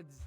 woods.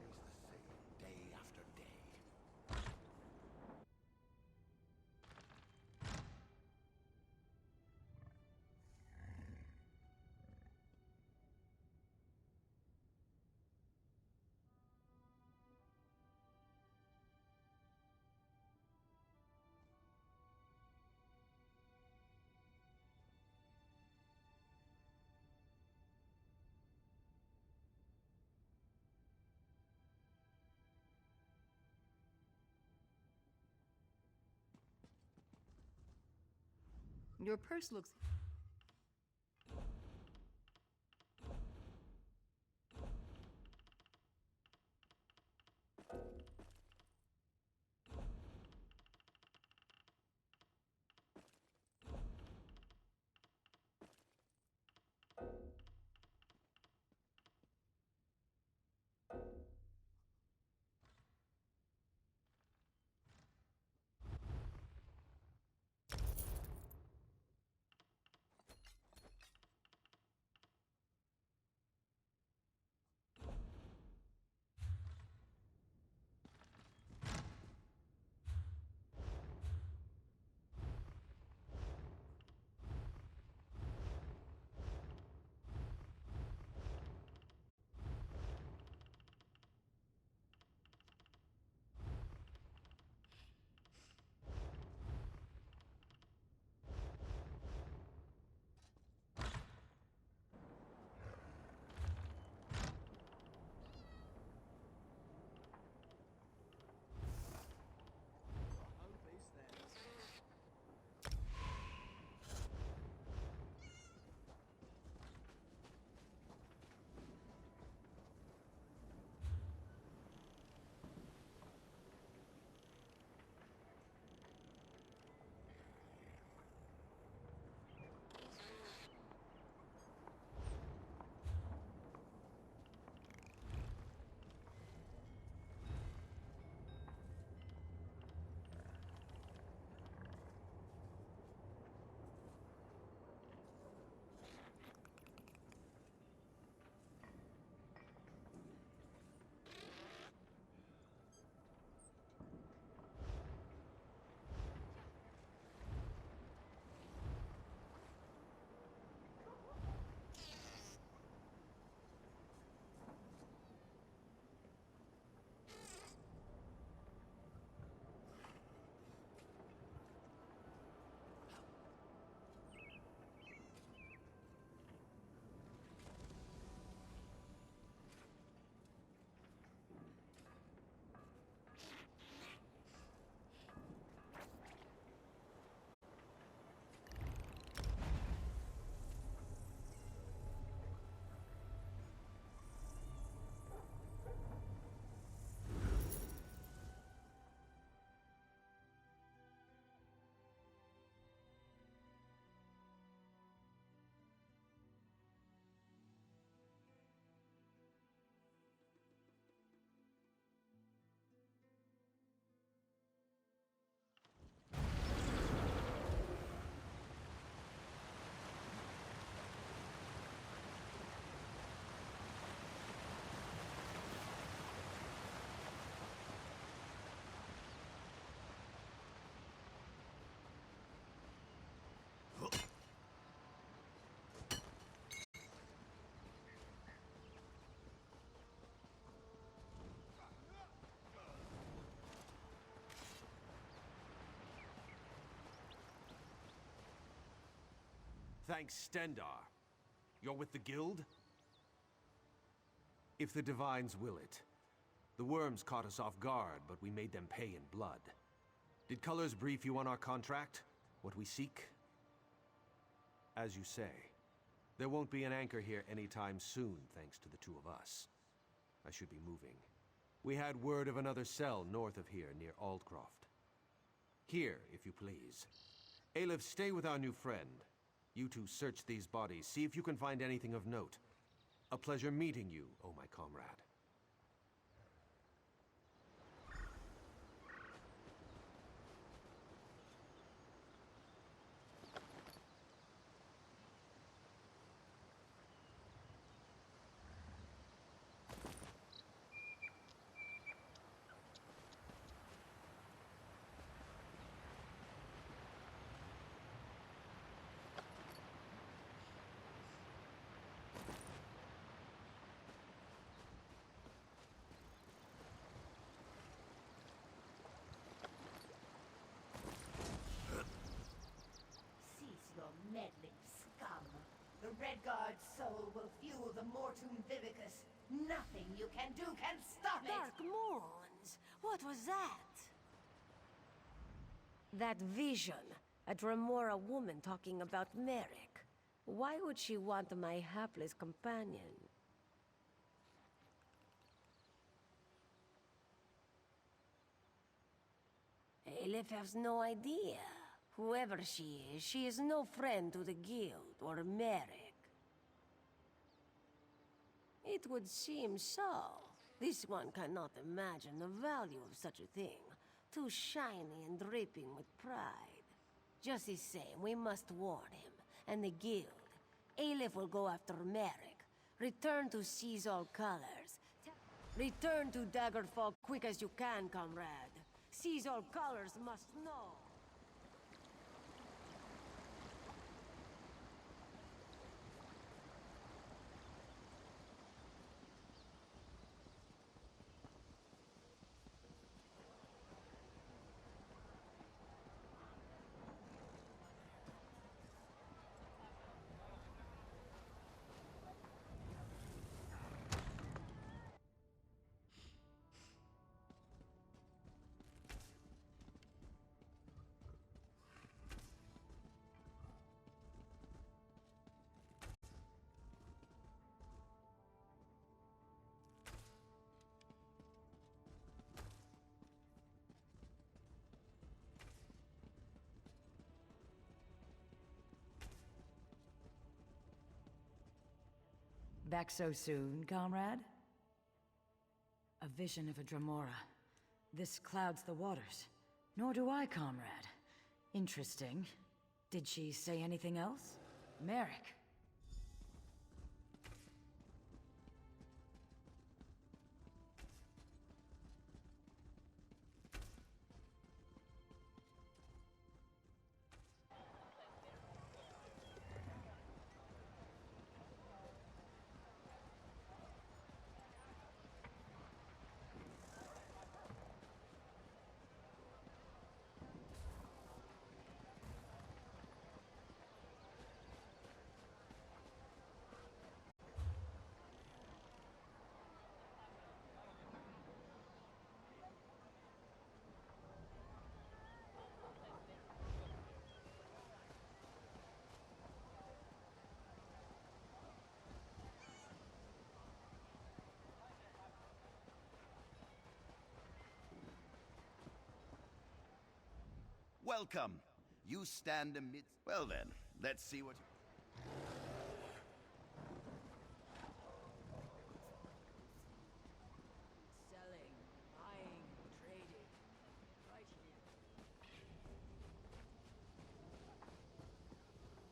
It's always the same, day after day. Your purse looks... Thanks, Stendar. You're with the guild? If the Divines will it. The worms caught us off guard, but we made them pay in blood. Did Colors brief you on our contract? What we seek? As you say, there won't be an anchor here anytime soon, thanks to the two of us. I should be moving. We had word of another cell north of here, near Aldcroft. Here, if you please. Aleph, stay with our new friend. You two search these bodies, see if you can find anything of note. A pleasure meeting you, oh my comrade. Cease your meddling, scum. The Redguard's soul will fuel the Mortum Vivicus. Nothing you can do can stop it! Dark Moons! What was that? That vision. A Dremora woman talking about Merrick. Why would she want my hapless companion? Aleph has no idea. Whoever she is no friend to the guild or Merrick. It would seem so. This one cannot imagine the value of such a thing. Too shiny and dripping with pride. Just the same, we must warn him, and the guild. Aleph will go after Merrick. Return to Seize All Colors. Return to Daggerfall quick as you can, comrade. Seize All Colors must know. Back so soon, comrade? A vision of a Dremora. This clouds the waters. Nor do I, comrade. Interesting. Did she say anything else? Merrick. Welcome. You stand amidst... Well then, let's see what you... Selling, buying, trading. Right here.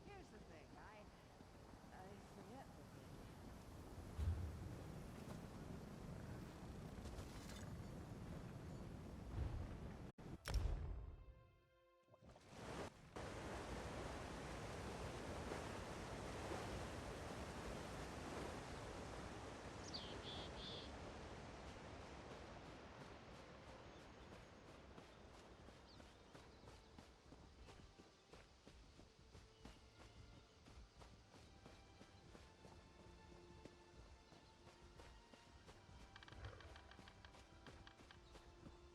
Here's the thing, I forget the thing.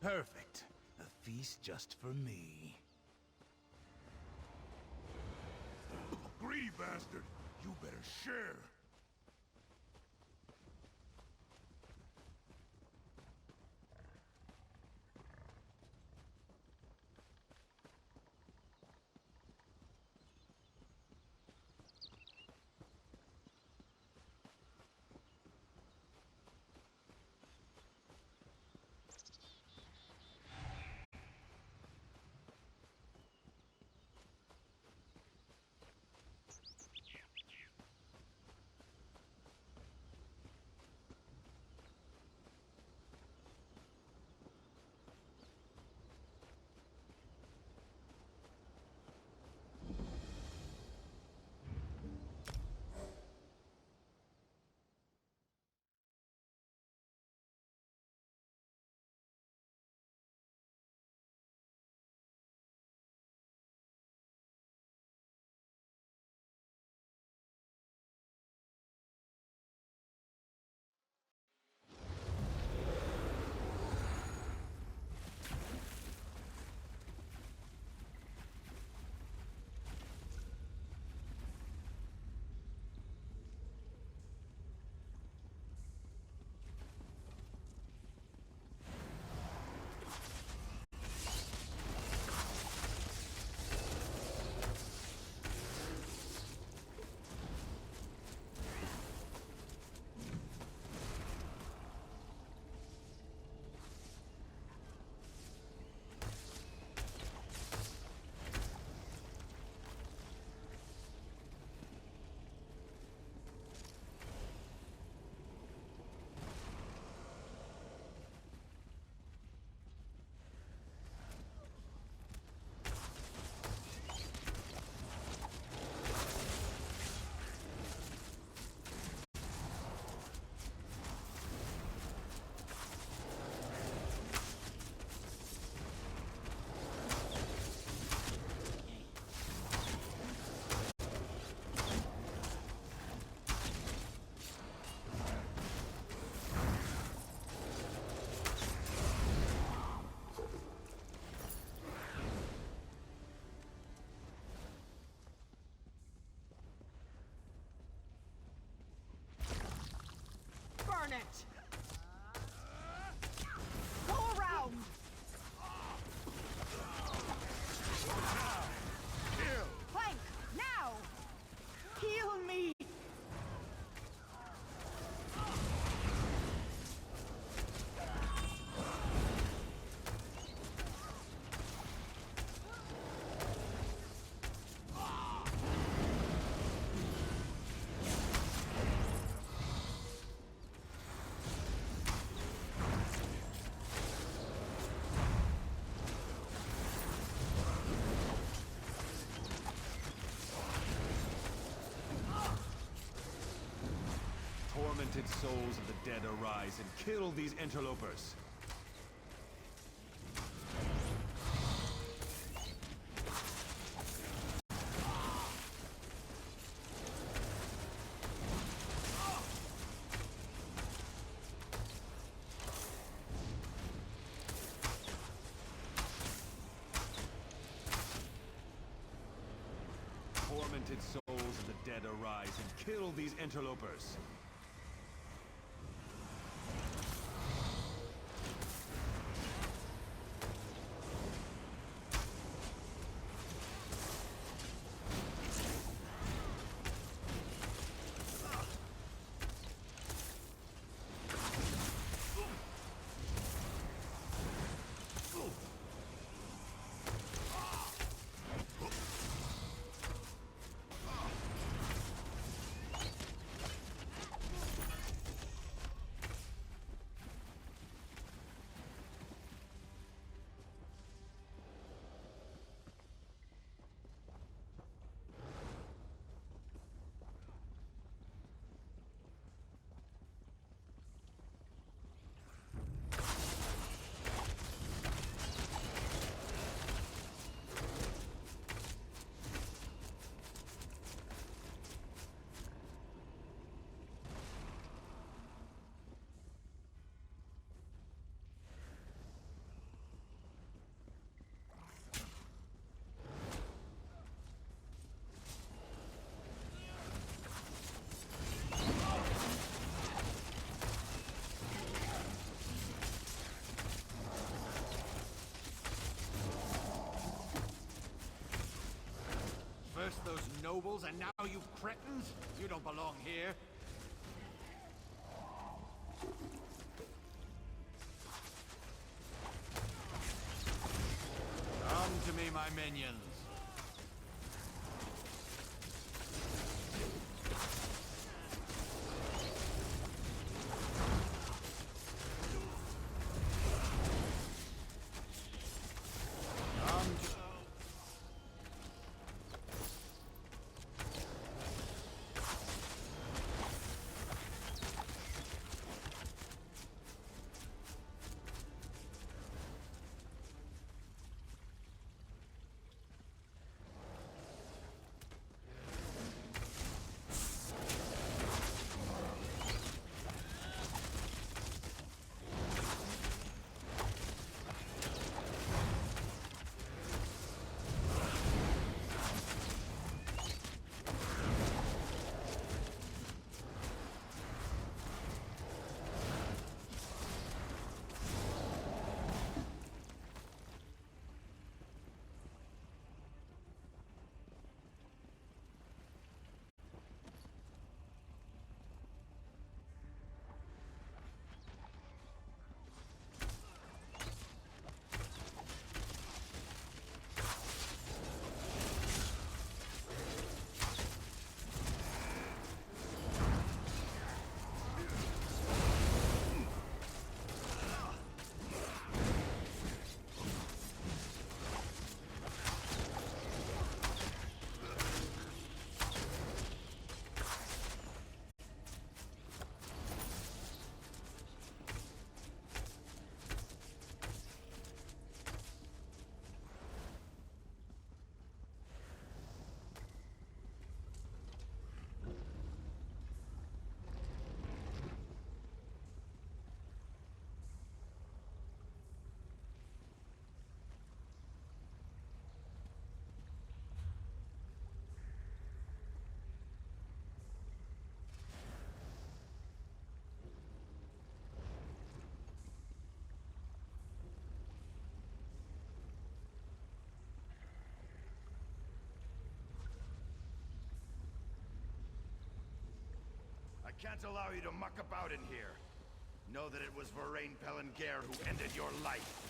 Perfect. A feast just for me. Greedy bastard! You better share! Burn it! Go around! Plank, now! Heal me! Tormented souls of the dead arise and kill these interlopers. Tormented souls of the dead arise and kill these interlopers. nobles, and now you cretins? You don't belong here. Come to me, my minions. I can't allow you to muck about in here. Know that it was Varain Pelengare who ended your life.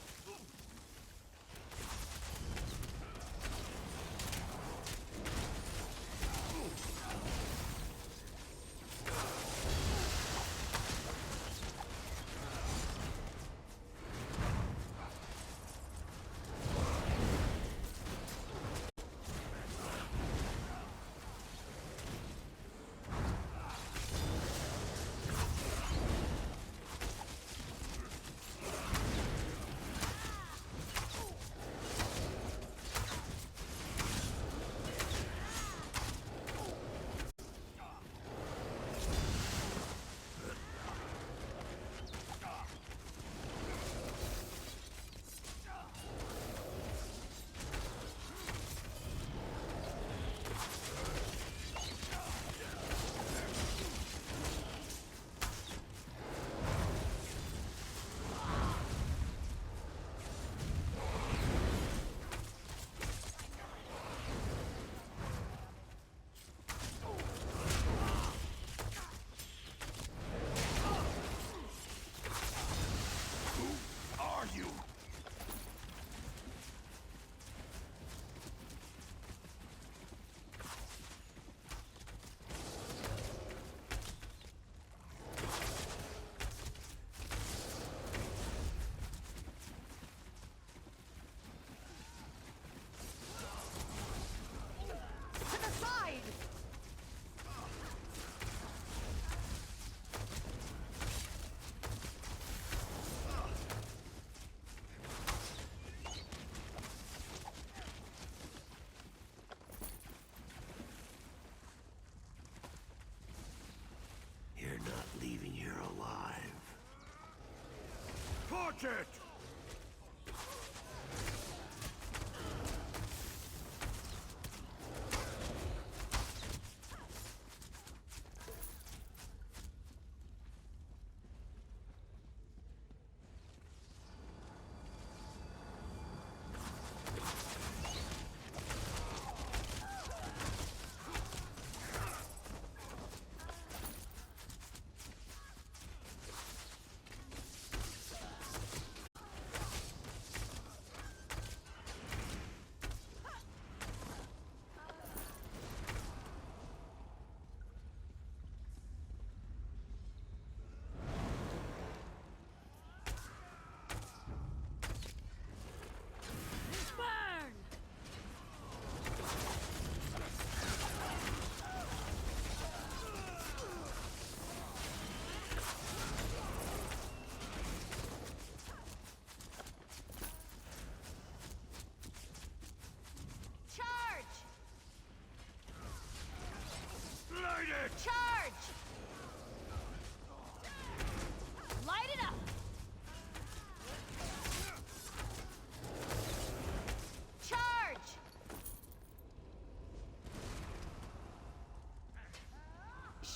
Torch it!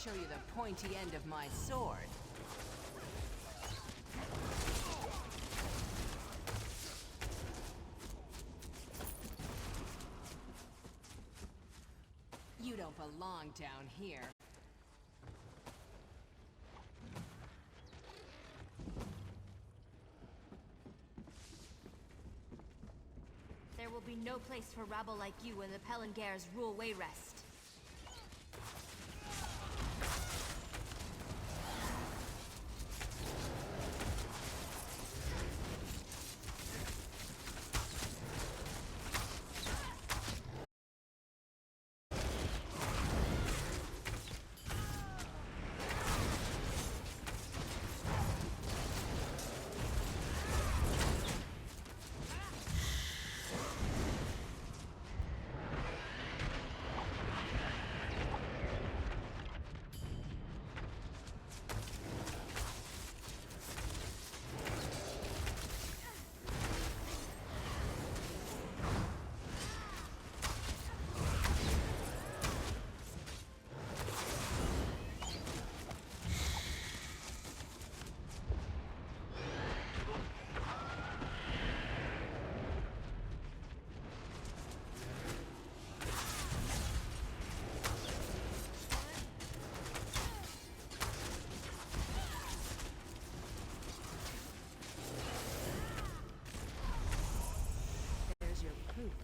show you the pointy end of my sword. You don't belong down here. There will be no place for rabble like you when the Pelengars rule Wayrest.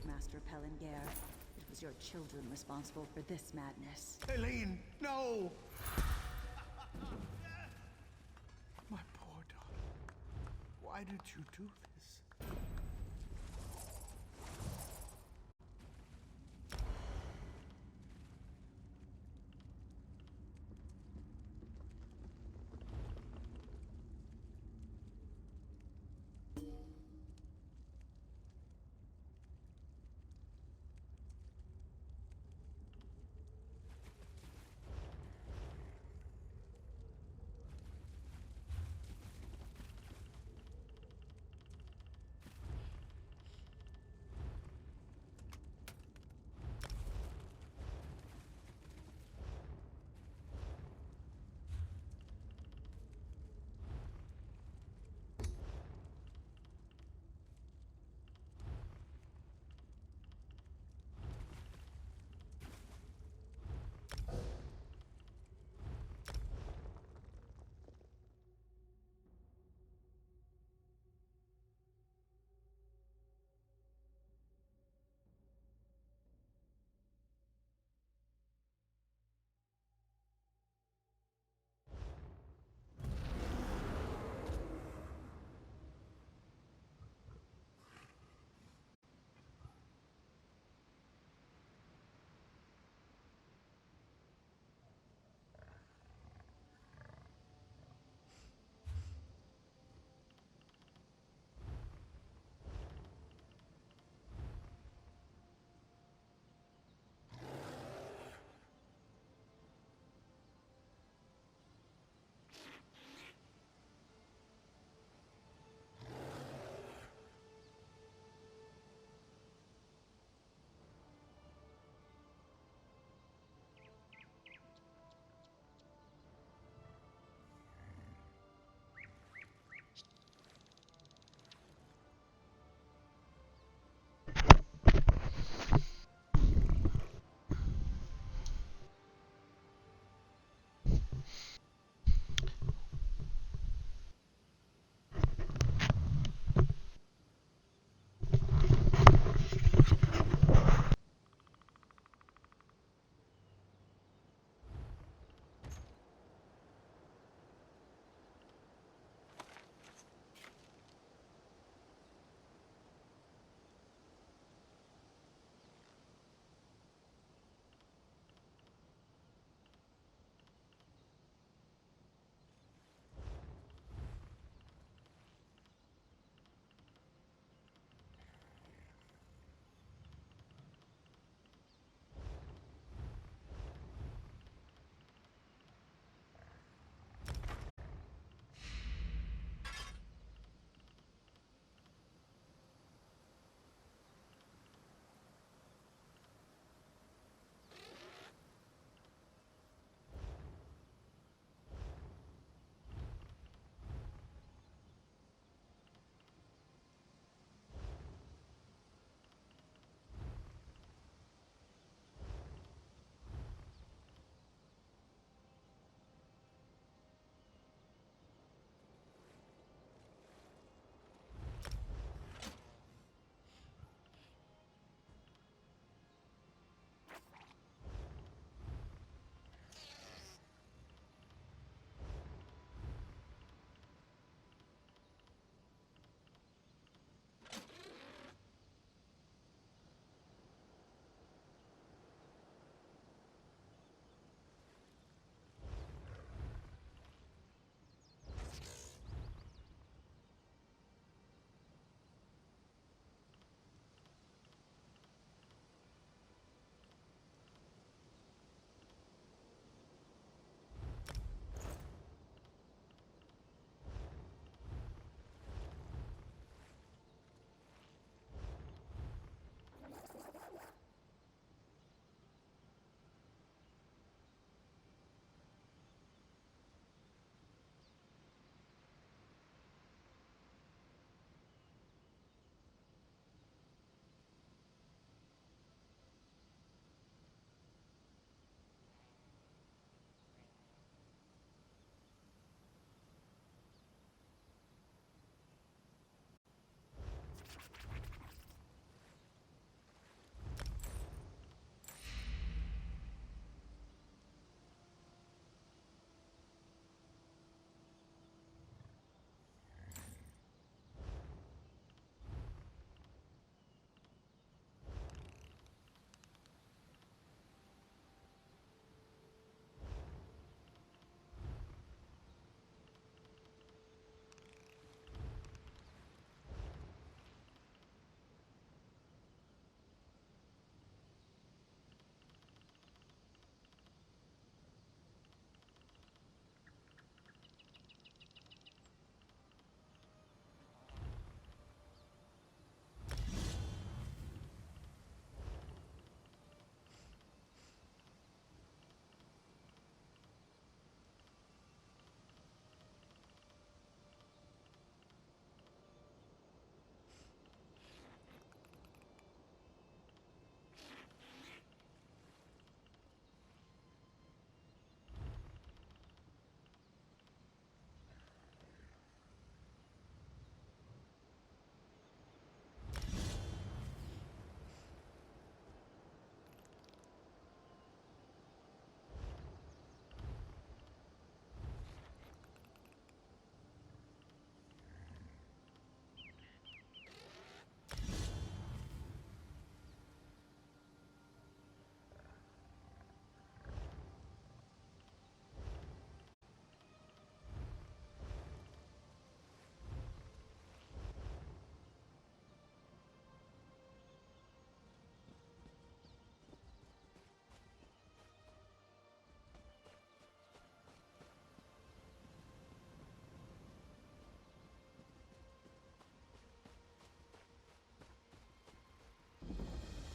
Master Pelengare. It was your children responsible for this madness. Eileen, no! My poor daughter. Why did you do this?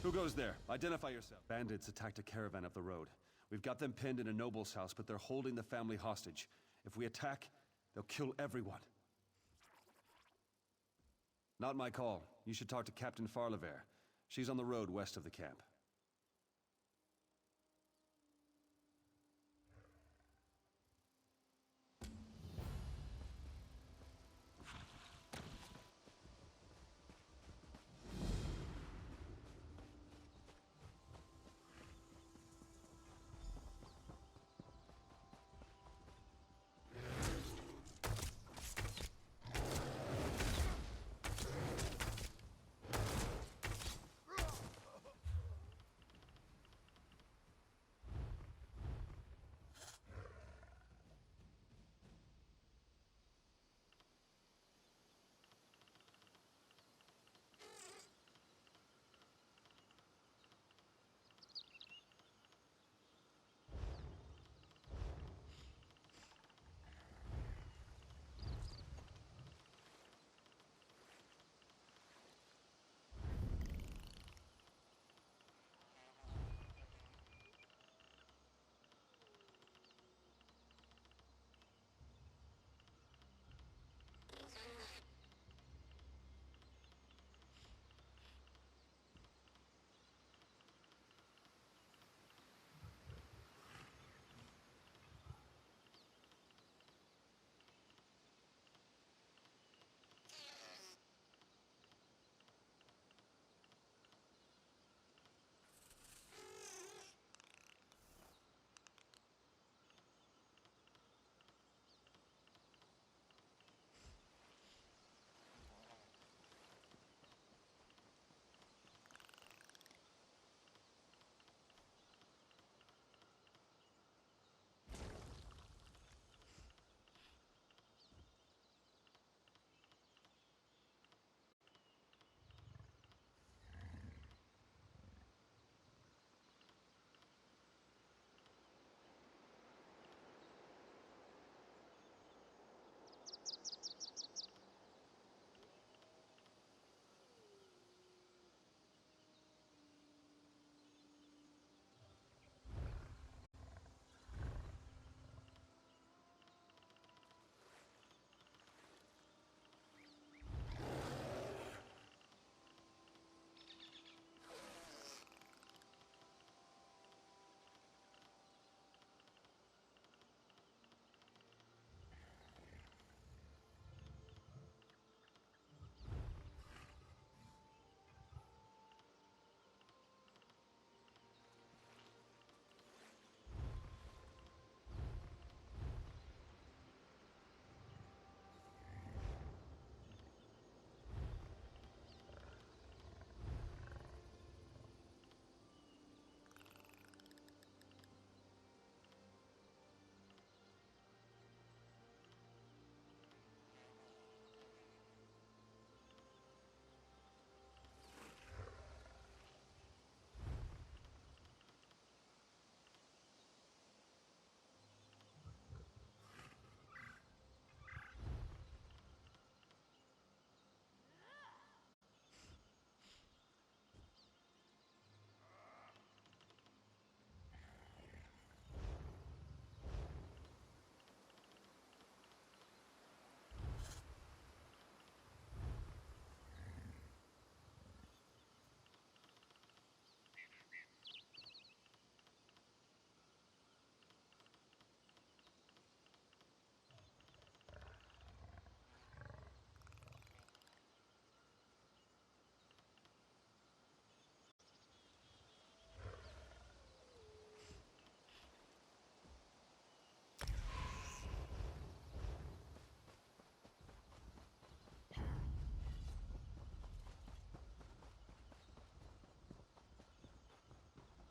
Who goes there? Identify yourself. Bandits attacked a caravan up the road. We've got them pinned in a noble's house, but they're holding the family hostage. If we attack, they'll kill everyone. Not my call. You should talk to Captain Farlever. She's on the road west of the camp.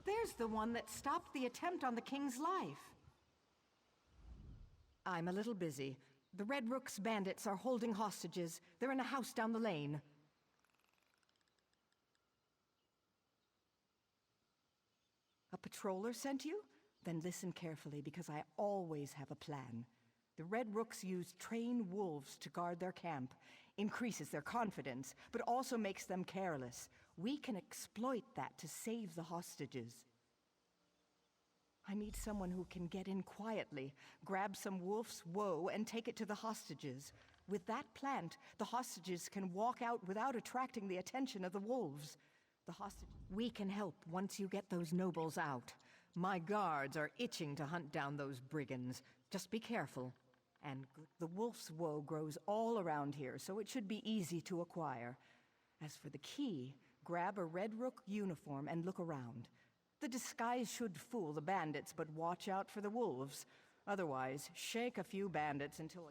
There's the one that stopped the attempt on the king's life. I'm a little busy. The Red Rook's bandits are holding hostages. They're in a house down the lane. A patroller sent you? Then listen carefully, because I always have a plan. The Red Rooks use trained wolves to guard their camp. Increases their confidence, but also makes them careless. We can exploit that to save the hostages. I need someone who can get in quietly, grab some wolf's woe, and take it to the hostages. With that plant, the hostages can walk out without attracting the attention of the wolves. We can help once you get those nobles out. My guards are itching to hunt down those brigands. Just be careful. And the wolf's woe grows all around here, so it should be easy to acquire. As for the key, grab a Red Rook uniform and look around. The disguise should fool the bandits, but watch out for the wolves. Otherwise, shake a few bandits until...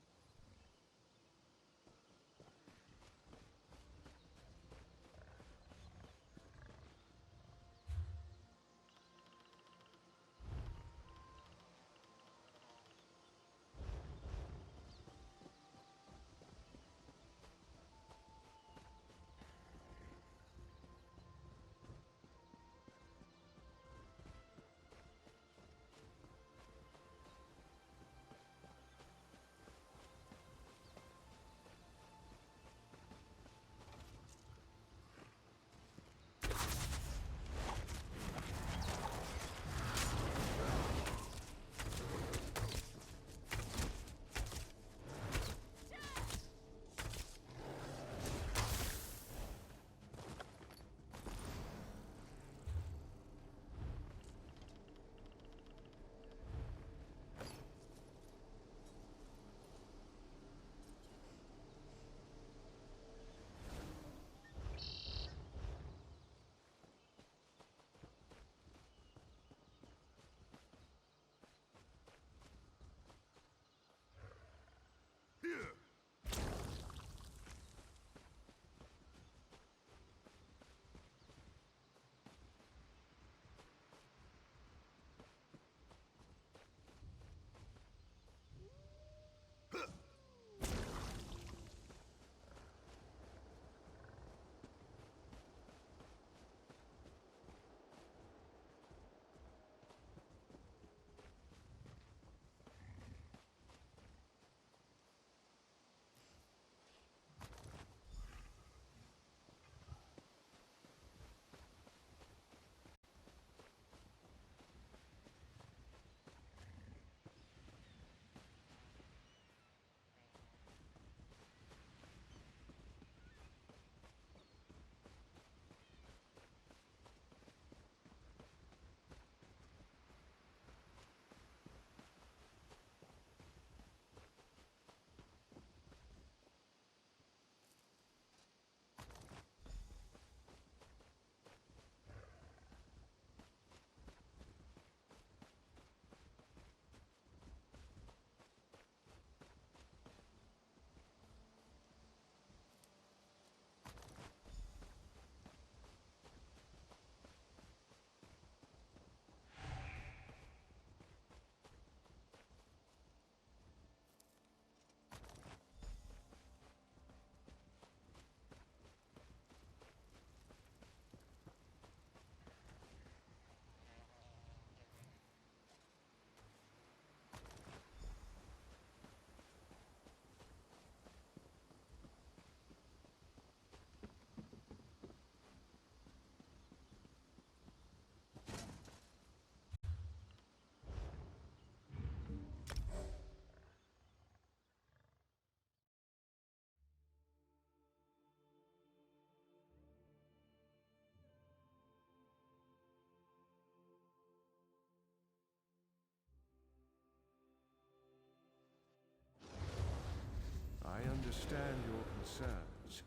I understand your concerns,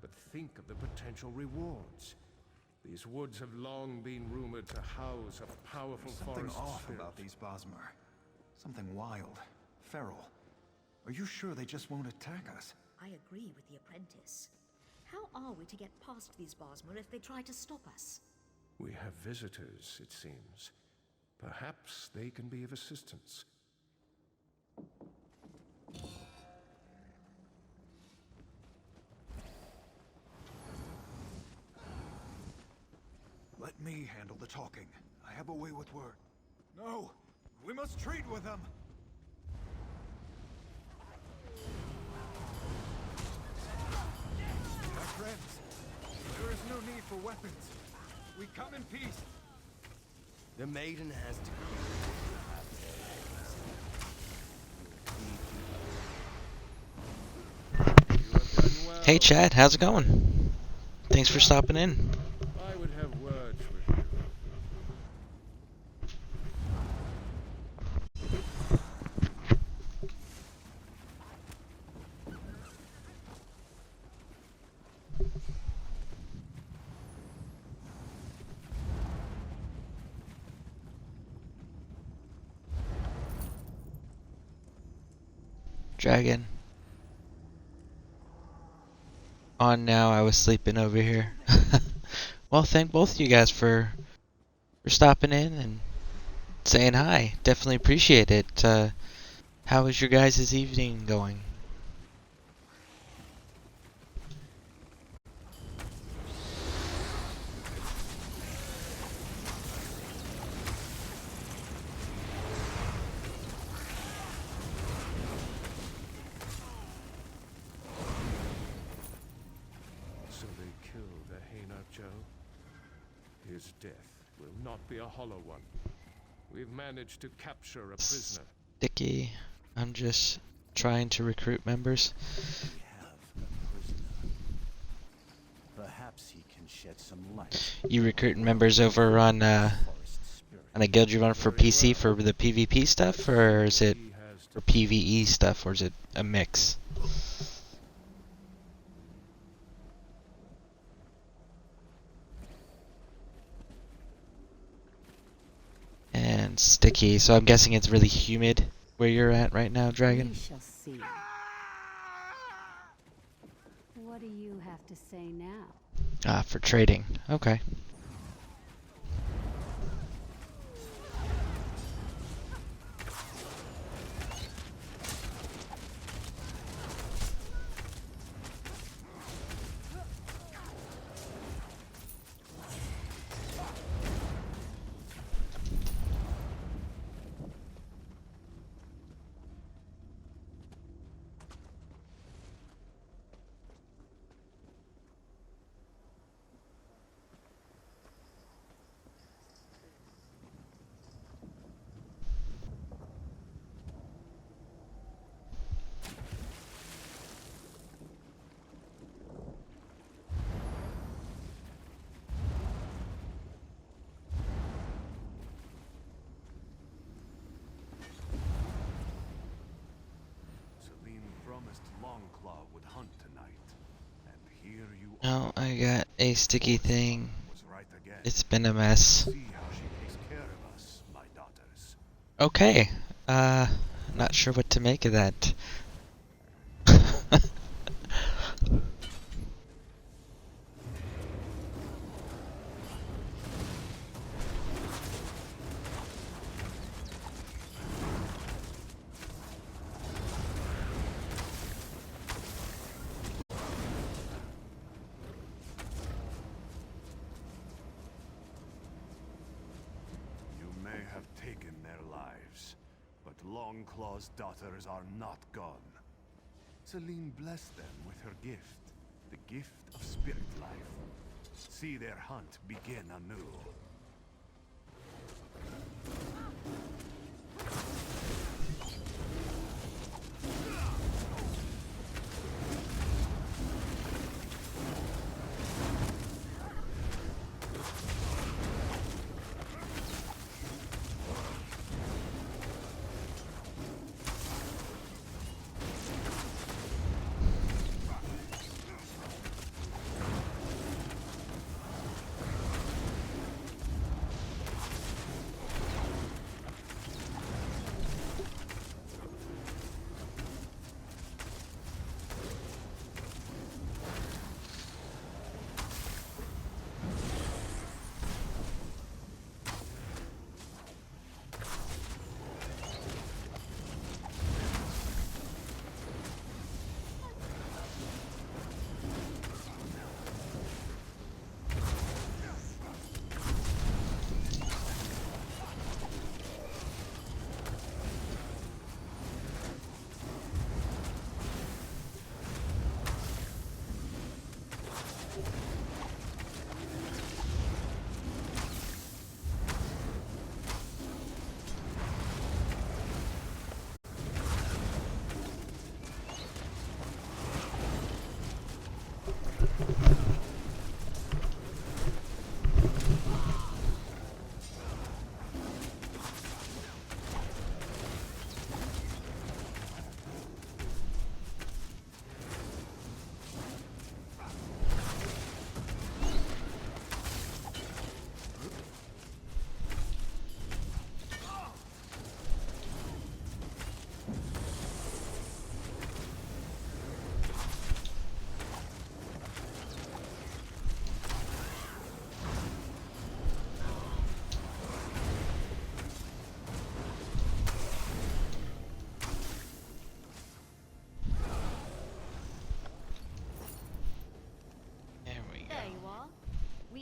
but think of the potential rewards. These woods have long been rumored to house a powerful Something forest off spirit. about these Bosmer. Something wild, feral. Are you sure they just won't attack us? I agree with the apprentice. How are we to get past these Bosmer if they try to stop us? We have visitors, it seems. Perhaps they can be of assistance. Let me handle the talking. I have a way with word. No! We must trade with them! My friends, there is no need for weapons. We come in peace. The maiden has to Hey Chad, how's it going? Thanks for stopping in. I would have words with you. Dragon. On now, I was sleeping over here. Well, thank both of you guys for stopping in and saying hi. Definitely appreciate it. How is your guys' evening going? So they killed Ahena, Joe? His death will not be a hollow one. We've managed to capture a prisoner. Sticky. I'm just trying to recruit members. Perhaps he can shed some light. You recruiting members over on a guild you run for PC for the PvP stuff, or is it for PvE stuff, or is it a mix? And sticky, so I'm guessing it's really humid where you're at right now, Dragon? We shall see. What do you have to say now? Ah, for trading. Okay. No, I got a sticky thing. It's been a mess. Okay. Not sure what to make of that. Longclaw's daughters are not gone. Celine blessed them with her gift, the gift of spirit life. See their hunt begin anew.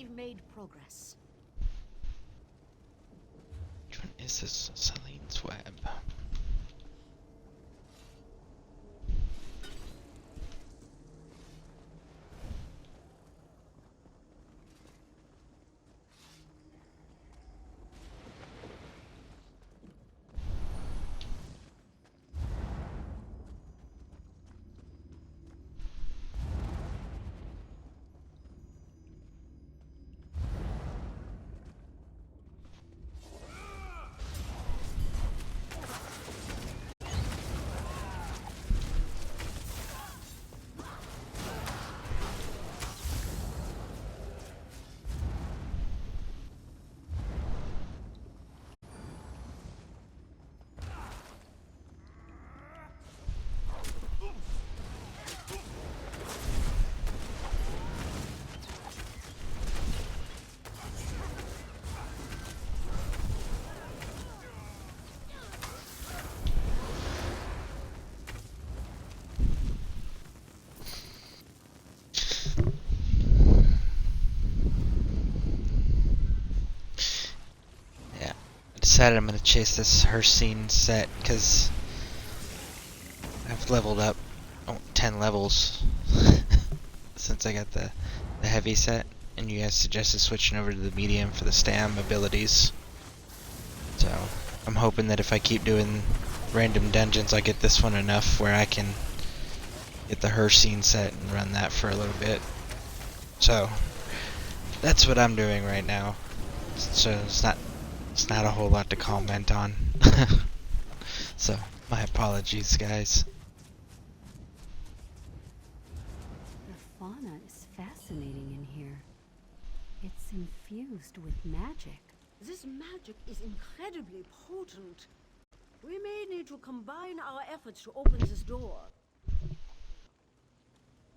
we've made progress. Which one is this? Celine's Web. Decided I'm gonna chase this Hircine set because I've leveled up 10 levels since I got the heavy set, and you guys suggested switching over to the medium for the stam abilities. So I'm hoping that if I keep doing random dungeons, I get this one enough where I can get the Hircine set and run that for a little bit. So that's what I'm doing right now. So it's not a whole lot to comment on. So, my apologies, guys. The fauna is fascinating in here. It's infused with magic. This magic is incredibly potent. We may need to combine our efforts to open this door.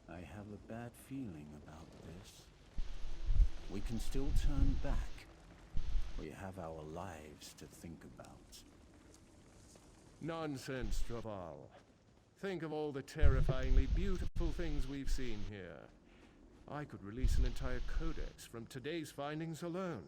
I have a bad feeling about this. We can still turn back. We have our lives to think about. Nonsense, Draval. Think of all the terrifyingly beautiful things we've seen here. I could release an entire codex from today's findings alone.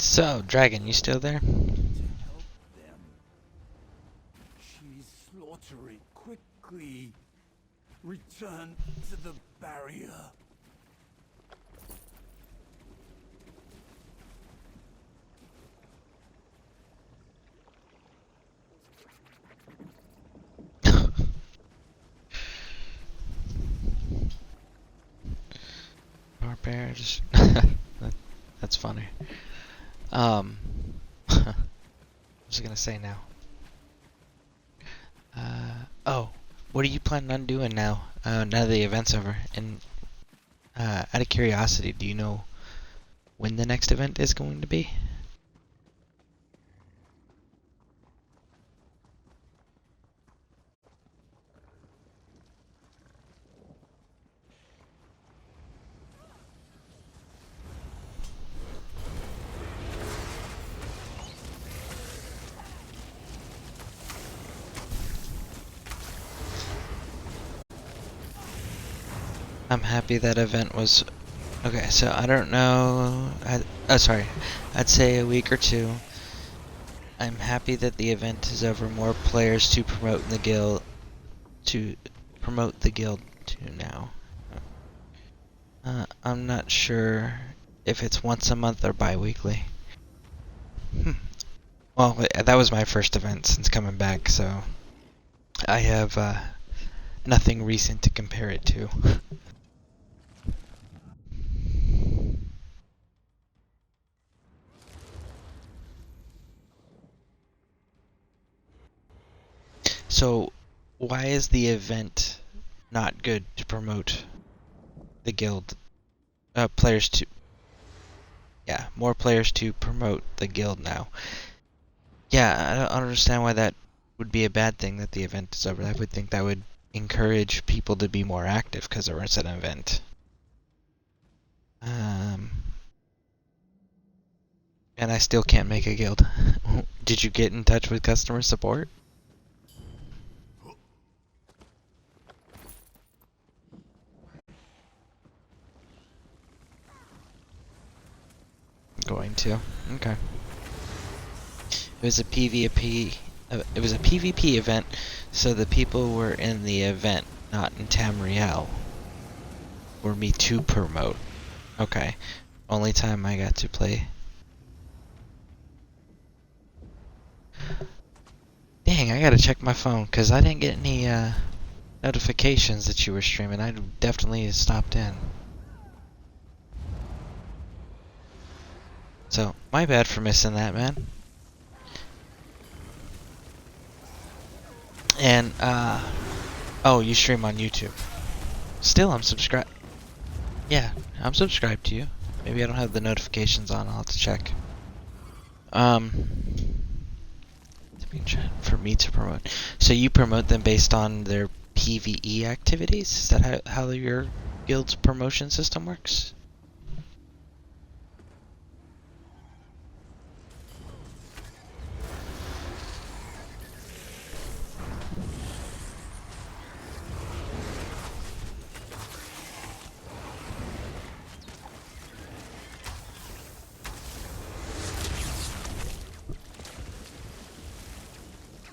So, Dragon, you still there? She's slaughtering quickly. Return to the barrier. bear. Just that's funny. What was I gonna say now? Oh, what are you planning on doing now? Now that the event's over. And out of curiosity, do you know when the next event is going to be? I'm happy that event was... Okay, so I don't know... sorry. I'd say a week or two. I'm happy that the event is over. More players to promote the guild... to now. I'm not sure if it's once a month or bi-weekly. Well, that was my first event since coming back, so... I have nothing recent to compare it to. So, why is the event not good to promote the guild? More players to promote the guild now. Yeah, I don't understand why that would be a bad thing that the event is over. I would think that would encourage people to be more active because it's an event. And I still can't make a guild. Did you get in touch with customer support? Going to. Okay. It was a PvP. It was a PvP event, so the people were in the event, not in Tamriel. For me to promote. Okay. Only time I got to play. Dang, I gotta check my phone, because I didn't get any notifications that you were streaming. I definitely stopped in. So, my bad for missing that, man. And, oh, you stream on YouTube. Still, I'm subscribed. Yeah, I'm subscribed to you. Maybe I don't have the notifications on. I'll have to check. For me to promote. So you promote them based on their PvE activities? Is that how your guild's promotion system works?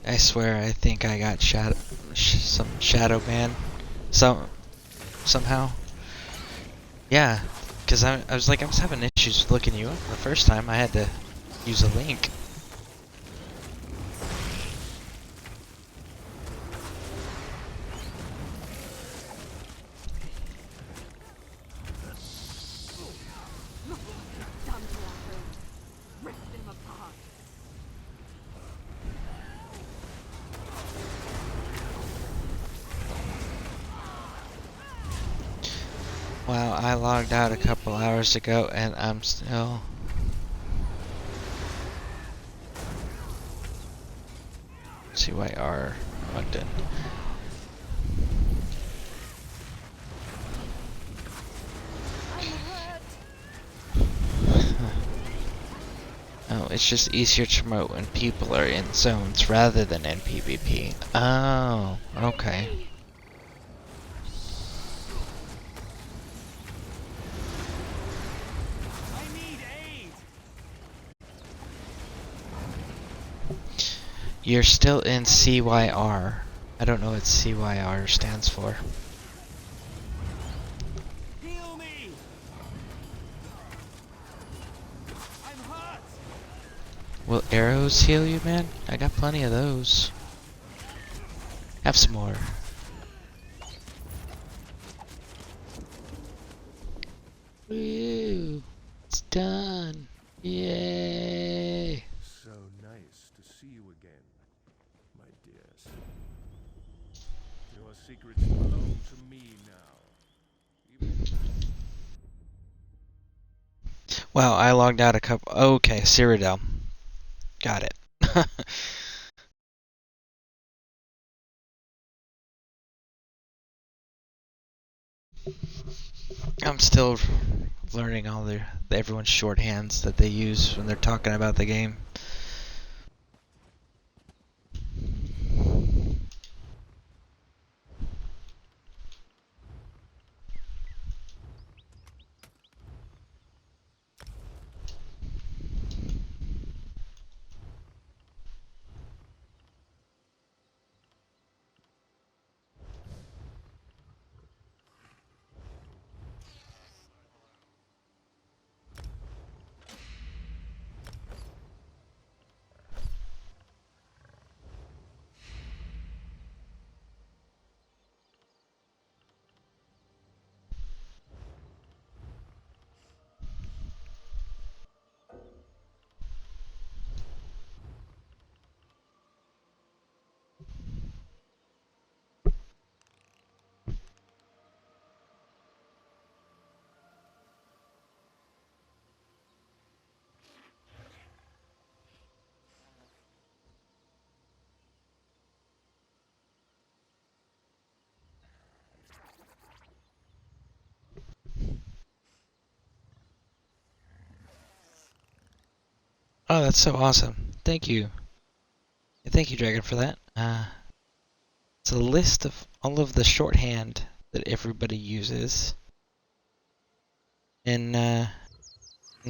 I swear, I think I got some shadow ban, somehow. Yeah, because I was having issues with looking you up the first time. I had to use a link. Wow, I logged out a couple hours ago and I'm still... CYR logged in. Oh, it's just easier to promote when people are in zones rather than in PvP. Oh, okay. You're still in CYR. I don't know what CYR stands for. Heal me! I'm hot! Will arrows heal you, man? I got plenty of those. Have some more. Woo! It's done. Yay! So nice to see you again, my dears. Your secrets belong to me now. Wow, I logged out a couple. Okay, Cyrodiil. Got it. I'm still learning all everyone's shorthands that they use when they're talking about the game. Oh, that's so awesome. Thank you. Thank you, Dragon, for that. It's a list of all of the shorthand that everybody uses in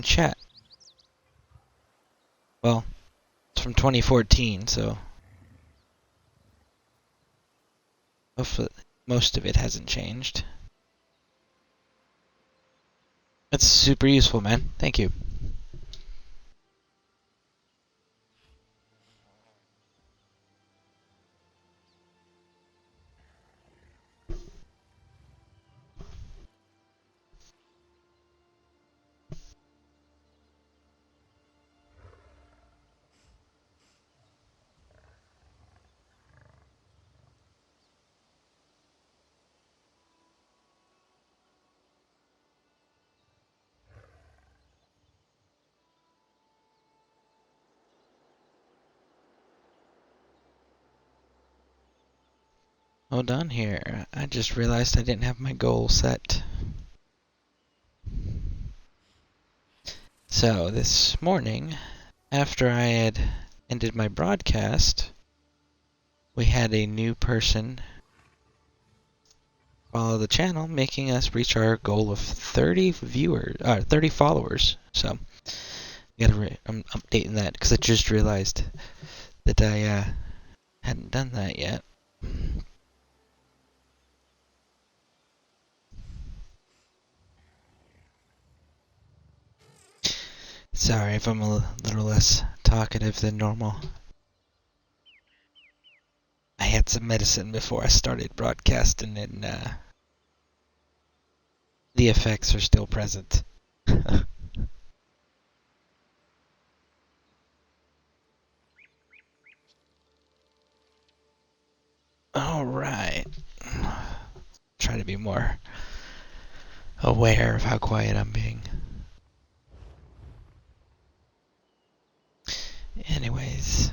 chat. Well, it's from 2014, so hopefully most of it hasn't changed. That's super useful, man. Thank you. Hold on here. I just realized I didn't have my goal set. So this morning, after I had ended my broadcast, we had a new person follow the channel, making us reach our goal of 30 followers. So I'm updating that because I just realized that I hadn't done that yet. Sorry if I'm a little less talkative than normal. I had some medicine before I started broadcasting, and the effects are still present. Alright. Try to be more aware of how quiet I'm being. Anyways,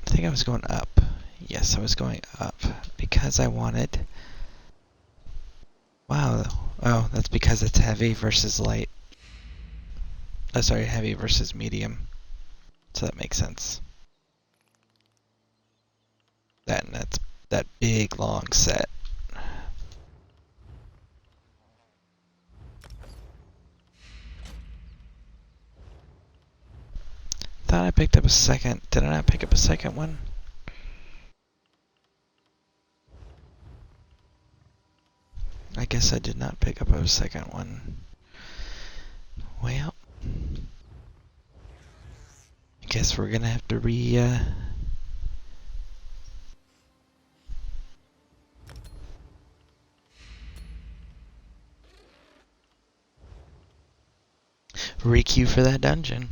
I think I was going up. Yes, I was going up because I wanted... Wow. Oh, that's because it's heavy versus light. Oh, sorry, heavy versus medium. So that makes sense. That's that big long set. Thought I picked up a second. Did I not pick up a second one? I guess I did not pick up a second one. Well, I guess we're gonna have to requeue for that dungeon.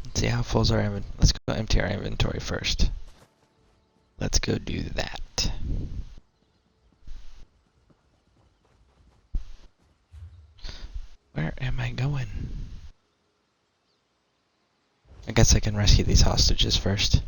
Let's see how full's our inventory. Let's go empty our inventory first. Let's go do that. Where am I going? I guess I can rescue these hostages first.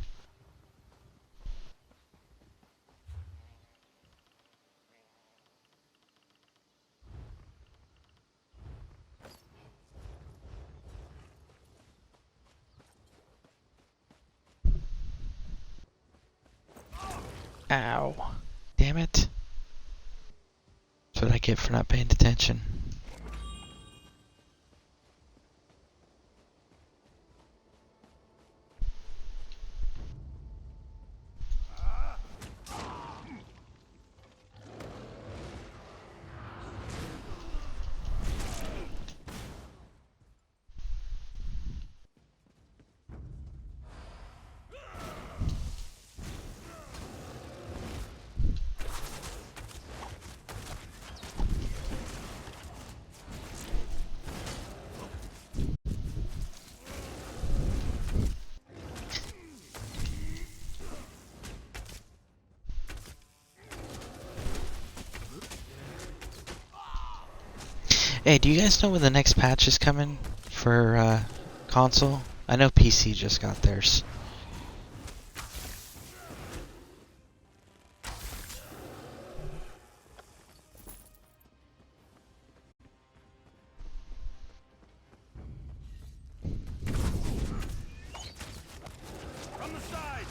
Ow. Damn it. That's what I get for not paying attention. Hey, do you guys know when the next patch is coming for console? I know PC just got theirs. From the sides!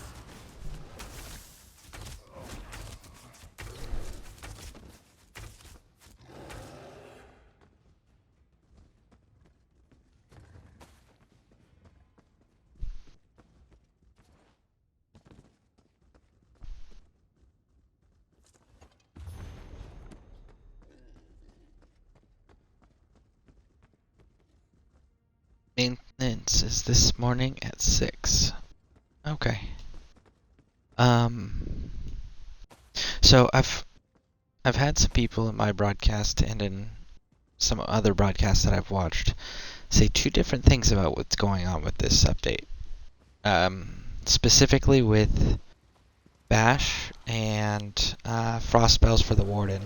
Maintenance is this morning at 6. Okay. So I've had some people in my broadcast and in some other broadcasts that I've watched say two different things about what's going on with this update. Specifically with Bash and frost spells for the Warden.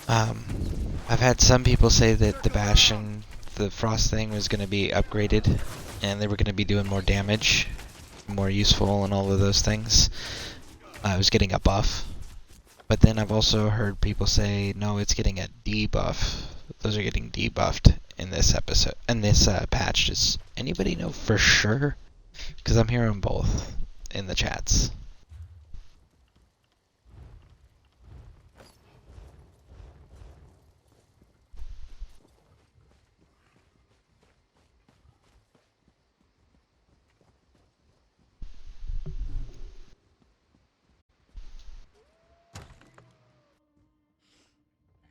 I've had some people say that the Bash and the frost thing was going to be upgraded and they were going to be doing more damage, more useful and all of those things. I was getting a buff. But then I've also heard people say, no, it's getting a debuff. Those are getting debuffed in this episode, in this patch. Does anybody know for sure? Because I'm hearing both in the chats.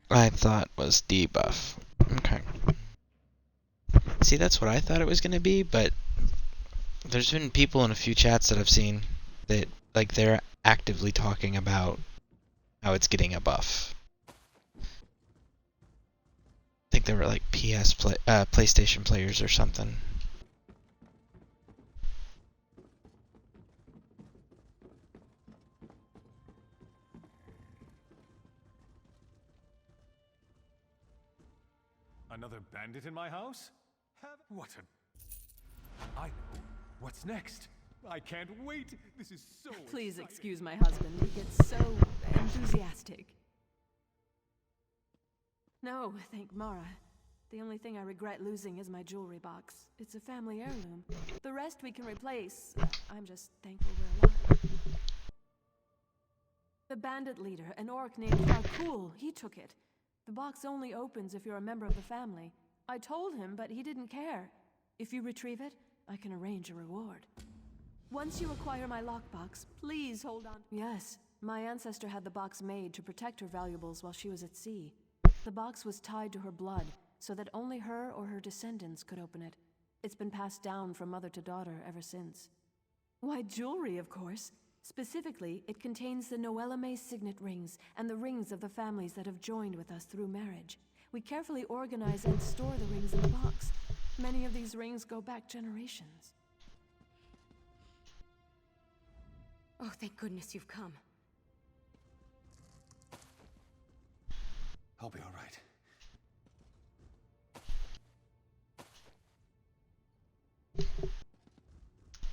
I thought was debuff. Okay. See, that's what I thought it was going to be, but there's been people in a few chats that I've seen that, like, they're actively talking about how it's getting a buff. I think they were like PlayStation players or something. Another bandit in my house? What a... I know. What's next? I can't wait. This is so Please exciting. excuse my husband. He gets so enthusiastic. No, thank Mara. The only thing I regret losing is my jewelry box. It's a family heirloom. The rest we can replace. I'm just thankful we're alive. The bandit leader, an orc named Farkul, he took it. The box only opens if you're a member of the family. I told him, but he didn't care. If you retrieve it, I can arrange a reward. Once you acquire my lockbox, please hold on. Yes, my ancestor had the box made to protect her valuables while she was at sea. The box was tied to her blood, so that only her or her descendants could open it. It's been passed down from mother to daughter ever since. Why, jewelry, of course. Specifically, it contains the Noella May signet rings and the rings of the families that have joined with us through marriage. We carefully organize and store the rings in the box. Many of these rings go back generations. Oh, thank goodness you've come. I'll be all right.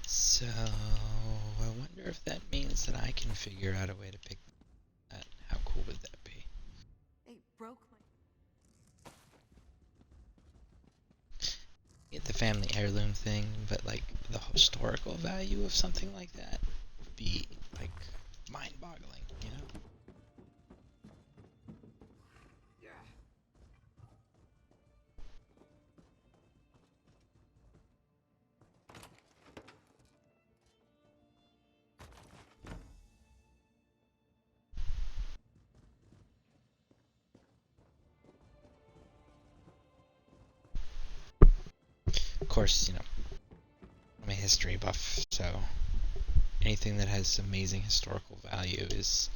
So, I wonder if that means that I can figure out a way to pick that. How cool would that be? They broke Get the family heirloom thing, but like the historical value of something like that would be like mind-boggling, you know? Of course, you know, I'm a history buff, so anything that has amazing historical value is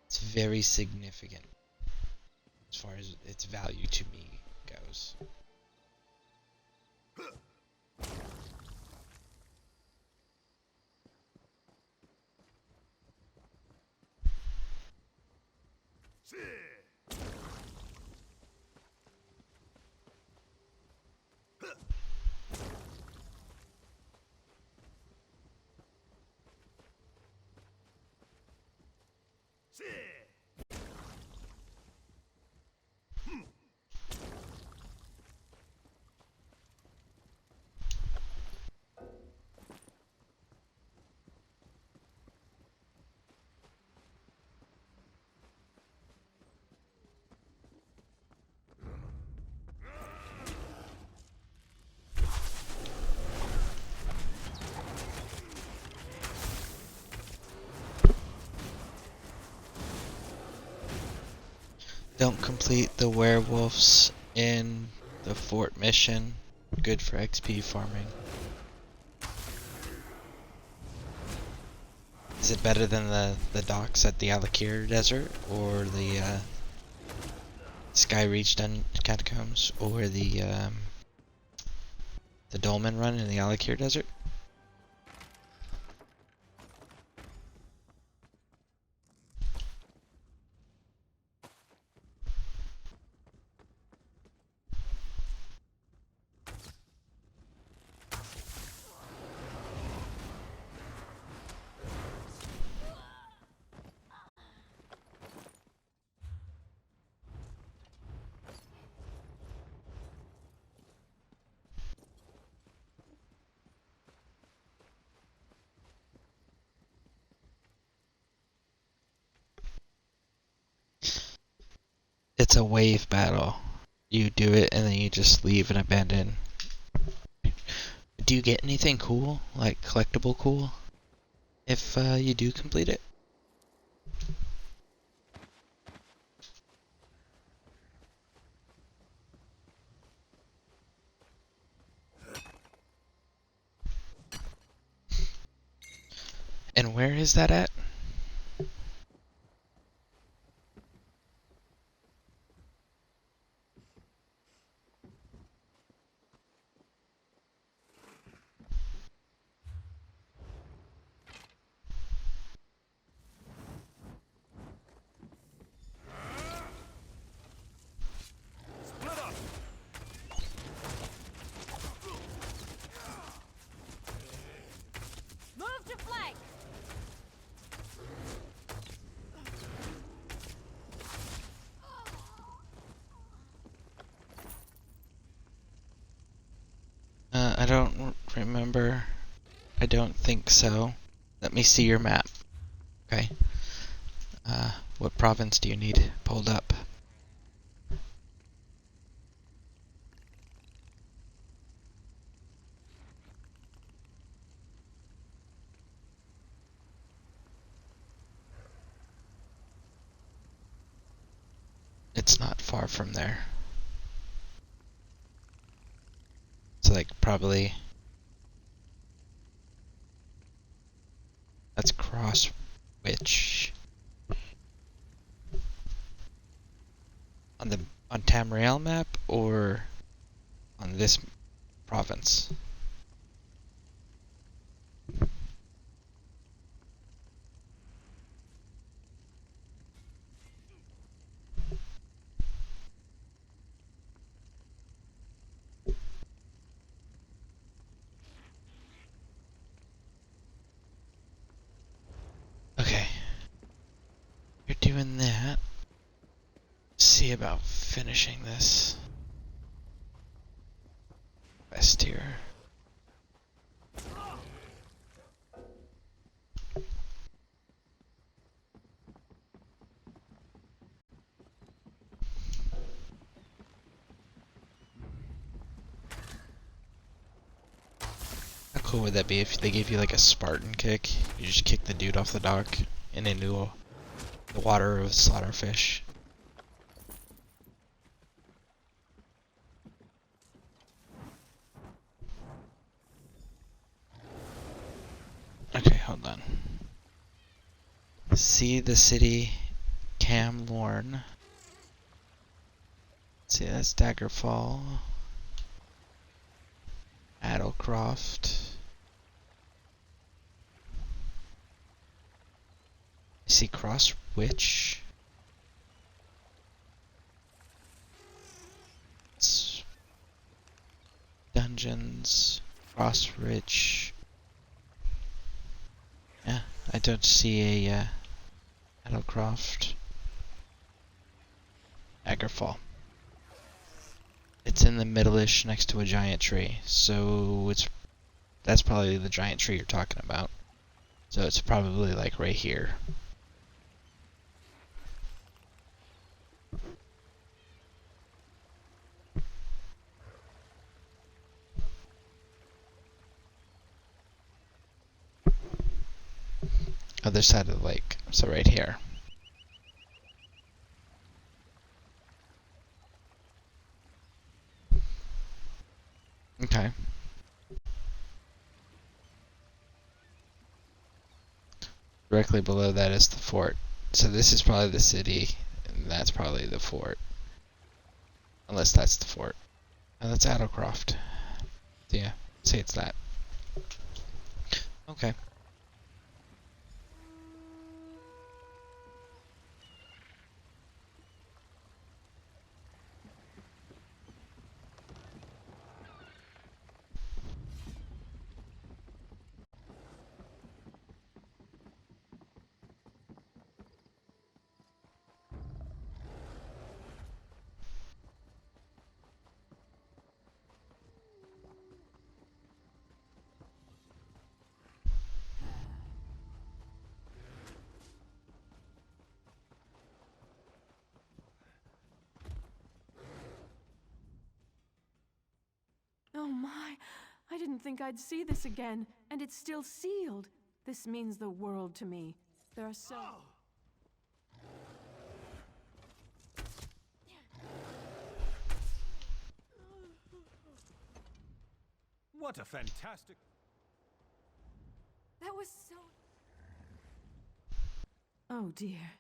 it's very significant as far as its value to me goes. Don't complete the werewolves in the fort mission. Good for XP farming. Is it better than the docks at the Alakir Desert, or the Skyreach Catacombs, or the Dolmen Run in the Alakir Desert? It's a wave battle. You do it and then you just leave and abandon. Do you get anything cool, like collectible cool, if you do complete it? And where is that at? Move to flank! I don't remember. I don't think so. Let me see your map. Okay. What province do you need pulled up? It's not far from there. It's like probably... That's Crosswich. Tamriel map or on this province? Okay. You're doing that. See about finishing this quest here. How cool would that be if they gave you like a Spartan kick? You just kick the dude off the dock and into the water of slaughterfish. Okay, hold on. See the city, Camlorn. See, that's Daggerfall. Adelcroft. I see Cross Witch. Dungeons. Cross Ridge. Yeah, I don't see a Adelcroft. Daggerfall. It's in the middle-ish next to a giant tree, so that's probably the giant tree you're talking about. So it's probably like right here. Other side of the lake, so right here. Okay. Directly below that is the fort. So this is probably the city, and that's probably the fort. Unless that's the fort. Oh, that's Adelcroft. Yeah, say it's that. Okay. Oh my, I didn't think I'd see this again, and it's still sealed. This means the world to me. There are so... What a fantastic... That was so... Oh dear.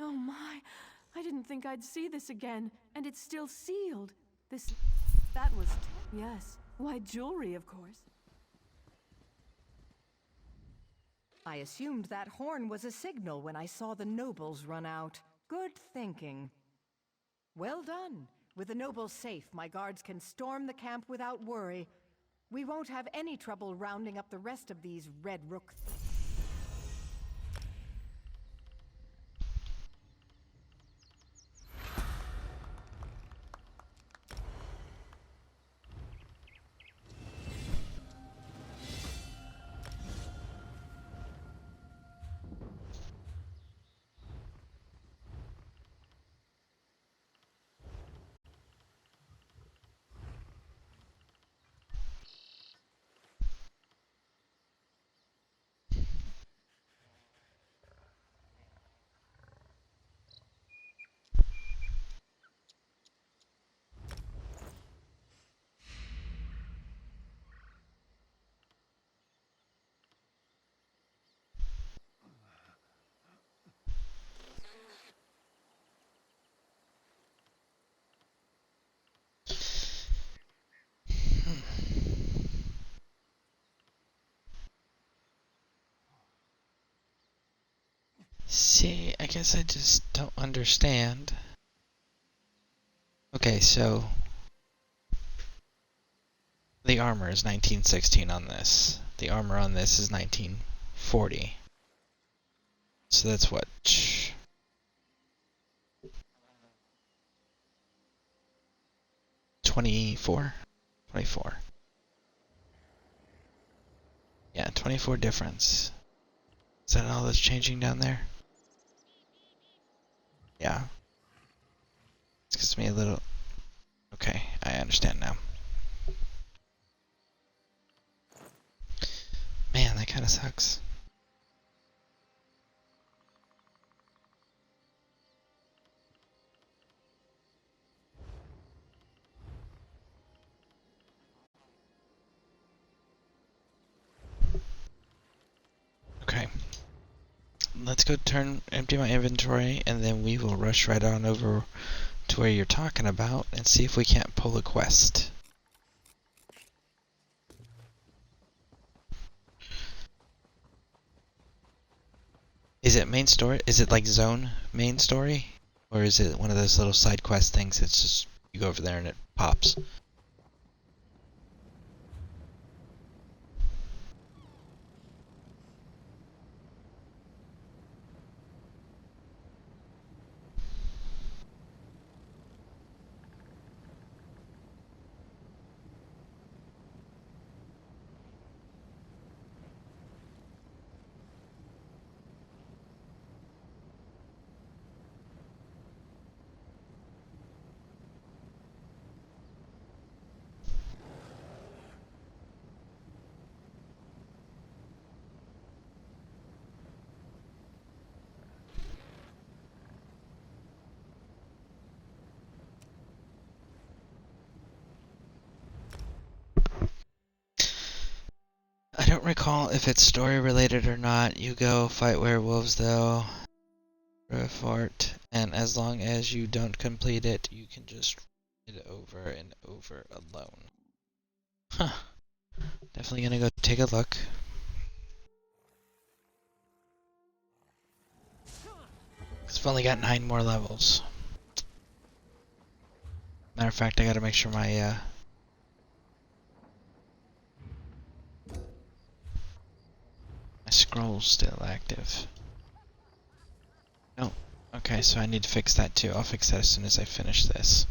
Oh my, I didn't think I'd see this again, and it's still sealed. That was... Yes. Why, jewelry, of course. I assumed that horn was a signal when I saw the nobles run out. Good thinking. Well done. With the nobles safe, my guards can storm the camp without worry. We won't have any trouble rounding up the rest of these Red Rook. See, I guess I just don't understand. Okay, so the armor is 1916 on this. The armor on this is 1940. So that's what? 24? 24. Yeah, 24 difference. Is that all that's changing down there? Yeah. This gives me a little... Okay, I understand now. Man, that kind of sucks. Okay. Let's go empty my inventory, and then we will rush right on over to where you're talking about and see if we can't pull a quest. Is it main story? Is it like zone main story? Or is it one of those little side quest things that's just, you go over there and it pops? I don't recall if it's story related or not. You go fight werewolves though. Fort, and as long as you don't complete it, you can just read it over and over alone. Huh. Definitely gonna go take a look. Cause I've only got 9 more levels. Matter of fact, I gotta make sure my my scroll's still active. No. Okay, so I need to fix that too. I'll fix that as soon as I finish this.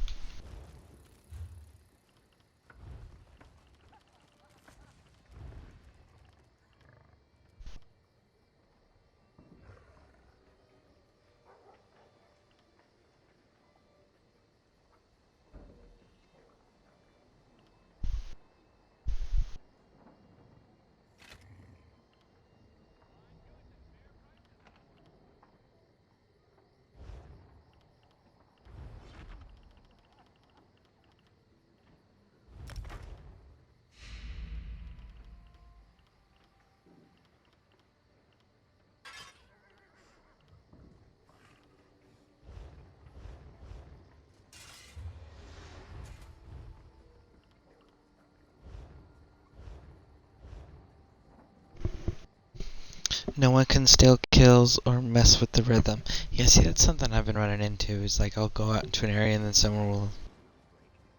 No one can steal kills or mess with the rhythm. Yeah, see, that's something I've been running into. Is like I'll go out into an area and then someone will,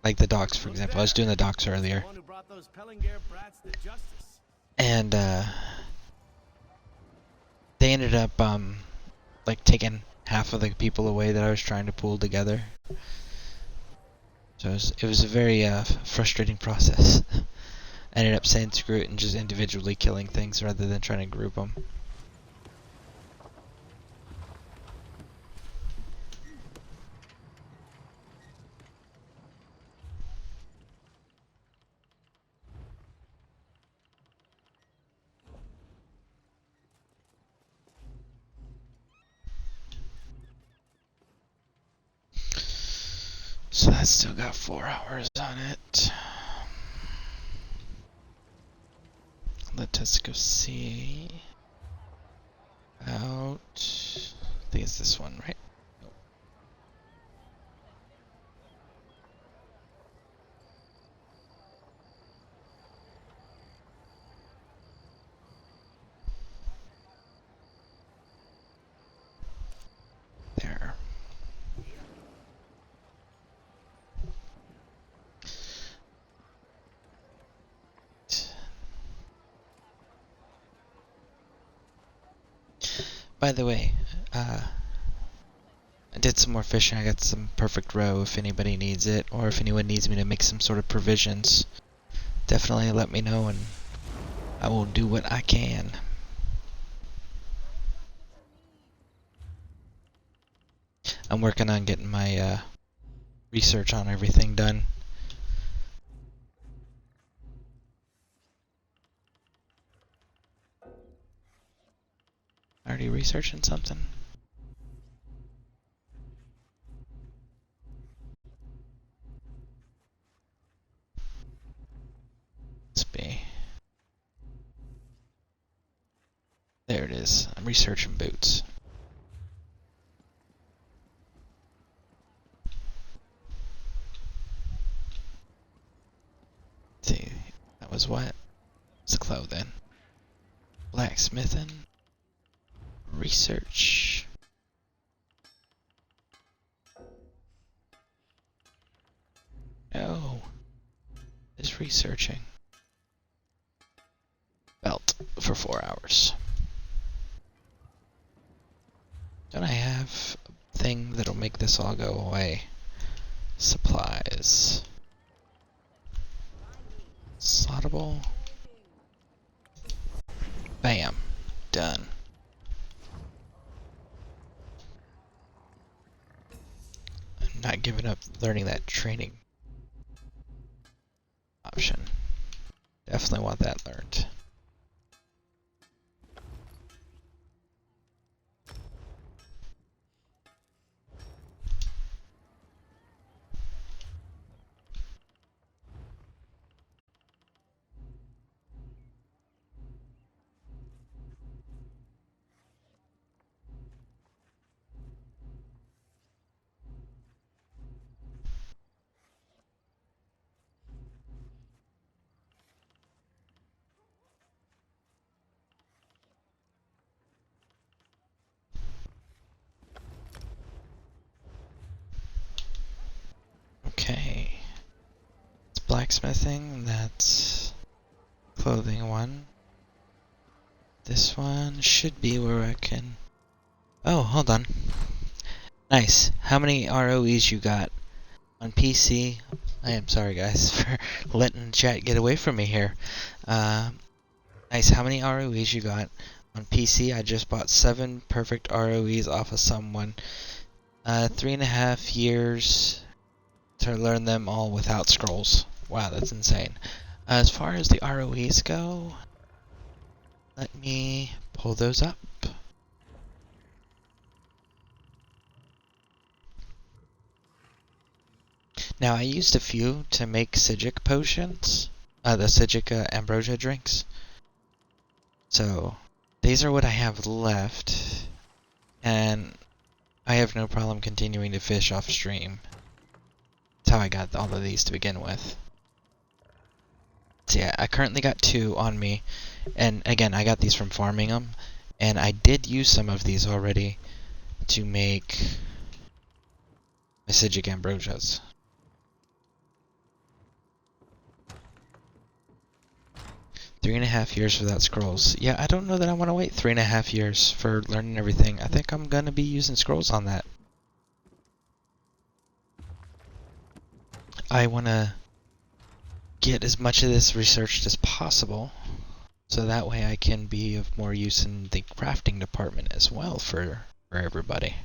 like the docks, for example. I was doing the docks earlier, and they ended up like taking half of the people away that I was trying to pull together. So it was a very frustrating process. I ended up saying screw it and just individually killing things rather than trying to group them. So that's still got 4 hours on it. Let us go see about, I think it's this one, right? Nope. By the way, I did some more fishing. I got some perfect roe if anybody needs it, or if anyone needs me to make some sort of provisions. Definitely let me know and I will do what I can. I'm working on getting my research on everything done. Already researching something? Let's be. There it is. I'm researching boots. Let's see, that was what? It's clothing. Blacksmithing. Research. No. Is researching. Belt for 4 hours. Don't I have a thing that'll make this all go away? Supplies. Slottable. Bam. Done. I'm not giving up learning that training option. Definitely want that learned. Okay. It's blacksmithing, that's clothing one. This one should be where I can... Oh, hold on. Nice. How many ROEs you got on PC? I am sorry guys for letting chat get away from me here. Nice. How many ROEs you got on PC? I just bought 7 perfect ROEs off of someone. 3.5 years to learn them all without scrolls. Wow, that's insane. As far as the ROEs go, let me pull those up. Now, I used a few to make Psijic potions, the Psijic ambrosia drinks. So, these are what I have left, and I have no problem continuing to fish off stream. That's how I got all of these to begin with. So yeah, I currently got 2 on me, and again, I got these from farming them, and I did use some of these already to make my Psijic ambrosias. Three and a half years without scrolls. Yeah, I don't know that I want to wait 3.5 years for learning everything. I think I'm gonna be using scrolls on that. I want to get as much of this researched as possible, so that way I can be of more use in the crafting department as well for everybody.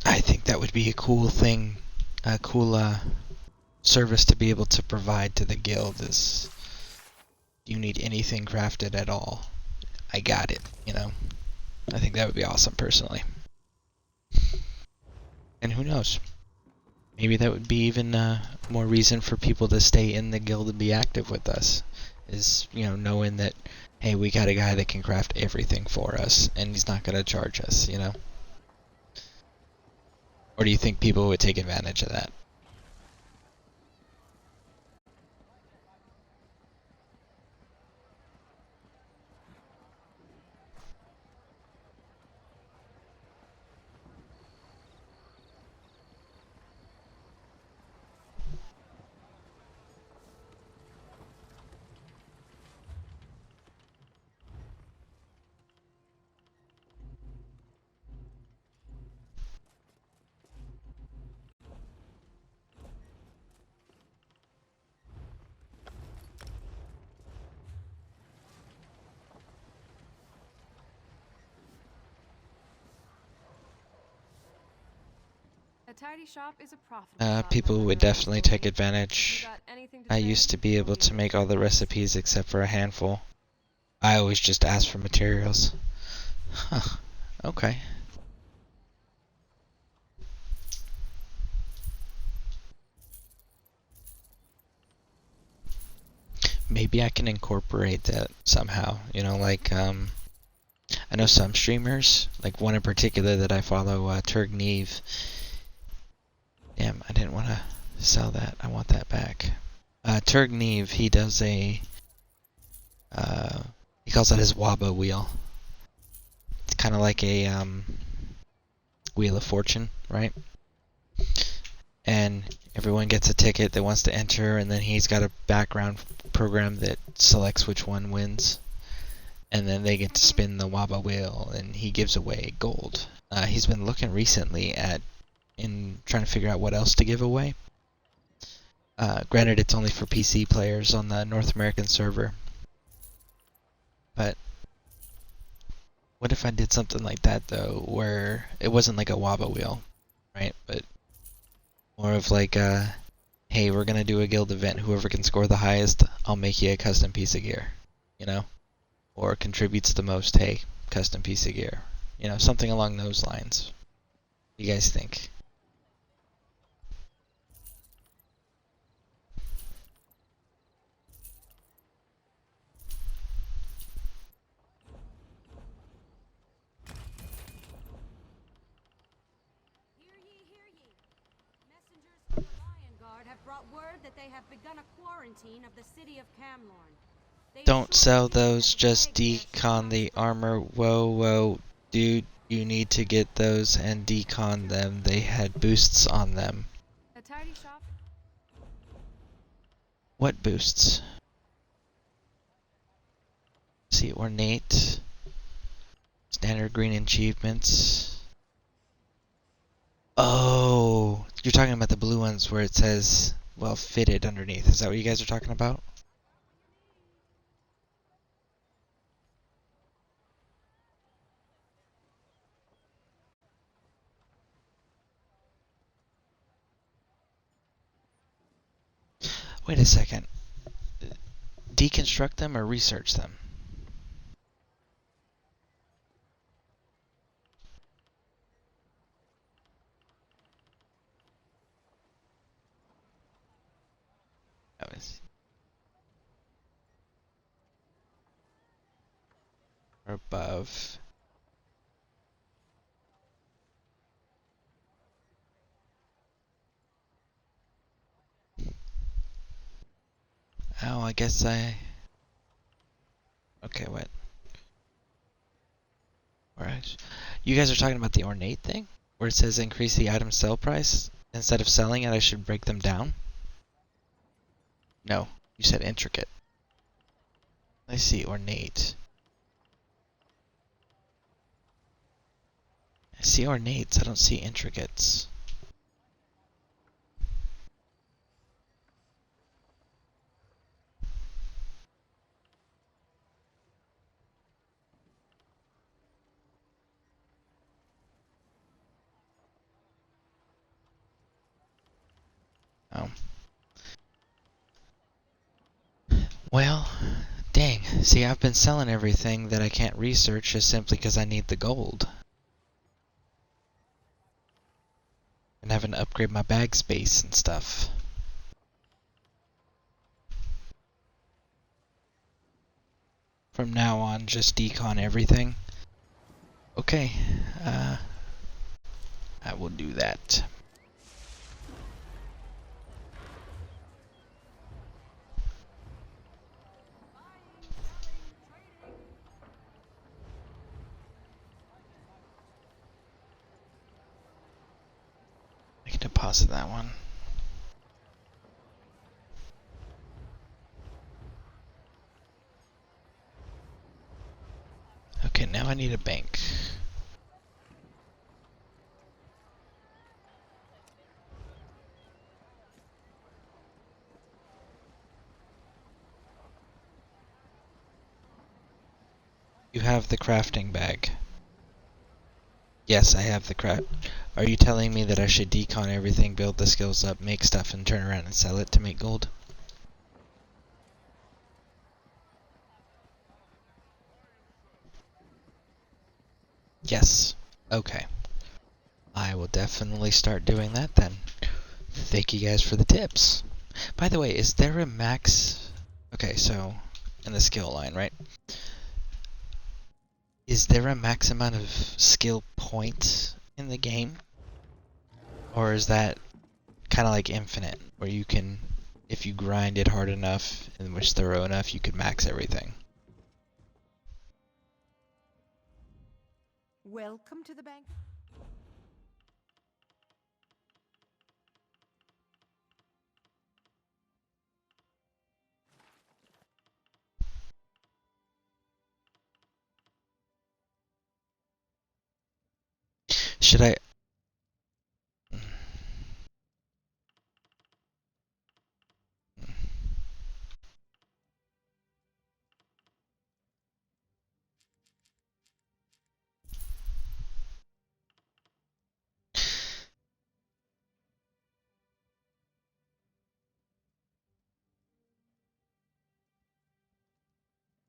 I think that would be a cool thing, a cool service to be able to provide to the guild is, you need anything crafted at all, I got it, you know? I think that would be awesome personally. And who knows? Maybe that would be even more reason for people to stay in the guild and be active with us. Is, you know, knowing that, hey, we got a guy that can craft everything for us, and he's not going to charge us, you know? Or do you think people would take advantage of that? tidy shop is a profitable shop, People no would matter how definitely it's take going. advantage. You got anything to I say? used to be able to make all the recipes except for a handful. I always just asked for materials. Huh. Okay. Maybe I can incorporate that somehow. You know, like, I know some streamers, like one in particular that I follow, Turg Neve. Damn, I didn't want to sell that. I want that back. Turg Neve, he does a, he calls that his Waba wheel. It's kind of like a, Wheel of Fortune, right? And everyone gets a ticket that wants to enter, and then he's got a background program that selects which one wins. And then they get to spin the Waba wheel, and he gives away gold. He's been looking recently at trying to figure out what else to give away. Granted, it's only for PC players on the North American server. But what if I did something like that, though, where it wasn't like a Waba wheel, right? But more of like a, hey, we're going to do a guild event. Whoever can score the highest, I'll make you a custom piece of gear, you know? Or contributes the most, hey, custom piece of gear. You know, something along those lines. What do you guys think? Have brought word that they have begun a quarantine of the city of Camlorn. Don't sell those, just decon the armor. Whoa, dude, you need to get those and decon them. They had boosts on them. A tidy shop. What boosts? See, ornate. Standard green achievements. Oh, you're talking about the blue ones where it says, well, fitted underneath. Is that what you guys are talking about? Wait a second. Deconstruct them or research them? That was or above. Oh, I guess I... Okay, what? Alright. You guys are talking about the ornate thing? Where it says increase the item sell price? Instead of selling it, I should break them down? No, you said intricate. I see ornate. I see ornates, I don't see intricates. Oh. Well, dang. See, I've been selling everything that I can't research just simply because I need the gold. And having to upgrade my bag space and stuff. From now on, just decon everything. Okay. I will do that. I can deposit that one. Okay, now I need a bank. You have the crafting bag. Yes, I have the craft. Are you telling me that I should decon everything, build the skills up, make stuff, and turn around and sell it to make gold? Yes. Okay. I will definitely start doing that then. Thank you guys for the tips. By the way, is there a max... Okay, so in the skill line, right? Is there a max amount of skill points in the game? Or is that kind of like infinite, where you can, if you grind it hard enough and was thorough enough, you could max everything? Welcome to the bank. Should I...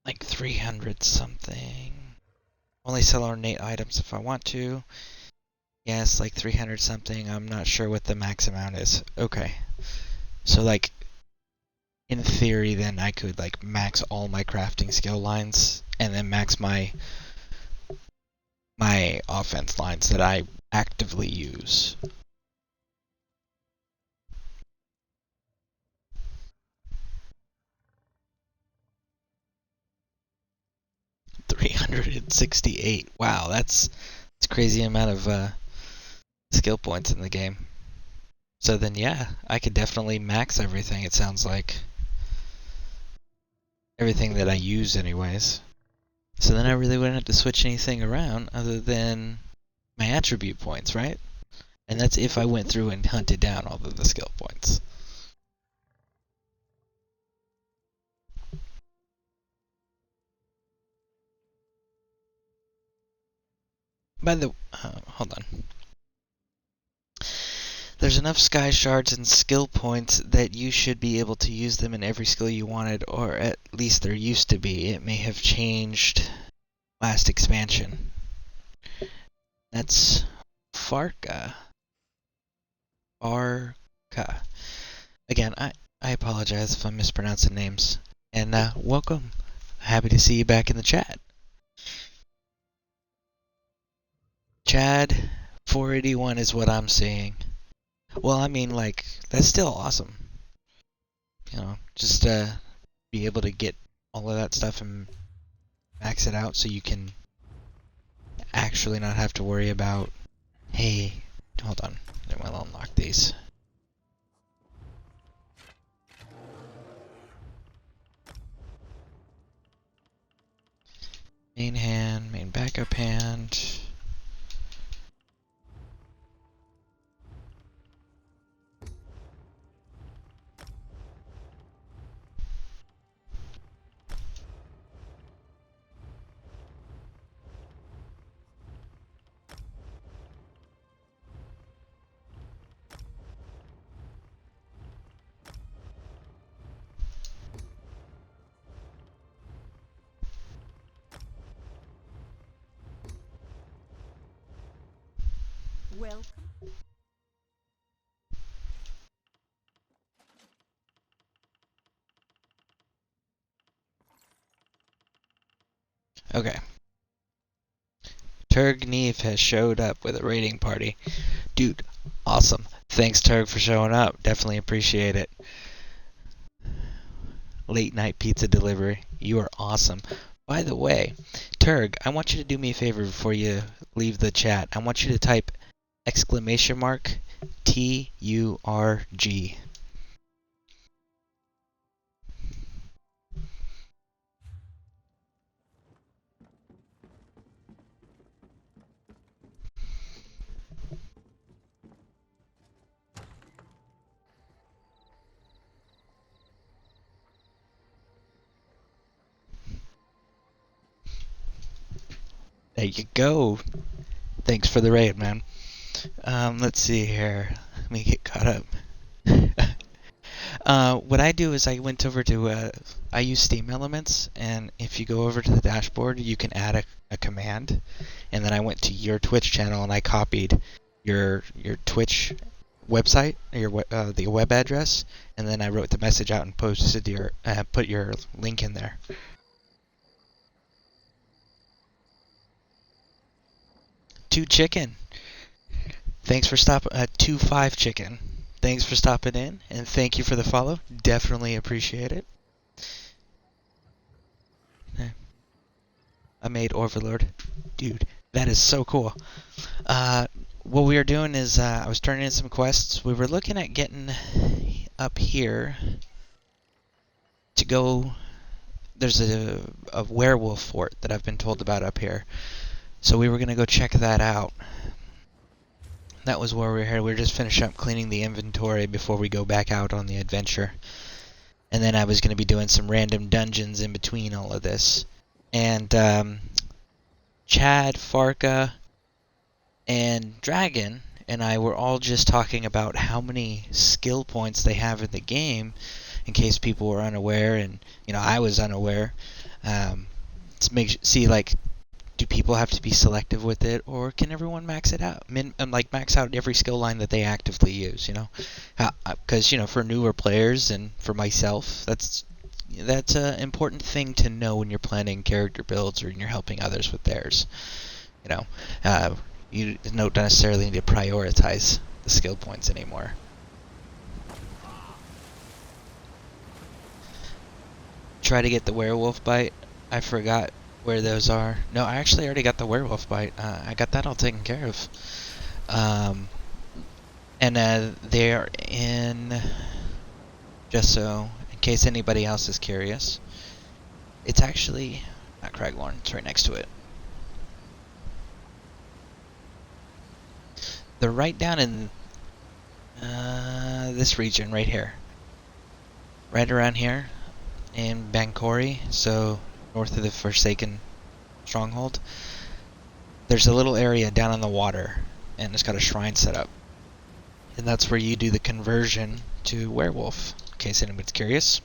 like 300 something. Only sell ornate items if I want to. Yes, like 300 something. I'm not sure what the max amount is. Okay. So like, in theory then I could like max all my crafting skill lines and then max my offense lines that I actively use. $368. Wow, that's a crazy amount of skill points in the game. So then yeah, I could definitely max everything, it sounds like. Everything that I use anyways. So then I really wouldn't have to switch anything around other than my attribute points, right? And that's if I went through and hunted down all of the skill points. By the hold on. There's enough sky shards and skill points that you should be able to use them in every skill you wanted, or at least there used to be. It may have changed last expansion. That's Farka. Farka. Again, I apologize if I'm mispronouncing names. And welcome. Happy to see you back in the chat. Chad, 481 is what I'm seeing. Well, I mean, like, that's still awesome. You know, just be able to get all of that stuff and max it out so you can actually not have to worry about, hey, hold on, I'll unlock these. Main hand, main backup hand. Welcome. Okay. Turg Neve has showed up with a raiding party. Dude, awesome. Thanks, Turg, for showing up. Definitely appreciate it. Late night pizza delivery. You are awesome. By the way, Turg, I want you to do me a favor before you leave the chat. I want you to type !TURG. There you go. Thanks for the raid, man. Let's see here. Let me get caught up. What I do is I went over to, I use Steam Elements, and if you go over to the dashboard, you can add a command. And then I went to your Twitch channel and I copied your Twitch website, the web address, and then I wrote the message out and posted your, put your link in there. Two Chicken. Thanks for stopping. 2-5 Chicken. Thanks for stopping in, and thank you for the follow. Definitely appreciate it. I made Overlord. Dude, that is so cool. What we were doing is I was turning in some quests. We were looking at getting up here to go. There's a werewolf fort that I've been told about up here. So we were going to go check that out. That was where we were here. We were just finishing up cleaning the inventory before we go back out on the adventure. And then I was going to be doing some random dungeons in between all of this. And Chad, Farka, and Dragon and I were all just talking about how many skill points they have in the game, in case people were unaware, and I was unaware. To see like, do people have to be selective with it, or can everyone max it out? Max out every skill line that they actively use, because for newer players and for myself, that's an important thing to know when you're planning character builds or when you're helping others with theirs. You don't necessarily need to prioritize the skill points anymore. Try to get the werewolf bite. I forgot where those are. No, I actually already got the werewolf bite. I got that all taken care of. And they're in, just so in case anybody else is curious, it's actually not Craglorn, it's right next to it. They're right down in this region right here. Right around here in Bancori, so north of the Forsaken Stronghold. There's a little area down on the water, and it's got a shrine set up. And that's where you do the conversion to werewolf, in case anybody's curious.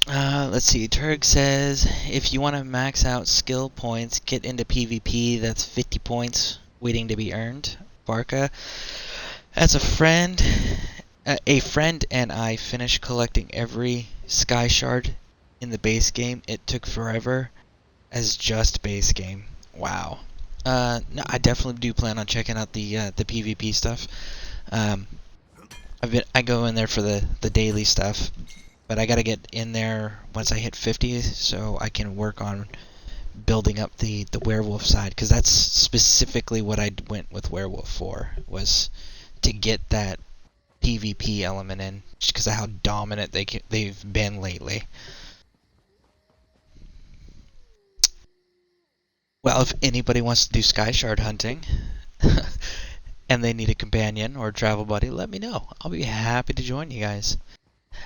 Let's see, Turg says, if you want to max out skill points, get into PvP, that's 50 points waiting to be earned. Barca, as a friend and I finished collecting every Sky Shard in the base game. It took forever as just base game. Wow. No, I definitely do plan on checking out the PvP stuff. I go in there for the daily stuff, but I gotta get in there once I hit 50 so I can work on building up the werewolf side, because that's specifically what I went with werewolf for, was to get that PvP element in, just because of how dominant they've been lately. Well, if anybody wants to do Sky Shard hunting and they need a companion or a travel buddy, let me know. I'll be happy to join you guys.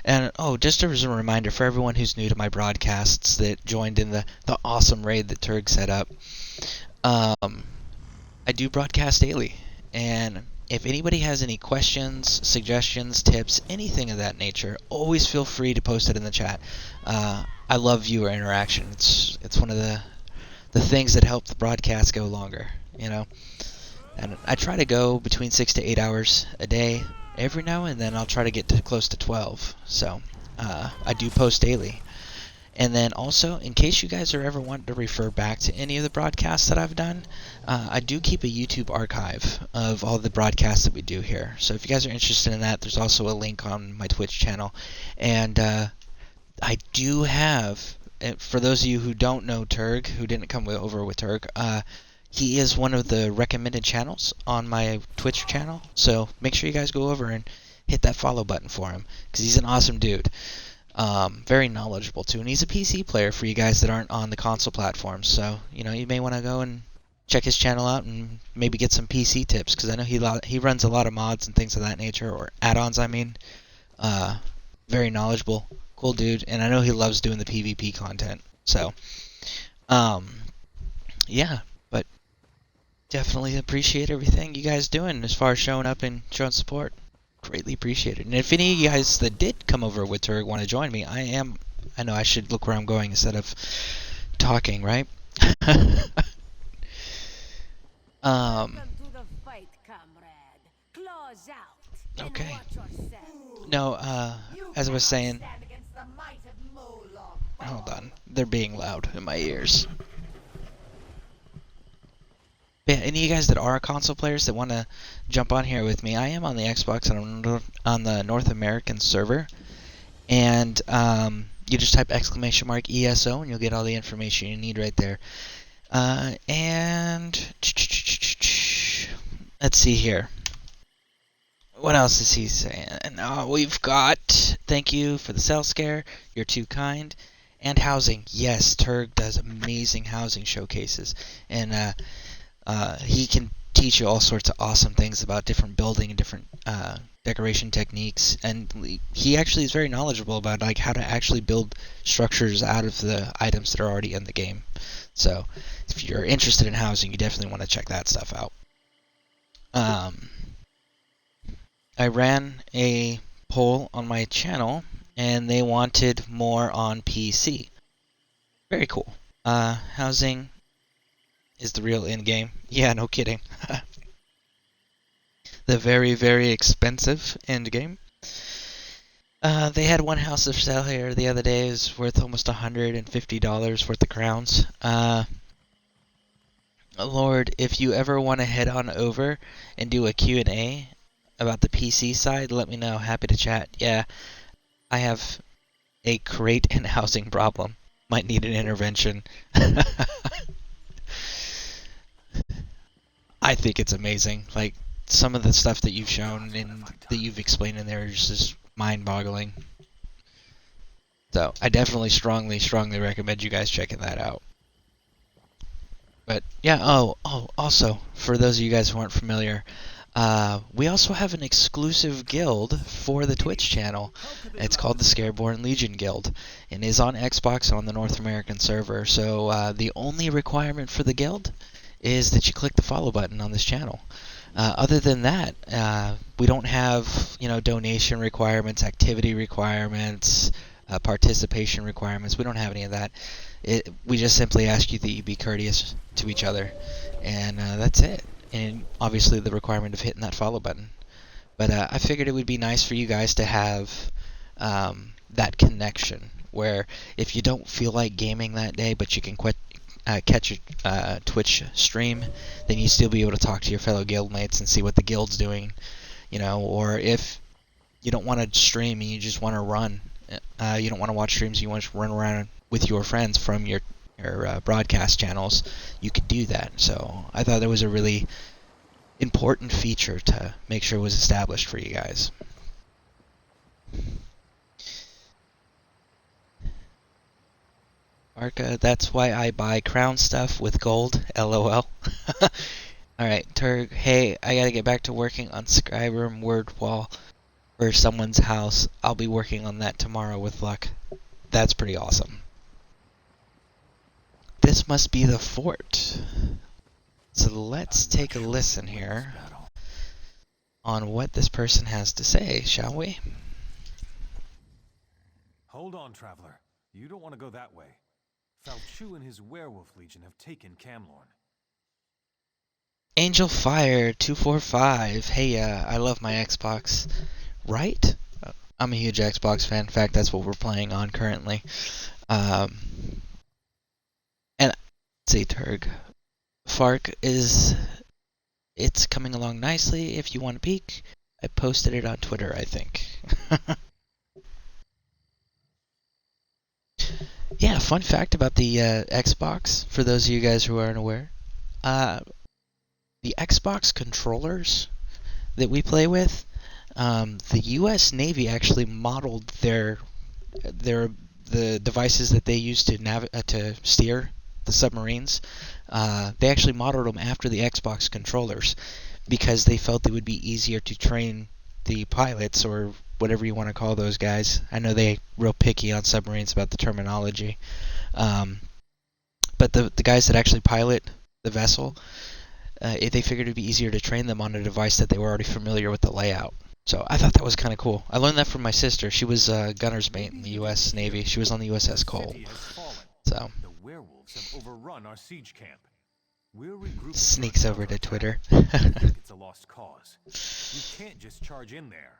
And just as a reminder for everyone who's new to my broadcasts that joined in the awesome raid that Turg set up, I do broadcast daily, and if anybody has any questions, suggestions, tips, anything of that nature, always feel free to post it in the chat. I love viewer interaction. It's one of the things that help the broadcast go longer, And I try to go between 6 to 8 hours a day. Every now and then I'll try to get to close to 12. So I do post daily. And then also, in case you guys are ever wanting to refer back to any of the broadcasts that I've done, I do keep a YouTube archive of all the broadcasts that we do here. So if you guys are interested in that, there's also a link on my Twitch channel. And I do have, for those of you who don't know Turg, who didn't come over with Turg, he is one of the recommended channels on my Twitch channel. So make sure you guys go over and hit that follow button for him, because he's an awesome dude. Very knowledgeable too, and he's a PC player for you guys that aren't on the console platforms. So you may want to go and check his channel out and maybe get some PC tips, because I know he runs a lot of mods and things of that nature, or add-ons. I mean, very knowledgeable, cool dude, and I know he loves doing the PvP content. So, yeah. But Definitely appreciate everything you guys doing as far as showing up and showing support. Greatly appreciate it. And if any of you guys that did come over with Turg want to join me, I know I should look where I'm going instead of talking, right? Okay. No, as I was saying, hold on, they're being loud in my ears. Yeah, any of you guys that are console players that want to jump on here with me, I am on the Xbox and I'm on the North American server, and you just type !ESO and you'll get all the information you need right there. And let's see here. What else is he saying? And we've got, thank you for the cell scare, you're too kind, and housing. Yes, Turg does amazing housing showcases, and he can teach you all sorts of awesome things about different building and different decoration techniques, and he actually is very knowledgeable about like how to actually build structures out of the items that are already in the game. So if you're interested in housing, you definitely want to check that stuff out. I ran a poll on my channel, and they wanted more on PC. Very cool. Housing is the real end game. Yeah, no kidding. The very, very expensive end game. They had one house for sale here the other day. It was worth almost $150 worth of crowns. Lord, if you ever want to head on over and do a Q&A about the PC side, let me know. Happy to chat. Yeah, I have a crate and housing problem. Might need an intervention. I think it's amazing. Like, some of the stuff that you've shown and that you've explained in there is just mind-boggling. So, I definitely strongly recommend you guys checking that out. But, yeah, also, for those of you guys who aren't familiar, we also have an exclusive guild for the Twitch channel. It's called the Scareborn Legion Guild, and is on Xbox on the North American server. So the only requirement for the guild is that you click the follow button on this channel. Other than that, we don't have donation requirements, activity requirements, participation requirements. We don't have any of that. We just simply ask you that you be courteous to each other, and that's it. And obviously the requirement of hitting that follow button. But I figured it would be nice for you guys to have that connection, where if you don't feel like gaming that day, but you can catch a Twitch stream, then you still be able to talk to your fellow guildmates and see what the guild's doing, or if you don't want to stream and you just want to run, you don't want to watch streams, you want to run around with your friends from your broadcast channels, you could do that. So I thought that was a really important feature to make sure was established for you guys. Arca, that's why I buy crown stuff with gold, LOL. Alright, Turg, hey, I gotta get back to working on Skyrim word wall for someone's house. I'll be working on that tomorrow with luck. That's pretty awesome. This must be the fort. So let's take a listen here on what this person has to say, shall we? Hold on, traveler. You don't want to go that way. Falchu and his werewolf legion have taken Camlorn. Angel Fire 245. Hey, I love my Xbox. Right? I'm a huge Xbox fan. In fact, that's what we're playing on currently. And say Turg. Fark it's coming along nicely. If you want to peek, I posted it on Twitter, I think. Yeah, fun fact about the Xbox, for those of you guys who aren't aware. The Xbox controllers that we play with, the U.S. Navy actually modeled the devices that they use to steer the submarines. They actually modeled them after the Xbox controllers because they felt it would be easier to train the pilots, or whatever you want to call those guys. I know they're real picky on submarines about the terminology. But the guys that actually pilot the vessel, they figured it'd be easier to train them on a device that they were already familiar with the layout. So I thought that was kind of cool. I learned that from my sister. She was a gunner's mate in the U.S. Navy. She was on the USS Cole. So The werewolves have overrun our siege camp. We're regrouping. Sneaks over to Twitter. It's a lost cause. You can't just charge in there.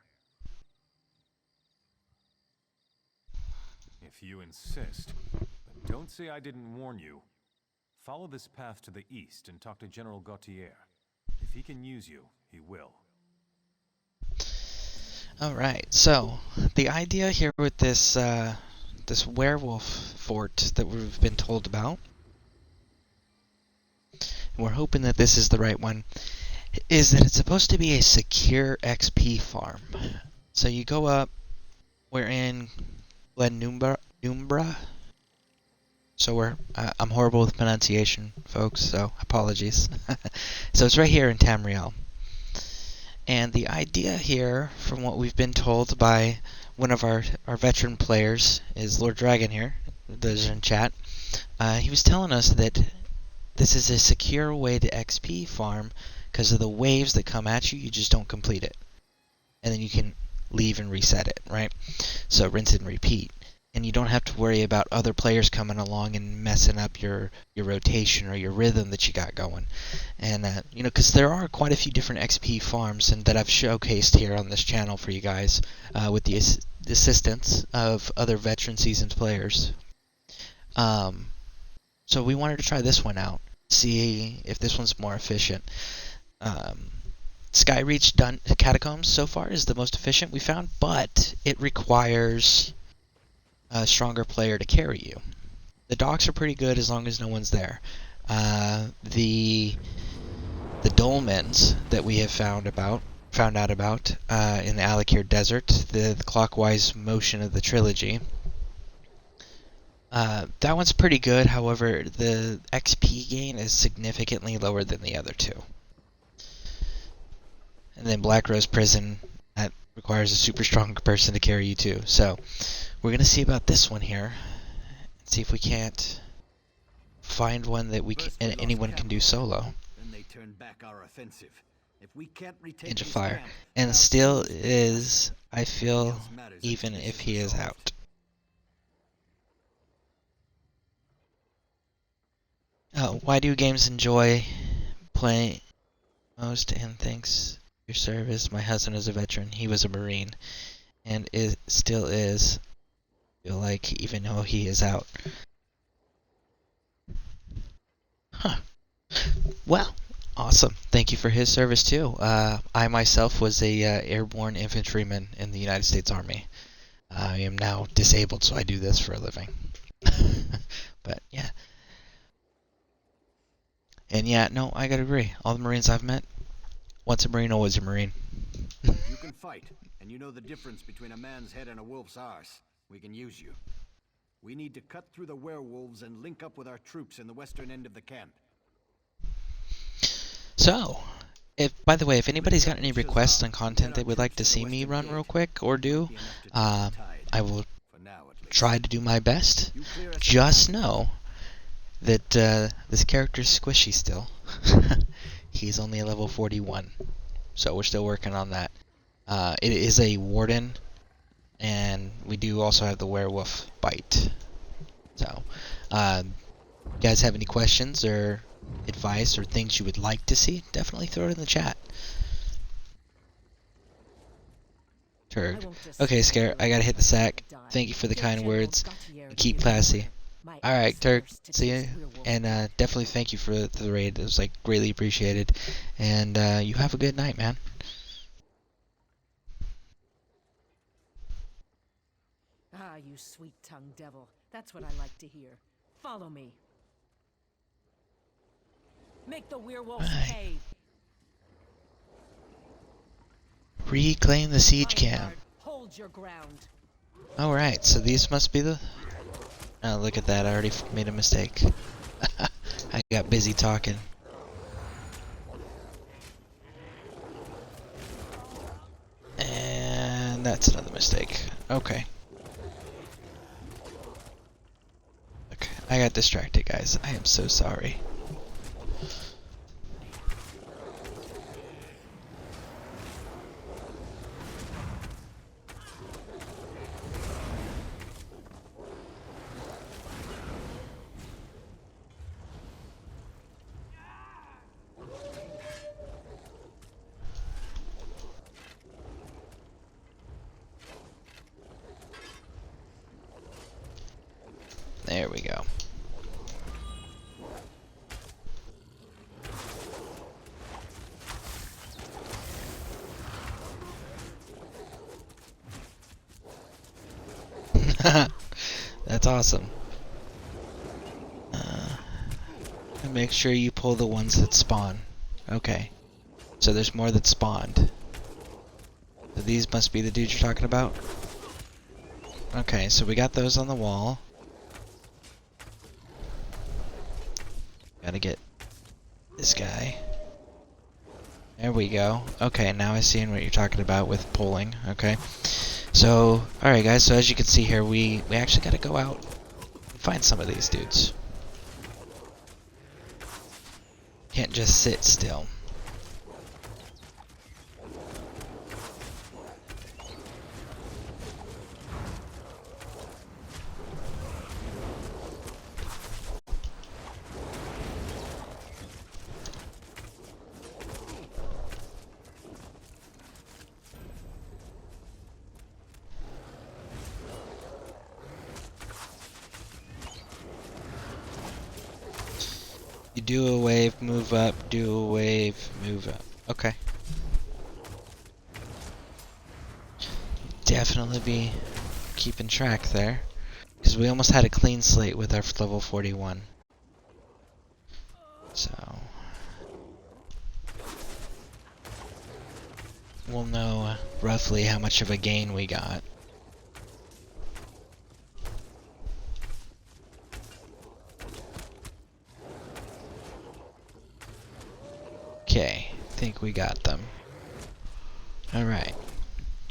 If you insist, but don't say I didn't warn you. Follow this path to the east and talk to General Gautier. If he can use you, he will. Alright, so the idea here with this this werewolf fort that we've been told about, and we're hoping that this is the right one, is that it's supposed to be a secure XP farm. So you go up, we're in Glen Numbra. So I'm horrible with pronunciation, folks, so apologies. So it's right here in Tamriel. And the idea here, from what we've been told by one of our veteran players, is Lord Dragon here, those in chat. He was telling us that this is a secure way to XP farm because of the waves that come at you, you just don't complete it. And then you can leave and reset it, right? So rinse and repeat. And you don't have to worry about other players coming along and messing up your rotation or your rhythm that you got going. And, you know, because there are quite a few different XP farms and that I've showcased here on this channel for you guys with the assistance of other veteran seasoned players. So we wanted to try this one out, see if this one's more efficient. Skyreach Catacombs so far is the most efficient we found, but it requires a stronger player to carry you. The docks are pretty good as long as no one's there. The dolmens that we have found out about in the Alakir Desert, the clockwise motion of the trilogy. That one's pretty good, however, the XP gain is significantly lower than the other two. And then Black Rose Prison, that requires a super strong person to carry you too. So we're going to see about this one here, and see if we can't find one that anyone can do solo. Then they turn back our offensive. If we can't retake Into this fire. camp, And still is, I feel, even if he is out. Oh, why do games enjoy playing most? And thanks for your service. My husband is a veteran. He was a Marine, and still is. I feel like even though he is out. Huh. Well, awesome. Thank you for his service too. I myself was a airborne infantryman in the United States Army. I am now disabled, so I do this for a living. But yeah. And yeah, no, I gotta agree. All the Marines I've met, once a Marine, always a Marine. you can fight, and you know the difference between a man's head and a wolf's arse. We can use you. We need to cut through the werewolves and link up with our troops in the western end of the camp. So, by the way, if anybody's got any requests on content they would like to see me run real quick or do, I will try to do my best. Just know that this character's squishy still. He's only a level 41, so we're still working on that. It is a warden, and we do also have the werewolf bite. So, you guys have any questions or advice or things you would like to see, definitely throw it in the chat. Turd. Okay, Scare, I gotta hit the sack. Thank you for the kind words. Keep classy. Alright, Turk, see you. And definitely thank you for the raid. It was like greatly appreciated. And you have a good night, man. Ah, you sweet-tongued devil. That's what I like to hear. Follow me. Make the werewolves pay. Reclaim the siege camp. Hold your ground. Alright, so these must be the... Oh, look at that, I already made a mistake. I got busy talking. And that's another mistake. Okay. Okay, I got distracted, guys. I am so sorry. There we go. That's awesome. And make sure you pull the ones that spawn. Okay. So there's more that spawned. So these must be the dudes you're talking about? Okay, so we got those on the wall. Gotta get this guy. There we go. Okay, now I see what you're talking about with pulling. Okay. So, alright guys, so as you can see here, we actually gotta go out and find some of these dudes. Can't just sit still. You do a wave, move up, do a wave, move up. Okay. Definitely be keeping track there. Because we almost had a clean slate with our level 41. So we'll know roughly how much of a gain we got. Okay, I think we got them. Alright.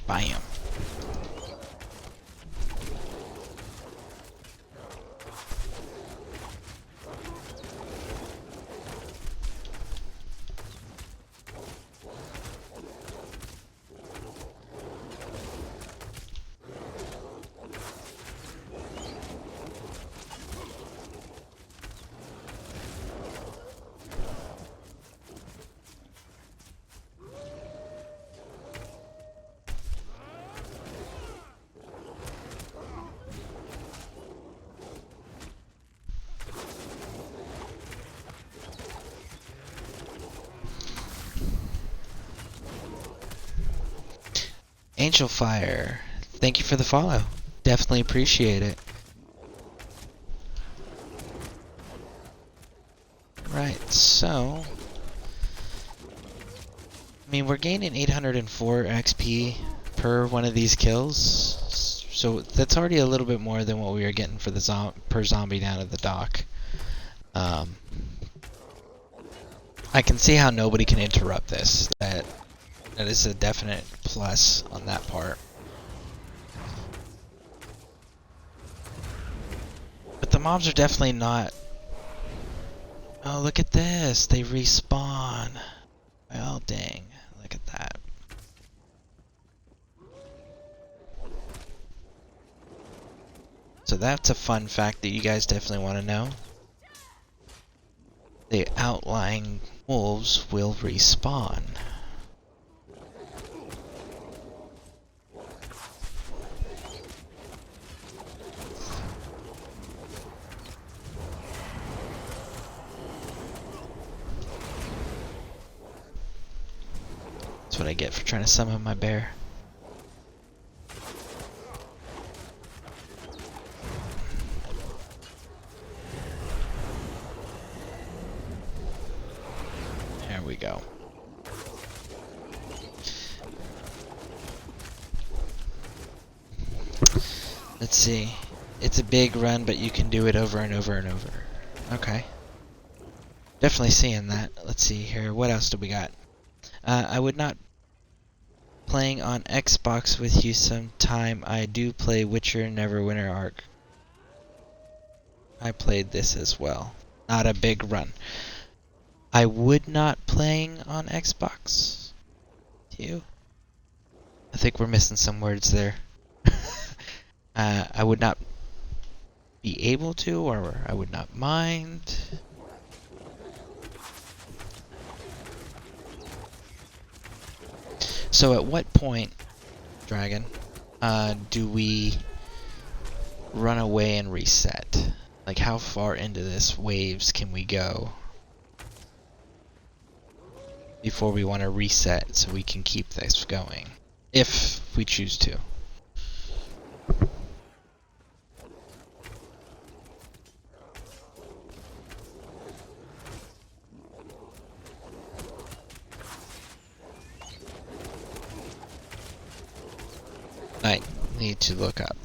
Bam. Angel Fire, thank you for the follow. Definitely appreciate it. Right, so I mean, we're gaining 804 XP per one of these kills, so that's already a little bit more than what we were getting for the per zombie down at the dock. I can see how nobody can interrupt this. That is a definite plus on that part. But the mobs are definitely not... Oh, look at this! They respawn! Well, dang. Look at that. So that's a fun fact that you guys definitely want to know. The outlying wolves will respawn. That's what I get for trying to summon my bear. There we go. Let's see. It's a big run, but you can do it over and over and over. Okay. Definitely seeing that. Let's see here. What else do we got? I would not playing on Xbox with you sometime. I do play Witcher Neverwinter Arc. I played this as well. Not a big run. I would not playing on Xbox. You? I think we're missing some words there. I would not be able to, or I would not mind. So at what point, Dragon, do we run away and reset? Like, how far into this waves can we go before we want to reset so we can keep this going, if we choose to. I need to look up.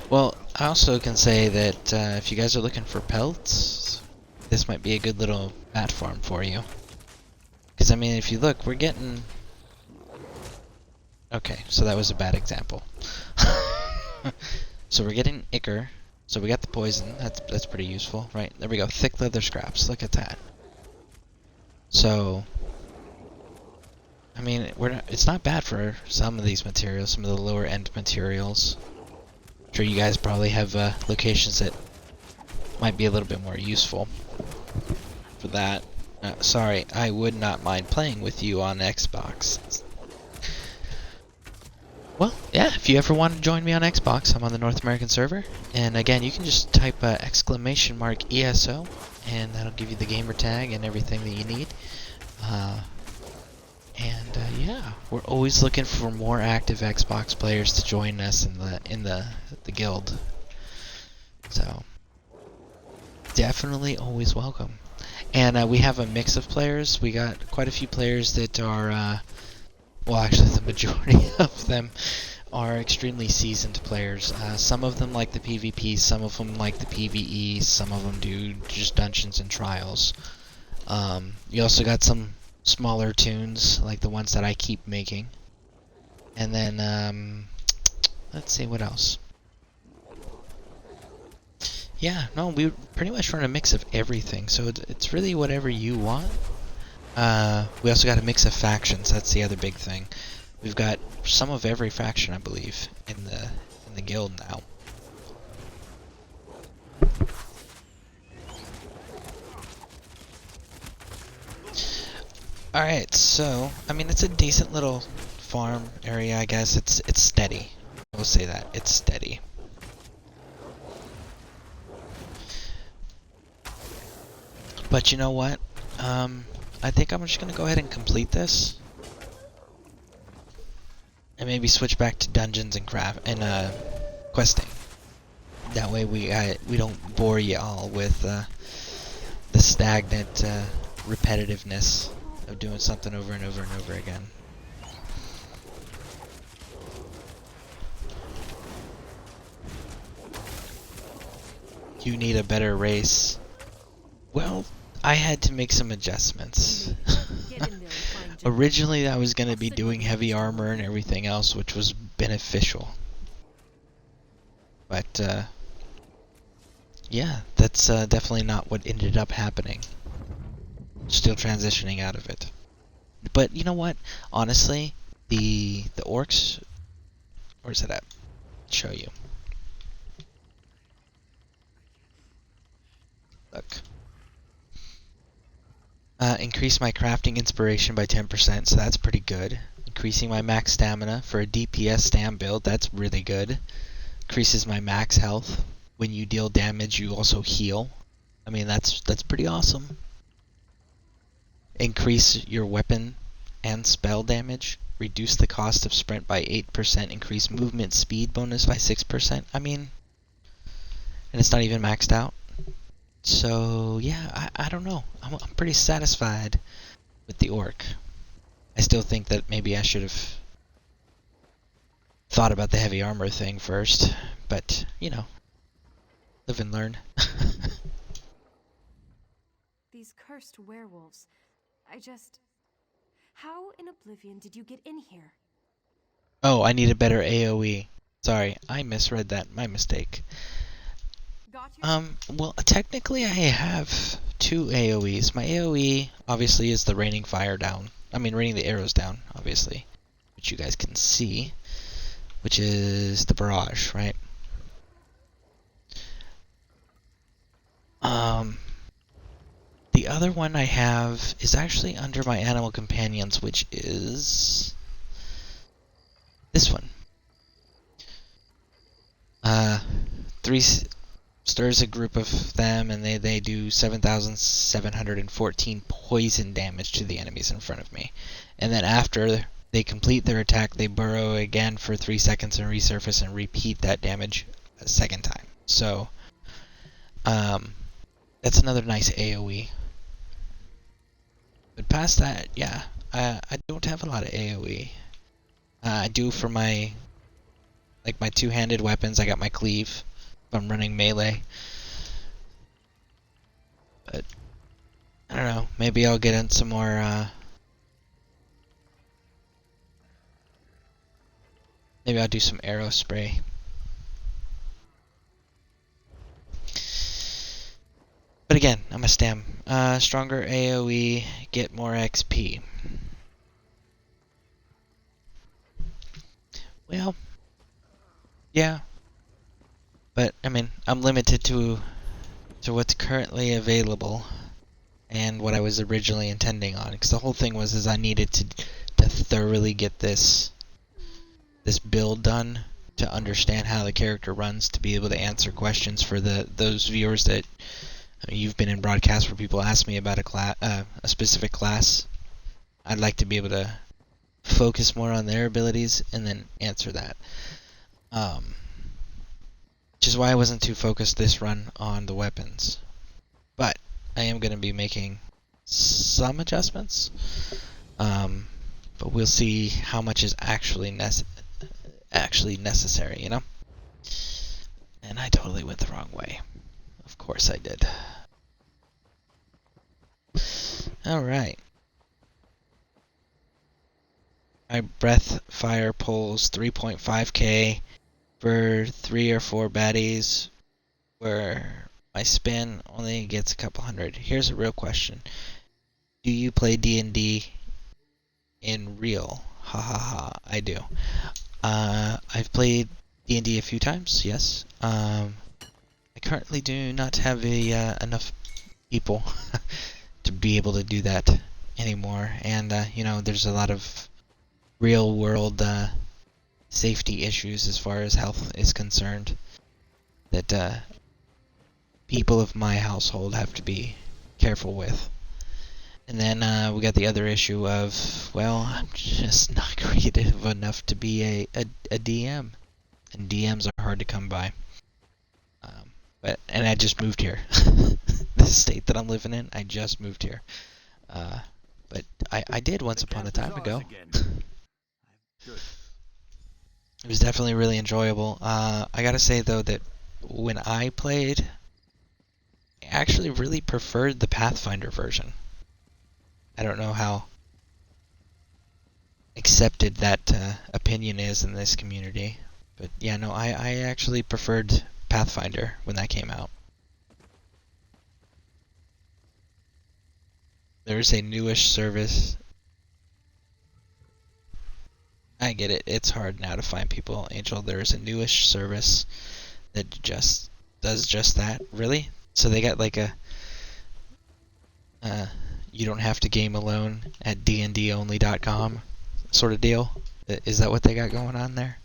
Well, I also can say that if you guys are looking for pelts, this might be a good little bat farm for you. Because, I mean, if you look, we're getting... Okay, so that was a bad example. So we're getting ichor. So we got the poison. That's pretty useful, right? There we go. Thick leather scraps. Look at that. So... I mean, it's not bad for some of these materials, some of the lower end materials. I'm sure you guys probably have locations that might be a little bit more useful for that. Sorry, I would not mind playing with you on Xbox. Well, yeah, if you ever want to join me on Xbox, I'm on the North American server. And again, you can just type !ESO, and that'll give you the gamer tag and everything that you need. Yeah, we're always looking for more active Xbox players to join us in the guild. So definitely always welcome. And we have a mix of players. We got quite a few players that are, well, actually the majority of them are extremely seasoned players. Some of them like the PvP, some of them like the PvE, some of them do just dungeons and trials. You also got some smaller tunes, like the ones that I keep making. And then, let's see, what else? Yeah, no, we pretty much run a mix of everything, so it's really whatever you want. We also got a mix of factions, that's the other big thing. We've got some of every faction, I believe, in the guild now. Alright, so, I mean, it's a decent little farm area, I guess. It's steady. I will say that. It's steady. But you know what? I think I'm just going to go ahead and complete this. And maybe switch back to dungeons and questing. That way we don't bore you all with the stagnant repetitiveness of doing something over and over and over again. You need a better race. Well, I had to make some adjustments. Originally I was going to be doing heavy armor and everything else, which was beneficial. But yeah, that's definitely not what ended up happening. Still transitioning out of it. But you know what? Honestly, the orcs... Where's it at? I'll show you. Look. Increase my crafting inspiration by 10%, so that's pretty good. Increasing my max stamina for a DPS stam build, that's really good. Increases my max health. When you deal damage, you also heal. I mean, that's pretty awesome. Increase your weapon and spell damage. Reduce the cost of sprint by 8%. Increase movement speed bonus by 6%. I mean, and it's not even maxed out. So yeah, I don't know. I'm pretty satisfied with the orc. I still think that maybe I should have thought about the heavy armor thing first, but you know, live and learn. These cursed werewolves. How in Oblivion did you get in here? Oh, I need a better AoE. Sorry, I misread that. My mistake. Well, technically I have 2 AoEs. My AoE, obviously, is the raining fire down. I mean, raining the arrows down, obviously. Which you guys can see. Which is the barrage, right? The other one I have is actually under my animal companions, which is this one. Three stirs a group of them, and they do 7,714 poison damage to the enemies in front of me. And then after they complete their attack, they burrow again for 3 seconds and resurface and repeat that damage a second time. So, that's another nice AoE. But past that, yeah, I don't have a lot of AoE. I do for my two-handed weapons. I got my cleave if I'm running melee. But I don't know. Maybe I'll get in some more. Maybe I'll do some arrow spray. But again, I'm a stem. Stronger AoE, get more XP. Well, yeah. But I mean, I'm limited to what's currently available and what I was originally intending on. Because the whole thing was I needed to thoroughly get this build done to understand how the character runs, to be able to answer questions for those viewers that you've been in broadcasts where people ask me about a specific class. I'd like to be able to focus more on their abilities and then answer that. Which is why I wasn't too focused this run on the weapons. But I am going to be making some adjustments. But we'll see how much is actually necessary, you know? And I totally went the wrong way. Of course I did. Alright. My breath fire pulls 3.5k for 3 or 4 baddies, where my spin only gets a couple hundred. Here's a real question. Do you play D&D in real? Ha ha ha, I do. I've played D&D a few times, yes. I currently do not have enough people to be able to do that anymore. And, you know, there's a lot of real world safety issues as far as health is concerned that people of my household have to be careful with. And then we got the other issue of, well, I'm just not creative enough to be a DM. And DMs are hard to come by. And I just moved here. The state that I'm living in, I just moved here. But I did once upon a time ago. It was definitely really enjoyable. I gotta say, though, that when I played, I actually really preferred the Pathfinder version. I don't know how accepted that opinion is in this community. But yeah, no, I actually preferred Pathfinder when that came out. There's a newish service. I get it. It's hard now to find people, Angel. There's a newish service that just does just that. Really? So they got like a you don't have to game alone at dndonly.com sort of deal. Is that what they got going on there?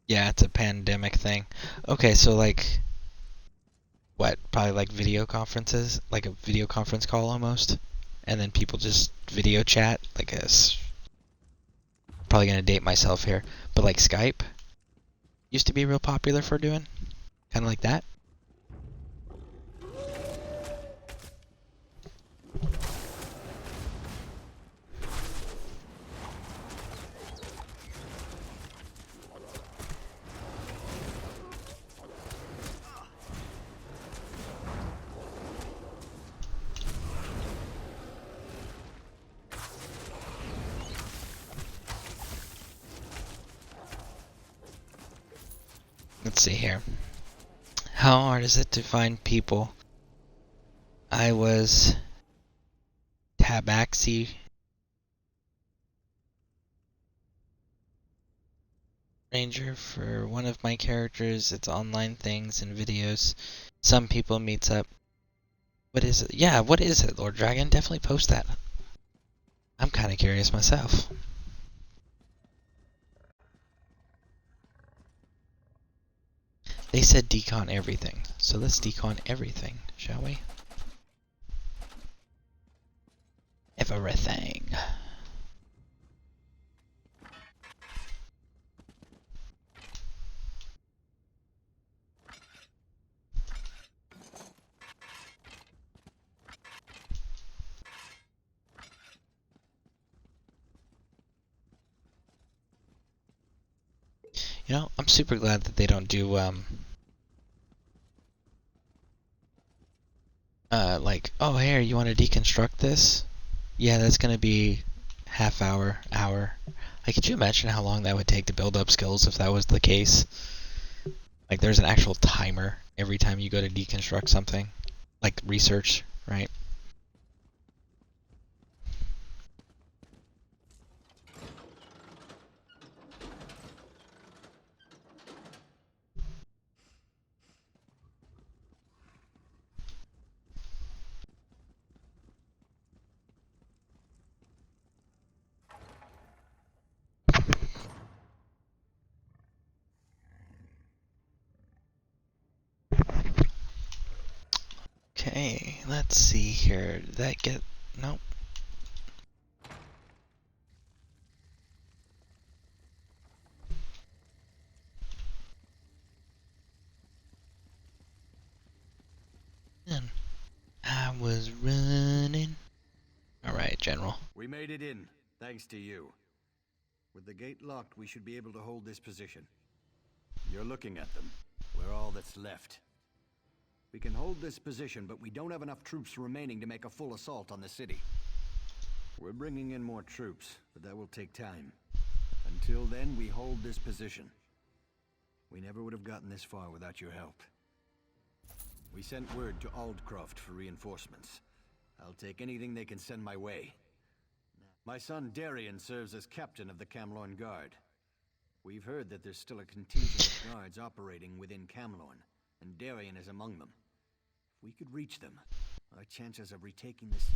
Yeah, it's a pandemic thing. Okay, so like, what? Probably like video conferences? Like a video conference call almost? And then people just video chat? Like probably gonna date myself here. But like Skype? Used to be real popular for doing? Kinda like that? Let's see here. How hard is it to find people? I was Tabaxi Ranger for one of my characters. It's online things and videos. Some people meets up. What is it? Yeah, what is it, Lord Dragon? Definitely post that. I'm kind of curious myself. They said decon everything, so let's decon everything, shall we? Everything. You know, I'm super glad that they don't do, like, oh, here, you want to deconstruct this? Yeah, that's gonna be half hour. Like, could you imagine how long that would take to build up skills if that was the case? Like, there's an actual timer every time you go to deconstruct something. Like, research, right? Okay, let's see here. Did that get... Nope. I was running. Alright, General. We made it in, thanks to you. With the gate locked, we should be able to hold this position. You're looking at them. We're all that's left. We can hold this position, but we don't have enough troops remaining to make a full assault on the city. We're bringing in more troops, but that will take time. Until then, we hold this position. We never would have gotten this far without your help. We sent word to Aldcroft for reinforcements. I'll take anything they can send my way. My son Darien serves as captain of the Camlorn Guard. We've heard that there's still a contingent of guards operating within Camlorn, and Darien is among them. If we could reach them, our chances of retaking this...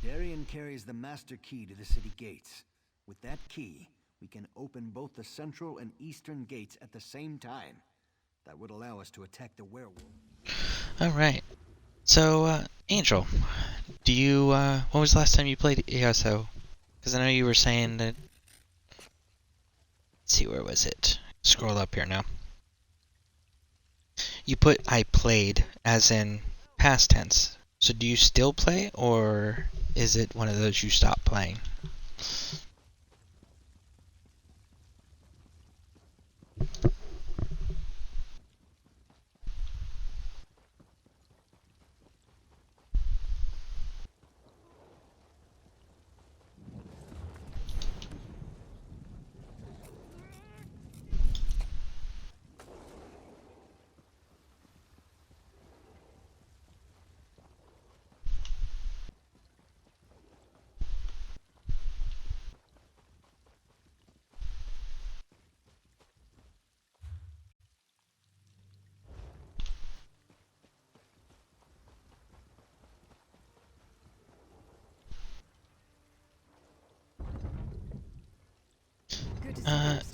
Darien carries the master key to the city gates. With that key, we can open both the central and eastern gates at the same time. That would allow us to attack the werewolf. Alright. So, Angel, do you, when was the last time you played ESO? Because I know you were saying that... Let's see, where was it? Scroll up here now. You put I played as in past tense. So do you still play, or is it one of those you stopped playing?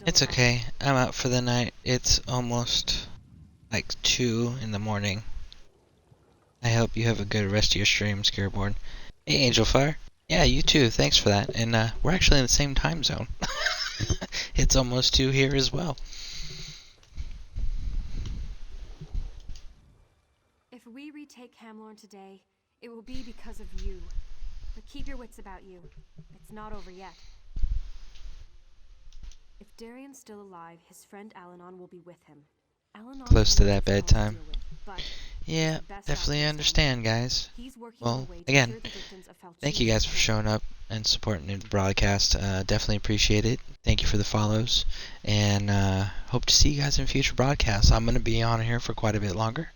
It's okay. I'm out for the night. It's almost like 2 in the morning. I hope you have a good rest of your stream, Scareborn. Hey, Angelfire. Yeah, you too. Thanks for that. And we're actually in the same time zone. It's almost 2 here as well. If we retake Camlorn today, it will be because of you. But keep your wits about you. It's not over yet. If Darien's still alive, his friend Alanon will be with him. Alanon Close to that bedtime. Yeah, definitely understand, guys. Well, again, thank you guys for showing up and supporting the broadcast. Definitely appreciate it. Thank you for the follows, and hope to see you guys in future broadcasts. I'm going to be on here for quite a bit longer.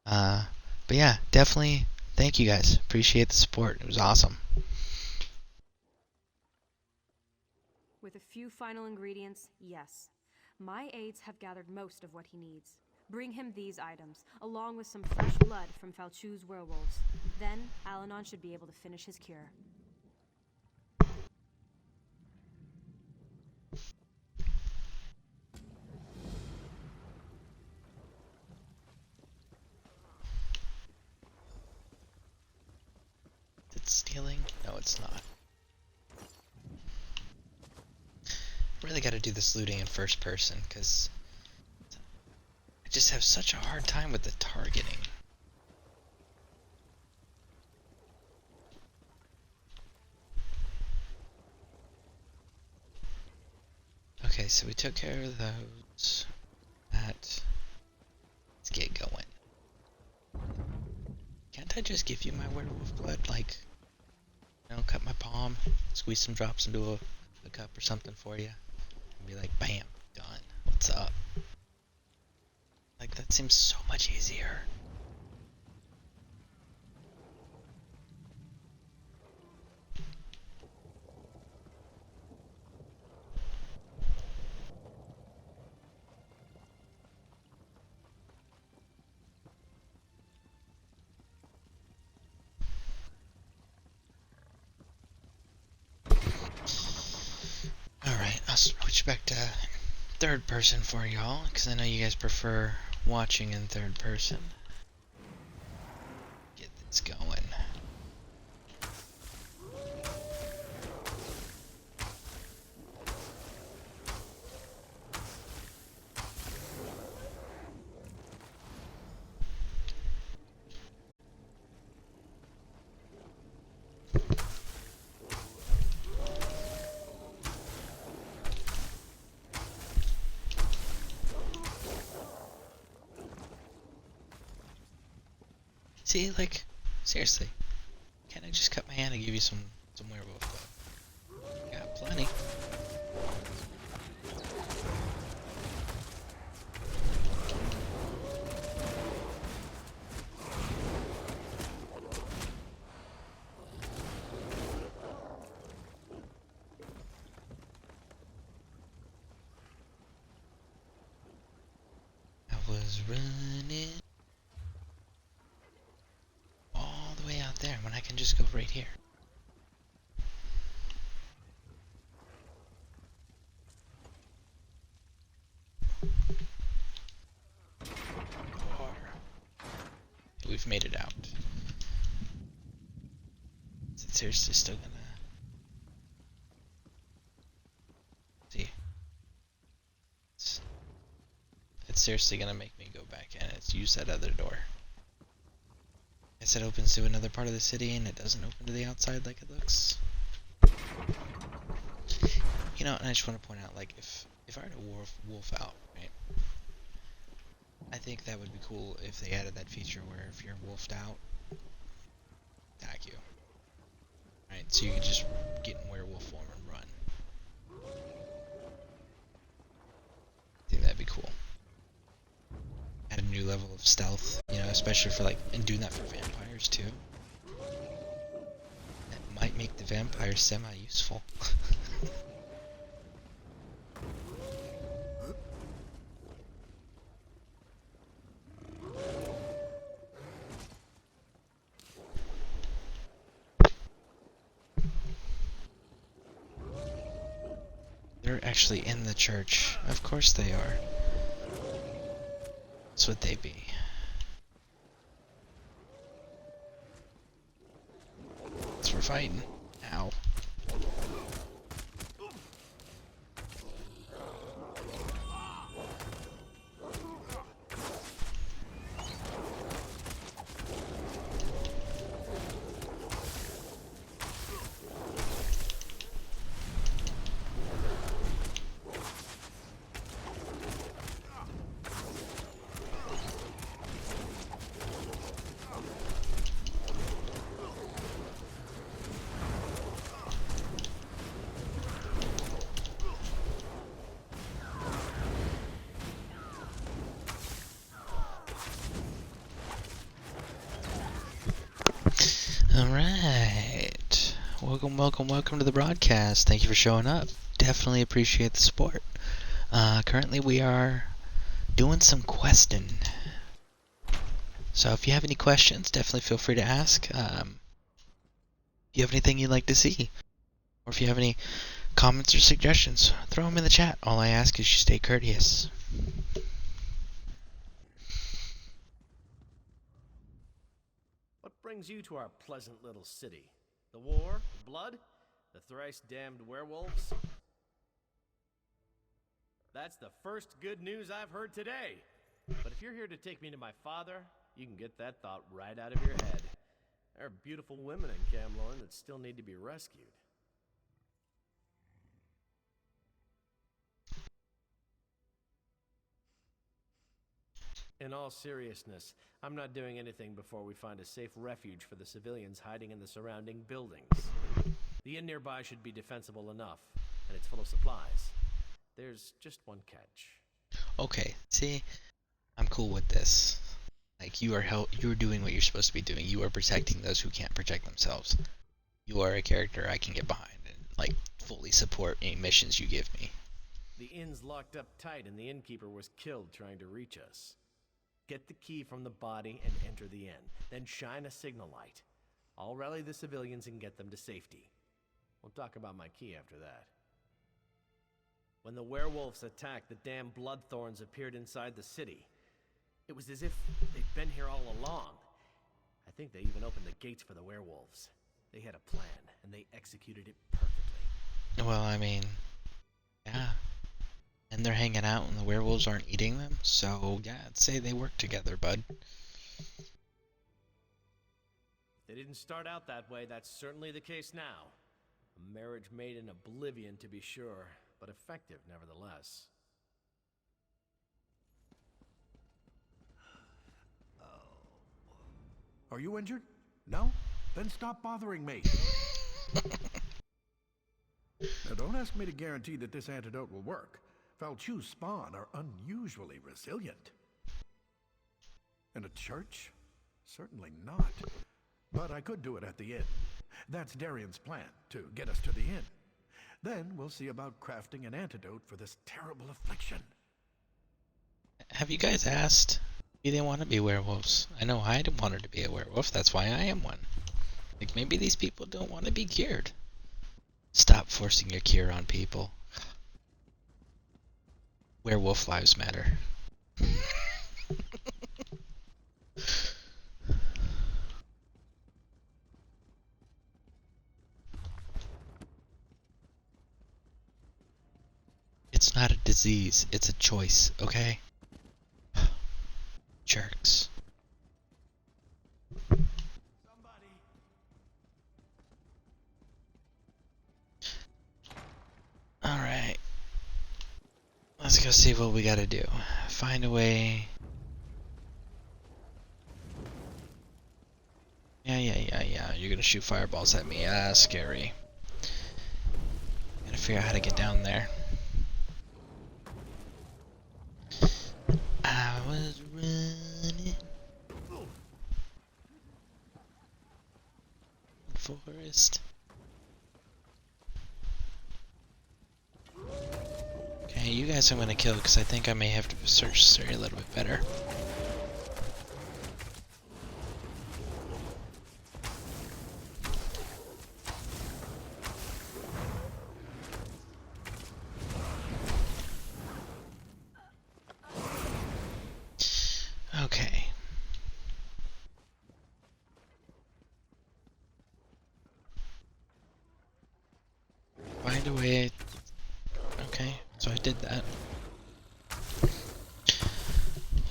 But yeah, definitely thank you guys. Appreciate the support. It was awesome. With a few final ingredients, yes. My aides have gathered most of what he needs. Bring him these items, along with some fresh blood from Falchu's werewolves. Then, Al-Anon should be able to finish his cure. Is it stealing? No, it's not. Really got to do this looting in first person, because I just have such a hard time with the targeting. Okay, so we took care of those. Let's get going. Can't I just give you my werewolf blood? Like, you know, cut my palm, squeeze some drops into a cup or something for you, and be like, bam, done. What's up? Like, that seems so much easier. Alright, I'll switch back to third person for y'all, because I know you guys prefer watching in third person. Get this going. See, like, seriously, can't I just cut my hand and give you some werewolf blood? Got plenty. I was running all the way out there when I can just go right here. We've made it out. Is it seriously still gonna... See? It's seriously gonna make me go back in. It's use that other door. I said it opens to another part of the city and it doesn't open to the outside like it looks. You know, and I just want to point out, like, if I were to wolf out, right? I think that would be cool if they added that feature where if you're wolfed out, attack you. Right, so you could just get in werewolf form and run. I think that'd be cool. Add a new level of stealth, you know, especially for like, and doing that for vampires too. That might make the vampires semi-useful. They're actually in the church. Of course they are. That's what they be. That's for fighting. Ow. Alright. Welcome, welcome, welcome to the broadcast. Thank you for showing up. Definitely appreciate the support. Currently we are doing some questing. So if you have any questions, definitely feel free to ask. If you have anything you'd like to see, or if you have any comments or suggestions, throw them in the chat. All I ask is you stay courteous. What brings you to our pleasant little city? The war? The blood? The thrice-damned werewolves? That's the first good news I've heard today. But if you're here to take me to my father, you can get that thought right out of your head. There are beautiful women in Camlorn that still need to be rescued. In all seriousness, I'm not doing anything before we find a safe refuge for the civilians hiding in the surrounding buildings. The inn nearby should be defensible enough, and it's full of supplies. There's just one catch. Okay, see, I'm cool with this. Like, you're doing what you're supposed to be doing. You are protecting those who can't protect themselves. You are a character I can get behind and, like, fully support any missions you give me. The inn's locked up tight and the innkeeper was killed trying to reach us. Get the key from the body and enter the inn. Then shine a signal light. I'll rally the civilians and get them to safety. We'll talk about my key after that. When the werewolves attacked, the damn bloodthorns appeared inside the city. It was as if they'd been here all along. I think they even opened the gates for the werewolves. They had a plan, and they executed it perfectly. Well, I mean, yeah. And they're hanging out and the werewolves aren't eating them, so yeah, I'd say they work together, bud. They didn't start out that way, that's certainly the case now. A marriage made in oblivion, to be sure, but effective nevertheless. Are you injured? No? Then stop bothering me. Now, don't ask me to guarantee that this antidote will work. Falchu's spawn are unusually resilient. In a church? Certainly not. But I could do it at the inn. That's Darian's plan, to get us to the inn. Then we'll see about crafting an antidote for this terrible affliction. Have you guys asked? Maybe they want to be werewolves. I know I wanted to be a werewolf, that's why I am one. Like, maybe these people don't want to be cured. Stop forcing your cure on people. Werewolf lives matter. It's not a disease, it's a choice, okay? Jerks. Alright. Let's go see what we gotta do. Find a way. Yeah. You're gonna shoot fireballs at me. Ah, scary. Gotta figure out how to get down there. I was running. Forest. Okay, you guys I'm gonna kill because I think I may have to search this area a little bit better. Okay. Find a way. Okay, so I did that.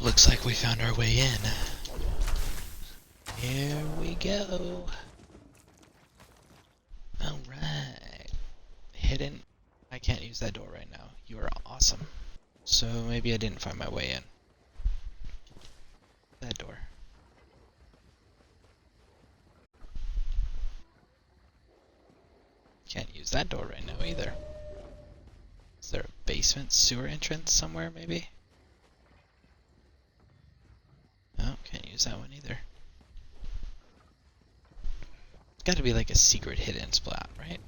Looks like we found our way in. Here we go. Alright. Hidden. I can't use that door right now. You are awesome. So maybe I didn't find my way in. That door. Can't use that door right now either. Is there a basement sewer entrance somewhere maybe? No, can't use that one either. Got to be like a secret hidden spot, right?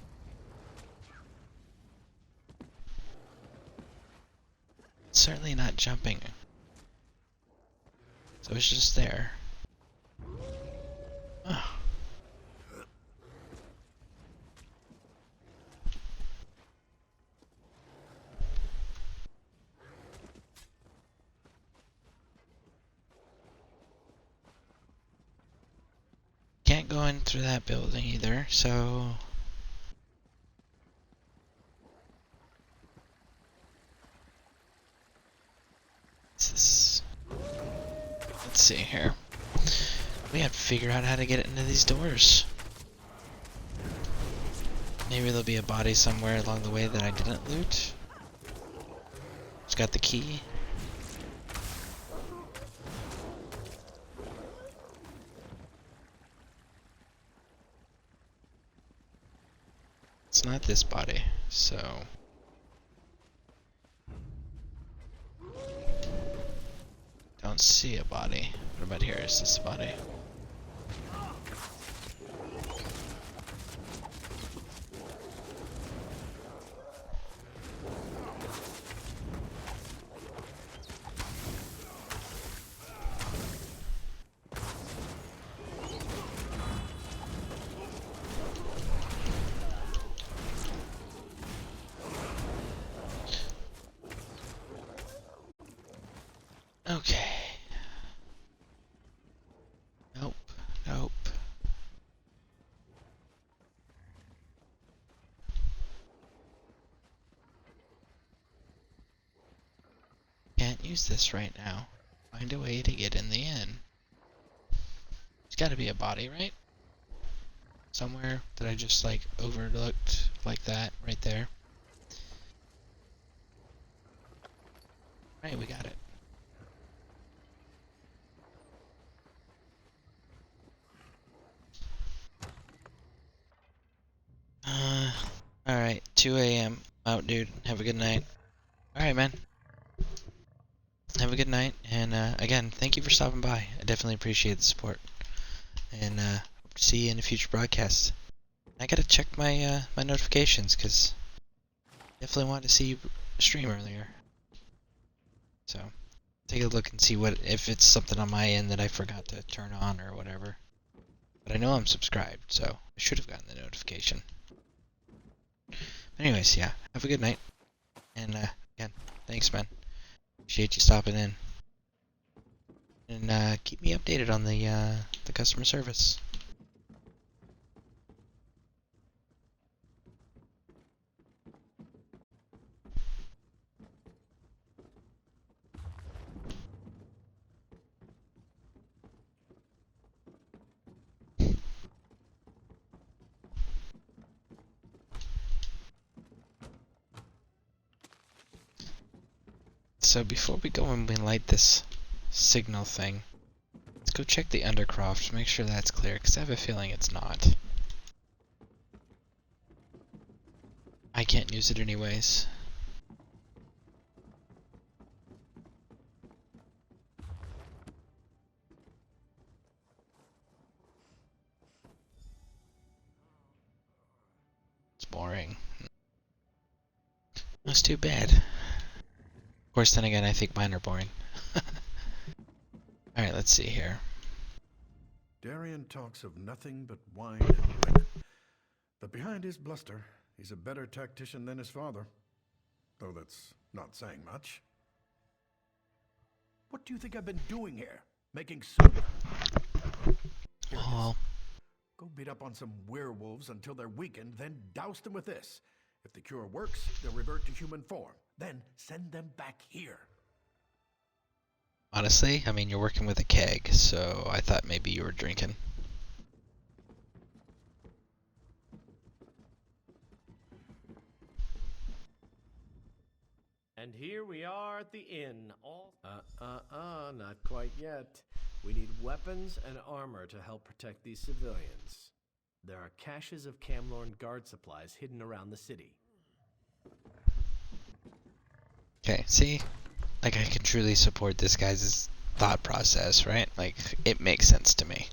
It's certainly not jumping. So it's just there. Oh. Can't go in through that building either, so... What's this? Let's see here. We have to figure out how to get into these doors. Maybe there'll be a body somewhere along the way that I didn't loot. Just got the key. It's not this body, so... Don't see a body. What about here? Is this a body? Okay. Nope. Nope. Can't use this right now. Find a way to get in the inn. There's gotta be a body, right? Somewhere that I just like overlooked like that right there. Right, we got it. Alright, 2 a.m. Out, dude. Have a good night. Alright, man. Have a good night, and again, thank you for stopping by. I definitely appreciate the support. And hope to see you in a future broadcast. I gotta check my my notifications, because definitely wanted to see you stream earlier. So, take a look and see what if it's something on my end that I forgot to turn on or whatever. But I know I'm subscribed, so I should have gotten the notification. Anyways, yeah, have a good night. And again, thanks, man. Appreciate you stopping in. And keep me updated on the customer service. So before we go and we light this signal thing, let's go check the Undercroft, make sure that's clear, because I have a feeling it's not. I can't use it anyways. It's boring. That's too bad. Of course, then again, I think mine are boring. Alright, let's see here. Darian talks of nothing but wine and women. But behind his bluster, he's a better tactician than his father. Though that's not saying much. What do you think I've been doing here? Making soup? Oh. Go beat up on some werewolves until they're weakened, then douse them with this. If the cure works, they'll revert to human form. Then send them back here. Honestly, I mean, you're working with a keg, so I thought maybe you were drinking. And here we are at the inn, all... not quite yet. We need weapons and armor to help protect these civilians. There are caches of Camlorn guard supplies hidden around the city. Okay, see? Like, I can truly support this guy's thought process, right? Like, it makes sense to me.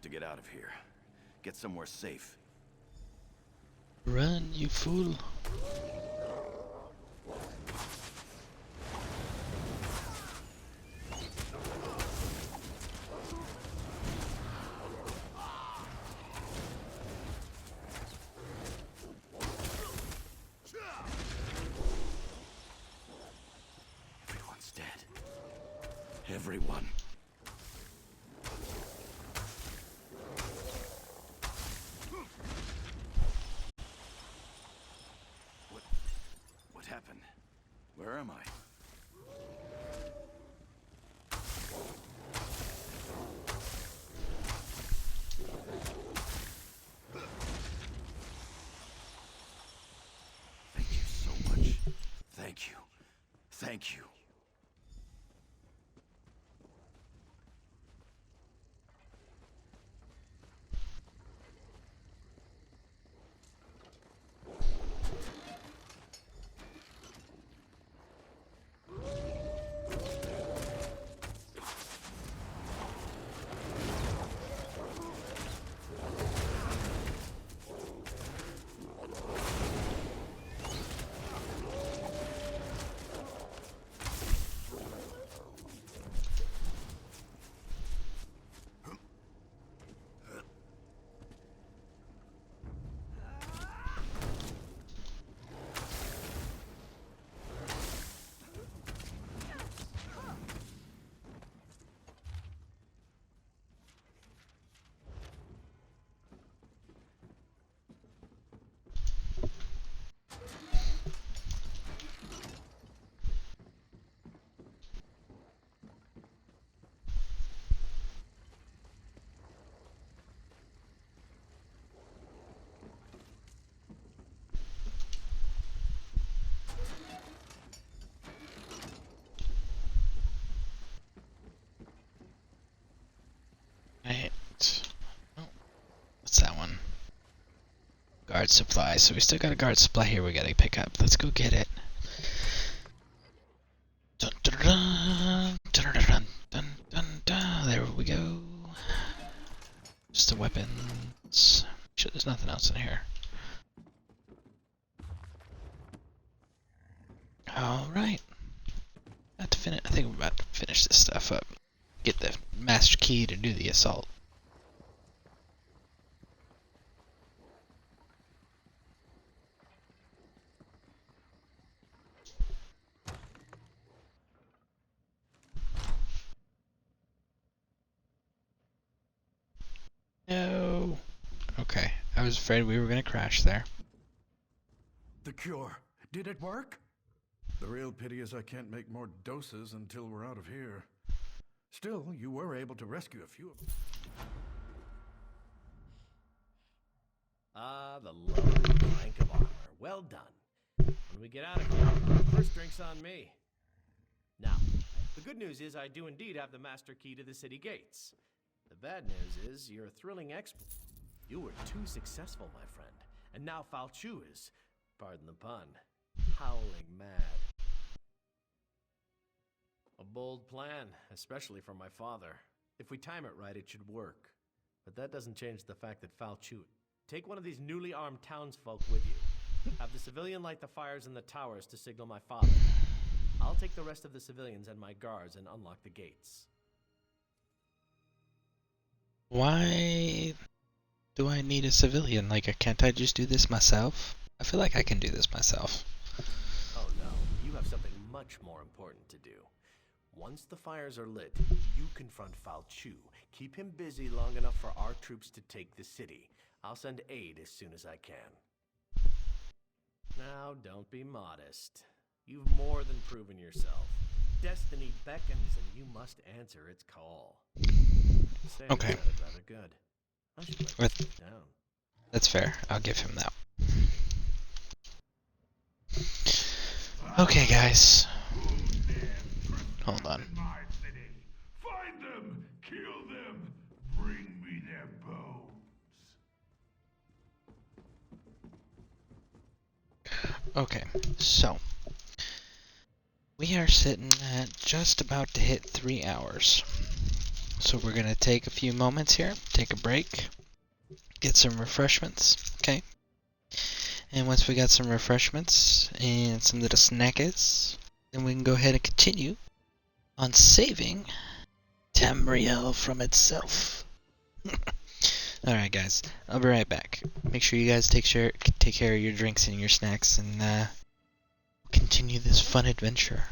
to get out of here. Get somewhere safe. Run, you fool. Everyone's dead. Everyone. What happened? Where am I? Thank you so much. Thank you. Thank you. Right. Oh, what's that one? Guard supply. So we still got a guard supply here we gotta pick up. Let's go get it. Dun, dun, dun, dun, dun, dun, dun, dun, dun. There we go. Just the weapons. Sure, there's nothing else in here. Alright. I think we're about to finish this stuff up. Get the master key to do the assault. No. Okay, I was afraid we were gonna crash there. The cure. Did it work? The real pity is I can't make more doses until we're out of here. Still, you were able to rescue a few of them. Ah, the lovely plank of armor. Well done. When we get out of here, first drink's on me. Now, the good news is I do indeed have the master key to the city gates. The bad news is you're a thrilling expert. You were too successful, my friend. And now Falchu is, pardon the pun, howling mad. A bold plan, especially for my father. If we time it right, it should work. But that doesn't change the fact that Falchu... Take one of these newly armed townsfolk with you. Have the civilian light the fires in the towers to signal my father. I'll take the rest of the civilians and my guards and unlock the gates. Why do I need a civilian? Like, can't I just do this myself? I feel like I can do this myself. Oh no, you have something much more important to do. Once the fires are lit, you confront Falchu. Keep him busy long enough for our troops to take the city. I'll send aid as soon as I can. Now, don't be modest. You've more than proven yourself. Destiny beckons and you must answer its call. Okay. Rather good. I should write this down. That's fair. I'll give him that. Okay, guys. Hold on. Find them! Kill them! Bring me their bones! Okay, so we are sitting at just about to hit 3 hours. So we're gonna take a few moments here, take a break, get some refreshments, okay? And once we got some refreshments and some little snackers, then we can go ahead and continue on saving Tamriel from itself. Alright guys, I'll be right back. Make sure you guys take care of your drinks and your snacks, and continue this fun adventure.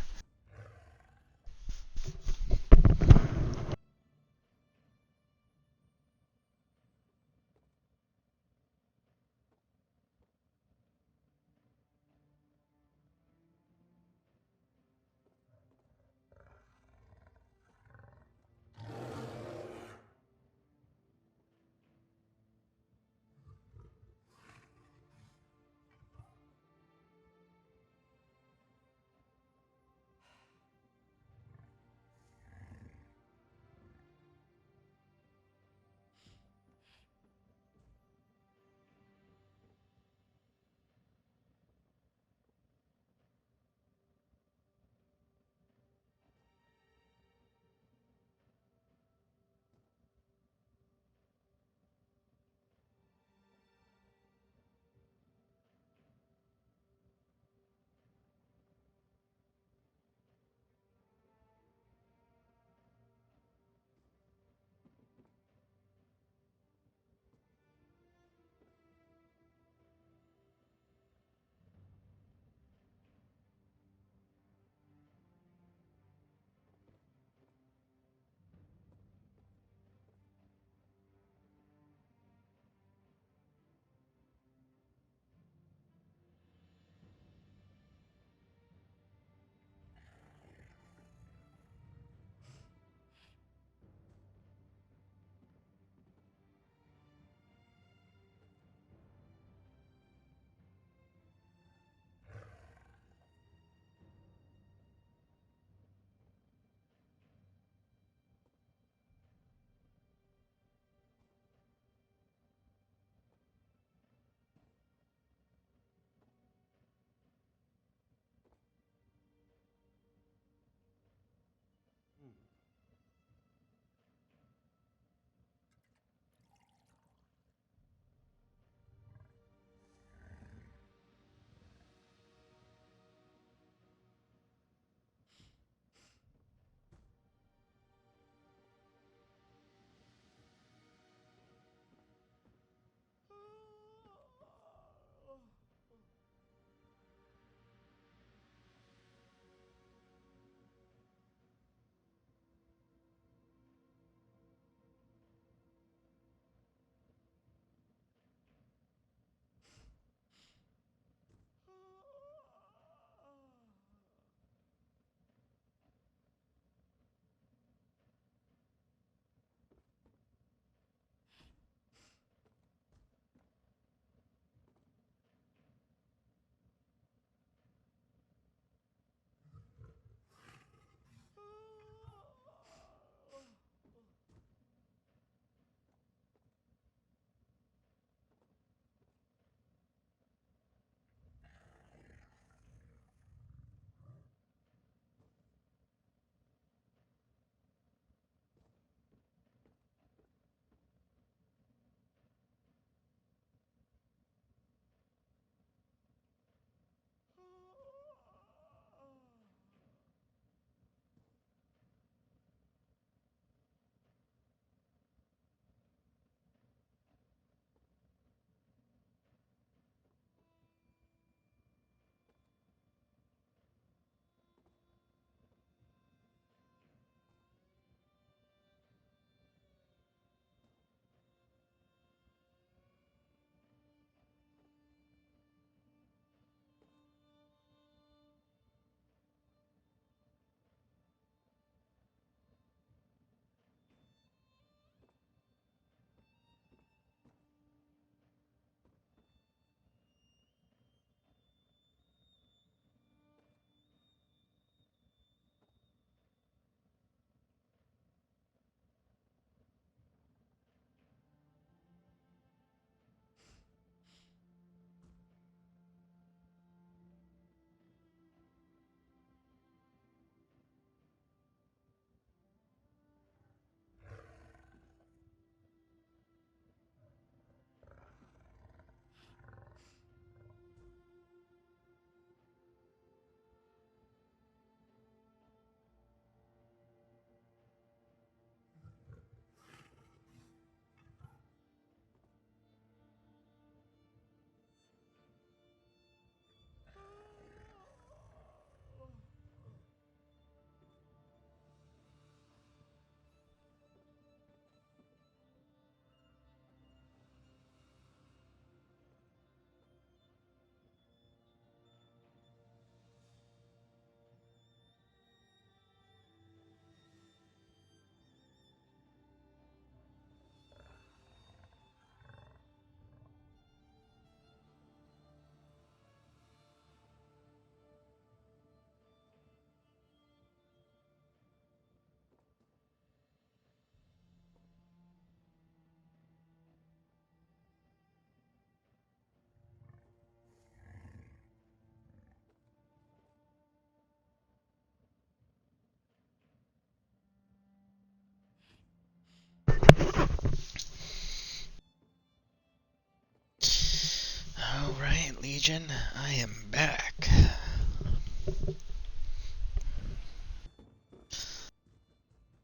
Legion, I am back.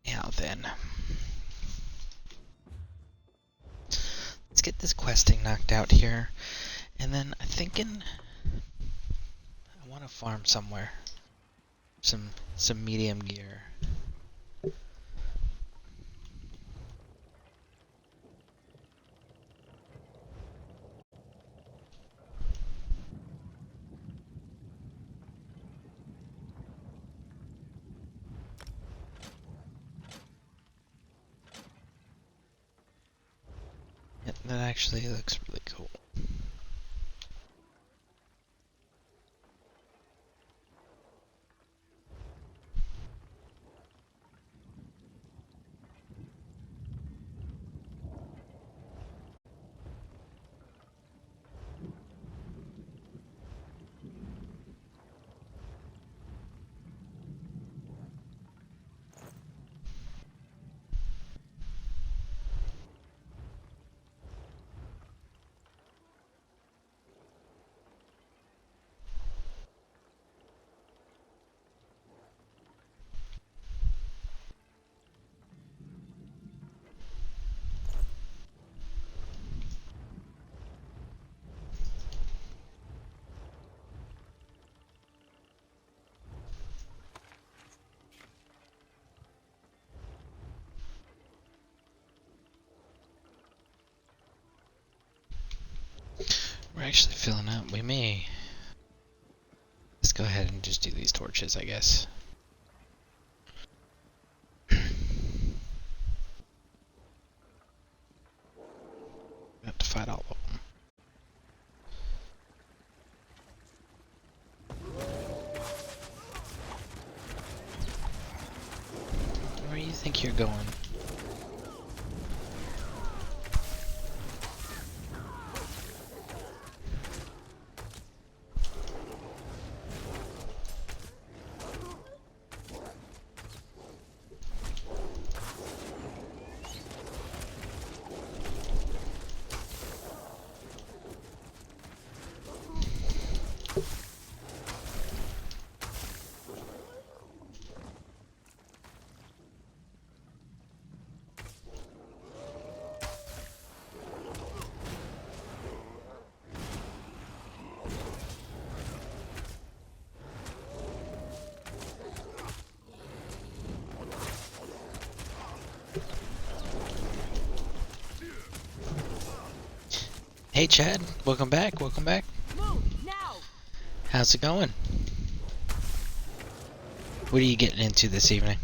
Now then. Let's get this questing knocked out here. And then I'm thinking I want to farm somewhere. Some medium gear. Yeah, that actually looks really cool. We're actually filling up. We may... Let's go ahead and just do these torches, I guess. We have to fight all of them. Where do you think you're going? Hey Chad, welcome back, welcome back. How's it going? What are you getting into this evening?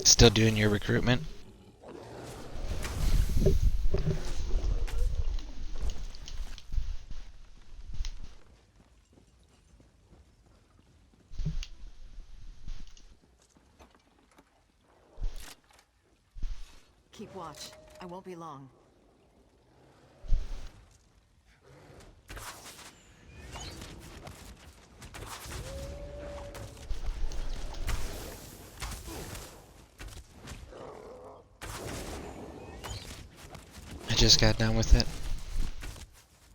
Still doing your recruitment? Keep watch. I won't be long. I just got done with it.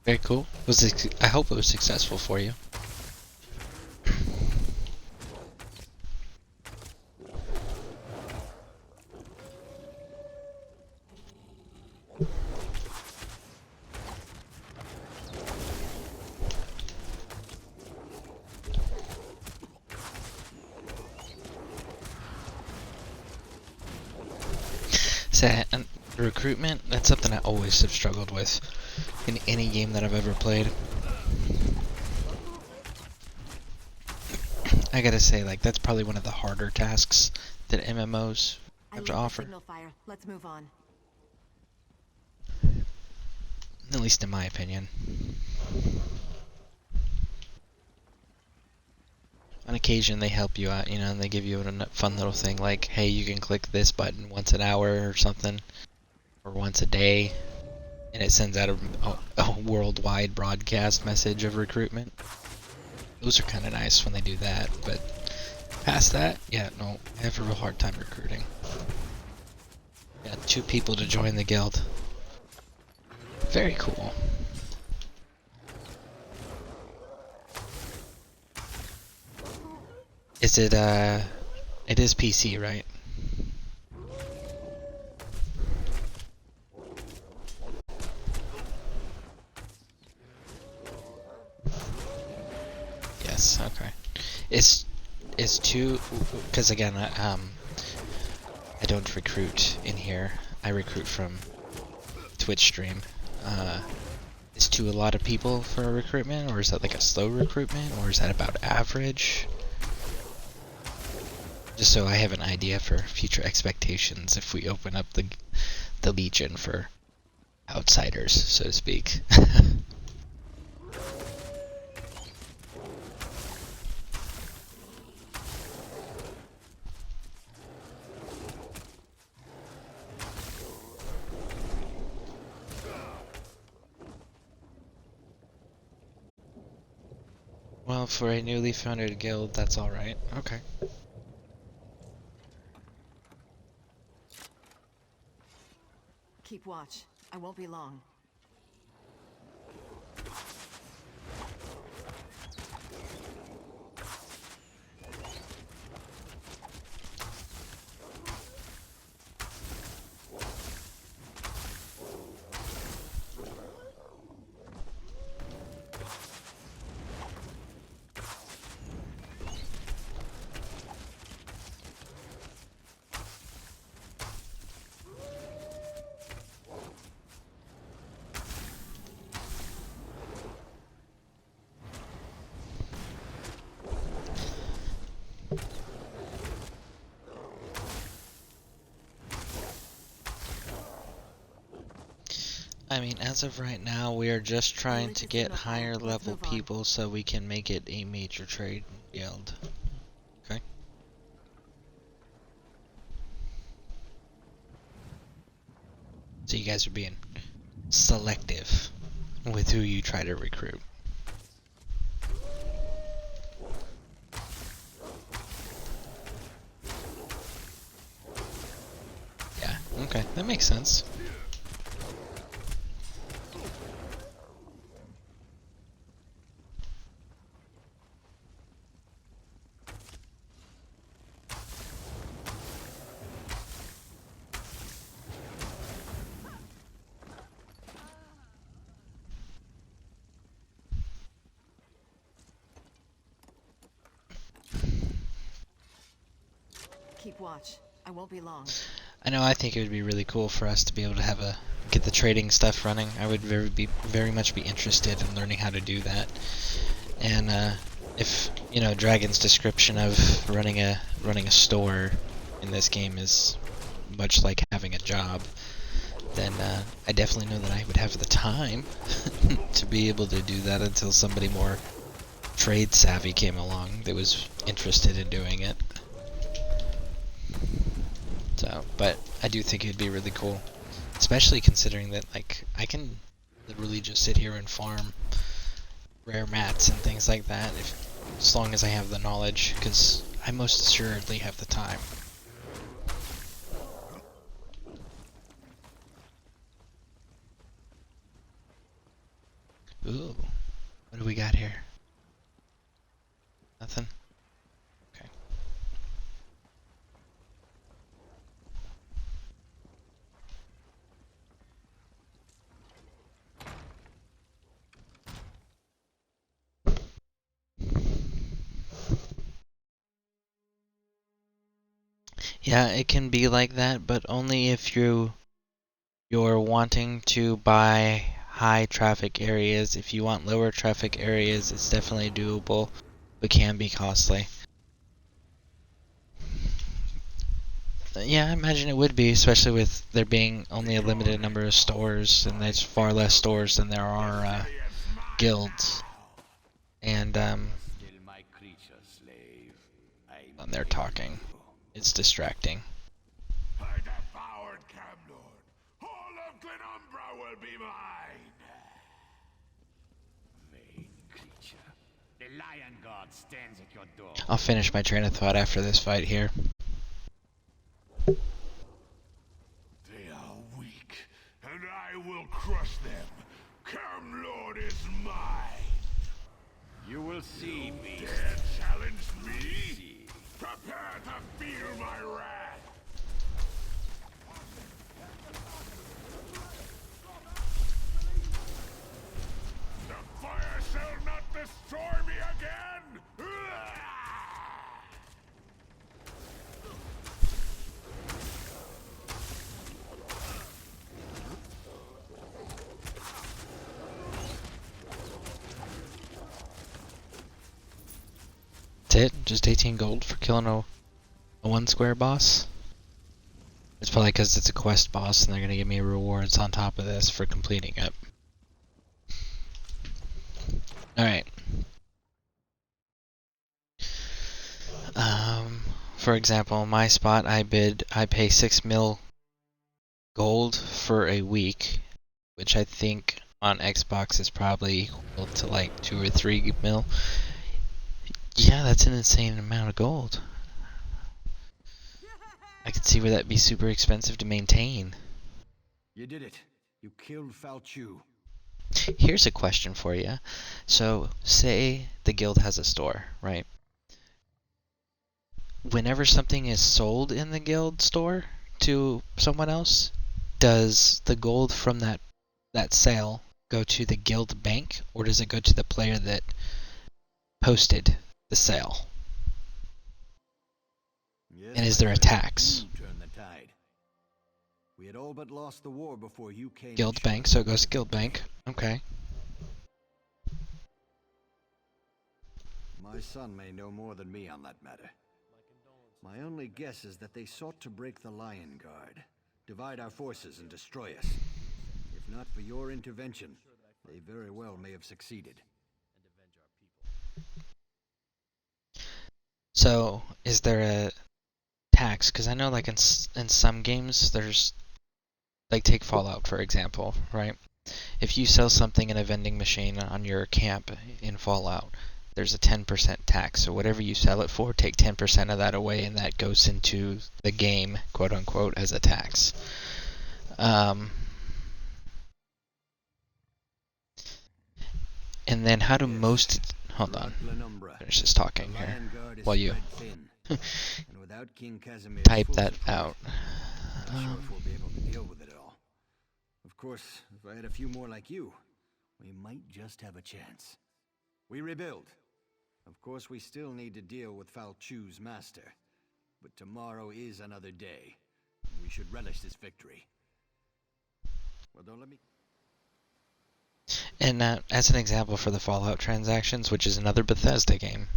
Very cool. I hope it was successful for you. And recruitment, that's something I always have struggled with in any game that I've ever played. I gotta say, like, that's probably one of the harder tasks that MMOs have to offer. Signal fire. Let's move on. At least in my opinion. On occasion they help you out, you know, and they give you a fun little thing like, hey, you can click this button once an hour or something, or once a day, and it sends out a worldwide broadcast message of recruitment. Those are kind of nice when they do that, but past that, yeah, no, I have a real hard time recruiting. Got 2 people to join the guild. Very cool. Is it, it is PC, right? Yes, okay. Is two, because again, I don't recruit in here. I recruit from Twitch stream. Is 2 a lot of people for a recruitment, or is that like a slow recruitment, or is that about average? Just so I have an idea for future expectations if we open up the Legion for outsiders, so to speak. Well, for a newly founded guild, that's alright. Okay. Keep watch. I won't be long. I mean, as of right now, we are just trying to get higher level people so we can make it a major trade guild. Okay? So you guys are being selective with who you try to recruit. Yeah, okay, that makes sense. Keep watch. I won't be long. I know, I think it would be really cool for us to be able to have get the trading stuff running. I would very much be interested in learning how to do that. And if, you know, Dragon's description of running a store in this game is much like having a job, then I definitely know that I would have the time to be able to do that until somebody more trade savvy came along that was interested in doing it. So, but I do think it'd be really cool, especially considering that, like, I can literally just sit here and farm rare mats and things like that, as long as I have the knowledge, because I most assuredly have the time. Ooh, what do we got here? Nothing? Okay. Yeah, it can be like that, but only if you're wanting to buy high traffic areas. If you want lower traffic areas, it's definitely doable, but can be costly. Yeah, I imagine it would be, especially with there being only a limited number of stores, and there's far less stores than there are guilds. And when they're talking, it's distracting. By the powered Camlord, all of Glenumbra will be mine! Vain creature. The Lion God stands at your door. I'll finish my train of thought after this fight here. They are weak, and I will crush them. You will see, beast. Dare challenge me? Prepare to feel my wrath! The fire shall not destroy me again! That's it? Just 18 gold for killing a 1 square boss? It's probably because it's a quest boss and they're going to give me rewards on top of this for completing it. Alright. For example, my spot I pay 6 mil gold for a week, which I think on Xbox is probably equal to like 2 or 3 mil. Yeah, that's an insane amount of gold. I could see where that'd be super expensive to maintain. You did it. You killed Falchu. Here's a question for you. So, say the guild has a store, right? Whenever something is sold in the guild store to someone else, does the gold from that sale go to the guild bank, or does it go to the player that posted the sale? Yes, and is there a tax? You turned the tide. We had all but lost the war before you came. Guild bank, so it goes to guild bank. Okay. My son may know more than me on that matter. My only guess is that they sought to break the Lion Guard, divide our forces and destroy us. If not for your intervention, they very well may have succeeded. So, is there a tax? Because I know like in some games there's, like take Fallout for example, right? If you sell something in a vending machine on your camp in Fallout, there's a 10% tax. So whatever you sell it for, take 10% of that away and that goes into the game, quote unquote, as a tax. And then how do most... Hold on. Finish this talking here. While you type that out. Not sure if we'll be able to deal with it all. Of course, if I had a few more like you, we might just have a chance. We rebuild. Of course, we still need to deal with Falchu's master. But tomorrow is another day. We should relish this victory. Well, don't let me... And as an example for the Fallout transactions, which is another Bethesda game,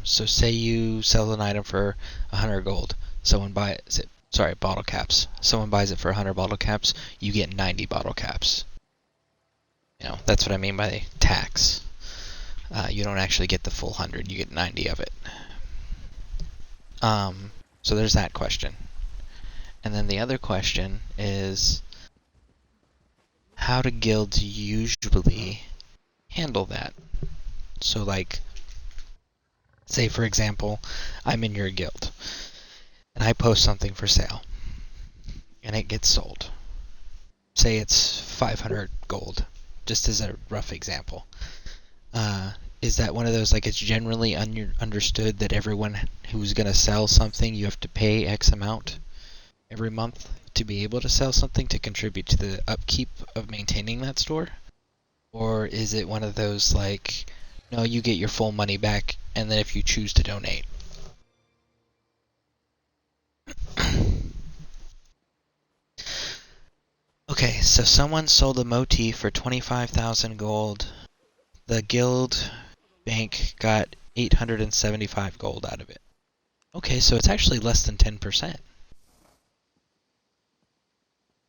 so say you sell an item for 100 gold, someone buys it, sorry, bottle caps. Someone buys it for 100 bottle caps, you get 90 bottle caps. You know, that's what I mean by tax. You don't actually get the full 100, you get 90 of it. So there's that question. And then the other question is, how do guilds usually handle that? So like, say for example, I'm in your guild, and I post something for sale, and it gets sold. Say it's 500 gold, just as a rough example. Is that one of those, like it's generally understood that everyone who's going to sell something, you have to pay X amount every month to be able to sell something to contribute to the upkeep of maintaining that store? Or is it one of those like, no, you get your full money back, and then if you choose to donate? Okay, so someone sold a motif for 25,000 gold. The guild bank got 875 gold out of it. Okay, so it's actually less than 10%.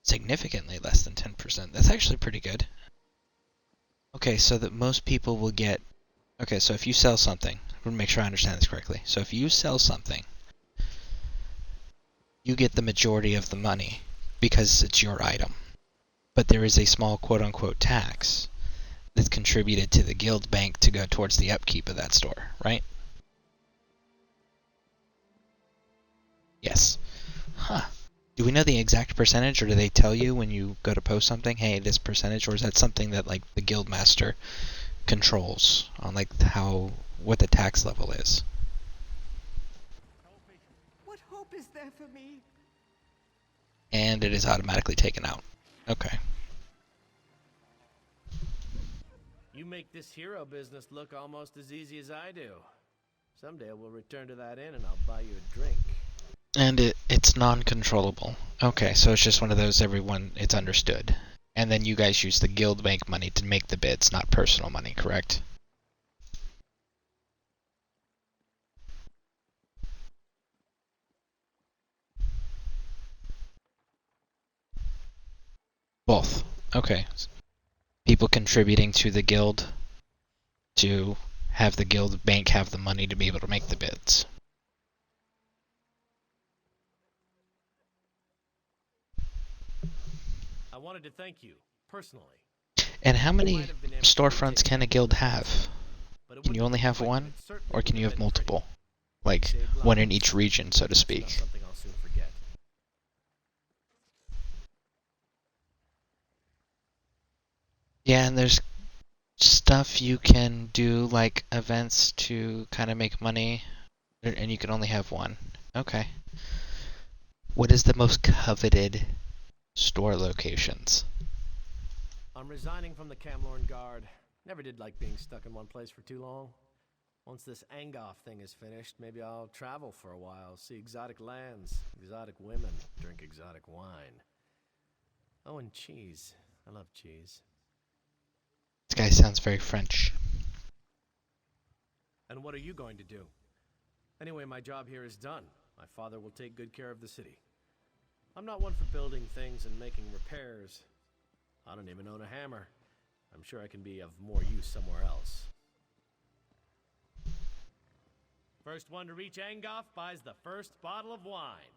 Significantly less than 10%. That's actually pretty good. Okay, so that most people will get... Okay, so if you sell something... I want to make sure I understand this correctly. So if you sell something, you get the majority of the money because it's your item. But there is a small quote-unquote tax that's contributed to the guild bank to go towards the upkeep of that store, right? Yes. Huh. Do we know the exact percentage, or do they tell you when you go to post something, hey, this percentage, or is that something that like the guild master controls on like what the tax level is. What hope is there for me? And it is automatically taken out. Okay. You make this hero business look almost as easy as I do. Someday we'll return to that inn and I'll buy you a drink. And it's non-controllable. Okay, so it's just one of those it's understood. And then you guys use the guild bank money to make the bids, not personal money, correct? Both. Okay. People contributing to the guild to have the guild bank have the money to be able to make the bids. I wanted to thank you, personally. And how many storefronts can a guild have? Can you only have one? Or can you have multiple? Like, one in each region, so to speak. Something I'll soon forget. Yeah, and there's stuff you can do, like events to kind of make money, and you can only have one. Okay. What is the most coveted store locations? I'm resigning from the Camlorn Guard. Never did like being stuck in one place for too long. Once this Angoff thing is finished, maybe I'll travel for a while, see exotic lands, exotic women, drink exotic wine. Oh, and cheese. I love cheese. This guy sounds very French. And what are you going to do? Anyway, my job here is done. My father will take good care of the city. I'm not one for building things and making repairs. I don't even own a hammer. I'm sure I can be of more use somewhere else. First one to reach Angoff buys the first bottle of wine.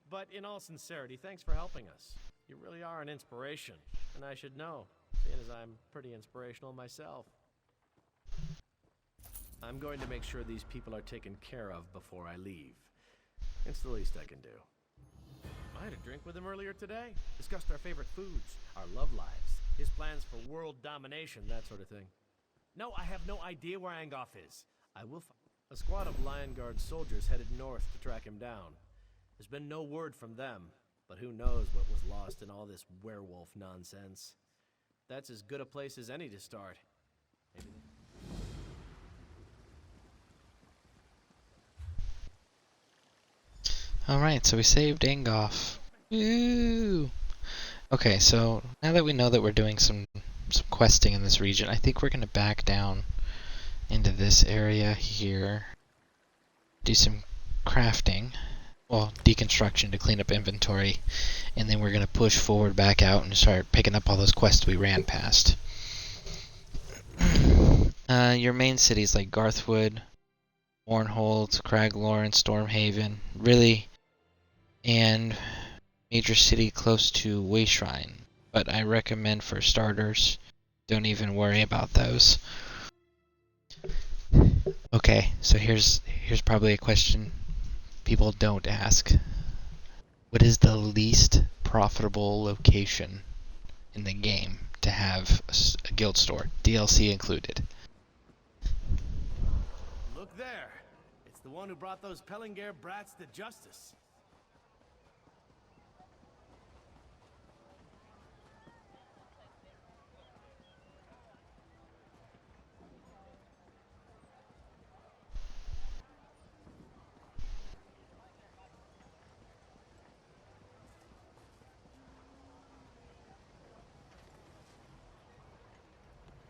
But in all sincerity, thanks for helping us. You really are an inspiration, and I should know, seeing as I'm pretty inspirational myself. I'm going to make sure these people are taken care of before I leave. It's the least I can do. I had a drink with him earlier today. Discussed our favorite foods, our love lives, his plans for world domination, that sort of thing. No, I have no idea where Angoff is. I will A squad of Lion Guard soldiers headed north to track him down. There's been no word from them, but who knows what was lost in all this werewolf nonsense. That's as good a place as any to start. Maybe. Alright, so we saved Angoff. Woo! Okay, so now that we know that we're doing some questing in this region, I think we're going to back down into this area here. Do some crafting. Well, deconstruction to clean up inventory. And then we're going to push forward back out and start picking up all those quests we ran past. Your main cities like Garthwood, Mournhold, Craglorn, Stormhaven, really, and major city close to Wayshrine. But I recommend for starters, don't even worry about those. Okay, so here's probably a question people don't ask. What is the least profitable location in the game to have a guild store, DLC included? Look there! It's the one who brought those Pellinger brats to justice.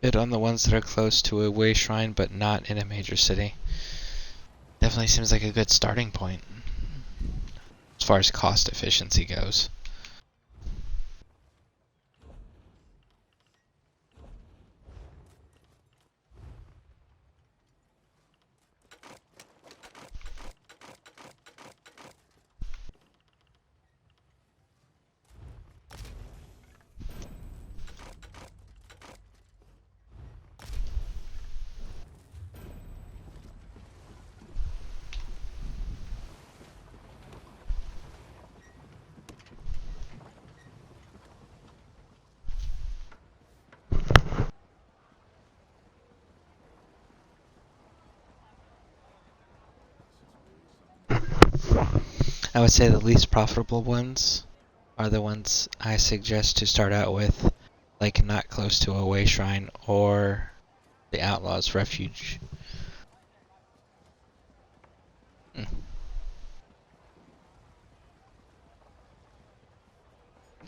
Bid on the ones that are close to a way shrine but not in a major city. Definitely seems like a good starting point as far as cost efficiency goes. I would say the least profitable ones are the ones I suggest to start out with, like not close to a way shrine or the Outlaw's Refuge.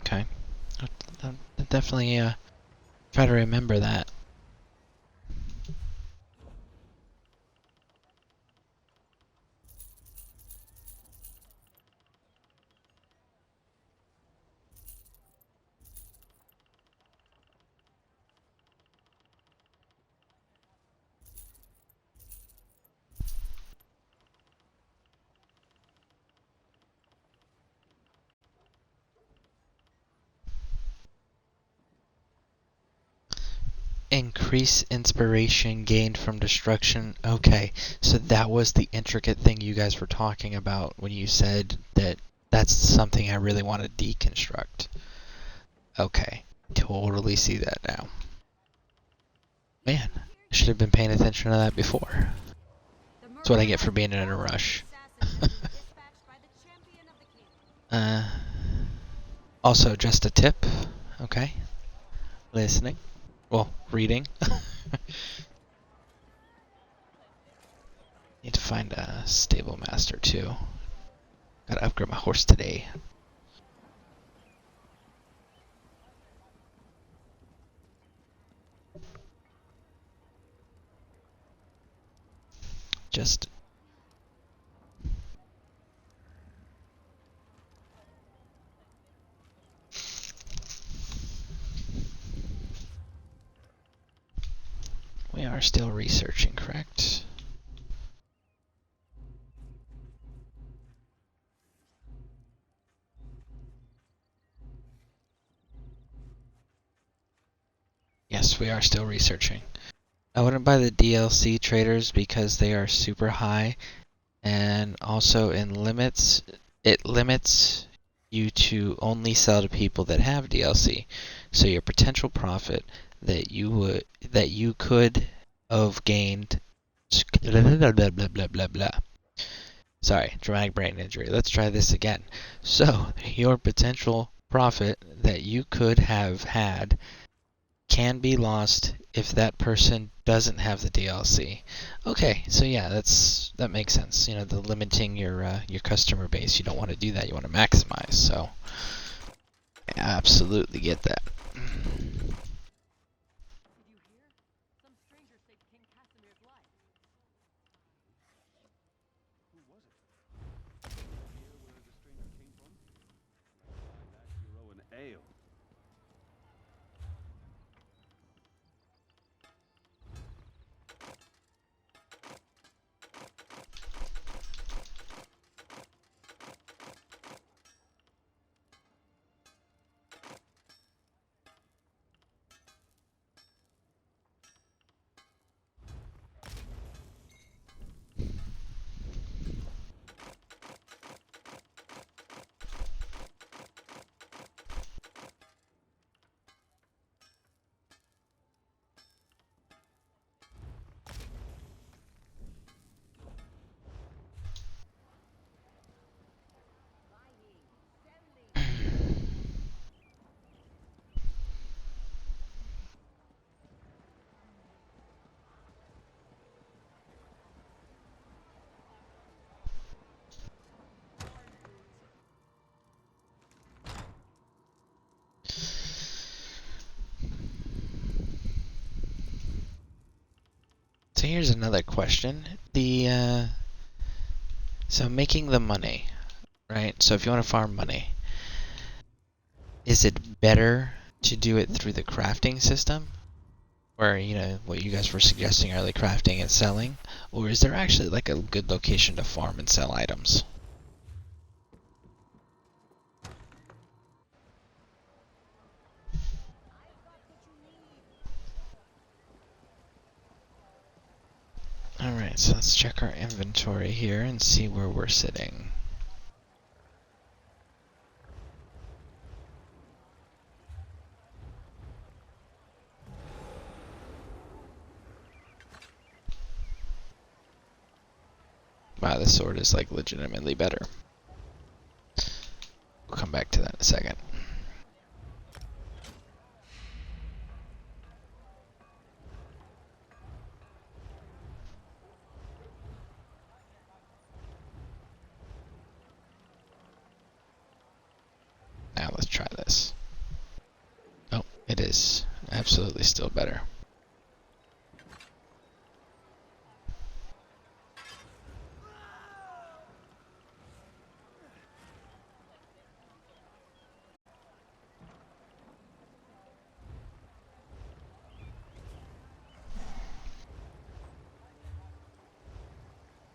Okay. I'll definitely try to remember that. Increase inspiration gained from destruction. Okay, so that was the intricate thing you guys were talking about when you said that that's something I really want to deconstruct. Okay, totally see that now. Man, I should have been paying attention to that before. That's what I get for being in a rush. Also, just a tip. Okay, listening. Well, reading. Need to find a stable master too. Gotta upgrade my horse today. Just we are still researching, correct? Yes, we are still researching. I wouldn't buy the DLC traders because they are super high, and also in limits, it limits you to only sell to people that have DLC. So your potential profit that you could have gained blah blah blah blah blah blah. Sorry, dramatic brain injury. Let's try this again. So your potential profit that you could have had can be lost if that person doesn't have the DLC. Okay, so yeah, that makes sense. You know, the limiting your customer base. You don't want to do that. You want to maximize. So I absolutely get that. So here's another question. So making the money, right? So if you want to farm money, is it better to do it through the crafting system? Where, you know, what you guys were suggesting early, crafting and selling? Or is there actually like a good location to farm and sell items? Alright, so let's check our inventory here and see where we're sitting. Wow, this sword is like legitimately better. We'll come back to that in a second. Now let's try this. Oh, it is absolutely still better.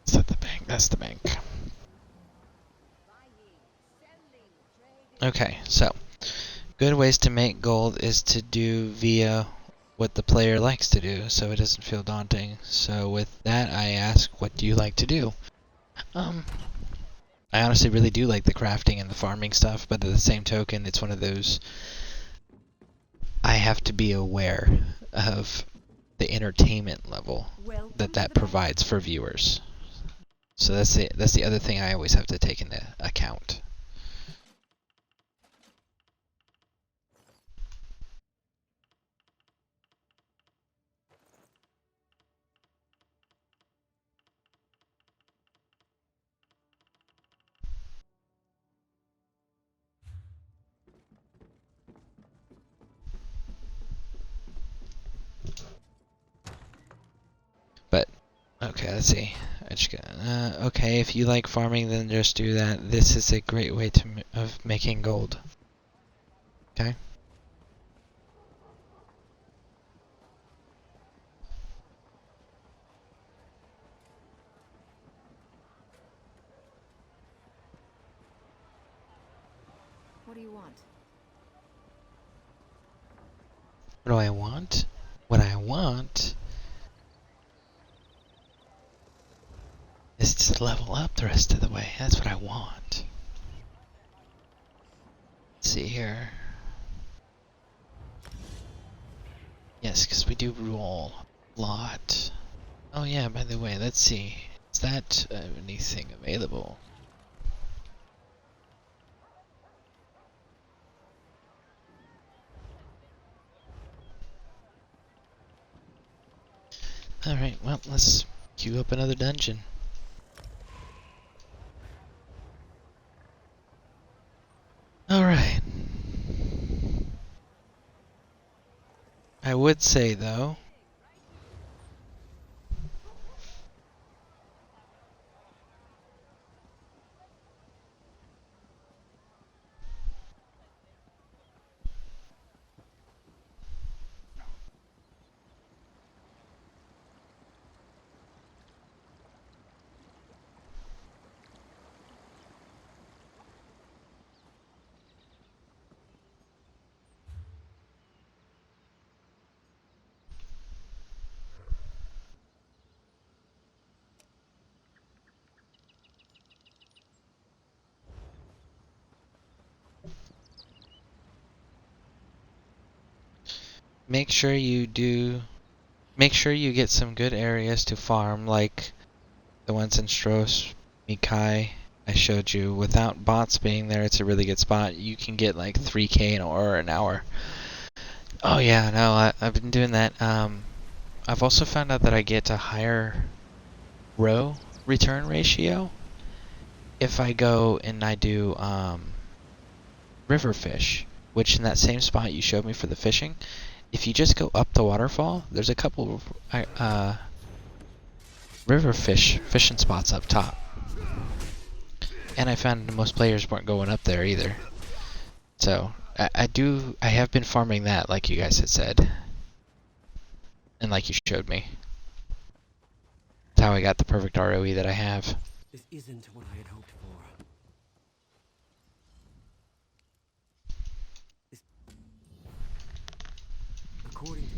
Is that the bank? That's the bank. Okay, so good ways to make gold is to do via what the player likes to do, so it doesn't feel daunting. So with that, I ask, what do you like to do? I honestly really do like the crafting and the farming stuff, but at the same token, it's one of those I have to be aware of the entertainment level that provides for viewers. So that's the other thing I always have to take into account. But okay, let's see. I just got, okay, if you like farming, then just do that. This is a great way of making gold. Okay. What do you want? What do I want? What I want is to level up the rest of the way. That's what I want. Let's see here. Yes, because we do roll a lot. Oh yeah, by the way, let's see. Is that anything available? Alright, well, let's queue up another dungeon. Alright. I would say, though, make sure you get some good areas to farm, like the ones in Stros, Mikai, I showed you. Without bots being there, it's a really good spot. You can get like 3k an hour. Oh yeah, no, I've been doing that. I've also found out that I get a higher row return ratio if I go and I do river fish, which in that same spot you showed me for the fishing, if you just go up the waterfall, there's a couple river fishing spots up top. And I found most players weren't going up there either. So I have been farming that, like you guys had said. And like you showed me. That's how I got the perfect ROE that I have. This isn't what I had hoped for. According to...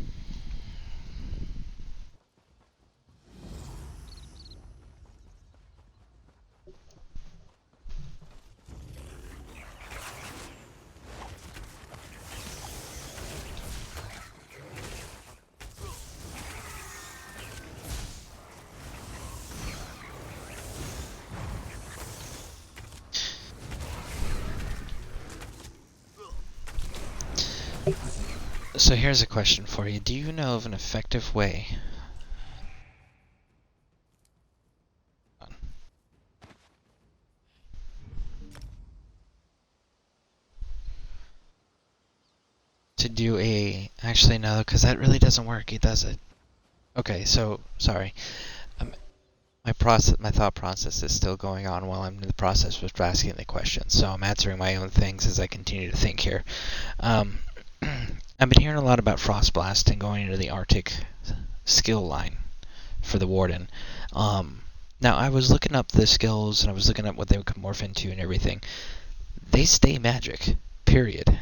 So here's a question for you. Do you know of an effective way to do a... Actually, no, because that really doesn't work, does it? Okay, so, sorry. My thought process is still going on while I'm in the process of asking the question, so I'm answering my own things as I continue to think here. I've been hearing a lot about Frostblast and going into the Arctic skill line for the Warden. Now, I was looking up the skills, and I was looking up what they could morph into and everything. They stay magic, period,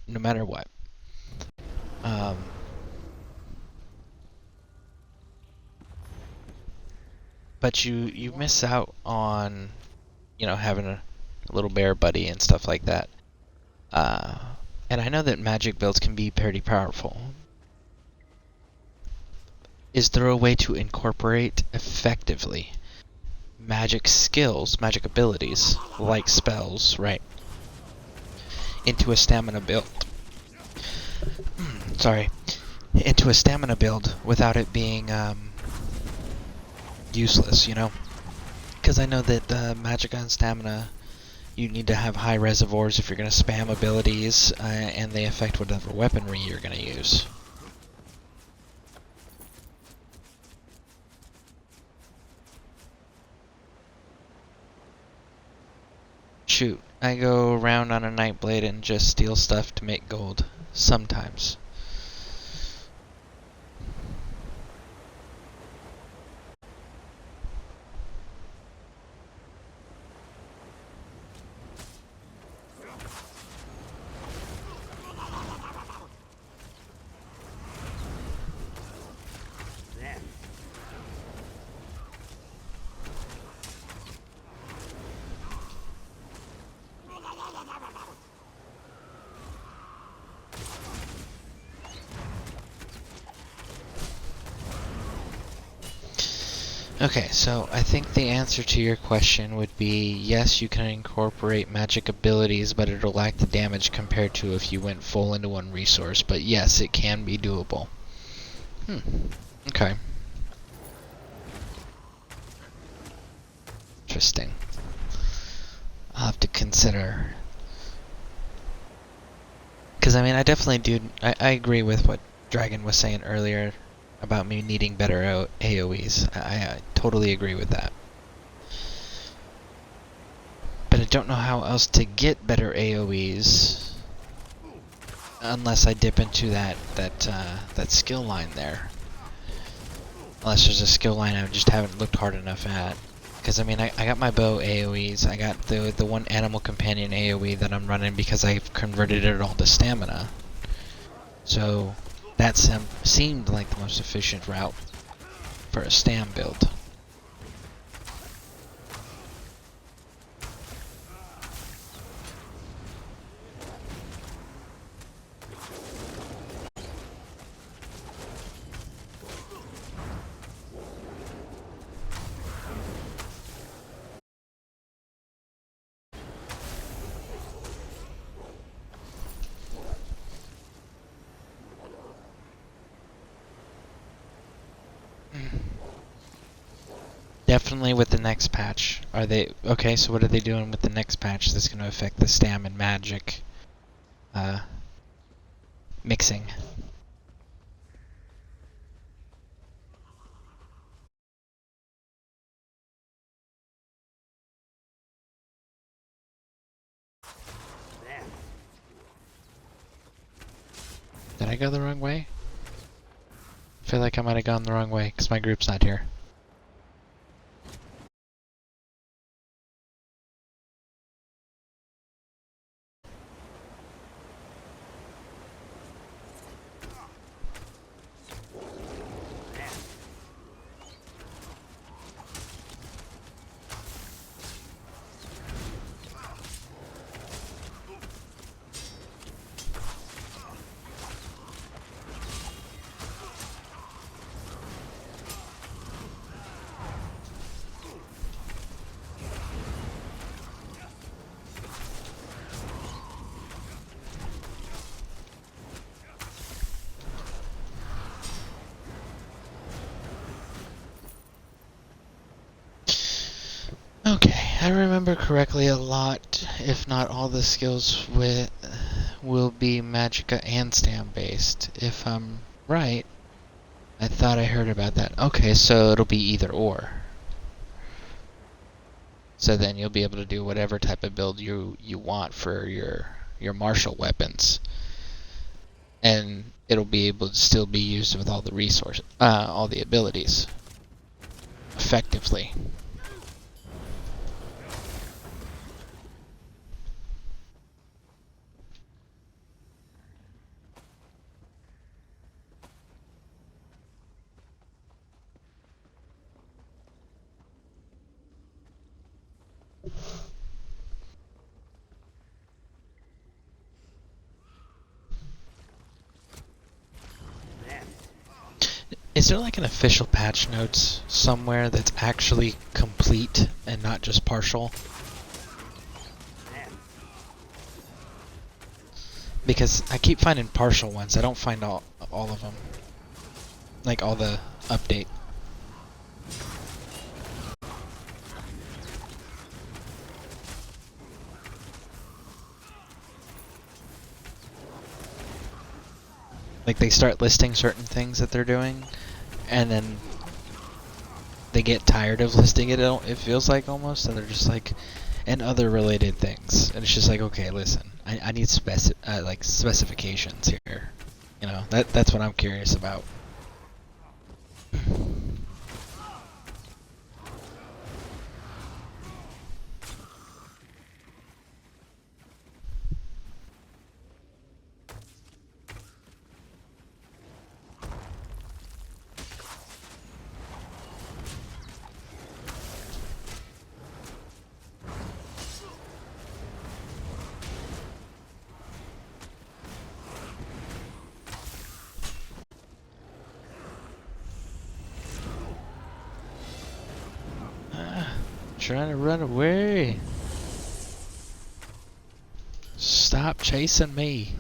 no matter what. But you miss out on, you know, having a little bear buddy and stuff like that. And I know that magic builds can be pretty powerful. Is there a way to incorporate effectively magic skills, magic abilities, like spells, right, into a stamina build? Sorry. Into a stamina build without it being useless, you know? Because I know that magic and stamina, you need to have high reservoirs if you're going to spam abilities, and they affect whatever weaponry you're going to use. Shoot, I go around on a Nightblade and just steal stuff to make gold. Sometimes. Okay, so I think the answer to your question would be yes, you can incorporate magic abilities, but it'll lack the damage compared to if you went full into one resource. But yes, it can be doable. Okay. Interesting. I'll have to consider. Because, I mean, I definitely do... I agree with what Dragon was saying earlier about me needing better AoEs. I totally agree with that. But I don't know how else to get better AoEs unless I dip into that skill line there. Unless there's a skill line I just haven't looked hard enough at. Because, I mean, I got my bow AoEs. I got the one animal companion AoE that I'm running because I've converted it all to stamina. So that seemed like the most efficient route for a stam build. Definitely with the next patch. Are they... Okay, so what are they doing with the next patch that's going to affect the stam and magic mixing? Did I go the wrong way? I feel like I might have gone the wrong way because my group's not here. I remember correctly, a lot, if not all the skills will be Magicka and Stam based. If I'm right, I thought I heard about that. Okay, so it'll be either or. So then you'll be able to do whatever type of build you want for your martial weapons. And it'll be able to still be used with all the resources, all the abilities, effectively. Is there like an official patch notes somewhere that's actually complete and not just partial? Because I keep finding partial ones. I don't find all of them. Like all the update. Like they start listing certain things that they're doing, and then they get tired of listing it, it feels like almost, and they're just like, and other related things. And it's just like, okay, listen, I need like specifications here. You know, that's what I'm curious about. Trying to run away. Stop chasing me.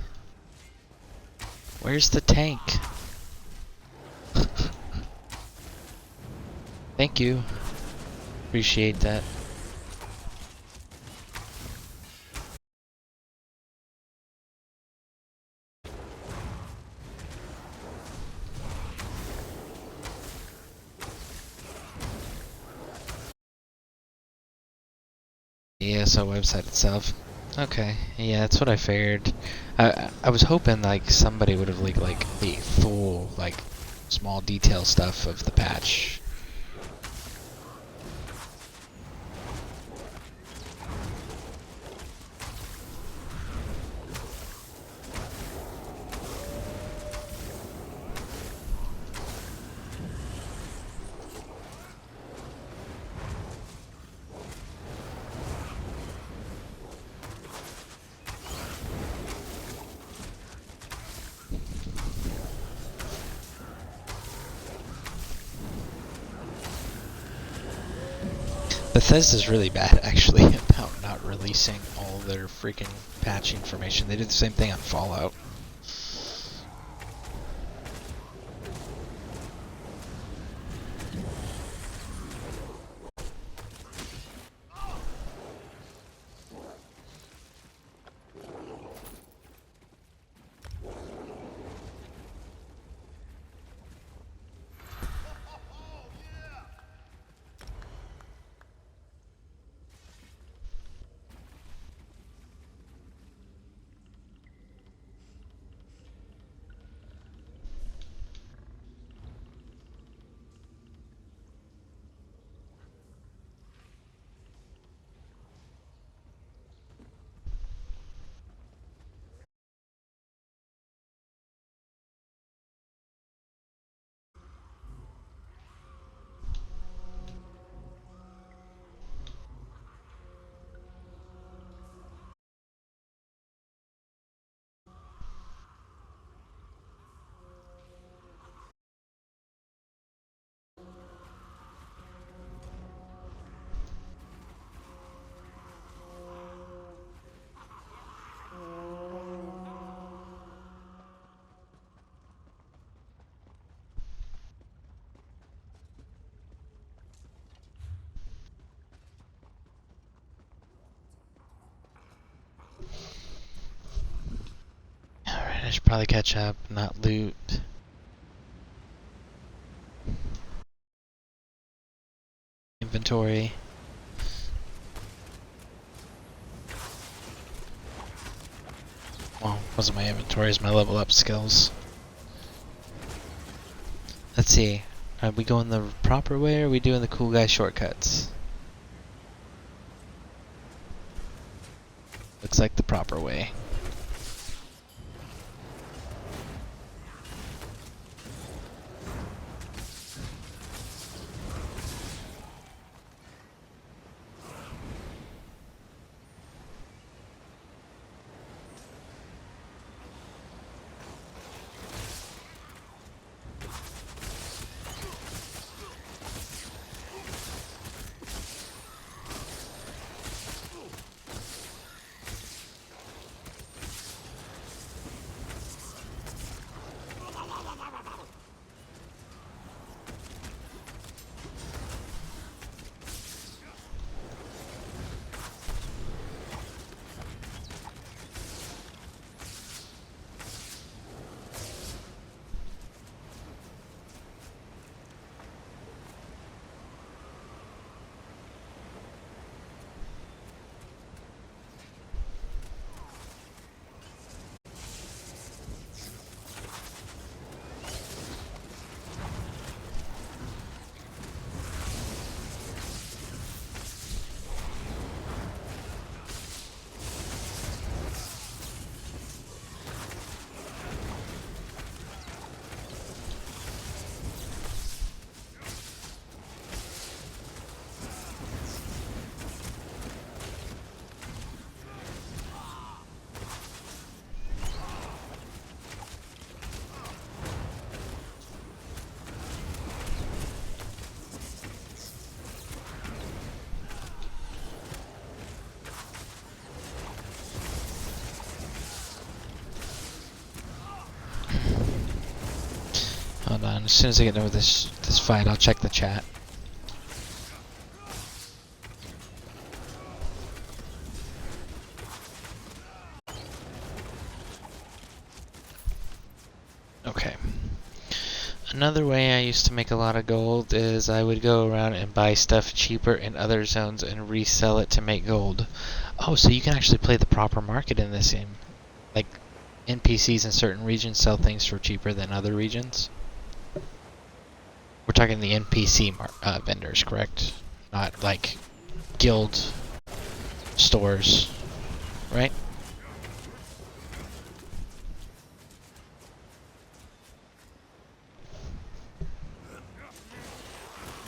Where's the tank? Thank you. Appreciate that. ESO website itself. Okay, yeah, that's what I figured. I was hoping like somebody would have leaked like the full like small detail stuff of the patch. Bethesda's really bad, actually, about not releasing all their freaking patch information. They did the same thing on Fallout. probably catch up, not loot. Inventory. Well, wasn't my inventory, it's my level up skills. Let's see. Are we going the proper way or are we doing the cool guy shortcuts? Looks like the proper way. Hold on, as soon as I get over this fight, I'll check the chat. Okay. Another way I used to make a lot of gold is I would go around and buy stuff cheaper in other zones and resell it to make gold. Oh, so you can actually play the proper market in this game. Like, NPCs in certain regions sell things for cheaper than other regions. We're talking the NPC vendors, correct? Not like guild stores, right?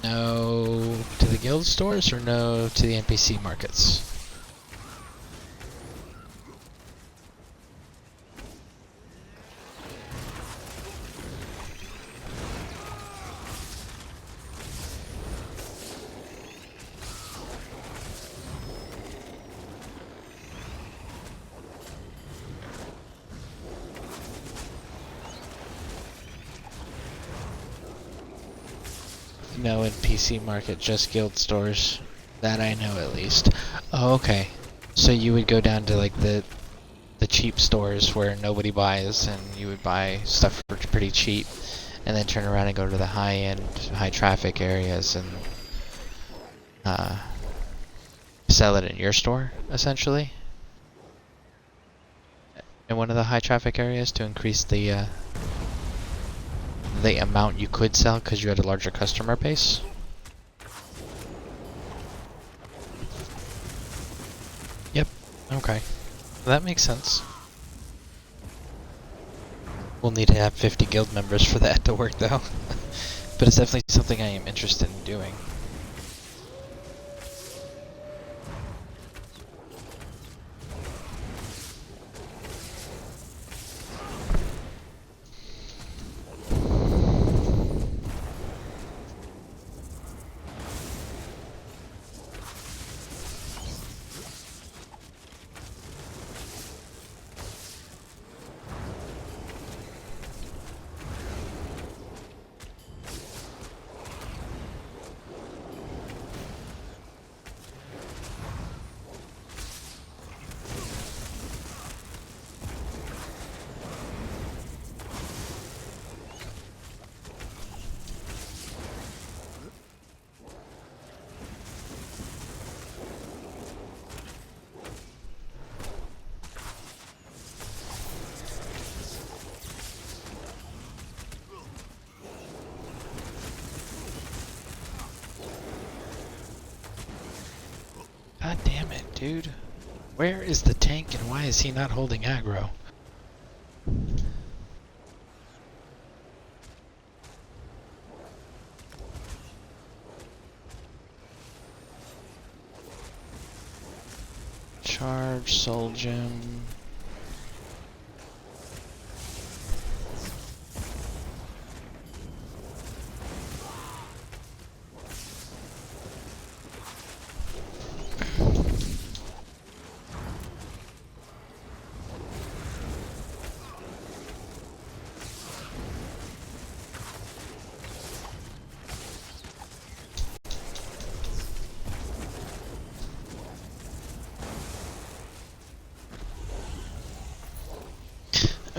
No to the guild stores or no to the NPC markets? No NPC market, just guild stores. That I know at least. Oh, okay. So you would go down to like the cheap stores where nobody buys and you would buy stuff for pretty cheap and then turn around and go to the high-end, high-traffic areas and sell it in your store, essentially? In one of the high-traffic areas to increase the amount you could sell because you had a larger customer base? Yep, okay. That makes sense. We'll need to have 50 guild members for that to work though. But it's definitely something I am interested in doing. dude. Where is the tank and why is he not holding aggro? Charge, Soul Gem.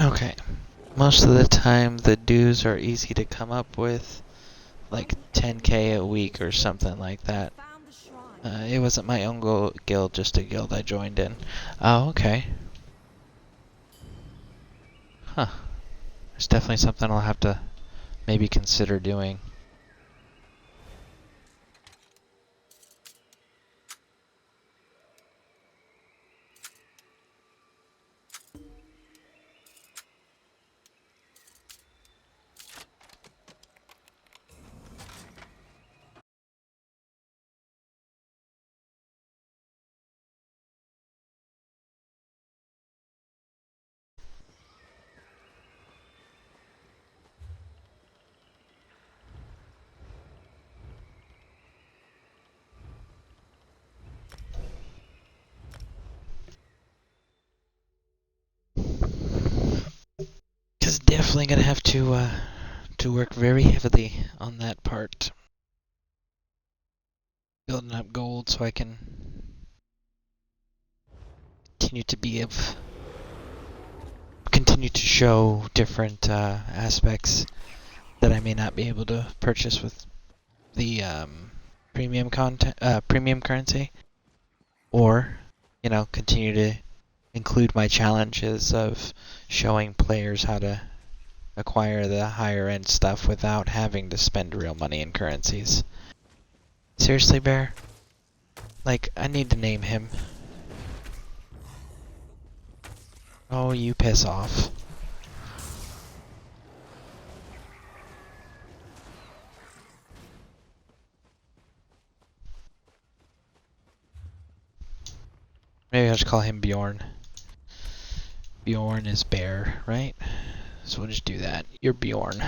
Okay. Most of the time the dues are easy to come up with, like 10k a week or something like that. It wasn't my own guild, just a guild I joined in. Oh, okay. Huh. There's definitely something I'll have to maybe consider doing. Cause definitely gonna have to work very heavily on that part. Building up gold so I can continue to show different aspects that I may not be able to purchase with the premium currency, or continue to include my challenges of showing players how to acquire the higher end stuff without having to spend real money in currencies. Seriously, Bear? Like, I need to name him. Oh, you piss off. Maybe I'll just call him Bjorn. Bjorn is Bear, right? So we'll just do that. You're Bjorn.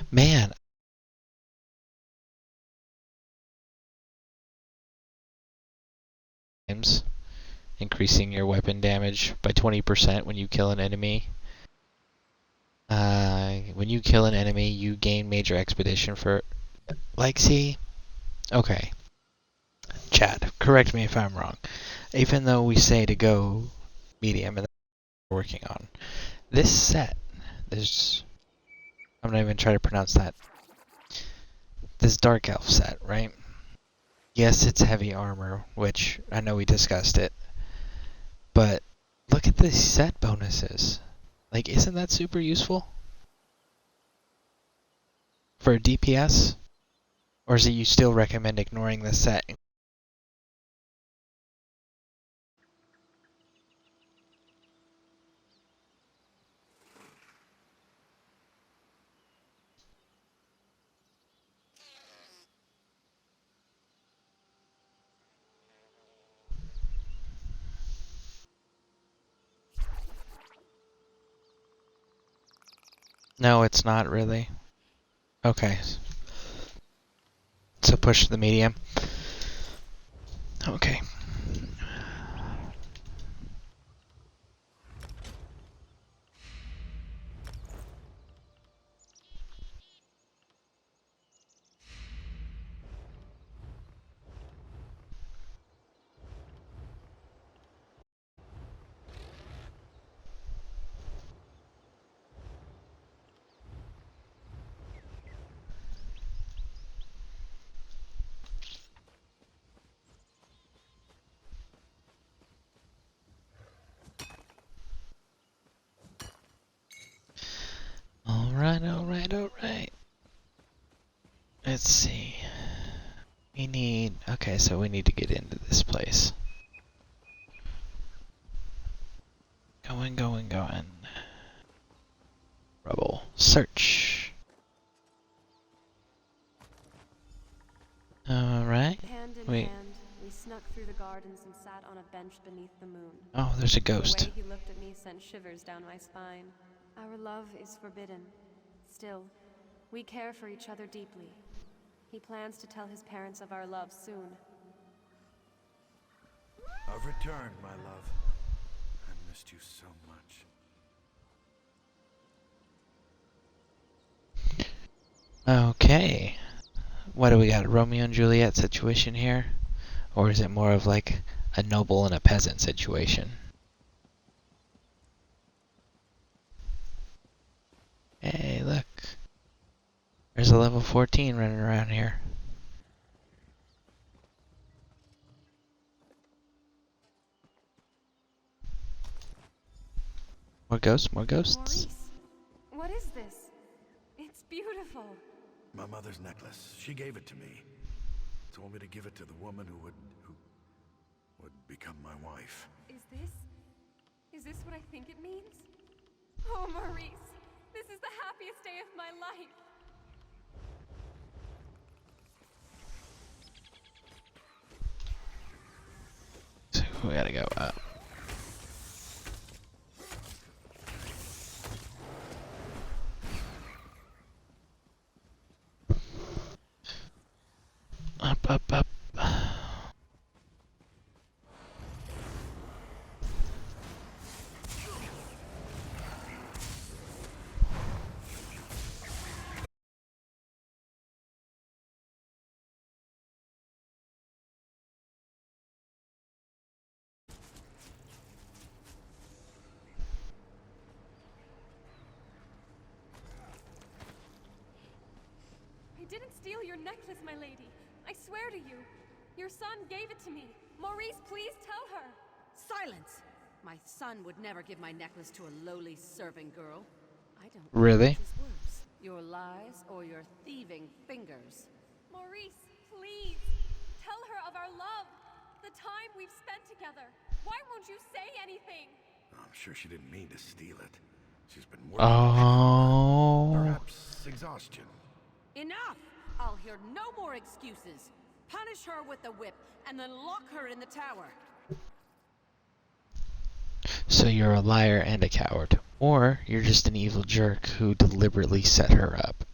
Man. Increasing your weapon damage by 20% when you kill an enemy. When you kill an enemy, you gain major expedition for... Like, see? Okay. Chat, correct me if I'm wrong. Even though we say to go medium, and that's what we're working on. This set, I'm not even trying to pronounce that. This Dark Elf set, right? Yes, it's heavy armor, which I know we discussed it. But look at the set bonuses. Like, isn't that super useful? For a DPS? Or is it you still recommend ignoring the set? No, it's not really. Okay. So push the medium. Okay. We need... Okay, so we need to get into this place. Going. Rubble. Search. Alright. Hand in Wait. hand, we snuck through the gardens and sat on a bench beneath the moon. Oh, there's a ghost. The way he looked at me sent shivers down my spine. Our love is forbidden. Still, we care for each other deeply. He plans to tell his parents of our love soon. I've returned, my love. I missed you so much. Okay. What do we got? A Romeo and Juliet situation here? Or is it more of like a noble and a peasant situation? Hey, look. There's a level 14 running around here. More ghosts, more ghosts. Maurice, what is this? It's beautiful. My mother's necklace. She gave it to me. Told me to give it to the woman who would become my wife. Is this what I think it means? Oh, Maurice, this is the happiest day of my life. So we gotta go up. Up. I didn't steal your necklace, my lady. I swear to you. Your son gave it to me. Maurice, please tell her. Silence! My son would never give my necklace to a lowly serving girl. I don't Really? know which is worse, your lies or your thieving fingers. Maurice, please. Tell her of our love. The time we've spent together. Why won't you say anything? I'm sure she didn't mean to steal it. She's been working on Oh. it. Perhaps exhaustion. Enough! I'll hear no more excuses. Punish her with the whip, and then lock her in the tower. So you're a liar and a coward. Or you're just an evil jerk who deliberately set her up.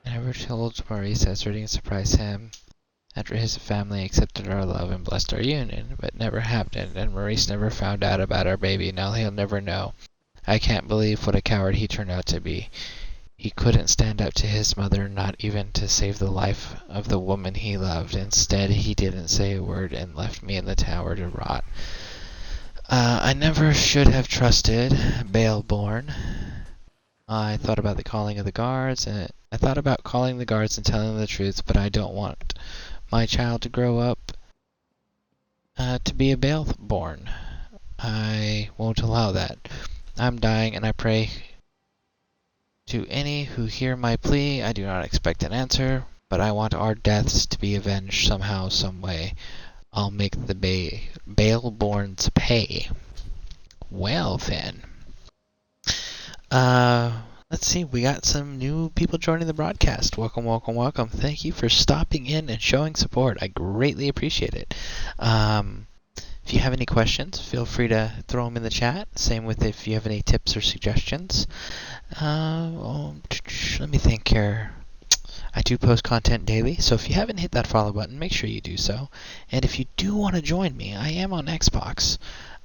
I never told Maurice I was ready to surprise him after his family accepted our love and blessed our union, but never happened, and Maurice never found out about our baby. Now he'll never know. I can't believe what a coward he turned out to be. He couldn't stand up to his mother, not even to save the life of the woman he loved. Instead, he didn't say a word and left me in the tower to rot. I never should have trusted Baelborn. I thought about the calling of the guards, and I thought about calling the guards and telling them the truth, but I don't want my child to grow up to be a Baelborn. I won't allow that. I'm dying, and I pray to any who hear my plea. I do not expect an answer, but I want our deaths to be avenged somehow, some way. I'll make the Baelborns pay. Well then. Let's see, we got some new people joining the broadcast. Welcome, welcome, welcome. Thank you for stopping in and showing support. I greatly appreciate it. If you have any questions, feel free to throw them in the chat. Same with if you have any tips or suggestions. Let me think here. I do post content daily, so if you haven't hit that follow button, make sure you do so. And if you do want to join me, I am on Xbox,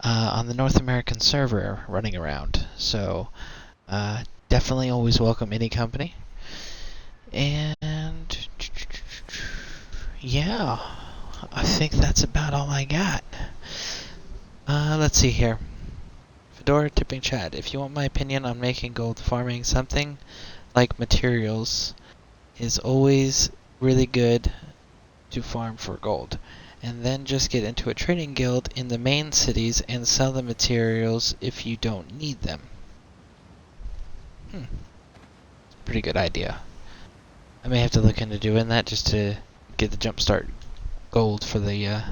on the North American server running around. So, definitely always welcome any company. And, yeah, I think that's about all I got. Let's see here. Fedora Tipping Chat. If you want my opinion on making gold farming something like materials, is always really good to farm for gold. and then just get into a trading guild in the main cities and sell the materials if you don't need them. Pretty good idea. I may have to look into doing that just to get the jumpstart gold for the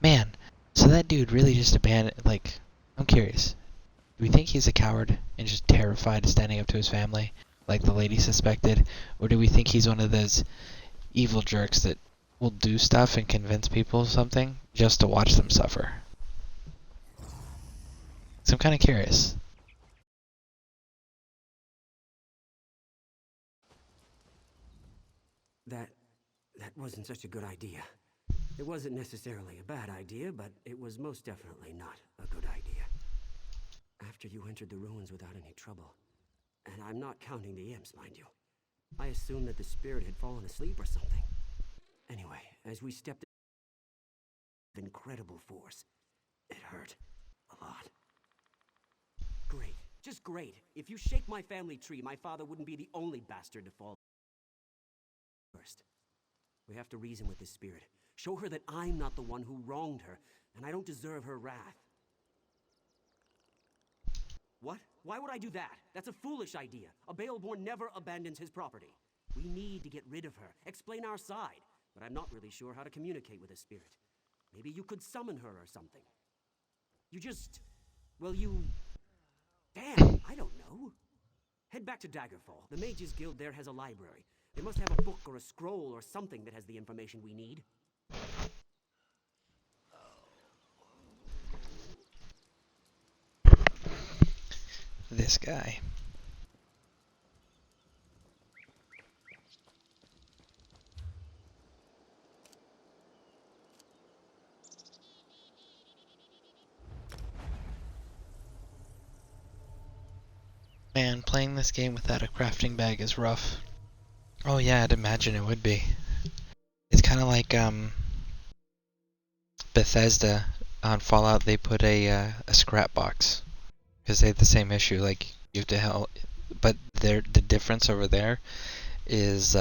Man, so that dude really just abandoned, like, I'm curious. Do we think he's a coward and just terrified of standing up to his family, like the lady suspected? Or do we think he's one of those evil jerks that will do stuff and convince people of something just to watch them suffer? So I'm kind of curious. That wasn't such a good idea. It wasn't necessarily a bad idea, but it was most definitely not a good idea. After you entered the ruins without any trouble, and I'm not counting the imps, mind you, I assumed that the spirit had fallen asleep or something. Anyway, as we stepped with incredible force, it hurt a lot. Great, just great. If you shake my family tree, my father wouldn't be the only bastard to fall first. We have to reason with this spirit. Show her that I'm not the one who wronged her, and I don't deserve her wrath. What? Why would I do that? That's a foolish idea. A Baleborn never abandons his property. We need to get rid of her, explain our side, but I'm not really sure how to communicate with a spirit. Maybe you could summon her or something. Damn, I don't know. Head back to Daggerfall. The Mages Guild there has a library. They must have a book or a scroll or something that has the information we need. This guy. Man, playing this game without a crafting bag is rough. Oh yeah, I'd imagine it would be. It's kind of like Bethesda on Fallout. They put a scrap box because they have the same issue. Like you have to help, but the difference over there is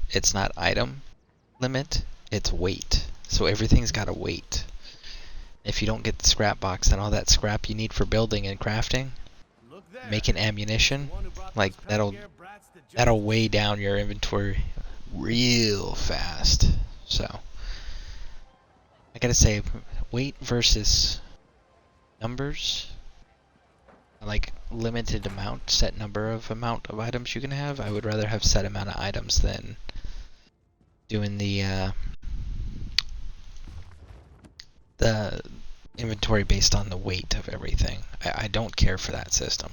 it's not item limit, it's weight. So everything's got a weight. If you don't get the scrap box, then all that scrap you need for building and crafting, making ammunition, like that'll weigh down your inventory real fast. So I gotta say, weight versus numbers, like limited amount, set number of amount of items you can have. I would rather have set amount of items than doing the inventory based on the weight of everything. I don't care for that system.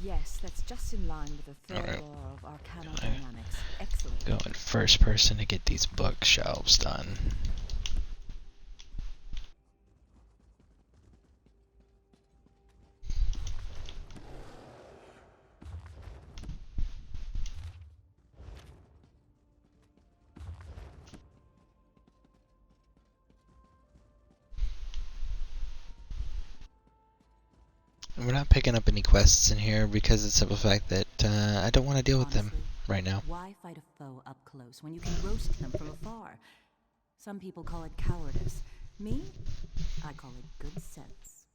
Yes, that's just in line with the third law of arcanodynamics. Excellent. Go in first person to get these bookshelves done. We're not picking up any quests in here because of the simple fact that I don't want to deal with them right now. Why fight a foe up close when you can roast them from afar? Some people call it cowardice. Me? I call it good sense.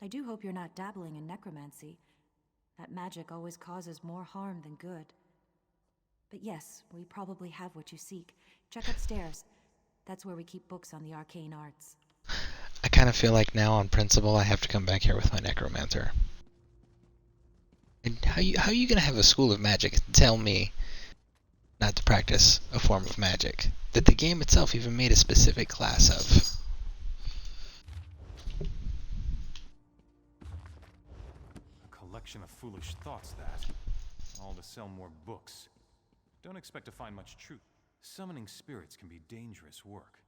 I do hope you're not dabbling in necromancy. That magic always causes more harm than good. But yes, we probably have what you seek. Check upstairs. That's where we keep books on the arcane arts. I kind of feel like now, on principle, I have to come back here with my necromancer. And how are you gonna have a school of magic and tell me not to practice a form of magic that the game itself even made a specific class of? A collection of foolish thoughts, that. All to sell more books. Don't expect to find much truth. Summoning spirits can be dangerous work.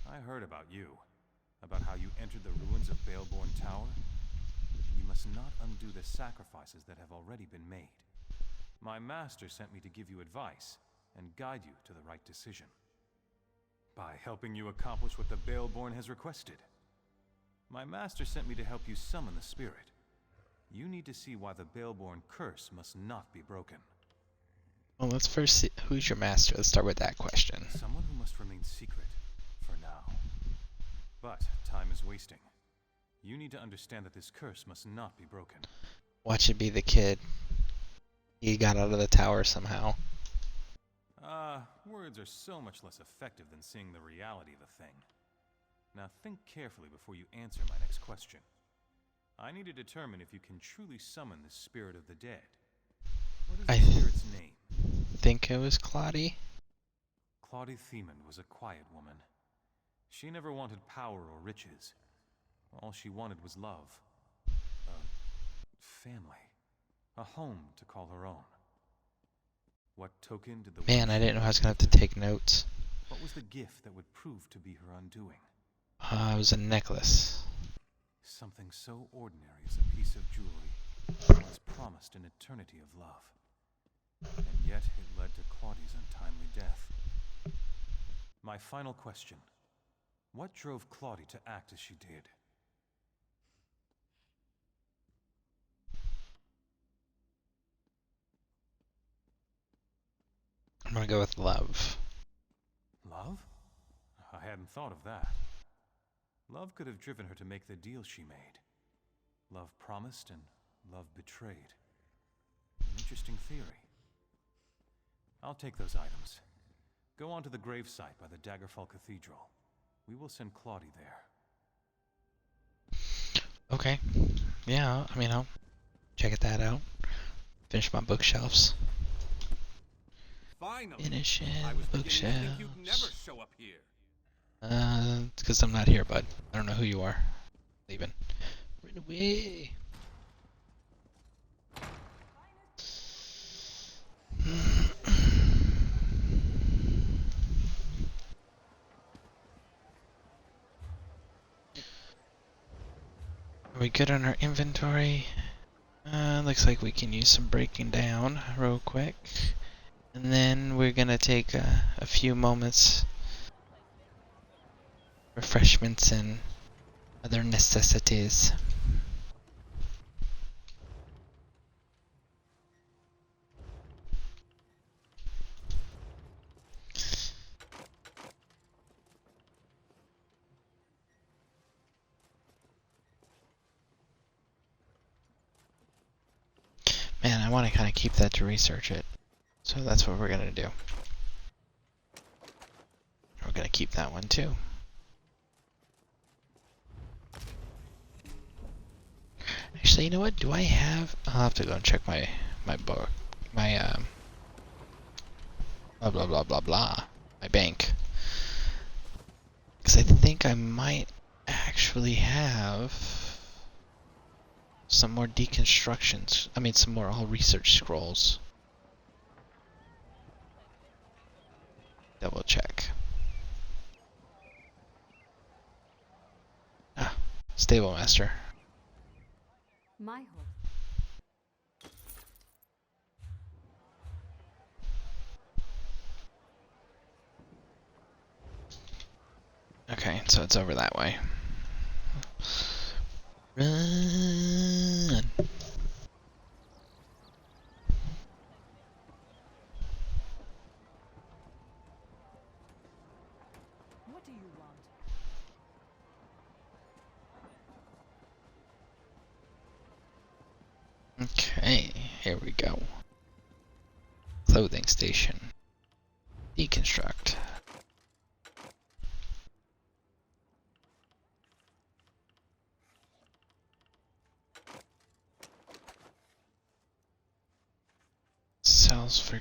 I heard about you. About how you entered the ruins of Baleborn Tower. You must not undo the sacrifices that have already been made. My master sent me to give you advice and guide you to the right decision. By helping you accomplish what the Baleborn has requested. My master sent me to help you summon the spirit. You need to see why the Baleborn curse must not be broken. Well, let's first see who's your master. Let's start with that question. Someone who must remain secret, for now. But time is wasting. You need to understand that this curse must not be broken. Watch it be the kid. He got out of the tower somehow. Words are so much less effective than seeing the reality of a thing. Now think carefully before you answer my next question. I need to determine if you can truly summon the spirit of the dead. What is the spirit's name? Think it was Claudia? Claudia Themond was a quiet woman. She never wanted power or riches. All she wanted was love. A family. A home to call her own. What token did the Man, I didn't know I was going to have to take notes. What was the gift that would prove to be her undoing? It was a necklace. Something so ordinary as a piece of jewelry was promised an eternity of love. And yet it led to Claudia's untimely death. My final question. What drove Claudia to act as she did? I'm gonna go with love. Love? I hadn't thought of that. Love could have driven her to make the deal she made. Love promised and love betrayed. An interesting theory. I'll take those items. Go on to the gravesite by the Daggerfall Cathedral. We will send Claudia there. Okay. Yeah, I mean, I'll check that out. Finish my bookshelves. Finally, Finishing I was bookshelves. beginning to think you'd never show up here. It's because I'm not here, bud. I don't know who you are. Leaving. Run away. Are we good on our inventory? Looks like we can use some breaking down real quick. And then we're gonna take a few moments, refreshments and other necessities. Man, I want to kind of keep that to research it. So that's what we're going to do. We're going to keep that one too. Actually, you know what? Do I have... I'll have to go and check my book. My, blah, blah, blah, blah, blah. My bank. Because I think I might actually have some more deconstructions. I mean, some more all research scrolls. Double check. Ah, Stable Master. My hope. Okay, so it's over that way. Run! What do you want? Okay, here we go. Clothing station. Deconstruct. Sells for...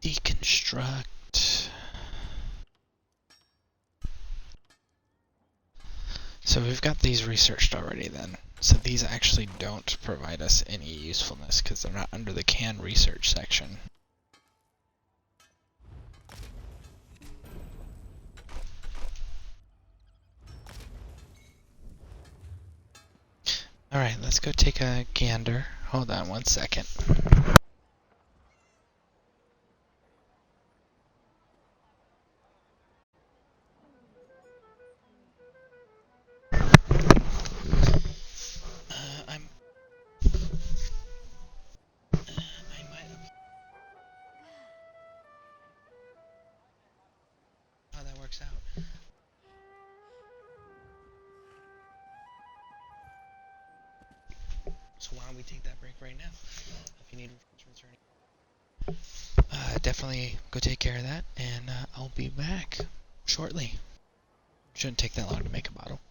Deconstruct. So we've got these researched already then. So these actually don't provide us any usefulness because they're not under the can research section. Alright, let's go take a gander. Hold on one second. I might have... How that works out. So why don't we take that break right now? If you need refreshments or anything. Definitely go take care of that, and I'll be back shortly. Shouldn't take that long to make a bottle.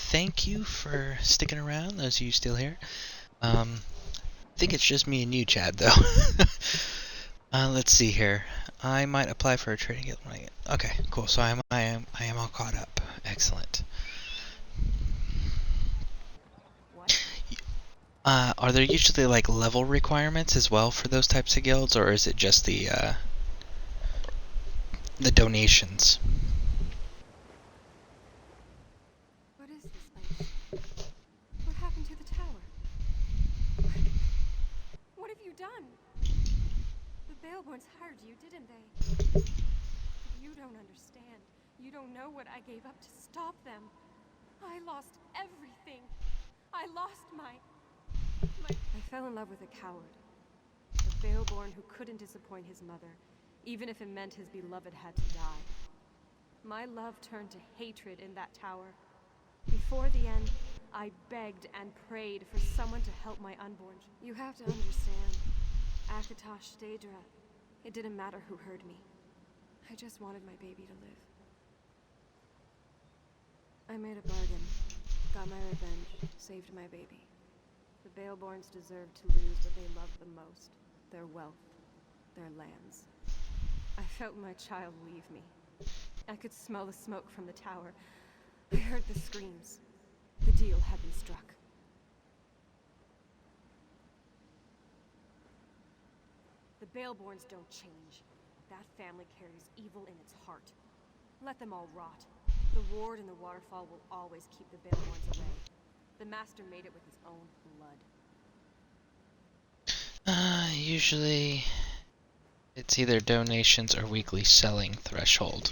thank you for sticking around, those of you still here. I think it's just me and you, Chad, though. Let's see here. I might apply for a trading guild when I get... Okay, cool. So I am all caught up. Excellent. Are there usually like level requirements as well for those types of guilds, or is it just the donations? What is this place? What happened to the tower? What have you done? The Baleborns hired you, didn't they? You don't understand. You don't know what I gave up to stop them. I lost everything. I lost my... I fell in love with a coward. A Baleborn who couldn't disappoint his mother, even if it meant his beloved had to die. My love turned to hatred in that tower. Before the end, I begged and prayed for someone to help my unborn. You have to understand. Akatosh, Daedra, it didn't matter who heard me. I just wanted my baby to live. I made a bargain, got my revenge, saved my baby. The Baleborns deserve to lose what they love the most. Their wealth, their lands. I felt my child leave me. I could smell the smoke from the tower. I heard the screams. The deal had been struck. The Baleborns don't change. That family carries evil in its heart. Let them all rot. The ward and the waterfall will always keep the Baleborns away. The Master made it with his own blood. Usually it's either donations or weekly selling threshold.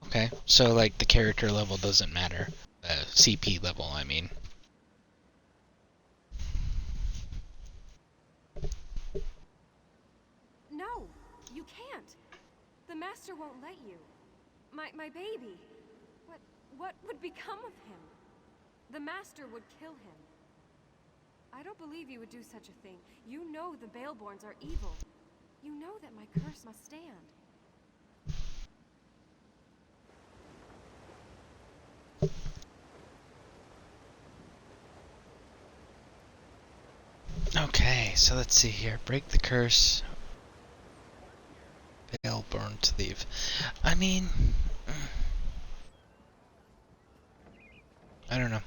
Okay, so like the character level doesn't matter. CP level, I mean. No, you can't. The Master won't let you. My baby. What would become of him? The Master would kill him. I don't believe you would do such a thing. You know the Baleborns are evil. You know that my curse must stand. Okay, so let's see here. Break the curse. Baleborn to leave. I mean... I don't know.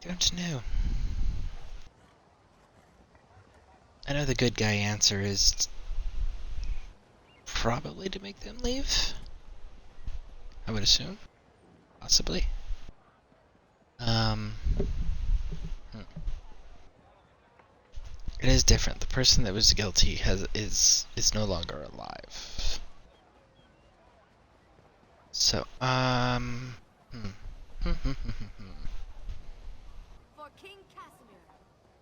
Don't know. I know the good guy answer is probably to make them leave. I would assume. Possibly. It is different. The person that was guilty is no longer alive. So, For King Casimir,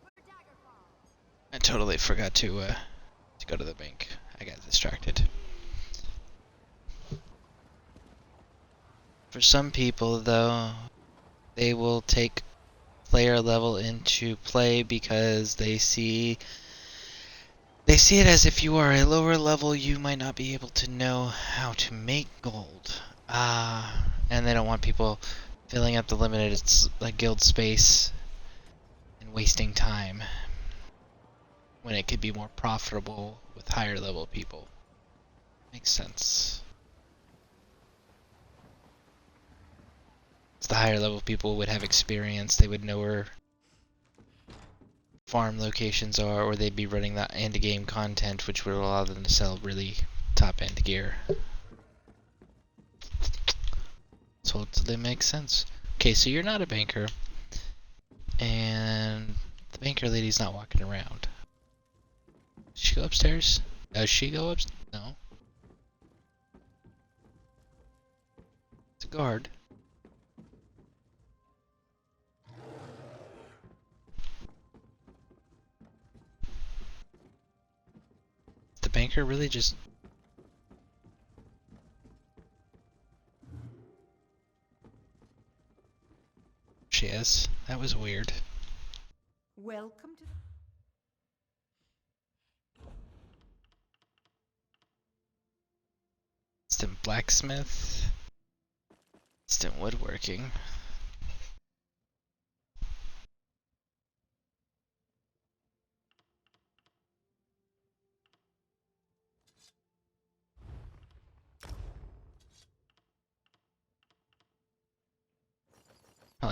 for Daggerfall. I totally forgot to go to the bank. I got distracted. For some people, though, they will take player level into play because they see it as if you are a lower level, you might not be able to know how to make gold. And they don't want people filling up the limited guild space and wasting time when it could be more profitable with higher level people. Makes sense. The higher level people would have experience, they would know where farm locations are, or they'd be running that end game content, which would allow them to sell really top end gear. So it makes sense. Okay, so you're not a banker, and the banker lady's not walking around. Does she go upstairs? Does she go up? No. It's a guard. The banker really just... She is. That was weird. Welcome to the... Instant blacksmith. Instant woodworking.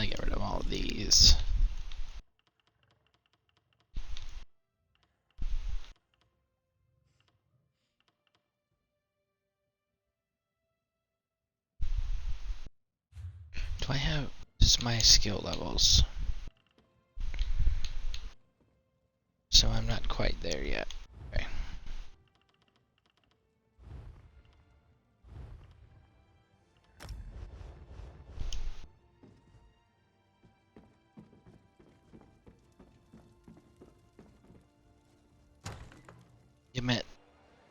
probably get rid of all of these. Do I have just my skill levels? So I'm not quite there yet. Okay. You met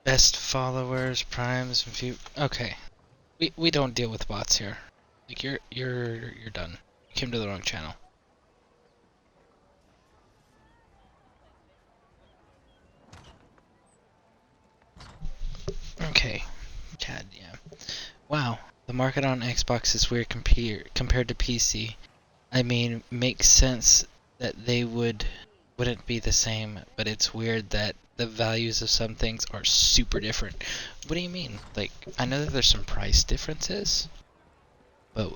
best followers, primes, and few. Okay, we don't deal with bots here. Like you're done. You came to the wrong channel. Okay, CAD, yeah. Wow, the market on Xbox is weird compared to PC. I mean, makes sense that they wouldn't be the same, but it's weird that the values of some things are super different. What do you mean? Like, I know that there's some price differences, but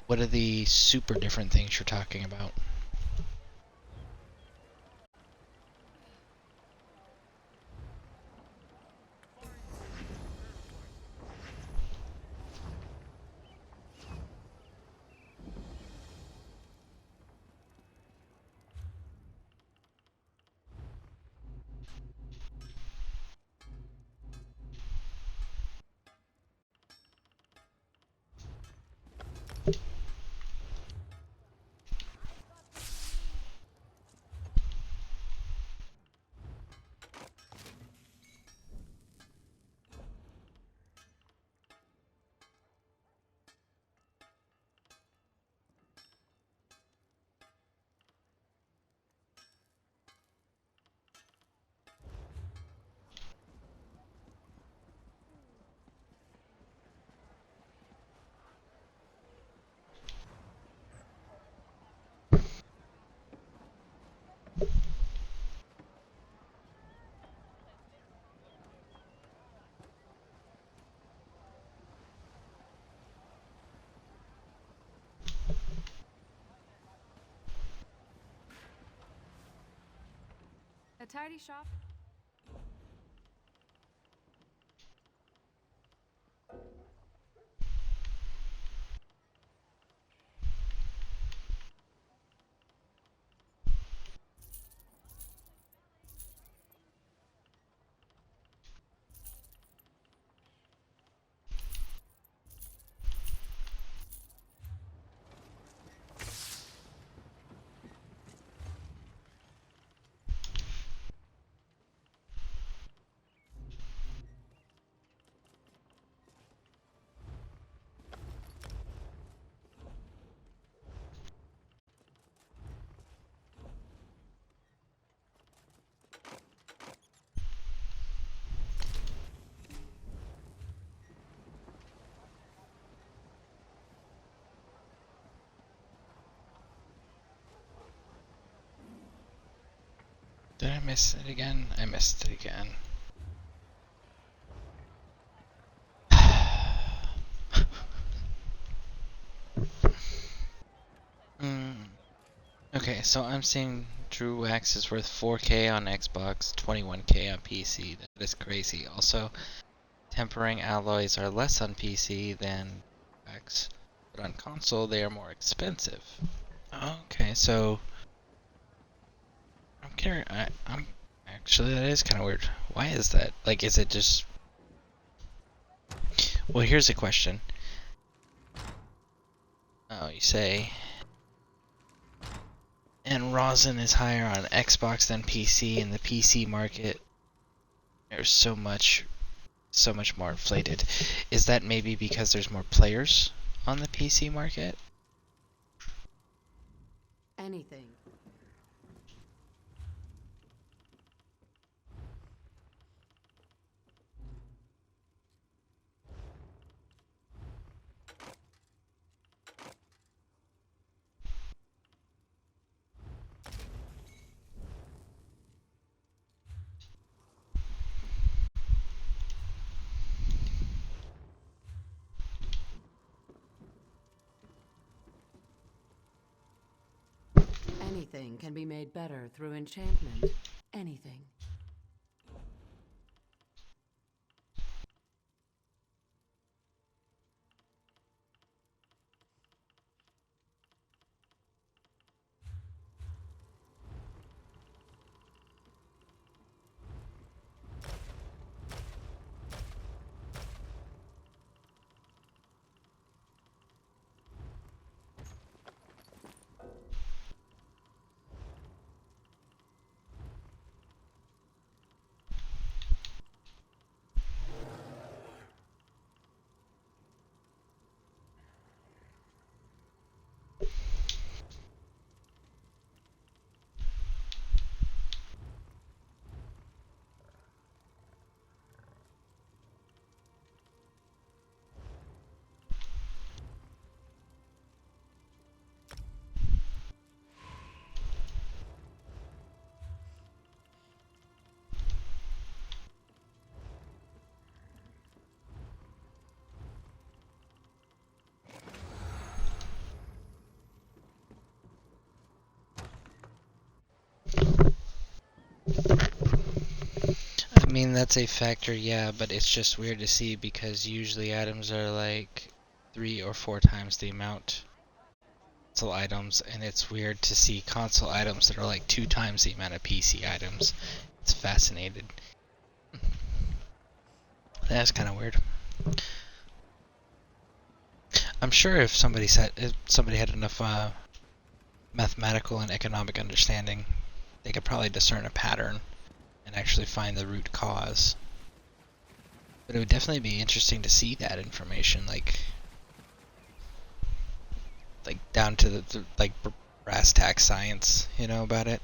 what are the super different things you're talking about? A tidy shop. Did I miss it again? I missed it again. Okay, so I'm seeing Drew Wax is worth 4K on Xbox, 21K on PC. That is crazy. Also, tempering alloys are less on PC than Wax, but on console they are more expensive. Okay, so I'm curious. I'm actually, that is kind of weird. Why is that? Like, is it just? Well, here's a question. Oh, you say. And rosin is higher on Xbox than PC. In the PC market, there's so much more inflated. Is that maybe because there's more players on the PC market? Anything. Everything can be made better through enchantment. Anything. I mean, that's a factor, yeah, but it's just weird to see because usually items are like 3 or 4 times the amount console items, and it's weird to see console items that are like 2 times the amount of PC items. It's fascinated. That's kind of weird. I'm sure if somebody had enough mathematical and economic understanding, they could probably discern a pattern and actually find the root cause. But it would definitely be interesting to see that information, like down to the like brass tack science, you know, about it.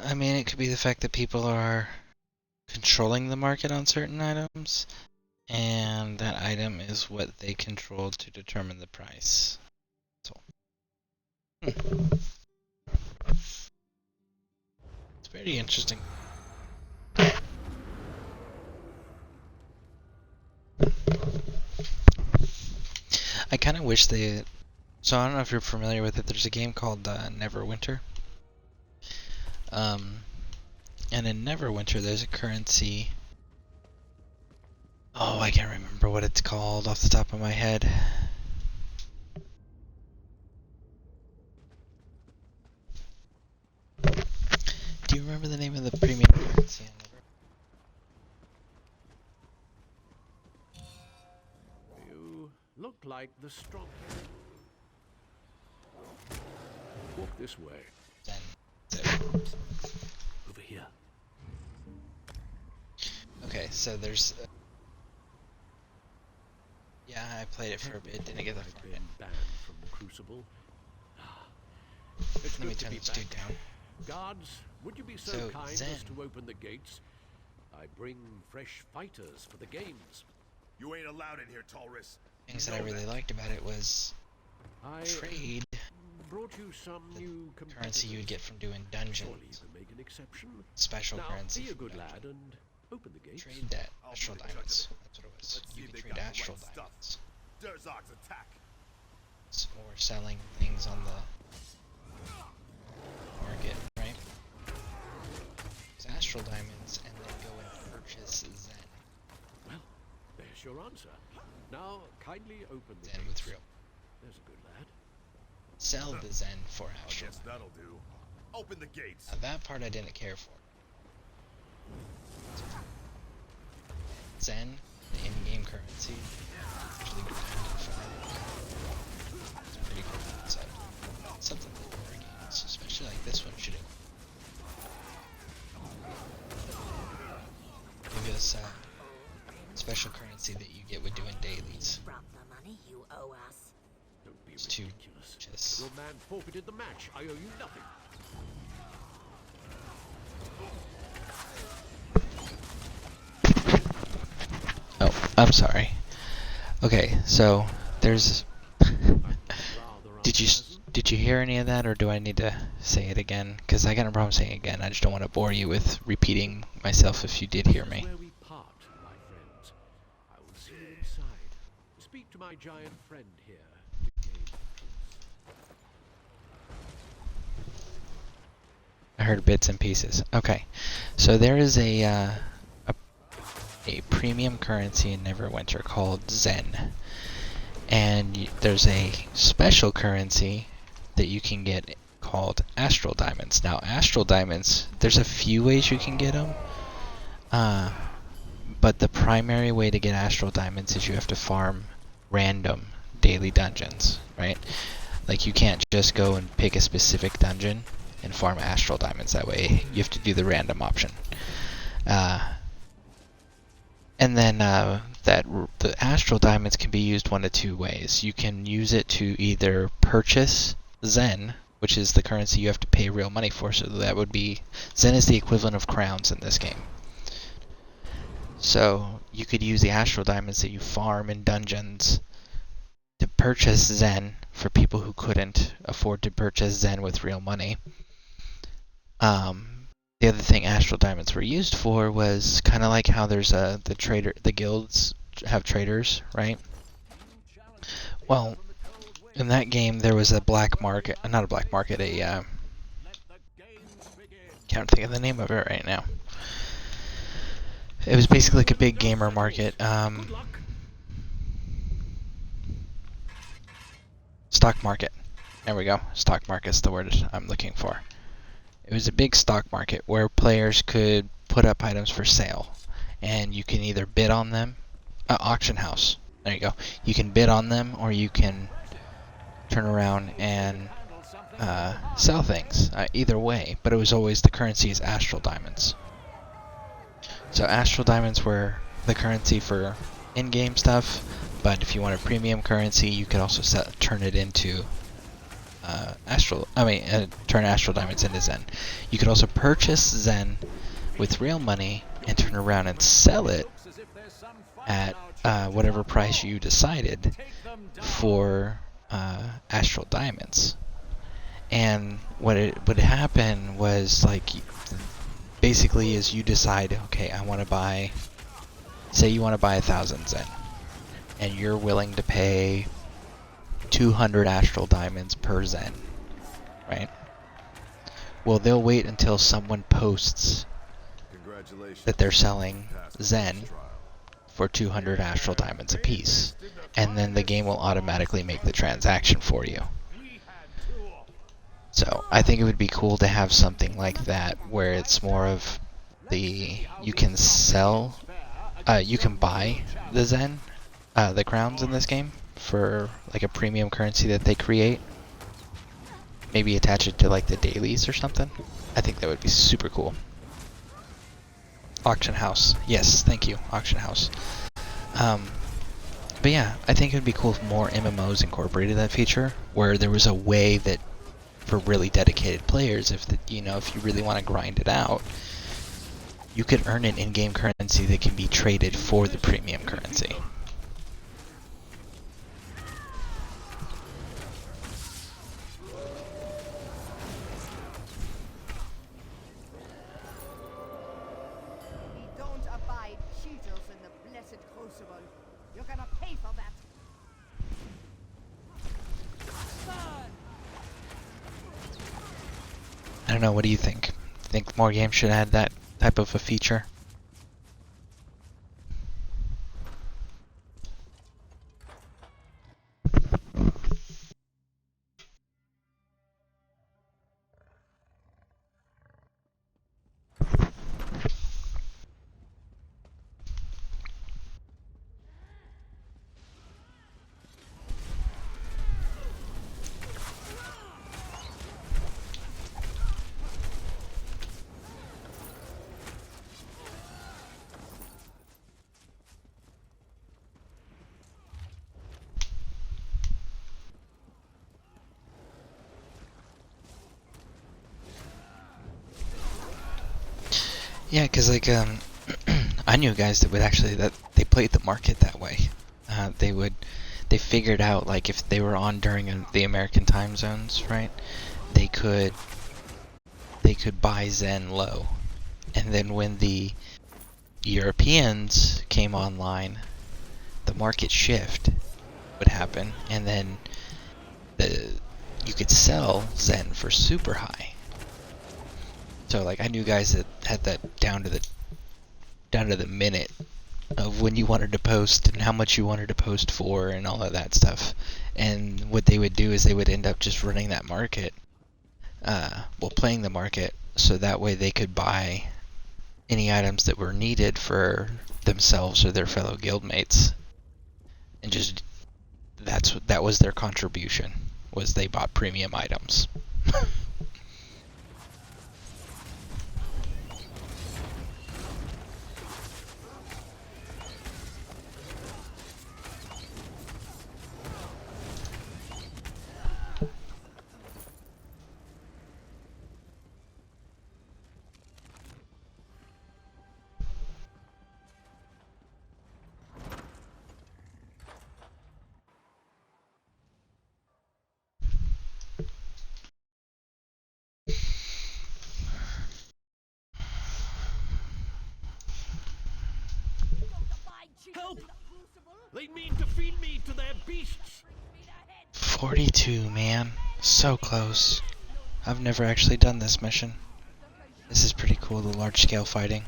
I mean, it could be the fact that people are controlling the market on certain items, and that item is what they control to determine the price. So, it's very interesting. I kind of wish they... So I don't know if you're familiar with it. There's a game called Neverwinter. And in Neverwinter, there's a currency. Oh, I can't remember what it's called off the top of my head. Do you remember the name of the premium currency? You look like the strong. Walk this way. Over here. Okay, so there's... yeah, I played it for a bit, didn't get the fun yet. Banned from the Crucible. Let me turn this dude down. Guards, would you be so kind as to open the gates? I bring fresh fighters for the games. You ain't allowed in here, Talris. Things that I really liked about it was trade. Brought you some new currency you would get from doing dungeons. Make an exception. Special currency. Be a good lad and open the gates. Trade that astral diamonds. That's what it was. You could trade astral diamonds. Durzog's attack. Or selling things on the market, right? It's astral diamonds, and then go and purchase Zen. Well, there's your answer. Now, kindly open the Zen gates. with real. There's a good lad. Sell the Zen for astral. I guess that'll do. Open the gates. Now that part I didn't care for. Zen, the in-game currency, usually would kind of it's a pretty cool concept. Something that more games, especially like this one, should give us special currency that you get with doing dailies. From the money you owe us. Don't be It's too ridiculous. just. Your man forfeited the match. I owe you nothing. Oh, I'm sorry. Okay, so there's. Did you hear any of that, or do I need to say it again? Because I got no problem saying it again. I just don't want to bore you with repeating myself if you did hear me. Where we part, my friends. I will see you inside. Speak to my giant friend here to gain I heard bits and pieces. Okay, so there is a premium currency in Neverwinter called Zen, and there's a special currency that you can get called Astral Diamonds. Now, Astral Diamonds, there's a few ways you can get them, but the primary way to get Astral Diamonds is you have to farm random daily dungeons, right? Like, you can't just go and pick a specific dungeon and farm Astral Diamonds that way. You have to do the random option. And then the Astral Diamonds can be used one of two ways. You can use it to either purchase Zen, which is the currency you have to pay real money for, so that would be... Zen is the equivalent of crowns in this game. So you could use the Astral Diamonds that you farm in dungeons to purchase Zen for people who couldn't afford to purchase Zen with real money. The other thing Astral Diamonds were used for was kind of like how there's the guilds have traders, right? Well, in that game there was a black market, not a black market, can't think of the name of it right now. It was basically like a big gamer market. Stock market. There we go. Stock market's the word I'm looking for. It was a big stock market where players could put up items for sale, and you can either bid on them. Auction house. There you go. You can bid on them, or you can turn around and sell things. Either way, but it was always the currency is Astral Diamonds. So Astral Diamonds were the currency for in-game stuff, but if you want a premium currency, you could also turn it into turn Astral Diamonds into Zen. You could also purchase Zen with real money and turn around and sell it at whatever price you decided for Astral Diamonds. And what would happen was, like, basically is you decide, okay, I want to buy, say you want to buy 1,000 Zen, and you're willing to pay 200 Astral Diamonds per Zen, right? Well, they'll wait until someone posts that they're selling Zen for 200 Astral Diamonds apiece, and then the game will automatically make the transaction for you. So I think it would be cool to have something like that, where it's more of you can sell, you can buy the Zen, the crowns in this game for like a premium currency that they create. Maybe attach it to like the dailies or something. I think that would be super cool. Auction house. Yes, thank you, auction house. But yeah, I think it would be cool if more MMOs incorporated that feature, where there was a way that for really dedicated players, if you really want to grind it out, you could earn an in-game currency that can be traded for the premium currency. Don't abide cheaters in the blessed crucible. You're gonna pay for that. I don't know, what do you think? Think more games should add that type of a feature? Yeah, because like I knew guys that would actually that they played the market that way. They figured out like if they were on during the American time zones, right? They could buy Zen low, and then when the Europeans came online, the market shift would happen, and then you could sell Zen for super high. So like I knew guys that had that down to the minute of when you wanted to post and how much you wanted to post for and all of that stuff. And what they would do is they would end up just running that market, playing the market, so that way they could buy any items that were needed for themselves or their fellow guildmates. And just that was their contribution, was they bought premium items. Help! They mean to feed me to their beasts! 42, man. So close. I've never actually done this mission. This is pretty cool, the large scale fighting.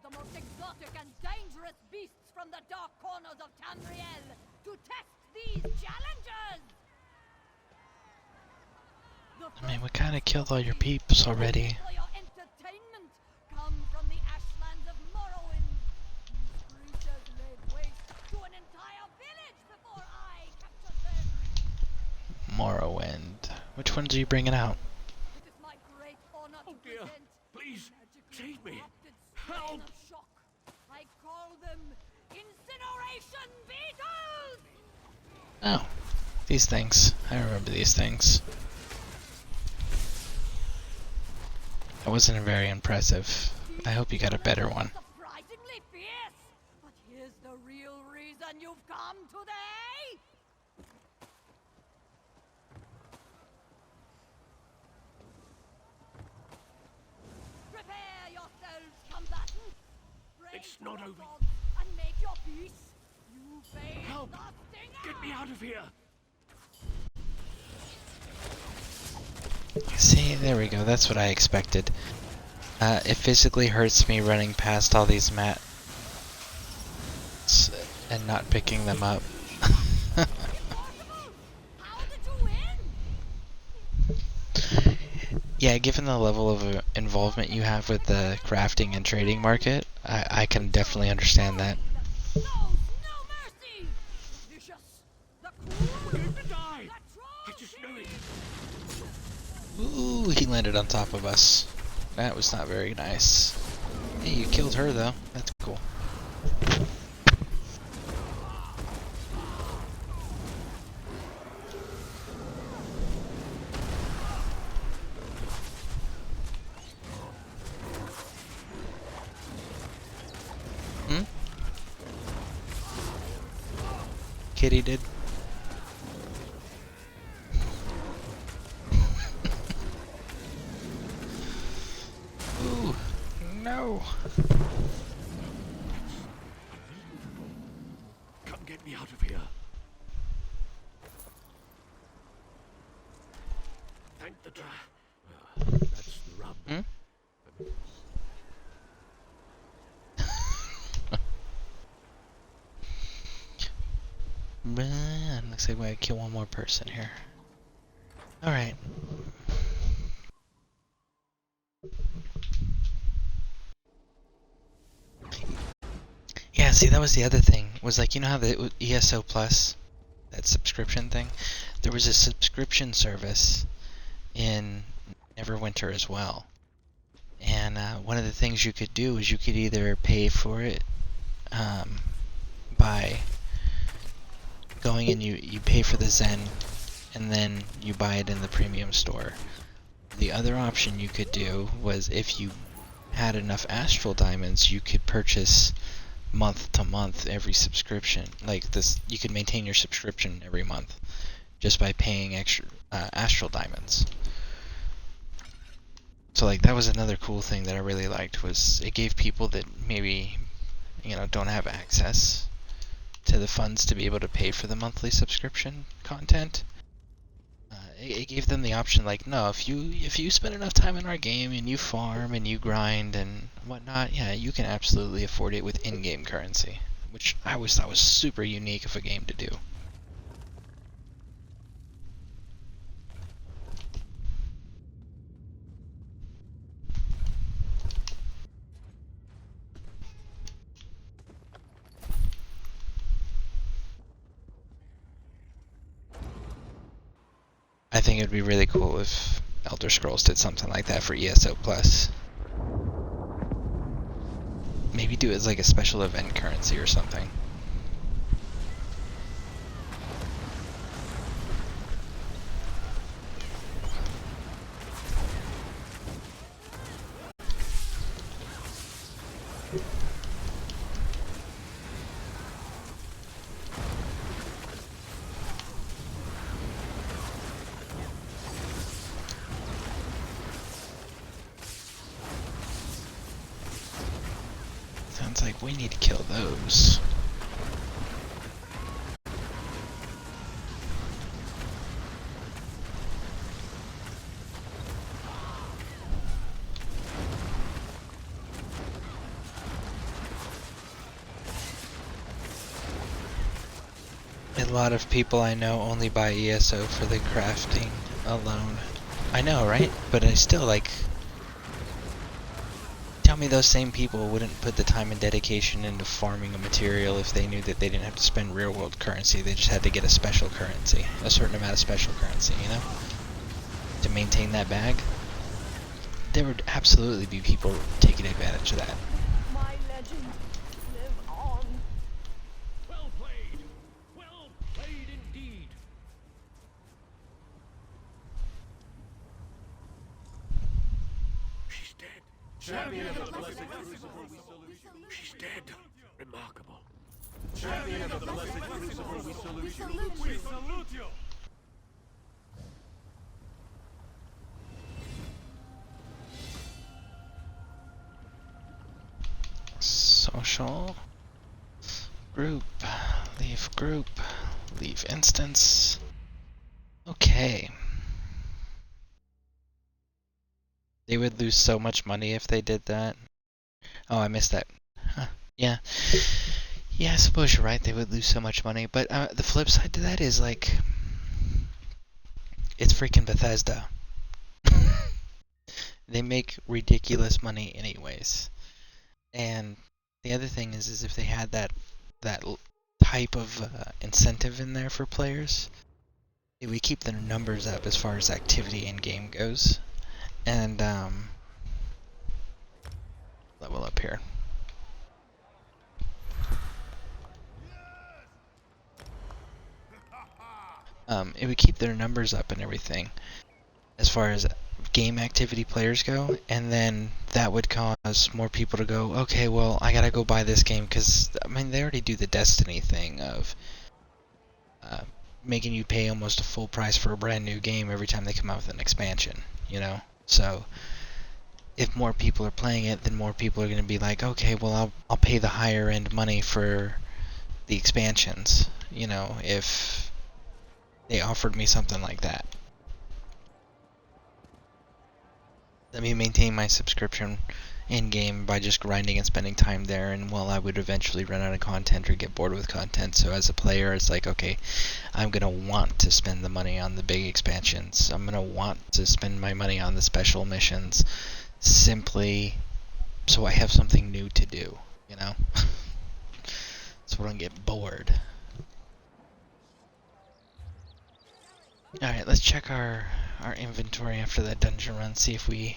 The most exotic and dangerous beasts from the dark corners of Tamriel to test these challengers! I mean, we kind of killed all your peeps already. For your entertainment come from the ashlands of Morrowind. These creatures laid waste to an entire village before I captured them. Morrowind. Which ones are you bringing out? It is my great honor to present Please, save me! Help! Shock. I call them incineration beetles! Oh, these things. I remember these things. That wasn't very impressive. I hope you got a better one. Surprisingly fierce, but here's the real reason you've come today. Prepare yourselves, combatants. It's not over. And make your peace. You face Help! the stinger. Get me out of here! See, there we go. That's what I expected. It physically hurts me running past all these mats and not picking them up. Yeah, given the level of involvement you have with the crafting and trading market, I can definitely understand that. Ooh, he landed on top of us. That was not very nice. Hey, you killed her though. That's cool. Kitty did. Ooh, no. Come get me out of here. Thank the that's the rub. Man, looks like we gotta kill one more person here. Alright. see, that was the other thing. Was like, you know how the ESO Plus, that subscription thing? There was a subscription service in Neverwinter as well. And one of the things you could do is you could either pay for it by going and you pay for the Zen, and then you buy it in the premium store. The other option you could do was, if you had enough Astral Diamonds, you could purchase month to month every subscription. Like this, you could maintain your subscription every month just by paying extra Astral Diamonds. So like that was another cool thing that I really liked, was it gave people that maybe, you know, don't have access to the funds to be able to pay for the monthly subscription content. It gave them the option, like, no, if you spend enough time in our game and you farm and you grind and whatnot, yeah, you can absolutely afford it with in-game currency, which I always thought was super unique of a game to do. I think it would be really cool if Elder Scrolls did something like that for ESO Plus. Maybe do it as like a special event currency or something. Sounds like we need to kill those. A lot of people I know only buy ESO for the crafting alone. I know, right? But I still, like... Tell me those same people wouldn't put the time and dedication into farming a material if they knew that they didn't have to spend real world currency, they just had to get a special currency, a certain amount of special currency, you know, to maintain that bag. There would absolutely be people taking advantage of that. My legend live on. Well played! Well played indeed! She's dead. Champion of the Blessed Crucible, we salute you. She's dead. Remarkable. Champion of the Blessed Crucible, we salute you. We salute you. Social group, leave instance. Okay. They would lose so much money if they did that. Oh, I missed that. Huh. Yeah. Yeah, I suppose you're right. They would lose so much money. But the flip side to that is, like, it's freaking Bethesda. They make ridiculous money anyways. And the other thing is if they had that type of incentive in there for players, it would keep their numbers up as far as activity in game goes. And level up here. It would keep their numbers up and everything as far as game activity players go, and then that would cause more people to go, okay, well, I gotta go buy this game, because, I mean, they already do the Destiny thing of making you pay almost a full price for a brand new game every time they come out with an expansion, you know? So, if more people are playing it, then more people are going to be like, okay, well, I'll pay the higher end money for the expansions, you know, if they offered me something like that. Let me maintain my subscription in-game by just grinding and spending time there, and well, I would eventually run out of content or get bored with content. So as a player, it's like, okay, I'm going to want to spend the money on the big expansions. I'm going to want to spend my money on the special missions simply so I have something new to do, you know? So we don't get bored. Alright, let's check our inventory after that dungeon run, see if we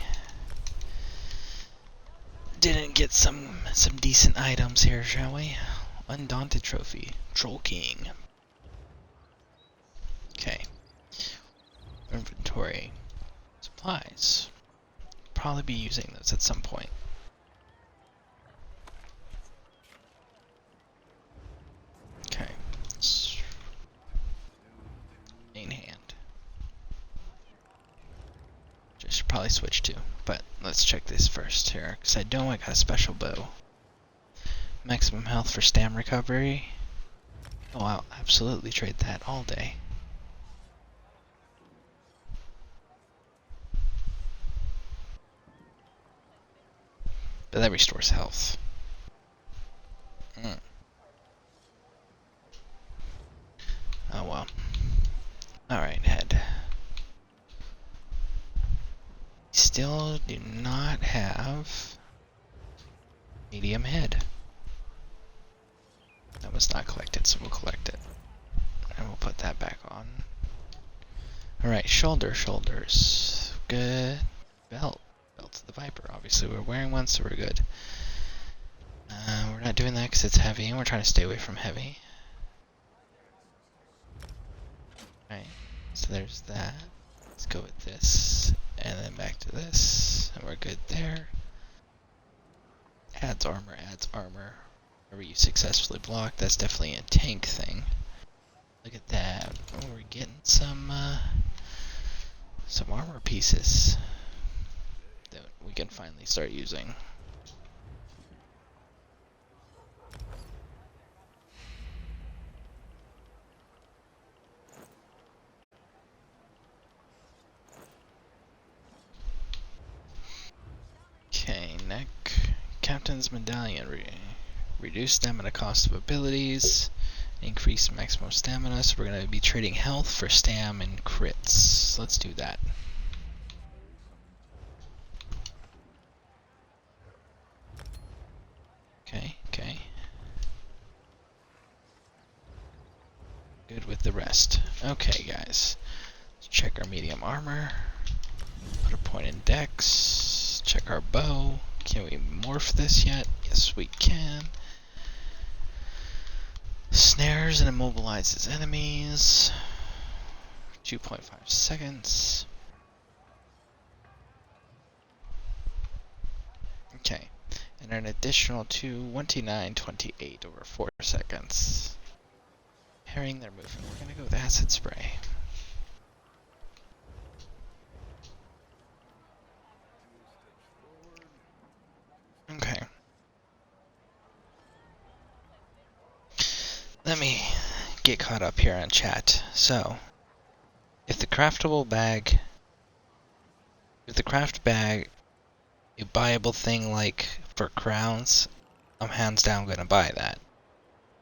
didn't get some decent items here, shall we? Undaunted trophy. Troll King. Okay. Inventory. Supplies. Probably be using those at some point. Okay. Main hand. Just probably switch to, but let's check this first here, because I know I got a special bow. Maximum health for stam recovery. Oh, I'll absolutely trade that all day. But that restores health. Oh well. Alright, head. Still do not have medium head. That was not collected, so we'll collect it. And we'll put that back on. Alright, shoulders. Good. Belt of the Viper. Obviously we're wearing one, so we're good. We're not doing that because it's heavy, and we're trying to stay away from heavy. Alright, so there's that. Let's go with this, and then back to this, and we're good there. Adds armor. Whenever you successfully block, that's definitely a tank thing. Look at that. Oh, we're getting some armor pieces that we can finally start using. Okay, neck. Captain's Medallion. Reduce stamina cost of abilities. Increase maximum stamina. So we're going to be trading health for stam and crits. Let's do that. Okay. Good with the rest. Okay, guys. Let's check our medium armor. Put a point in dex. Check our bow. Can we morph this yet? Yes, we can. Snares and immobilizes enemies. 2.5 seconds. Okay. And an additional 29.28 over 4 seconds. Herring their movement. We're gonna go with acid spray. Okay. Let me get caught up here on chat. So, if the craft bag, a buyable thing like for crowns, I'm hands down gonna buy that.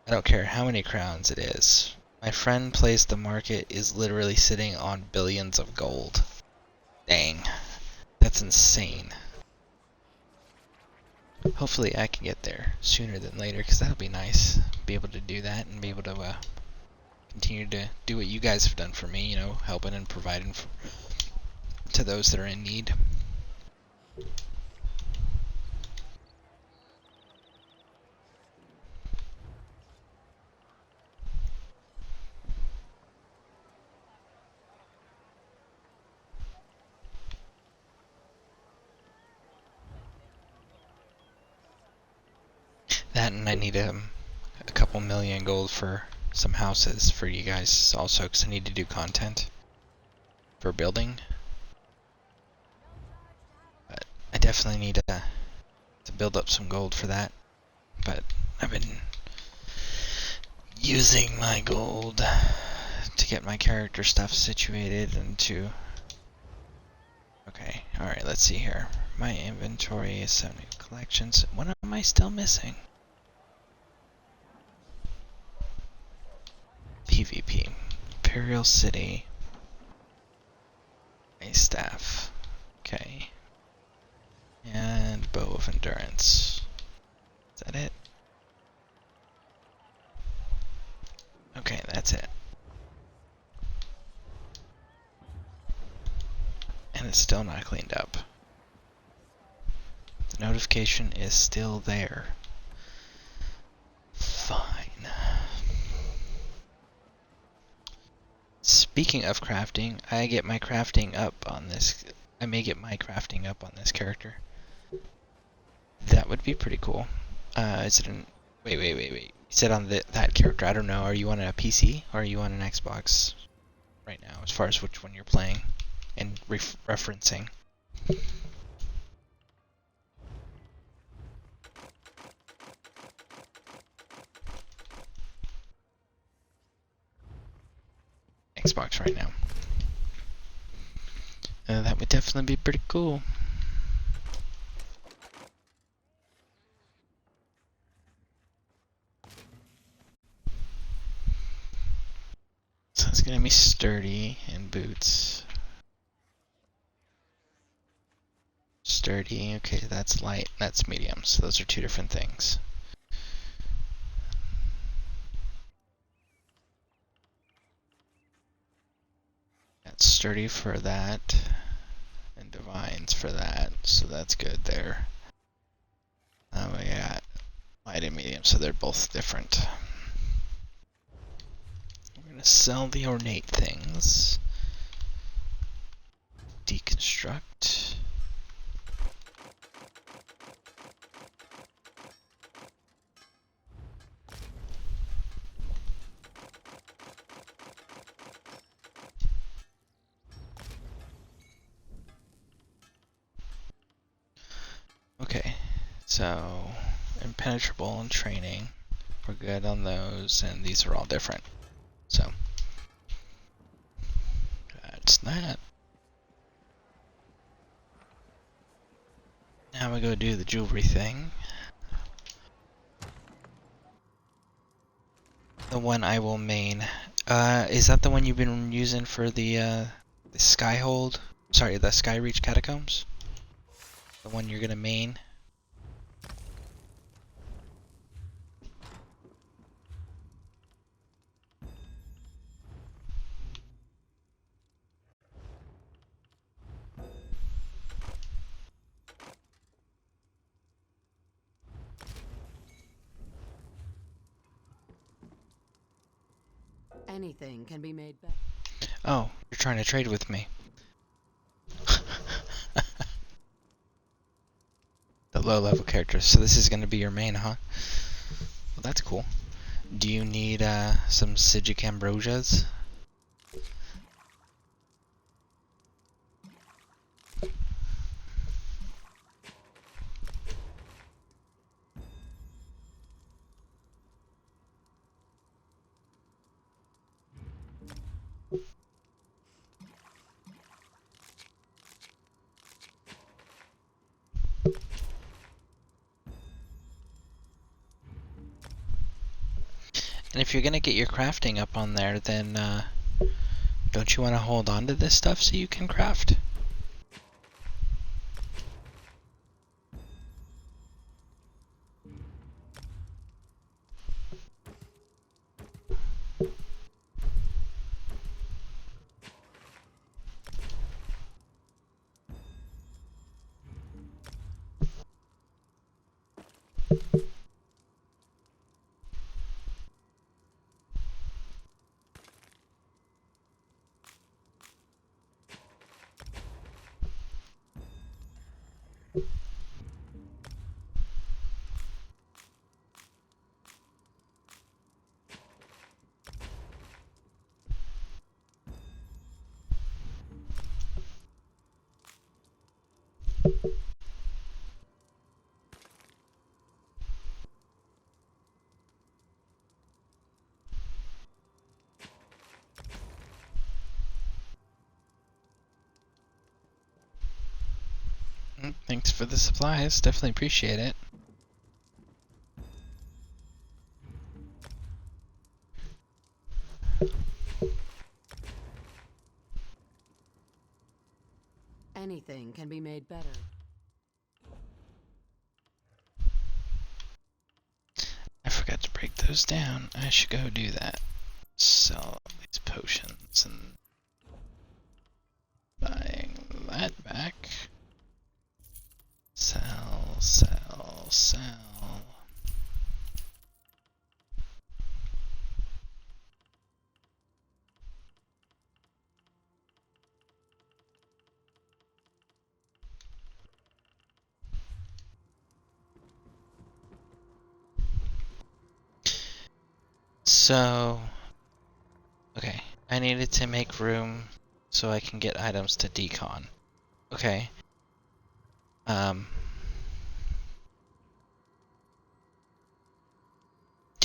I don't care how many crowns it is. My friend plays the market is literally sitting on billions of gold. Dang. That's insane. Hopefully I can get there sooner than later, because that'll be nice. Be able to do that and be able to continue to do what you guys have done for me, you know, helping and providing to those that are in need. That, and I need a couple million gold for some houses for you guys also, because I need to do content for building. But I definitely need to build up some gold for that. But I've been using my gold to get my character stuff situated and to... Okay, alright, let's see here. My inventory is 7 new collections. What am I still missing? PvP. Imperial City. A staff. Okay. And Bow of Endurance. Is that it? That's it. And it's still not cleaned up. The notification is still there. Fine. Speaking of crafting, I get my crafting up on this. I may get my crafting up on this character. That would be pretty cool. Is it an... Wait. You said on that character. I don't know. Are you on a PC or are you on an Xbox right now, as far as which one you're playing and referencing? Xbox right now. That would definitely be pretty cool. So it's gonna be sturdy and boots. Sturdy, okay, that's light, that's medium, so those are two different things. That's sturdy for that, and divines for that, so that's good there. We got light and medium, so they're both different. We're gonna sell the ornate things. Deconstruct. Okay, so impenetrable and training, we're good on those, and these are all different. So that's that. Now we go do the jewelry thing. The one I will main. Is that the one you've been using for the Skyhold? Sorry, the Skyreach Catacombs? The one you're gonna main? Anything can be made better. Oh, you're trying to trade with me. The low-level characters. So this is going to be your main, huh? Well, that's cool. Do you need some Psijic Ambrosias? And if you're gonna get your crafting up on there, then don't you want to hold on to this stuff so you can craft? Thanks for the supplies, definitely appreciate it. Anything can be made better. I forgot to break those down. I should go do that. Sell So, okay, I needed to make room so I can get items to decon. Okay. Do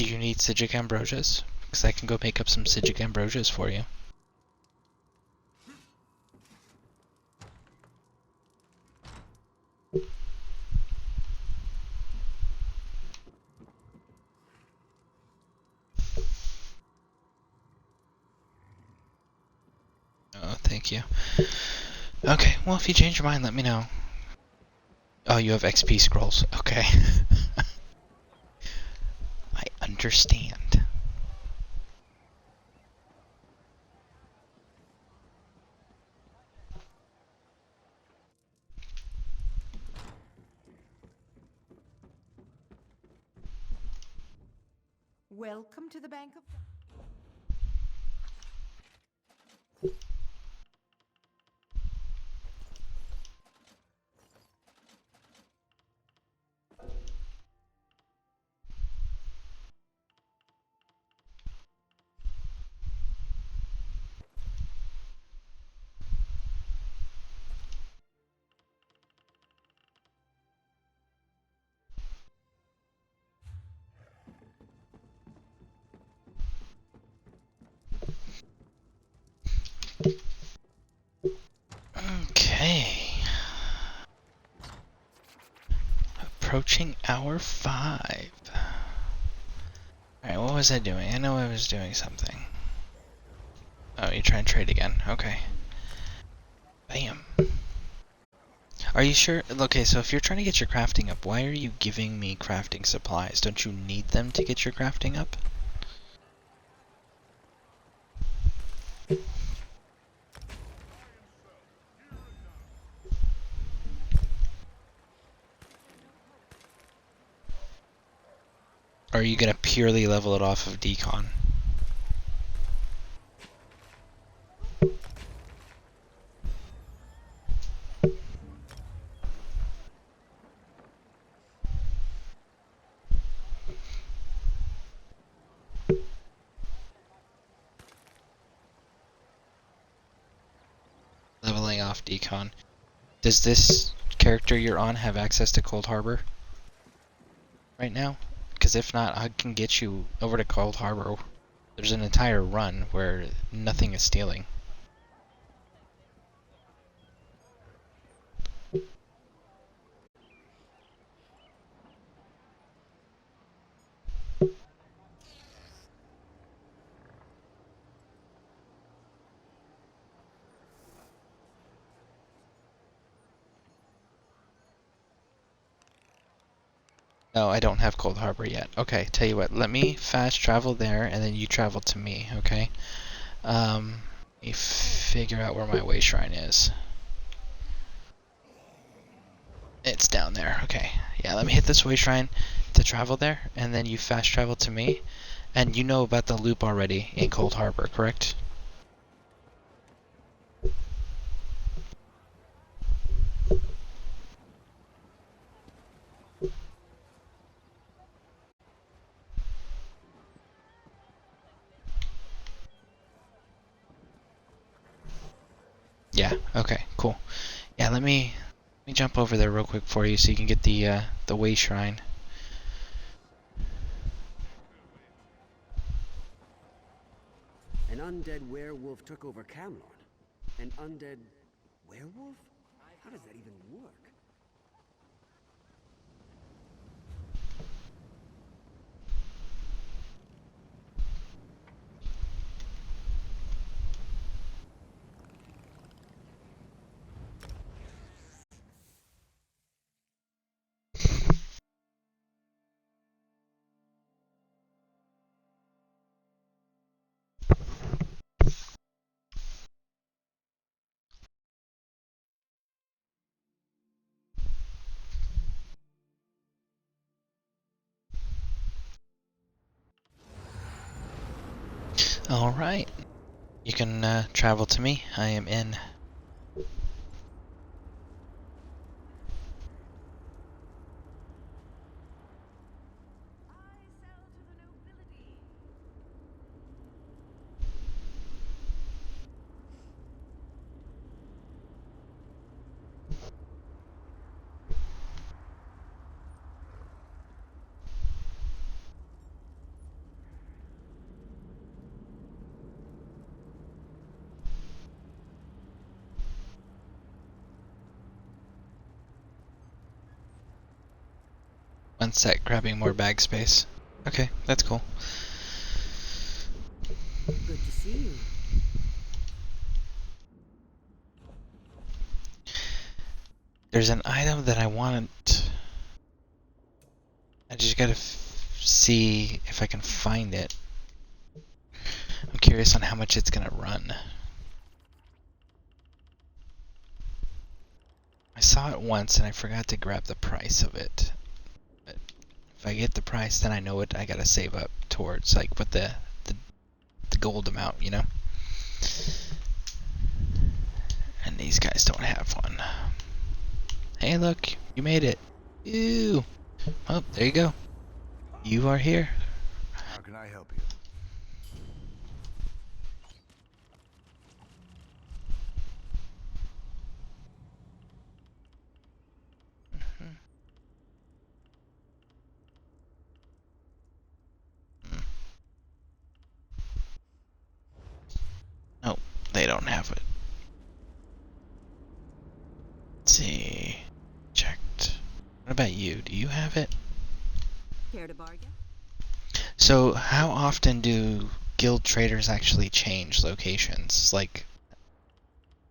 you need Psijic Ambrosias? Because I can go make up some Psijic Ambrosias for you. Oh, thank you. Okay, well, if you change your mind, let me know. Oh, you have XP scrolls. Okay. I understand. Welcome to the Bank of... Okay. Approaching hour 5. Alright, what was I doing? I know I was doing something. Oh, you're trying to trade again. Okay. Bam. Are you sure? Okay, so if you're trying to get your crafting up, why are you giving me crafting supplies? Don't you need them to get your crafting up? Or are you going to purely level it off of decon? Leveling off decon. Does this character you're on have access to Cold Harbor right now? Because if not, I can get you over to Cold Harbor. There's an entire run where nothing is stealing. No, I don't have Cold Harbor yet. Okay, tell you what, let me fast travel there, and then you travel to me, okay? Let me figure out where my way shrine is. It's down there, okay. Yeah, let me hit this way shrine to travel there, and then you fast travel to me. And you know about the loop already in Cold Harbor, correct? Yeah, okay, cool. Yeah, let me jump over there real quick for you so you can get the way shrine. An undead werewolf took over Camelot. An undead werewolf? How does that even work? Alright. You can travel to me. I am in. Sunset grabbing more bag space. Okay, that's cool. Good to see you. There's an item that I want. I just gotta see if I can find it. I'm curious on how much it's gonna run. I saw it once and I forgot to grab the price of it. But if I get the price, then I know what I gotta save up towards, like with the gold amount, you know? And these guys don't have one. Hey, look, you made it. Ew. Oh, there you go. You are here. How can I help you? Oh, they don't have it. Let's see. Checked. What about you? Do you have it? Care to bargain? So, how often do guild traders actually change locations? Like,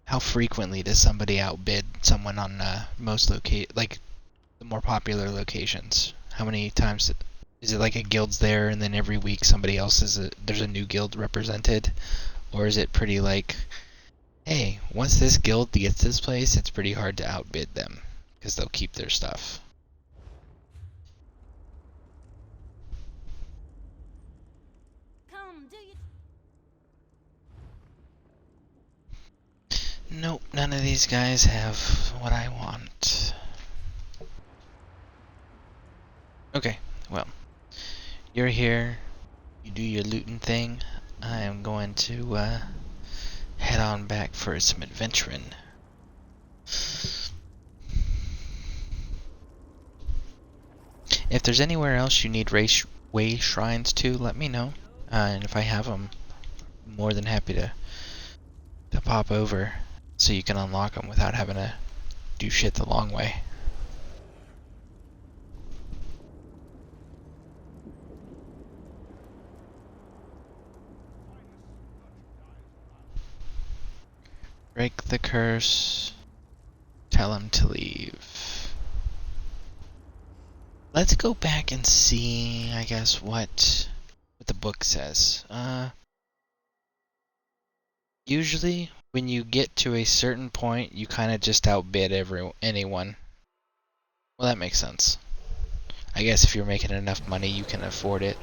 how frequently does somebody outbid someone on most like the more popular locations? How many times is it like a guild's there and then every week somebody else there's a new guild represented? Or is it pretty like, hey, once this guild gets this place, it's pretty hard to outbid them because they'll keep their stuff? Come, do you? Nope, none of these guys have what I want. Okay, well, you're here, you do your looting thing. I am going to head on back for some adventuring. If there's anywhere else you need way shrines to, let me know. And if I have them, I'm more than happy to pop over so you can unlock them without having to do shit the long way. Break the curse. Tell him to leave. Let's go back and see, I guess, what the book says. Usually, when you get to a certain point, you kind of just outbid anyone. Well, that makes sense. I guess if you're making enough money, you can afford it.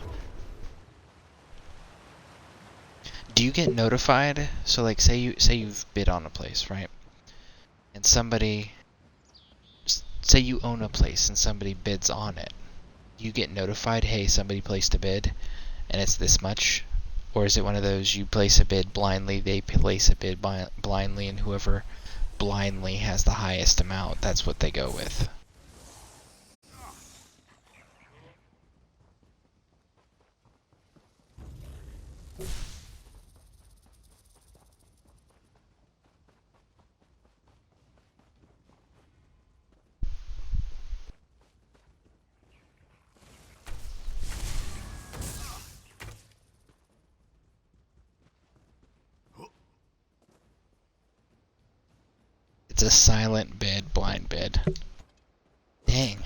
Do you get notified? So like say you've bid on a place, right? And somebody, say you own a place and somebody bids on it. Do you get notified, hey, somebody placed a bid and it's this much? Or is it one of those you place a bid blindly, they place a bid blindly, and whoever blindly has the highest amount, that's what they go with? It's a silent bid, blind bid. Dang.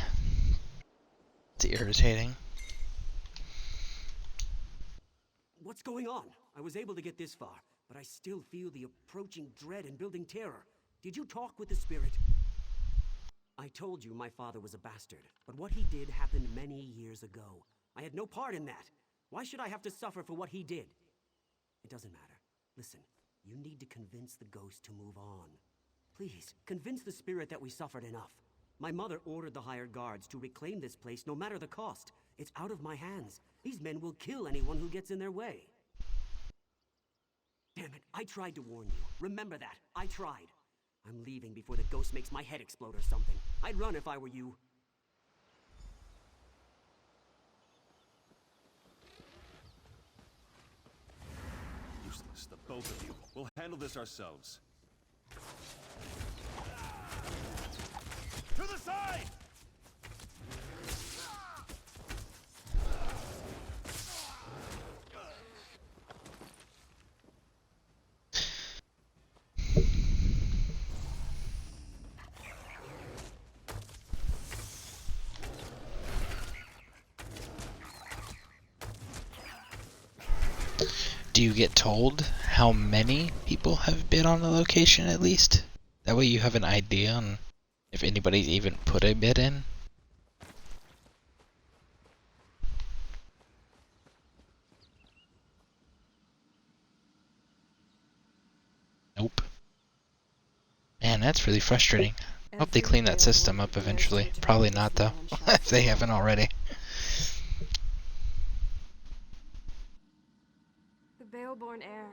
It's irritating. What's going on? I was able to get this far, but I still feel the approaching dread and building terror. Did you talk with the spirit? I told you my father was a bastard, but what he did happened many years ago. I had no part in that. Why should I have to suffer for what he did? It doesn't matter. Listen, you need to convince the ghost to move on. Please, convince the spirit that we suffered enough. My mother ordered the hired guards to reclaim this place no matter the cost. It's out of my hands. These men will kill anyone who gets in their way. Damn it, I tried to warn you. Remember that. I tried. I'm leaving before the ghost makes my head explode or something. I'd run if I were you. Useless, the both of you. We'll handle this ourselves. To the side! Do you get told how many people have bid on the location at least? That way you have an idea on if anybody's even put a bid in. Nope. Man, that's really frustrating. I hope they clean that system up eventually. Probably not though, if they haven't already. The Baleborn heir.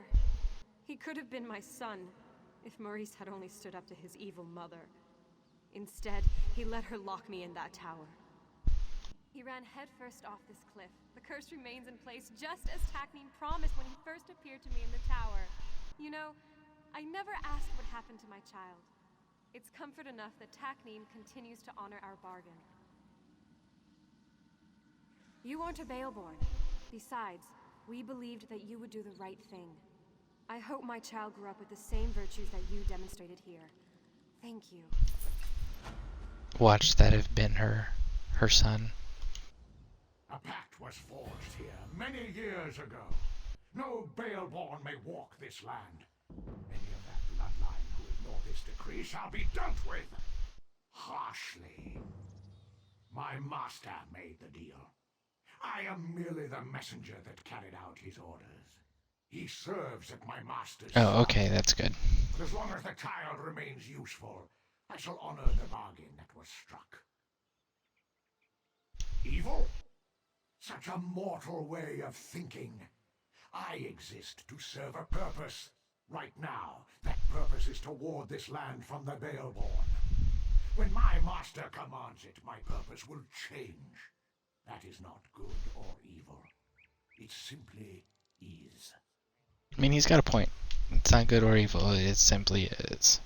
He could have been my son, if Maurice had only stood up to his evil mother. Instead, he let her lock me in that tower. He ran headfirst off this cliff. The curse remains in place just as Takneen promised when he first appeared to me in the tower. You know, I never asked what happened to my child. It's comfort enough that Takneen continues to honor our bargain. You aren't a Baleborn. Besides, we believed that you would do the right thing. I hope my child grew up with the same virtues that you demonstrated here. Thank you. Watch that have been her son. A pact was forged here many years ago. No Baleborn may walk this land. Any of that bloodline who ignore this decree shall be dealt with harshly. My master made the deal. I am merely the messenger that carried out his orders. He serves at my master's Oh, okay, that's good. But as long as the child remains useful, I shall honor the bargain that was struck. Evil? Such a mortal way of thinking. I exist to serve a purpose. Right now, that purpose is to ward this land from the Baleborn. When my master commands it, my purpose will change. That is not good or evil. It simply is. I mean, he's got a point. It's not good or evil, it simply is.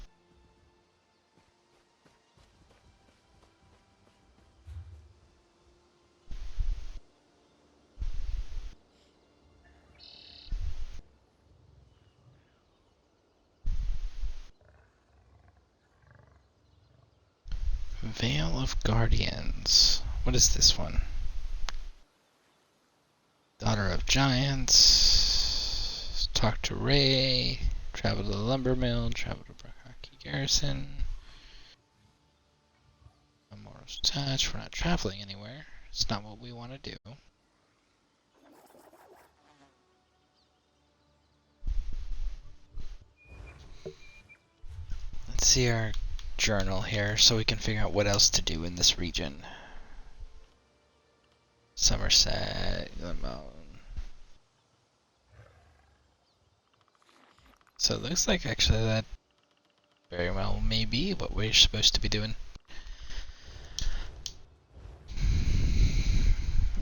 Veil of Guardians. What is this one? Daughter of Giants. Talk to Ray. Travel to the Lumber Mill. Travel to Brakaki Garrison. Amorous Touch. We're not traveling anywhere. It's not what we want to do. Let's see our journal here so we can figure out what else to do in this region. Somerset, Limon. So it looks like actually that very well may be what we're supposed to be doing.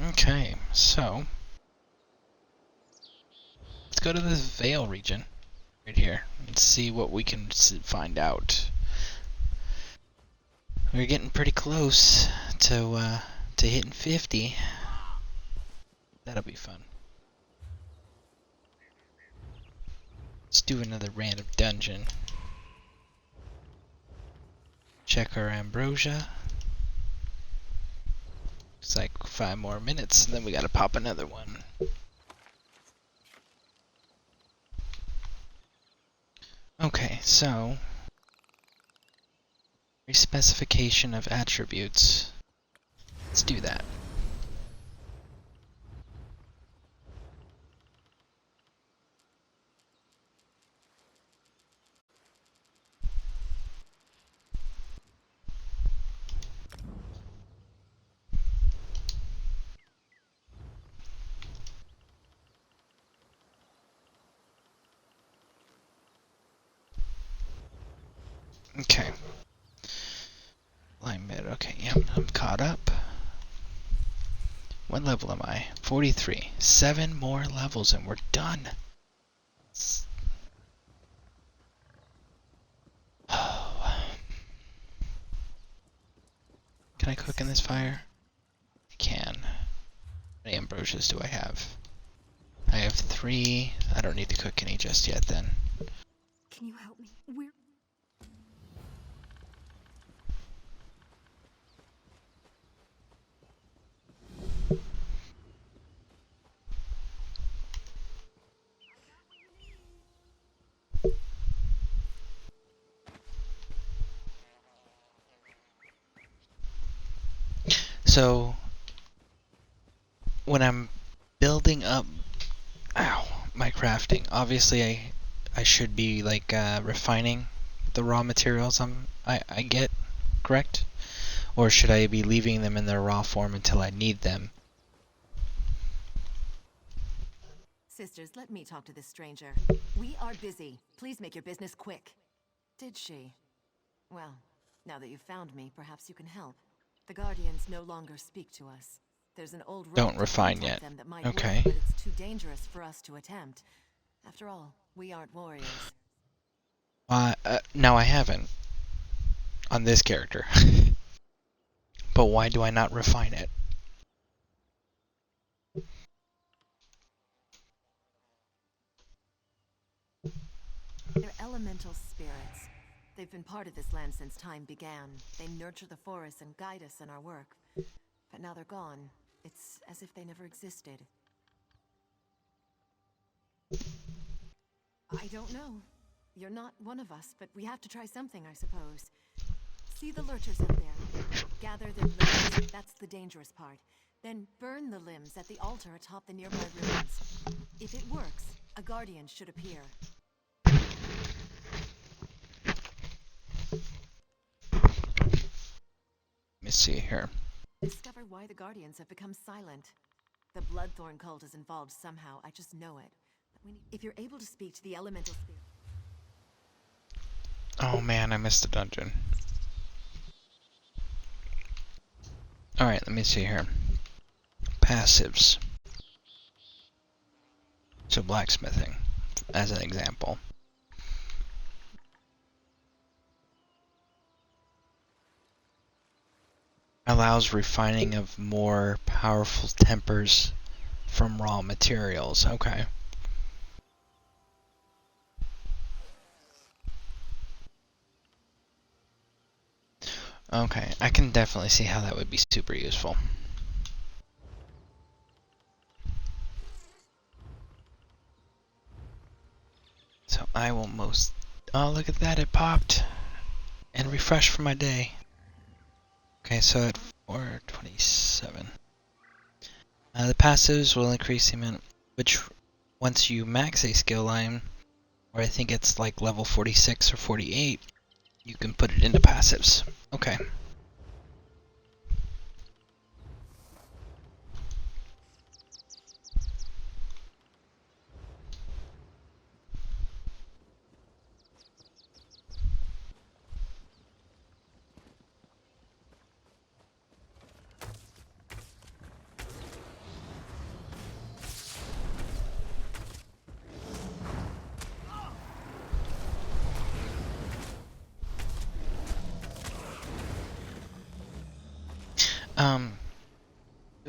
Okay, so let's go to this Vale region right here and see what we can find out. We're getting pretty close to hitting 50. That'll be fun. Let's do another random dungeon. Check our ambrosia. It's like 5 more minutes, and then we gotta pop another one. Okay, so specification of attributes. Let's do that. Okay. Line mid. Okay, yeah, I'm caught up. What level am I? 43. 7 more levels and we're done. Oh. Can I cook in this fire? I can. How many ambrosias do I have? I have 3. I don't need to cook any just yet then. Can you help me? We're... So when I'm building up my crafting, obviously I should be like refining the raw materials I get, correct? Or should I be leaving them in their raw form until I need them? Sisters, let me talk to this stranger. We are busy. Please make your business quick. Did she? Well, now that you've found me, perhaps you can help. The Guardians no longer speak to us. There's an old Don't refine yet. Okay. But it's too dangerous for us to attempt. After all, we aren't warriors. No, I haven't. On this character. But why do I not refine it? They're elemental spirits. They've been part of this land since time began. They nurture the forests and guide us in our work. But now they're gone. It's as if they never existed. I don't know. You're not one of us, but we have to try something, I suppose. See the lurchers out there. Gather their limbs, that's the dangerous part. Then burn the limbs at the altar atop the nearby ruins. If it works, a guardian should appear. Let me see here. Discover why the Guardians have become silent. The Bloodthorn cult is involved somehow, I just know it. If you're able to speak to the elemental spirit... Oh man, I missed the dungeon. Alright, let me see here. Passives. So blacksmithing, as an example. Allows refining of more powerful tempers from raw materials. Okay. Okay, I can definitely see how that would be super useful. So I will most... Oh, look at that, it popped. And refresh for my day. Okay, so at 427. The passives will increase the amount, which once you max a skill line, or I think it's like level 46 or 48, you can put it into passives. Okay.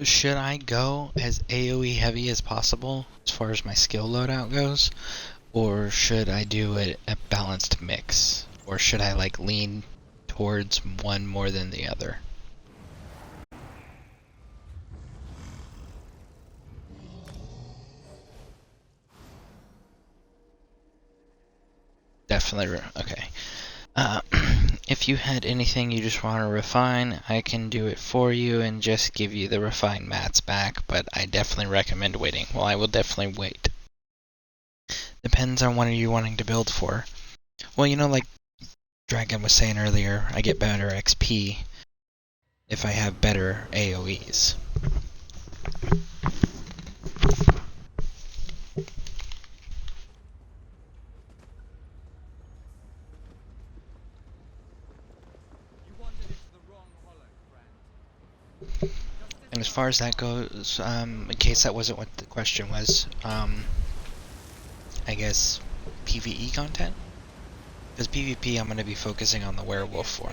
Should I go as AoE heavy as possible as far as my skill loadout goes? Or should I do it a balanced mix? Or should I like lean towards one more than the other? Definitely, okay. If you had anything you just want to refine, I can do it for you and just give you the refined mats back, but I definitely recommend waiting. Well, I will definitely wait. Depends on what are you wanting to build for. Well, you know, like Dragon was saying earlier, I get better XP if I have better AoEs. And as far as that goes, in case that wasn't what the question was, I guess PvE content? Because PvP I'm going to be focusing on the werewolf for.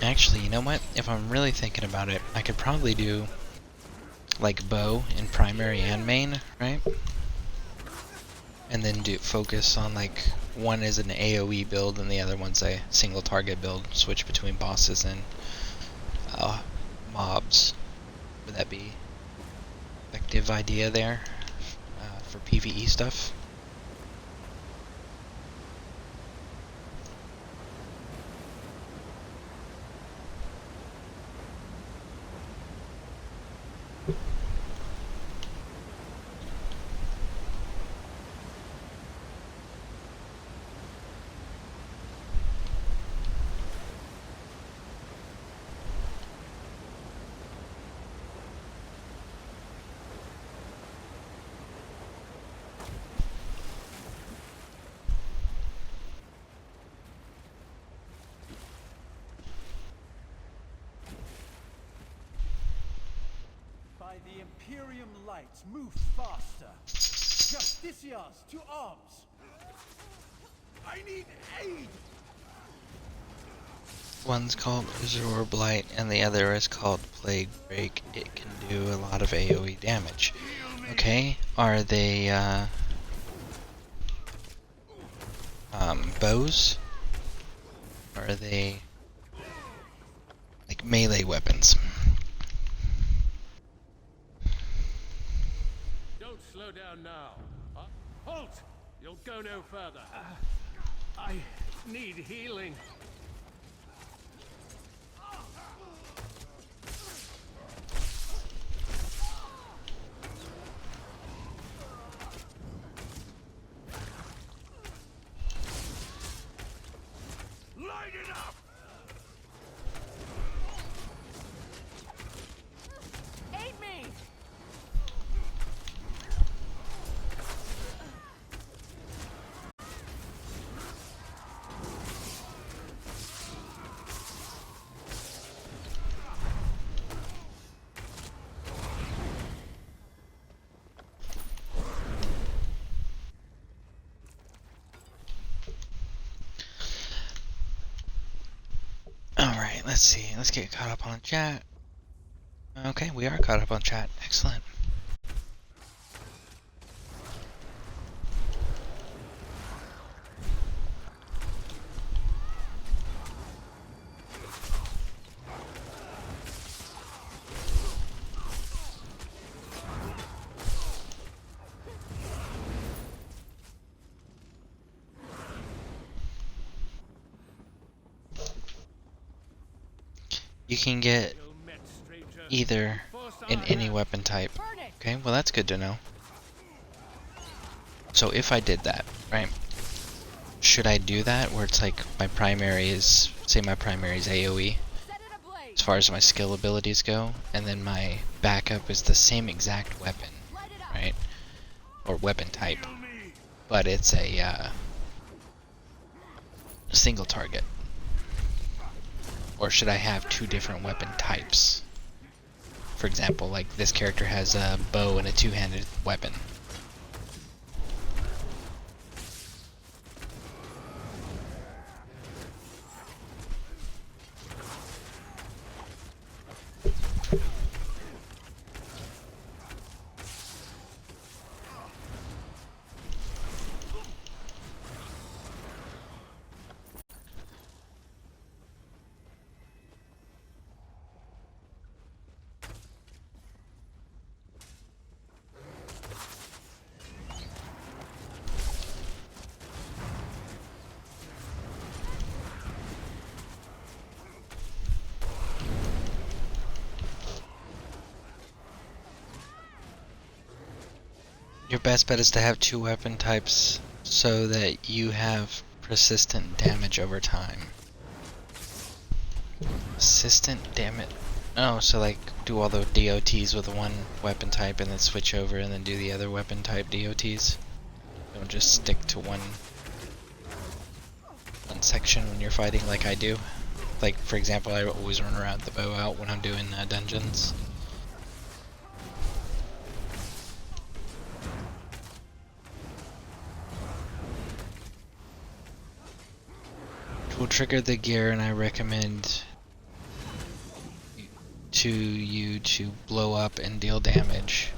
Actually, you know what? If I'm really thinking about it, I could probably do like bow in primary and main, right? And then do focus on like one is an AoE build and the other one's a single target build. Switch between bosses and mobs. Would that be effective idea there for PvE stuff? By the Imperium lights, move faster. Justiciars, to arms. I need aid. One's called Azure Blight and the other is called Plague Break. It can do a lot of AoE damage. Okay, are they bows? Or are they like melee weapons? Don't slow down now. Halt! You'll go no further. I need healing. Light it up! Aid me! Alright, let's see. Let's get caught up on chat. Okay, we are caught up on chat. Excellent. You can get either in any weapon type. Okay, well that's good to know. So if I did that, right? Should I do that where it's like my primary is, say my primary is AoE, as far as my skill abilities go, and then my backup is the same exact weapon, right? Or weapon type, but it's a single target. Or should I have two different weapon types? For example, like this character has a bow and a two-handed weapon. Your best bet is to have two weapon types so that you have persistent damage over time. Persistent damage. Oh, so like do all the DOTs with one weapon type and then switch over and then do the other weapon type DOTs. Don't just stick to one section when you're fighting like I do. Like for example, I always run around the bow out when I'm doing dungeons. Will trigger the gear, and I recommend to you to blow up and deal damage.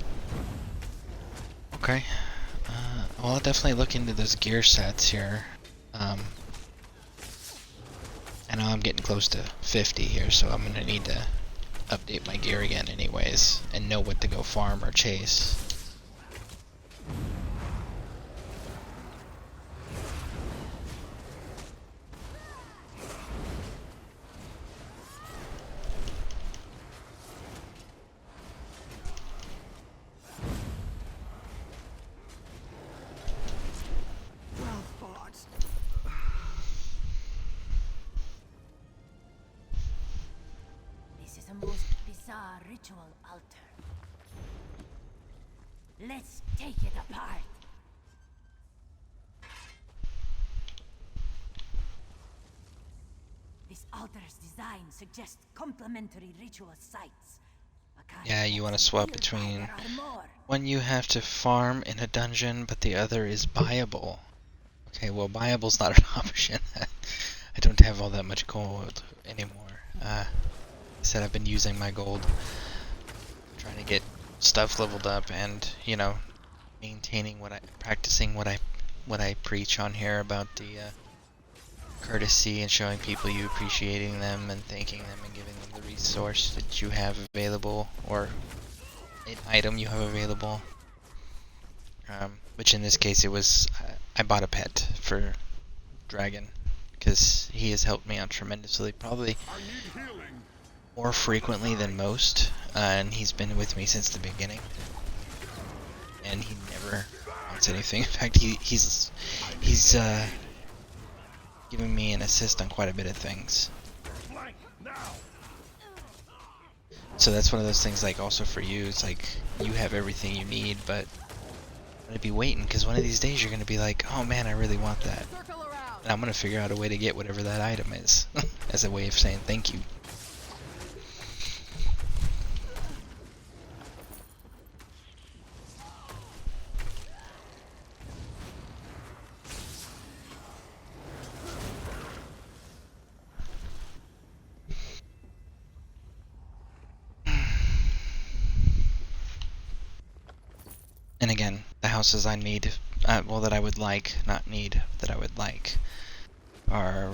Okay. Well, I'll definitely look into those gear sets here. I know I'm getting close to 50 here, so I'm gonna need to update my gear again anyways, and know what to go farm or chase. This is a most bizarre ritual altar. Let's take it apart. This altar's design suggests complementary ritual sites. Yeah, you want to swap between one you have to farm in a dungeon, but the other is buyable. Okay, well, buyable's not an option. I don't have all that much gold anymore. I said I've been using my gold, trying to get stuff leveled up, and you know, maintaining practicing what I preach on here about the courtesy and showing people you appreciating them and thanking them and giving them the resource that you have available or an item you have available. Which in this case it was I bought a pet for Dragon because he has helped me out tremendously, probably more frequently than most, and he's been with me since the beginning, and he never wants anything. In fact, he's giving me an assist on quite a bit of things. So that's one of those things, like, also for you, it's like you have everything you need, but I'm gonna be waiting because one of these days you're gonna be like, oh man, I really want that, and I'm gonna figure out a way to get whatever that item is as a way of saying thank you. And again, the houses I need, well, that I would like, not need, that I would like, are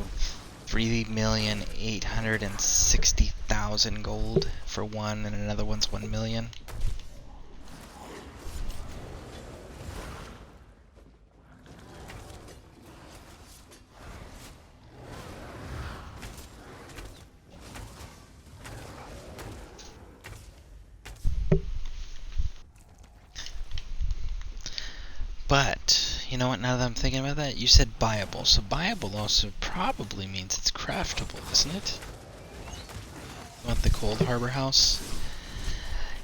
3,860,000 gold for one, and another one's 1 million. But, you know what, now that I'm thinking about that, you said buyable. So buyable also probably means it's craftable, isn't it? You want the Cold Harbor house?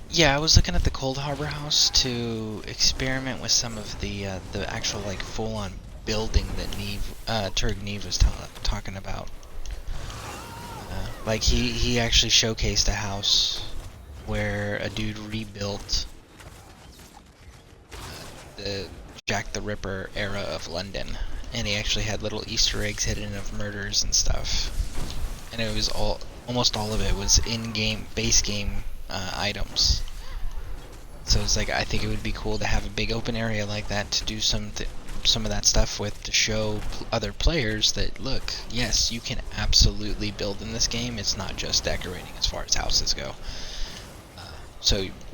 Yeah, I was looking at the Cold Harbor house to experiment with some of the actual, like, full-on building that Turg Neve was talking about. Like, he actually showcased a house where a dude rebuilt the Jack the Ripper era of London, and he actually had little Easter eggs hidden of murders and stuff, and it was almost all of it was in-game, base game items. So it's like, I think it would be cool to have a big open area like that to do some of that stuff with, to show other players that, look, yes, you can absolutely build in this game. It's not just decorating as far as houses go.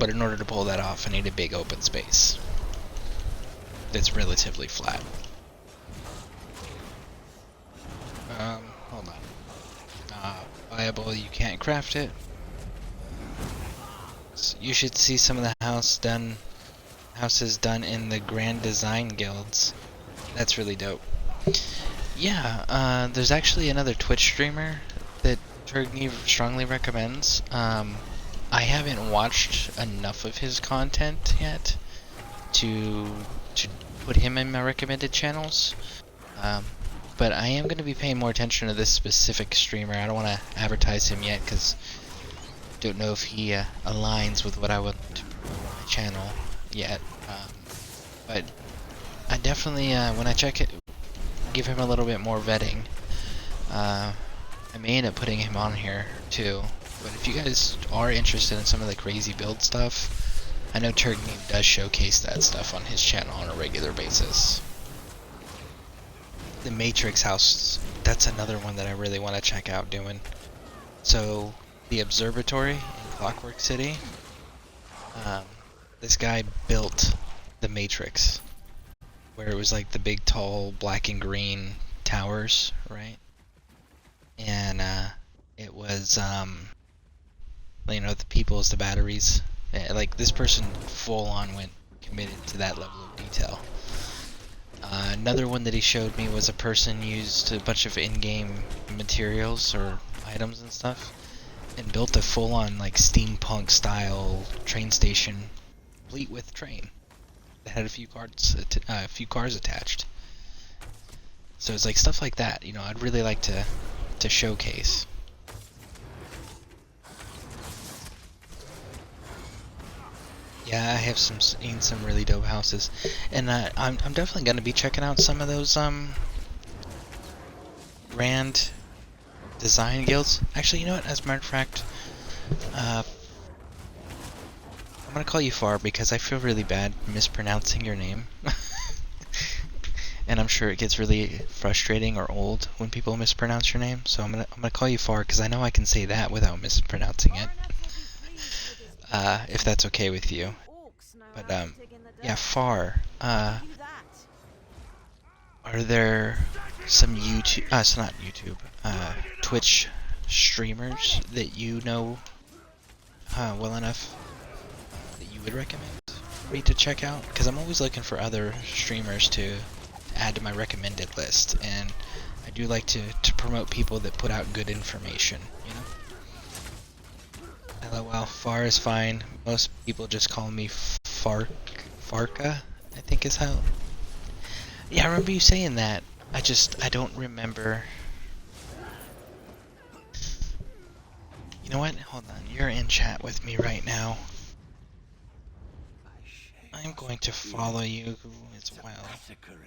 But in order to pull that off, I need a big open space that's relatively flat. Hold on. Viable, you can't craft it. So you should see some of the houses done in the Grand Design Guilds. That's really dope. Yeah, there's actually another Twitch streamer that Turg Neve strongly recommends. I haven't watched enough of his content yet to put him in my recommended channels, but I am going to be paying more attention to this specific streamer. I don't want to advertise him yet because I don't know if he aligns with what I want to promote on my channel yet, but I definitely, when I check it, give him a little bit more vetting. I may end up putting him on here too, but if you guys are interested in some of the crazy build stuff, I know Turg Neve does showcase that stuff on his channel on a regular basis. The Matrix house, that's another one that I really want to check out doing. So, the observatory in Clockwork City. This guy built the Matrix, where it was like the big, tall, black and green towers, right? And it was, you know, the people's the batteries. Like this person full on went committed to that level of detail. Another one that he showed me was a person used a bunch of in-game materials or items and stuff and built a full-on like steampunk style train station, complete with train, that had a few cars attached. So it's like stuff like that, you know, I'd really like to showcase. Yeah, I have seen some really dope houses, and I'm definitely gonna be checking out some of those Grand Design Guilds. Actually, you know what? As a matter of fact, I'm gonna call you Far because I feel really bad mispronouncing your name, and I'm sure it gets really frustrating or old when people mispronounce your name. So I'm gonna call you Far because I know I can say that without mispronouncing it. If that's okay with you. But, yeah, Far, are there some YouTube, it's not YouTube, Twitch streamers that you know, well enough that you would recommend me to check out? Because I'm always looking for other streamers to add to my recommended list, and I do like to promote people that put out good information, you know? LOL, Far is fine. Most people just call me Farka, I think is how. Yeah, I remember you saying that. I don't remember. You know what? Hold on. You're in chat with me right now. I'm going to follow you as well.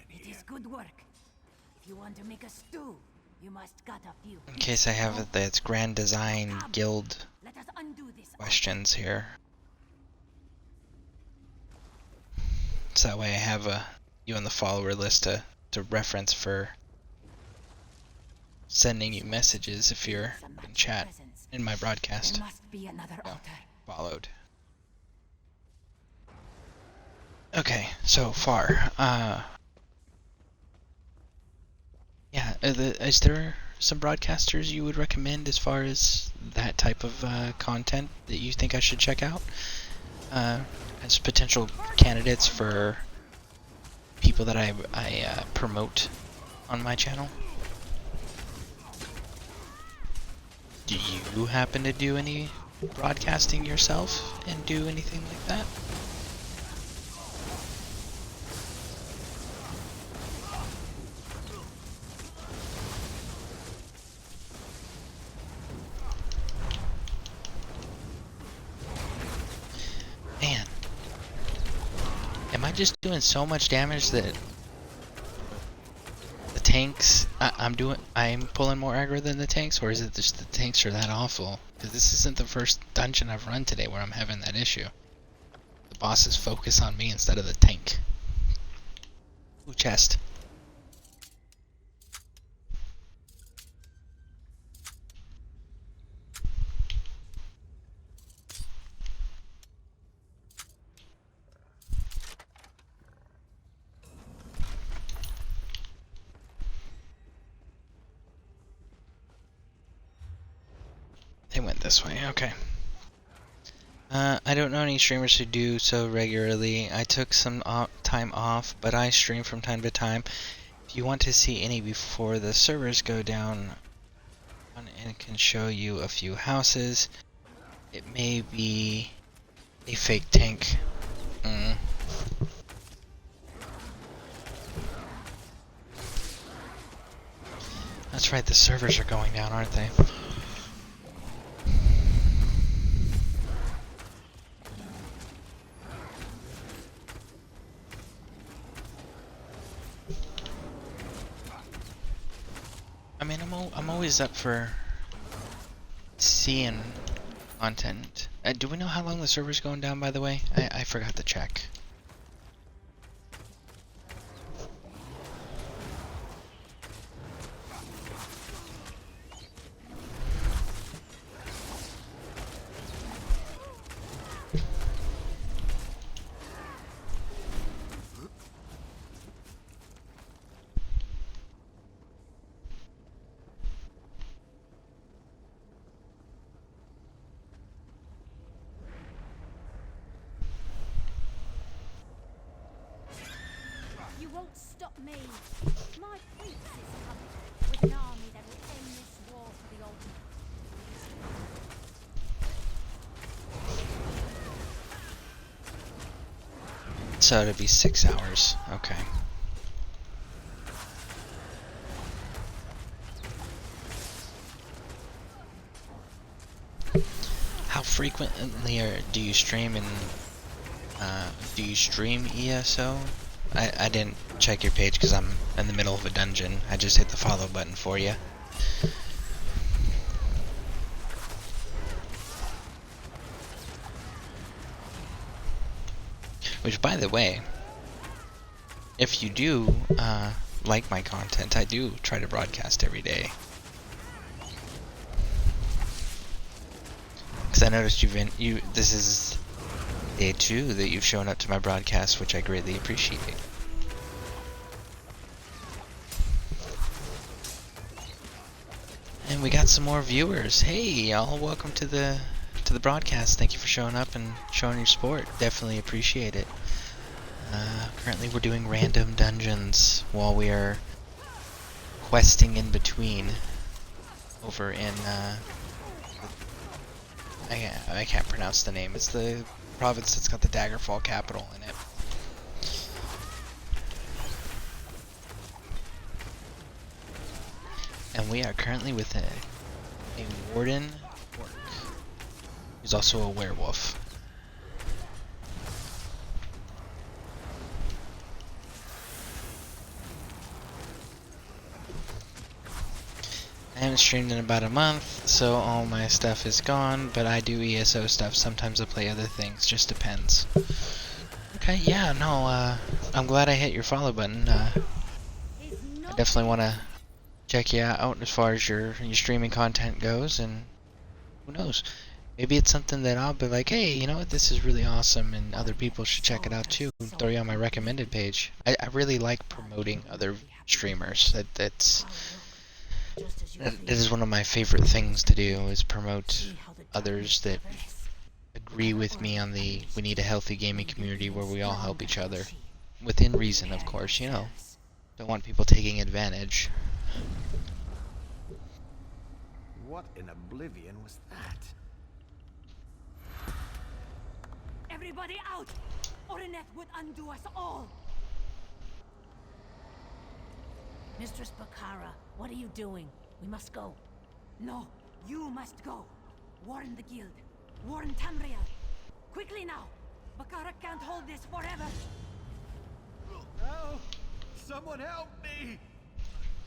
It is good work. If you want to make a stew, you must cut a few. In case I have it, that's Grand Design Guild questions here. So that way I have you on the follower list to reference for sending you messages if you're in chat in my broadcast. There must be another altar. Followed. Okay, so Far. Yeah, is there some broadcasters you would recommend as far as that type of content that you think I should check out as potential candidates for people that I promote on my channel? Do you happen to do any broadcasting yourself and do anything like that? Man, am I just doing so much damage that the tanks, I'm pulling more aggro than the tanks, or is it just the tanks are that awful? Because this isn't the first dungeon I've run today where I'm having that issue. The bosses focus on me instead of the tank. Ooh, chest. They went this way, okay. I don't know any streamers who do so regularly. I took some time off, but I stream from time to time. If you want to see any before the servers go down, and can show you a few houses. It may be a fake tank. That's right, the servers are going down, aren't they? I mean, I'm always up for seeing content. Do we know how long the server's going down, by the way? I forgot to check. stop me. My prince is coming with an army that will end this war for the Altar. So it'd be 6 hours. Okay. How frequently do you stream in? Do you stream ESO? I didn't check your page because I'm in the middle of a dungeon. I just hit the follow button for you. Which, by the way, if you do like my content, I do try to broadcast every day. Because I noticed this is day 2 that you've shown up to my broadcast, which I greatly appreciate. And we got some more viewers. Hey, y'all! Welcome to the broadcast. Thank you for showing up and showing your support. Definitely appreciate it. Currently, we're doing random dungeons while we are questing in between. Over in I can't pronounce the name. It's the province that's got the Daggerfall capital in it. And we are currently with a warden orc, who's also a werewolf. I haven't streamed in about a month, so all my stuff is gone, but I do ESO stuff. Sometimes I play other things, just depends. Okay, yeah, no, I'm glad I hit your follow button. I definitely want to check you out as far as your streaming content goes, and who knows, maybe it's something that I'll be like, hey, you know what, this is really awesome, and other people should check it out too, and throw you on my recommended page. I really like promoting other streamers. That is one of my favorite things to do, is promote others that agree with me on we need a healthy gaming community where we all help each other. Within reason, of course, you know. Don't want people taking advantage. What in oblivion was that? Everybody out! Orineth would undo us all! Mistress Bakara, what are you doing? We must go. No, you must go. Warn the guild. Warn Tamriel. Quickly now! Bakara can't hold this forever! No! Someone help me!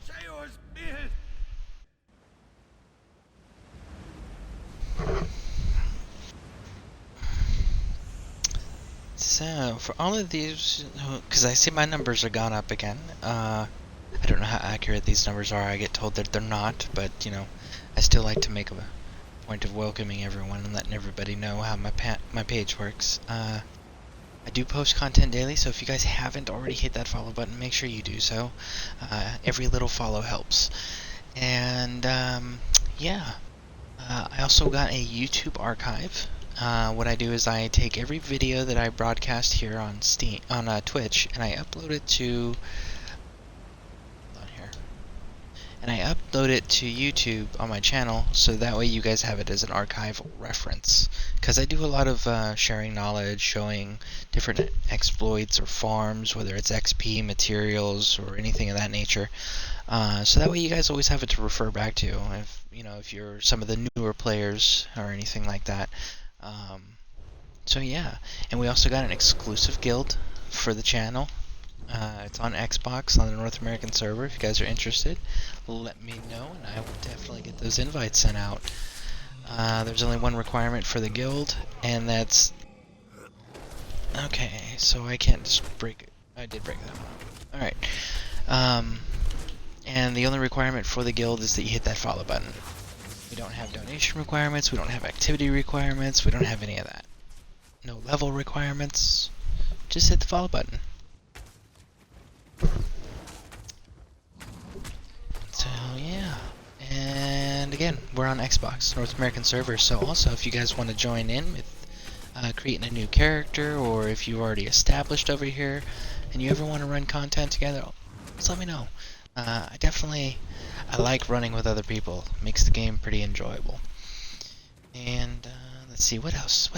Shayor's beard! So, for all of these, because I see my numbers are gone up again, I don't know how accurate these numbers are. I get told that they're not, but, you know, I still like to make a point of welcoming everyone and letting everybody know how my page works. I do post content daily, so if you guys haven't already hit that follow button, make sure you do so. Every little follow helps. And, yeah. I also got a YouTube archive. What I do is I take every video that I broadcast here on Twitch, and I upload it to YouTube on my channel, so that way you guys have it as an archival reference. Because I do a lot of sharing knowledge, showing different exploits or farms, whether it's XP, materials, or anything of that nature. So that way you guys always have it to refer back to, if you're some of the newer players or anything like that. So yeah, and we also got an exclusive guild for the channel. It's on Xbox on the North American server. If you guys are interested, let me know, and I will definitely get those invites sent out. There's only one requirement for the guild, and that's... Okay, so I can't just break it. I did break that one. Alright. And the only requirement for the guild is that you hit that follow button. We don't have donation requirements, we don't have activity requirements, we don't have any of that. No level requirements. Just hit the follow button. So yeah, and again, we're on Xbox North American server, so also if you guys want to join in with creating a new character, or if you've already established over here, and you ever want to run content together, just let me know. I like running with other people. Makes the game pretty enjoyable. And let's see, what else?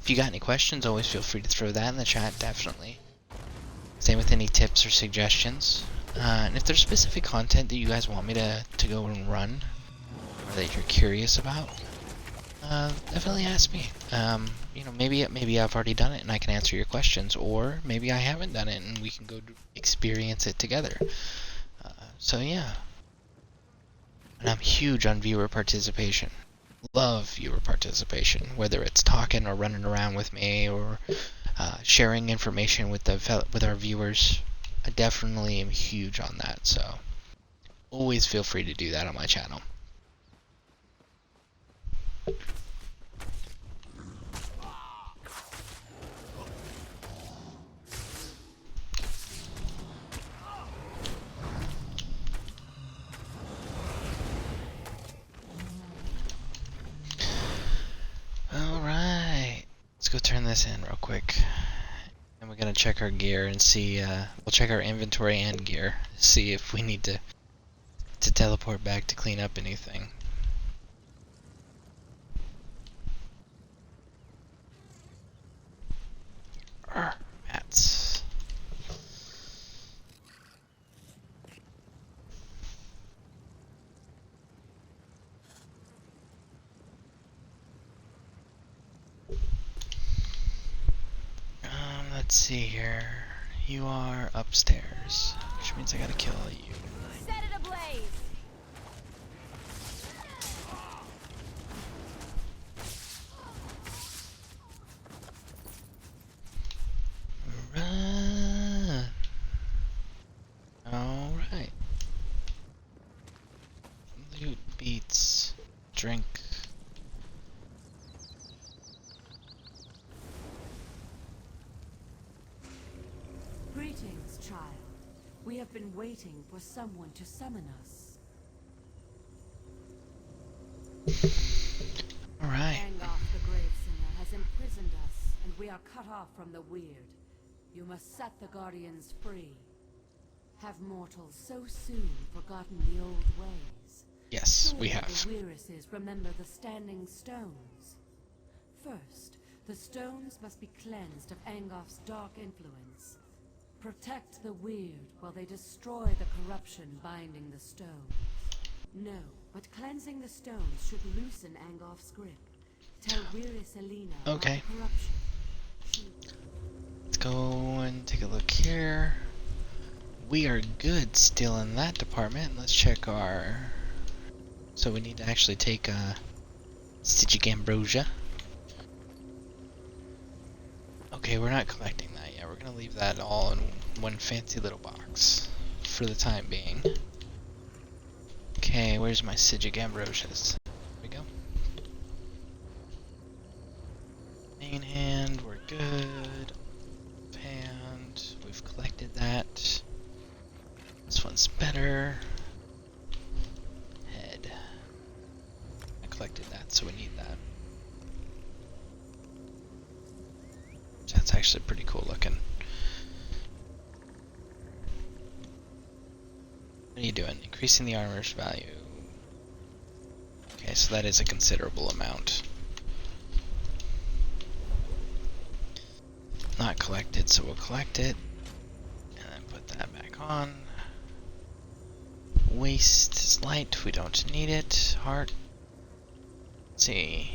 If you got any questions, always feel free to throw that in the chat, definitely. Same with any tips or suggestions. And if there's specific content that you guys want me to go and run, or that you're curious about, definitely ask me. You know, maybe I've already done it and I can answer your questions, or maybe I haven't done it and we can go experience it together. So yeah. And I'm huge on viewer participation. Love viewer participation, whether it's talking or running around with me or sharing information with our viewers. I definitely am huge on that, so always feel free to do that on my channel. Alright, let's go turn this in real quick. And we're gonna check our gear and see, we'll check our inventory and gear, see if we need to teleport back to clean up anything. Mats. Let's see here. You are upstairs, which means I gotta kill you. Set it ablaze! Run. Alright. Loot beats drink. Greetings, child. We have been waiting for someone to summon us. Alright. Angoth the Gravesinger has imprisoned us, and we are cut off from the weird. You must set the Guardians free. Have mortals so soon forgotten the old ways? Yes, we have. The Weiruses remember the Standing Stones. First, the stones must be cleansed of Angoth's dark influence. Protect the weird while they destroy the corruption binding the stones. No, but cleansing the stones should loosen Angoth's grip. Tell Weiris Alina about the corruption. Let's go and take a look here. We are good still in that department. Let's check our... So we need to actually take Stygic Ambrosia. Okay, we're not collecting that yet. We're gonna leave that all in one fancy little box for the time being. Okay, where's my Stygic Ambrosias? There we go. Main hand, we're good. Hand, we've collected that. This one's better. Head. I collected that, so we need that. That's actually pretty cool looking. What are you doing? Increasing the armor's value. Okay, so that is a considerable amount. Not collected, so we'll collect it. And then put that back on. Waste is light, we don't need it. Heart. Let's see.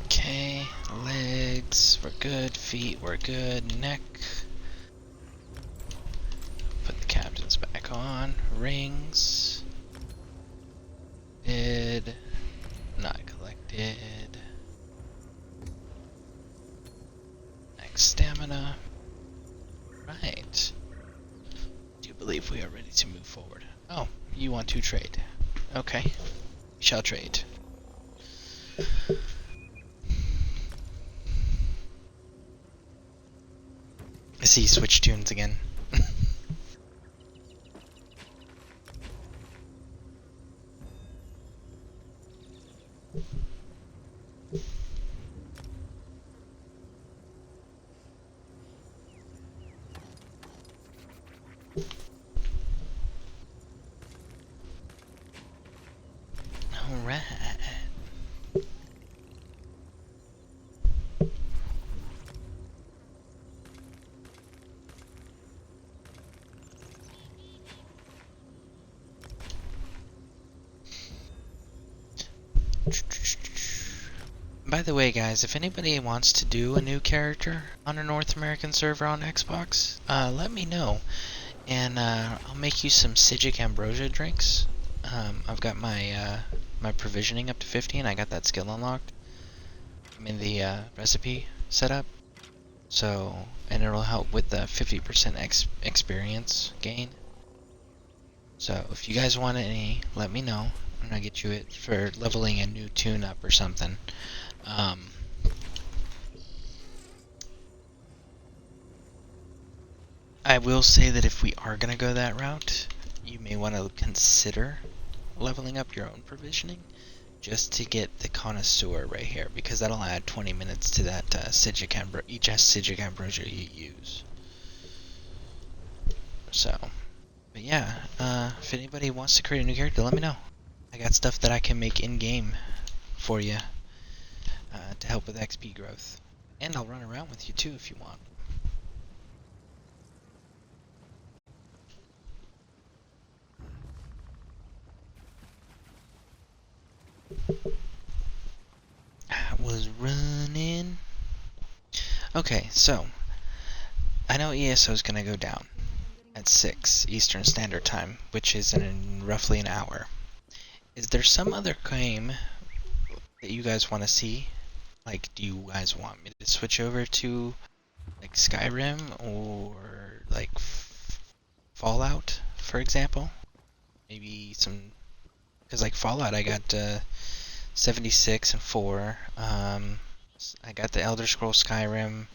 Okay, legs, we're good. Feet, we're good. Neck. Put the captains back on. Rings. Did. Not collected. Next, stamina. Right. Do believe we are ready to move forward. Oh, you want to trade. Okay. We shall trade. I see you switch tunes again. Alright. By the way, guys, if anybody wants to do a new character on a North American server on Xbox, let me know, and I'll make you some Psijic Ambrosia drinks. I've got my my provisioning up to 50, and I got that skill unlocked. I'm in the recipe setup, so and it'll help with the 50% experience gain. So if you guys want any, let me know, and I'll get you it for leveling a new tune-up or something. I will say that if we are going to go that route, you may want to consider leveling up your own provisioning just to get the connoisseur right here, because that'll add 20 minutes to that each Psijic Ambrosia you use. So, but yeah, if anybody wants to create a new character, let me know. I got stuff that I can make in-game for you to help with XP growth. And I'll run around with you too if you want. I was running. Okay, so I know ESO is going to go down at 6 Eastern Standard Time, which is in roughly an hour. Is there some other game that you guys want to see? Like, do you guys want me to switch over to like Skyrim or like Fallout, for example? Maybe some, because like Fallout, I got 76 and 4. I got the Elder Scrolls Skyrim.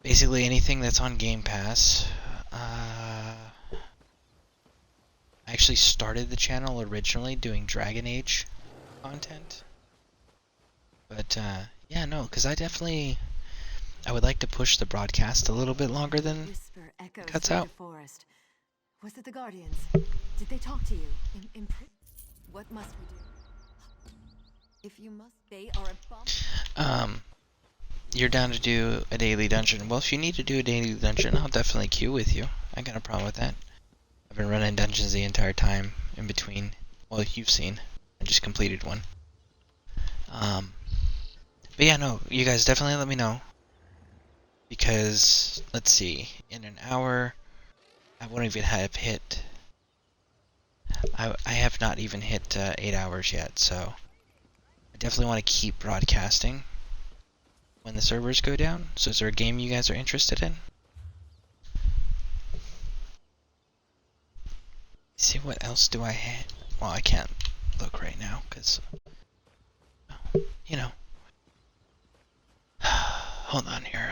Basically anything that's on Game Pass. I actually started the channel originally doing Dragon Age content. But yeah, no, because I would like to push the broadcast a little bit longer than cuts out. Forest. Was it the Guardians? Did they talk to you? What must we do? If you must, they are a bomb. You're down to do a daily dungeon. Well, if you need to do a daily dungeon, I'll definitely queue with you. I got no problem with that. I've been running dungeons the entire time in between. Well, you've seen. I just completed one. But yeah, no, you guys definitely let me know. Because, let's see, in an hour, I won't even have hit... I have not even hit 8 hours yet, so... I definitely want to keep broadcasting when the servers go down. So is there a game you guys are interested in? See, what else do I have? Well, I can't look right now, because... you know. Hold on here.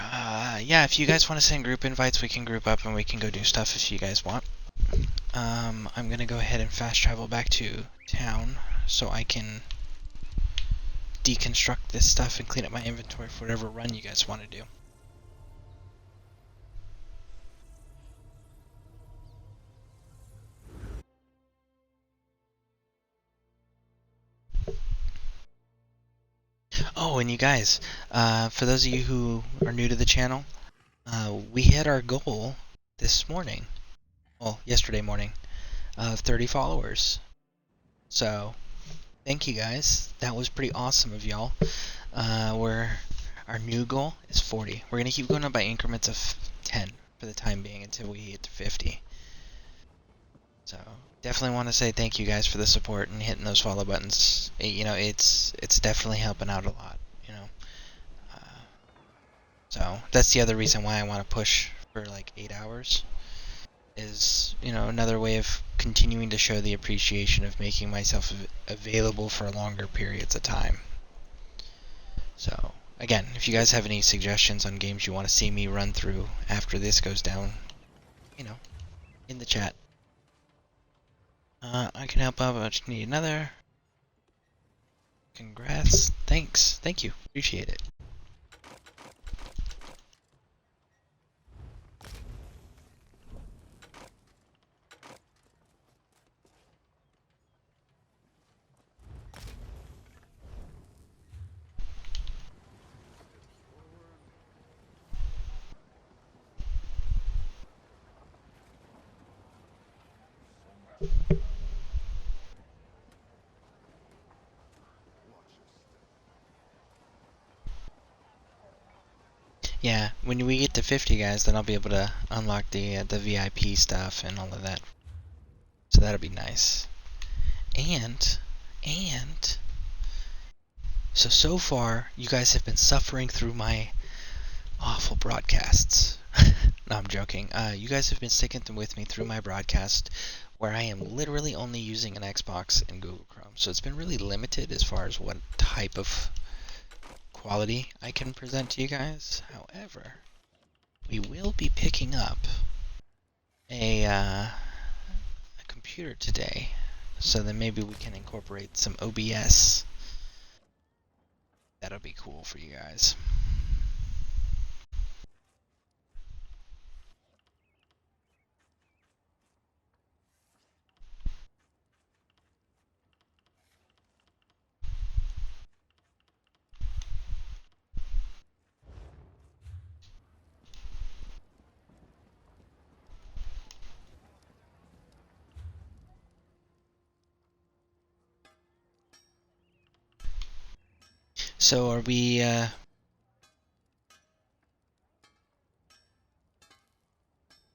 Yeah, if you guys want to send group invites, we can group up and we can go do stuff if you guys want. I'm gonna go ahead and fast travel back to town so I can deconstruct this stuff and clean up my inventory for whatever run you guys want to do. Oh, and you guys, for those of you who are new to the channel, we hit our goal this morning, well, yesterday morning, of 30 followers. So, thank you guys. That was pretty awesome of y'all. Our new goal is 40. We're going to keep going up by increments of 10 for the time being until we hit 50. So, definitely want to say thank you guys for the support and hitting those follow buttons. You know, it's definitely helping out a lot, you know. So that's the other reason why I want to push for like 8 hours. Is, you know, another way of continuing to show the appreciation of making myself available for longer periods of time. So again, if you guys have any suggestions on games you want to see me run through after this goes down, you know, in the chat. I can help out, but I just need another. Congrats. Thanks. Thank you. Appreciate it. Yeah, when we get to 50 guys, then I'll be able to unlock the VIP stuff and all of that. So that'll be nice. And so far you guys have been suffering through my awful broadcasts. No, I'm joking. You guys have been sticking with me through my broadcast where I am literally only using an Xbox and Google Chrome. So it's been really limited as far as what type of quality I can present to you guys. However, we will be picking up a computer today, so then maybe we can incorporate some OBS. That'll be cool for you guys. So are we,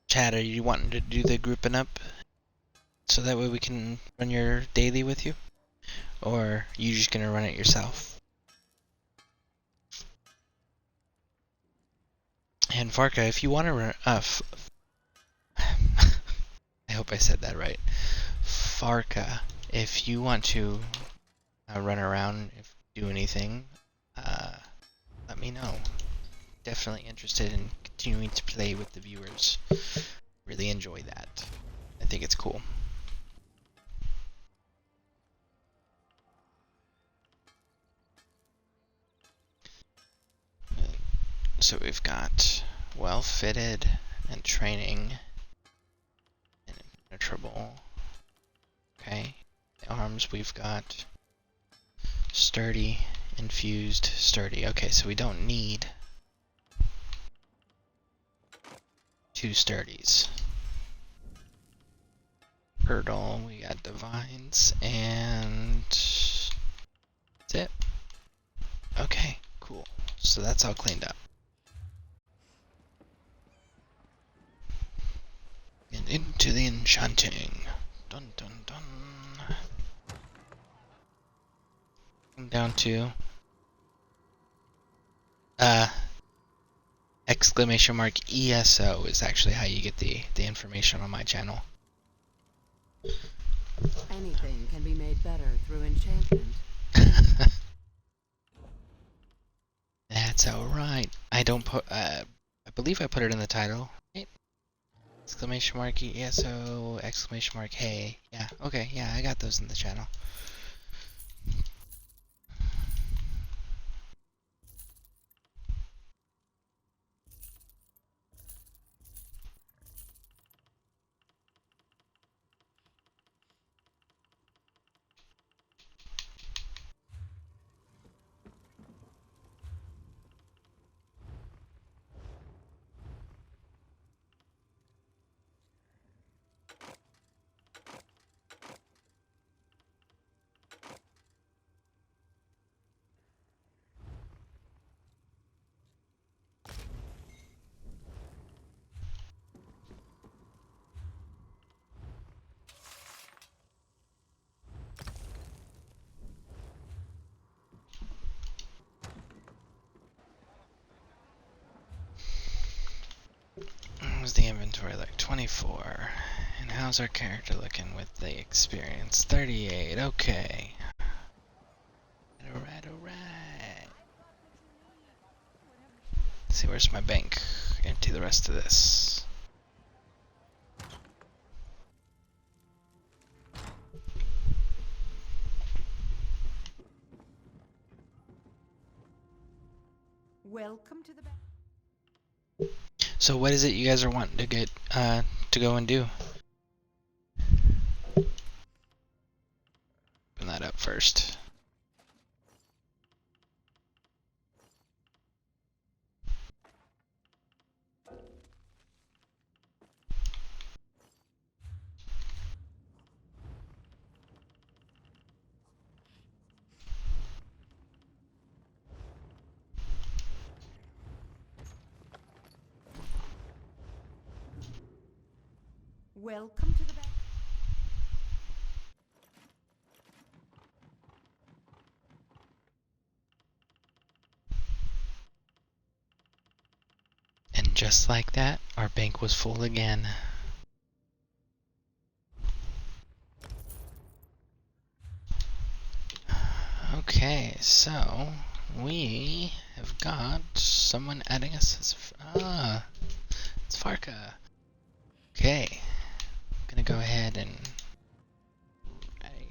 Chad, are you wanting to do the grouping up so that way we can run your daily with you? Or are you just gonna run it yourself? And Farka, if you want to run, I hope I said that right. Farka, if you want to run around, do anything, let me know. Definitely interested in continuing to play with the viewers. Really enjoy that. I think it's cool. So we've got well fitted and training and impenetrable. Okay. The arms we've got sturdy, infused, sturdy. Okay, so we don't need 2 sturdies. Hurdle, we got divines, and that's it. Okay, cool. So that's all cleaned up. And into the enchanting. Dun dun dun. I'm down to exclamation mark ESO is actually how you get the information on my channel. Anything can be made better through enchantment. That's alright. I don't put, I believe I put it in the title. Right? Exclamation mark ESO, exclamation mark hey. Yeah, okay, yeah, I got those in the channel. What was the inventory like? 24. And how's our character looking with the experience? 38. Okay. Alright. Let's see, where's my bank? Empty the rest of this. Welcome to the back. So what is it you guys are wanting to get to go and do? Open that up first. Welcome to the bank. And just like that, our bank was full again. Okay, so we have got someone adding us as it's Farka. Okay, I'm gonna go ahead and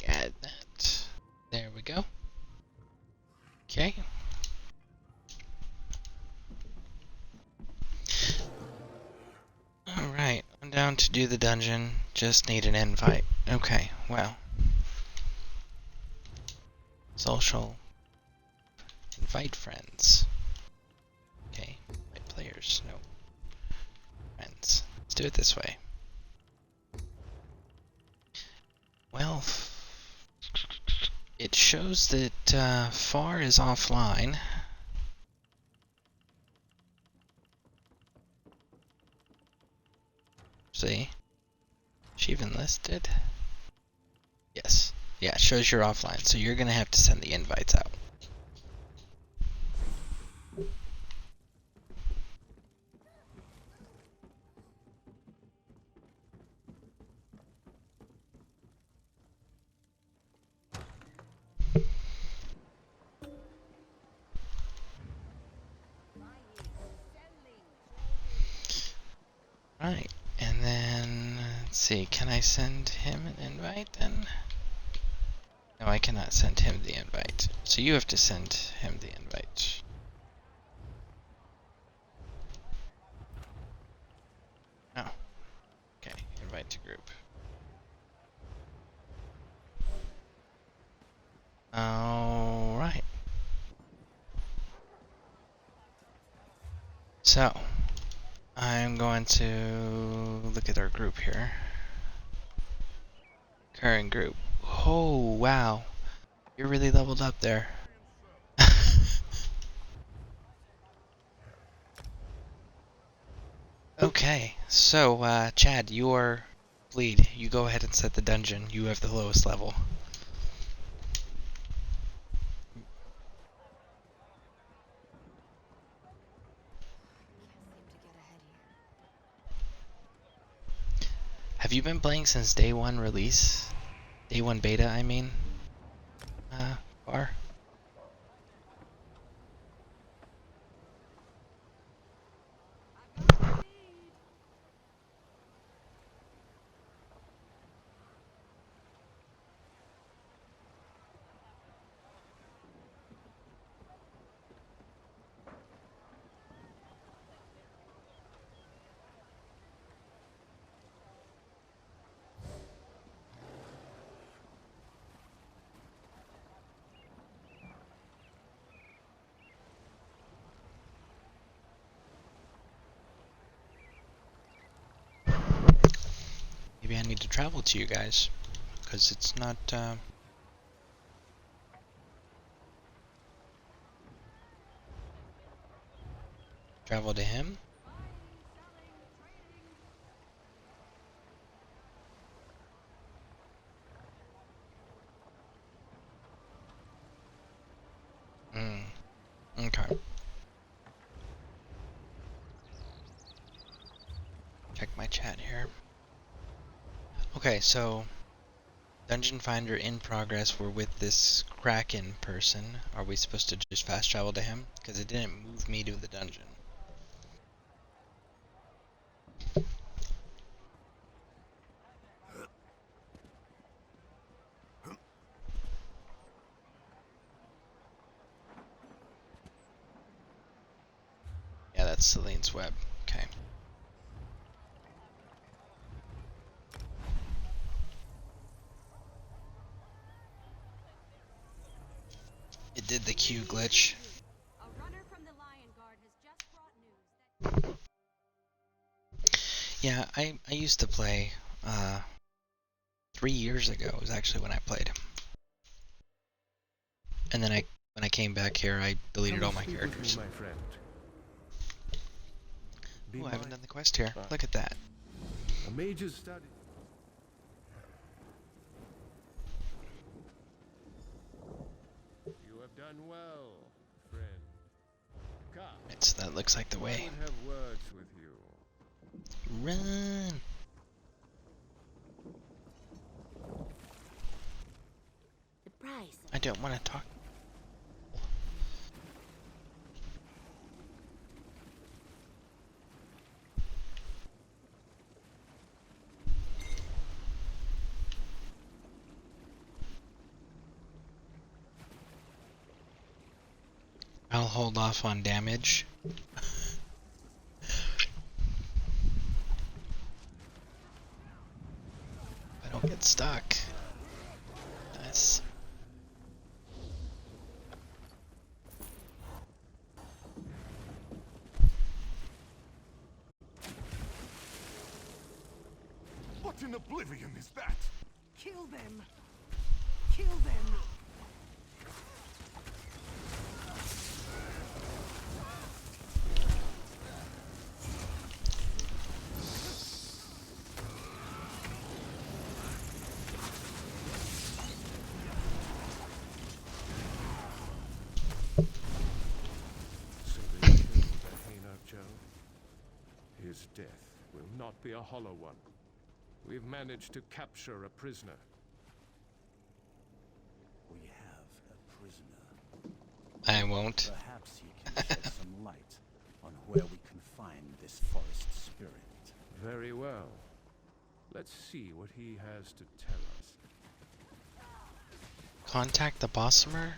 add that. There we go. Okay. Alright, I'm down to do the dungeon. Just need an invite. Okay, well. Social. Invite friends. Okay, invite players. No. Friends. Let's do it this way. Well, it shows that Far is offline. See? She even listed? Yes. Yeah, it shows you're offline, so you're gonna have to send the invites out. Right, and then, let's see, can I send him an invite then? No, I cannot send him the invite. So you have to send him the invite. Oh. Okay, invite to group. Alright. So, I'm going to look at our group here. Current group. Oh, wow. You're really leveled up there. Okay, so, Chad, you are lead. You go ahead and set the dungeon. You have the lowest level. Have you been playing since day one release? Day one beta, I mean? Far? Maybe I need to travel to you guys, because it's not, travel to him? Okay. Check my chat here. Okay, so Dungeon Finder in progress. We're with this Kraken person. Are we supposed to just fast travel to him? Because it didn't move me to the dungeon. Yeah, that's Celine's web. Okay. It did the queue glitch. A runner from the Lion Guard has just brought news that... Yeah, I used to play 3 years ago was actually when I played. And then when I came back here, I deleted all my characters. Oh, I haven't done the quest here. Look at that. A mage's study. done well, friend. Come. So that looks like the I way. would have words with you. Run! The price. I don't want to talk. I'll hold off on damage. I don't get stuck. Nice. What in oblivion is that? Kill them! Kill them! So they killed Ahena Joe. His death will not be a hollow one. We've managed to capture a prisoner. We have a prisoner. I won't. Perhaps he can shed some light on where we can find this forest spirit. Very well. Let's see what he has to tell us. Contact the Bossamer?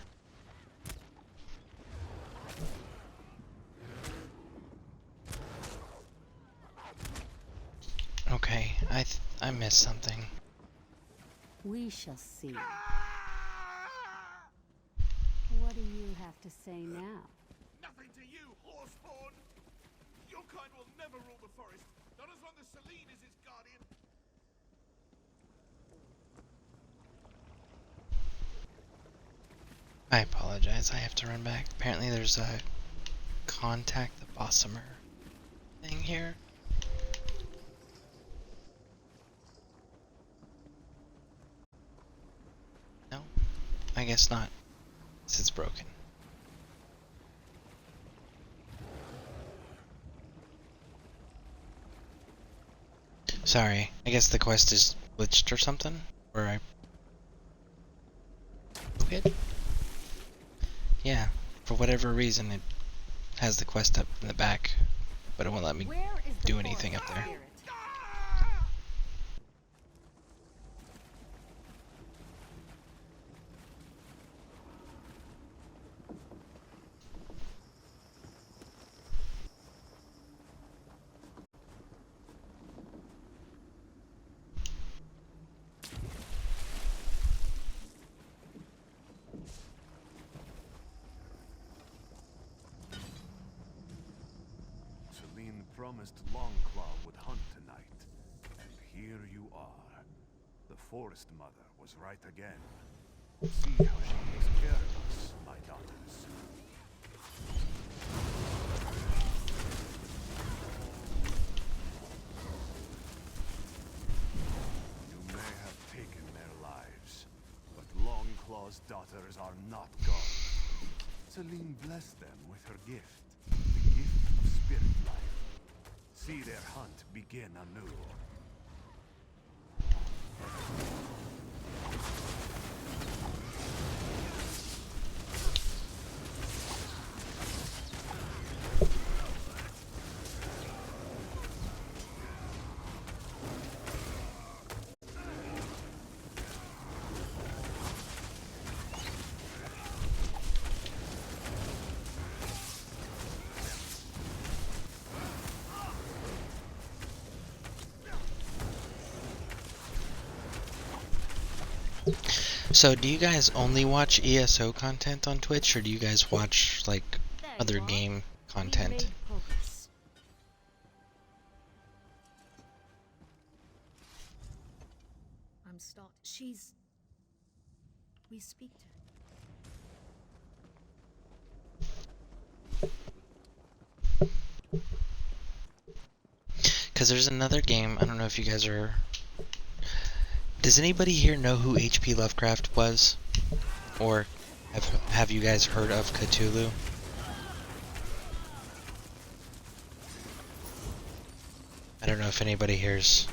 Okay, I missed something. We shall see. What do you have to say now? Nothing to you, horseborn! Your kind will never rule the forest, not as long as Celine is its guardian. I apologize, I have to run back. Apparently there's a contact the Bossamer thing here. No? I guess not. Since it's broken. Sorry, I guess the quest is glitched or something? Or I... Good? Yeah, for whatever reason it has the quest up in the back, but it won't let me do anything up there. Celine promised Longclaw would hunt tonight. And here you are. The Forest Mother was right again. See how she takes care of us, my daughters. You may have taken their lives, but Longclaw's daughters are not gone. Celine blessed them with her gift, the gift of spirit life. See their hunt begin anew. So do you guys only watch ESO content on Twitch, or do you guys watch like other game content? I'm stopped. She's... We speak to Because there's another game, I don't know if you guys are... Does anybody here know who H.P. Lovecraft was? Or Have you guys heard of Cthulhu? I don't know if anybody here's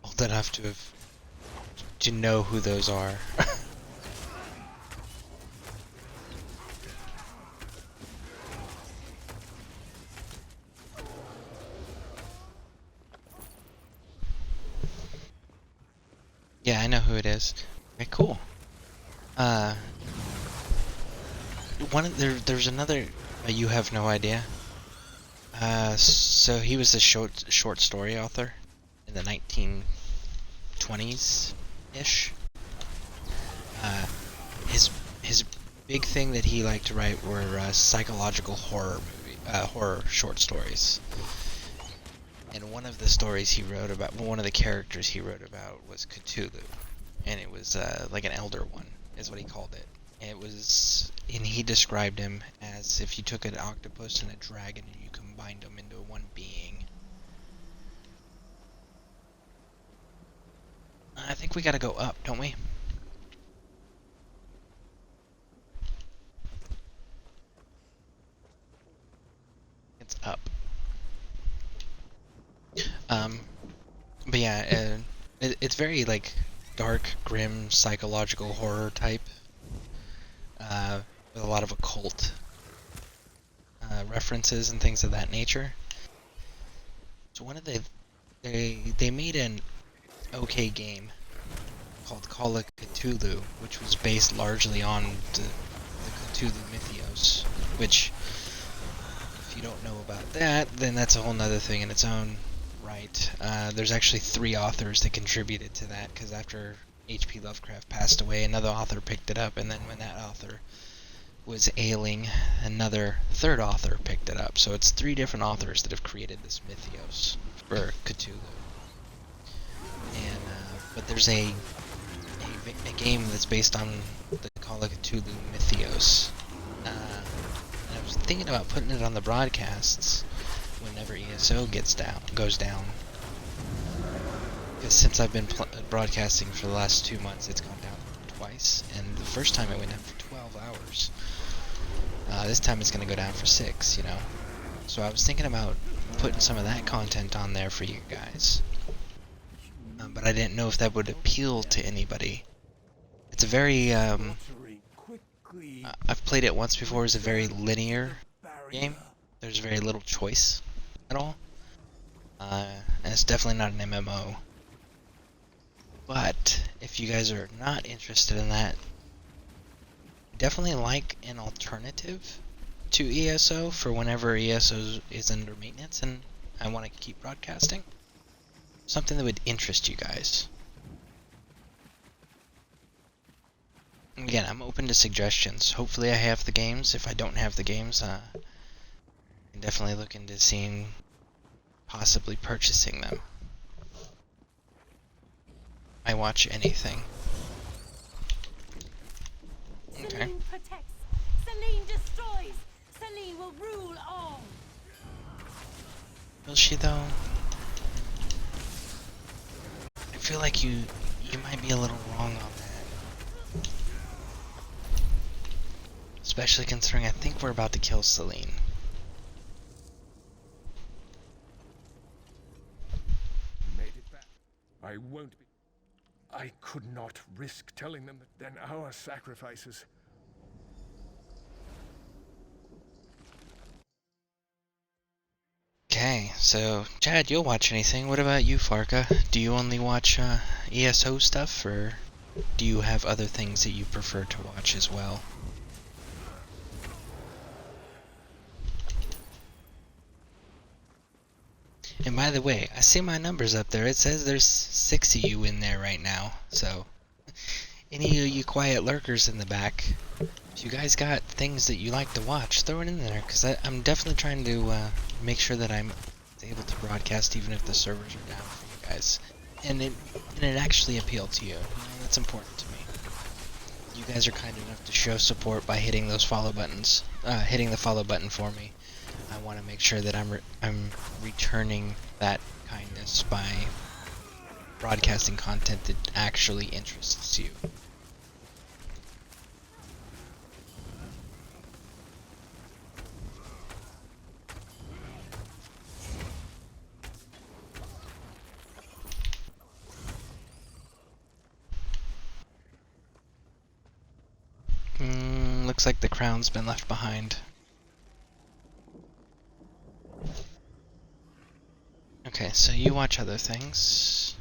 old enough to know who those are. Yeah, I know who it is. Okay, cool. There's another. You have no idea. So he was a short story author in the 1920s ish. His big thing that he liked to write were psychological horror short stories. And one of the stories he wrote about, one of the characters he wrote about was Cthulhu, and it was like an elder one, is what he called it. And he described him as if you took an octopus and a dragon and you combined them into one being. I think we gotta go up, don't we? It's up. But yeah, it's very like dark, grim, psychological horror type, with a lot of occult references and things of that nature. So one of they made an okay game called Call of Cthulhu, which was based largely on the Cthulhu mythos, which, if you don't know about that, then that's a whole nother thing in its own right. There's actually 3 authors that contributed to that, because after H.P. Lovecraft passed away, another author picked it up, and then when that author was ailing, another 3rd author picked it up. So it's 3 different authors that have created this mythos for Cthulhu. And but there's a game that's based on the Call of Cthulhu mythos. And I was thinking about putting it on the broadcasts whenever ESO goes down. Because since I've been broadcasting for the last 2 months, it's gone down twice. And the first time it went down for 12 hours. This time it's going to go down for 6, you know. So I was thinking about putting some of that content on there for you guys. But I didn't know if that would appeal to anybody. It's a very, I've played it once before. It's a very linear game. There's very little choice at all. And it's definitely not an MMO. But if you guys are not interested in that, definitely like an alternative to ESO for whenever ESO is under maintenance and I want to keep broadcasting. Something that would interest you guys. Again, I'm open to suggestions. Hopefully I have the games. If I don't have the games, I'm definitely look into seeing possibly purchasing them. I watch anything. Okay. Selene protects. Selene destroys. Selene will rule all. Will she though? I feel like you might be a little wrong on that. Especially considering I think we're about to kill Selene. Made it back. I won't be. I could not risk telling them that then our sacrifices. Okay, so Chad, you'll watch anything. What about you, Farka? Do you only watch ESO stuff, or do you have other things that you prefer to watch as well? And by the way, I see my numbers up there. It says there's 6 of you in there right now. So, any of you quiet lurkers in the back, if you guys got things that you like to watch, throw it in there. Because I'm definitely trying to make sure that I'm able to broadcast even if the servers are down for you guys. And it actually appealed to you. That's important to me. You guys are kind enough to show support by hitting those follow buttons. Hitting the follow button for me. I want to make sure that I'm returning that kindness by broadcasting content that actually interests you. looks like the crown's been left behind. Okay, so you watch other things.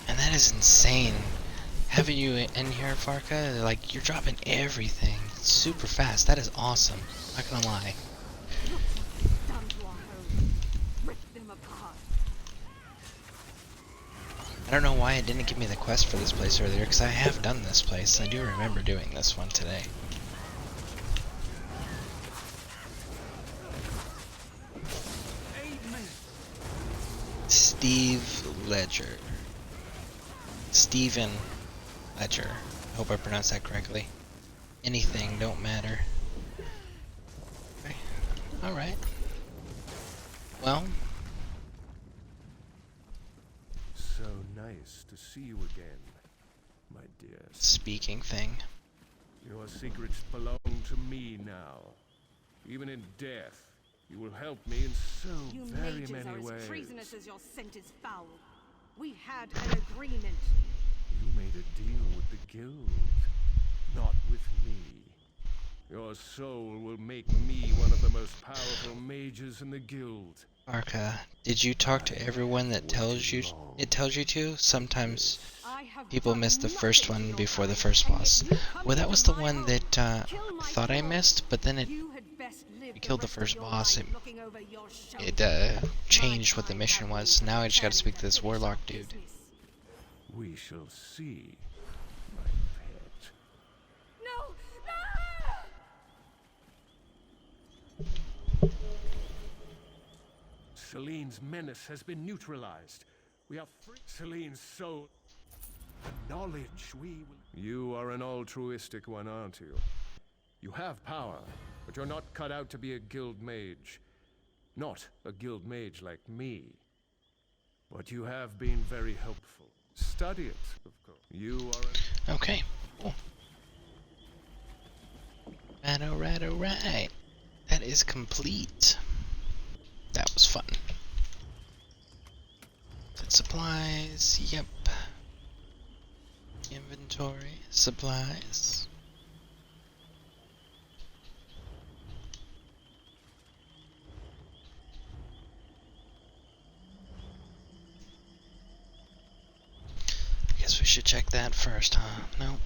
That is insane. Having you in here, Farka, like, you're dropping everything super fast. That is awesome. Not gonna lie. I don't know why it didn't give me the quest for this place earlier, because I have done this place. I do remember doing this one today. Steve Ledger. Steven Ledger. I hope I pronounced that correctly. Anything, don't matter. Okay. Alright. Well. So nice to see you again, my dear. Speaking thing. Your secrets belong to me now. Even in death, you will help me in so very many ways. As treasonous as your scent is foul. We had an agreement. You made a deal with the guild, not with me. Your soul will make me one of the most powerful mages in the guild. Arca, did you talk to everyone that tells you it tells you to? Sometimes people miss the first one before the first boss. Well, that was the one that I thought I missed, but then it killed the first boss. It changed what the mission was. Now I just gotta speak to this warlock dude. We shall see, my pet. No! Celine's menace has been neutralized. We are free. Celine's soul. The knowledge we will. You are an altruistic one, aren't you? You have power, but you're not cut out to be a guild mage. Not a guild mage like me. But you have been very helpful. Study it, of course. You are okay. Cool. Alright. That is complete. That was fun. Set supplies, yep. Inventory, supplies. I guess we should check that first, huh? No.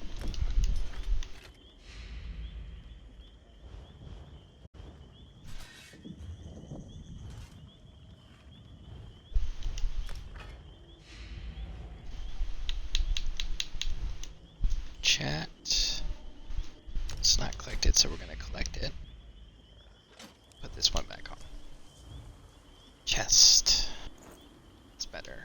Chat. It's not collected, so we're gonna collect it. Put this one back on. Chest. It's better.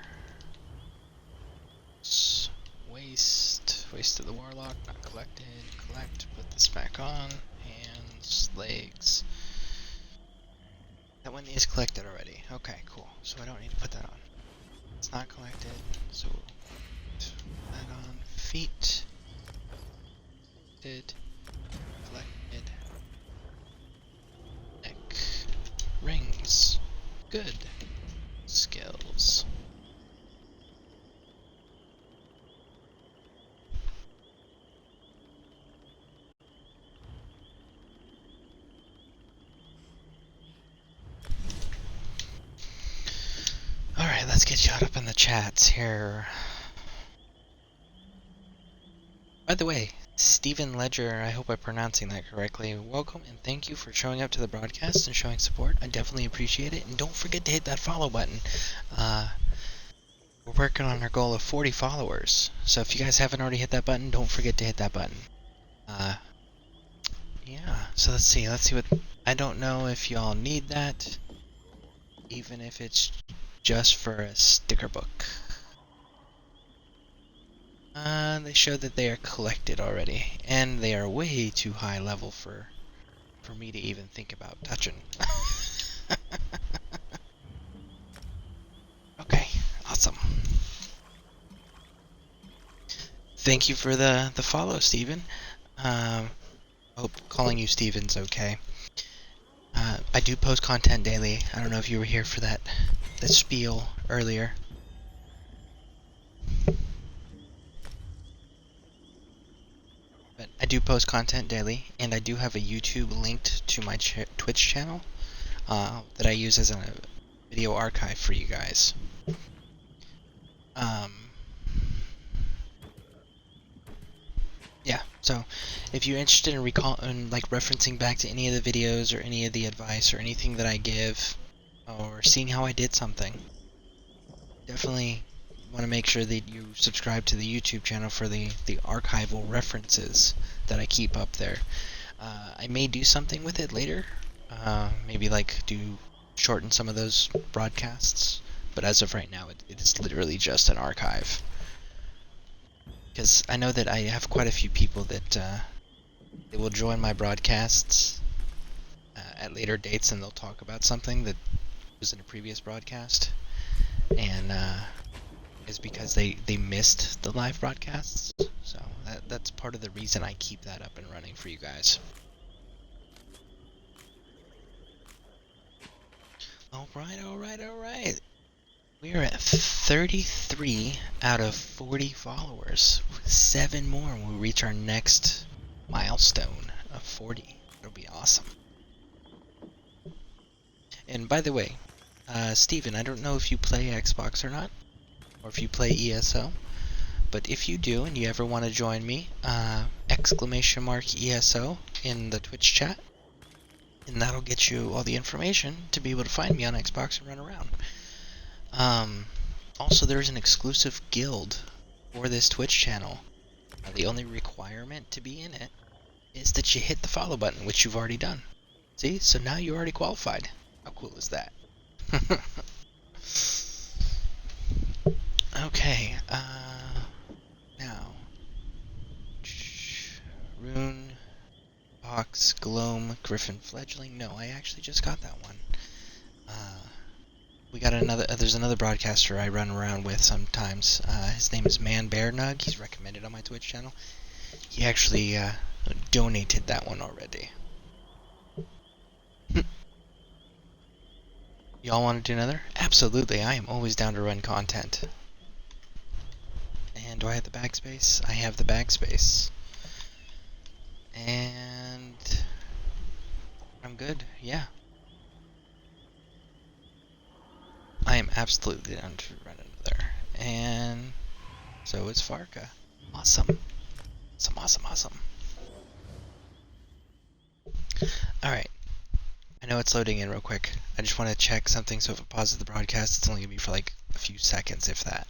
Waste of the warlock, not collected. Collect, put this back on. Hands, legs. That one is collected already. Okay, cool. So I don't need to put that on. It's not collected, so put that on. Feet. Collected. Neck. Rings. Good. Skills. Alright, let's get shot up in the chats here. By the way, Steven Ledger, I hope I'm pronouncing that correctly. Welcome and thank you for showing up to the broadcast and showing support. I definitely appreciate it. And don't forget to hit that follow button. We're working on our goal of 40 followers. So if you guys haven't already hit that button, don't forget to hit that button. Yeah, so let's see what... I don't know if y'all need that. Even if it's just for a sticker book. They show that they are collected already, and they are way too high level for me to even think about touching. Okay, awesome. Thank you for the follow, Steven. Hope calling you Steven's okay. I do post content daily. I don't know if you were here for that spiel earlier. But I do post content daily, and I do have a YouTube linked to my Twitch channel that I use as a video archive for you guys. Yeah, so if you're interested in referencing back to any of the videos or any of the advice or anything that I give, or seeing how I did something, definitely want to make sure that you subscribe to the YouTube channel for the archival references that I keep up there. I may do something with it later, maybe shorten some of those broadcasts, but as of right now it is literally just an archive. Because I know that I have quite a few people that they will join my broadcasts at later dates, and they'll talk about something that was in a previous broadcast, and is because they missed the live broadcasts. So that's part of the reason I keep that up and running for you guys. Alright. We are at 33 out of 40 followers. 7 more when we reach our next milestone of 40. It'll be awesome. And by the way, Steven, I don't know if you play Xbox or not, or if you play ESO, but if you do and you ever want to join me, !ESO in the Twitch chat, and that'll get you all the information to be able to find me on Xbox and run around. Also, there's an exclusive guild for this Twitch channel. The only requirement to be in it is that you hit the follow button, which you've already done. See? So now you're already qualified. How cool is that? Okay, now. Rune, Box, Gloam, Griffin Fledgling. No, I actually just got that one. We got there's another broadcaster I run around with sometimes. His name is Man Bear Nug. He's recommended on my Twitch channel. He actually donated that one already. Y'all want to do another? Absolutely, I am always down to run content. And do I have the bag space? I have the bag space. And I'm good, yeah. I am absolutely down to run another. And so is Farka. Awesome. Awesome. Alright. I know it's loading in real quick. I just want to check something, so if it pauses the broadcast, it's only going to be for like a few seconds, if that.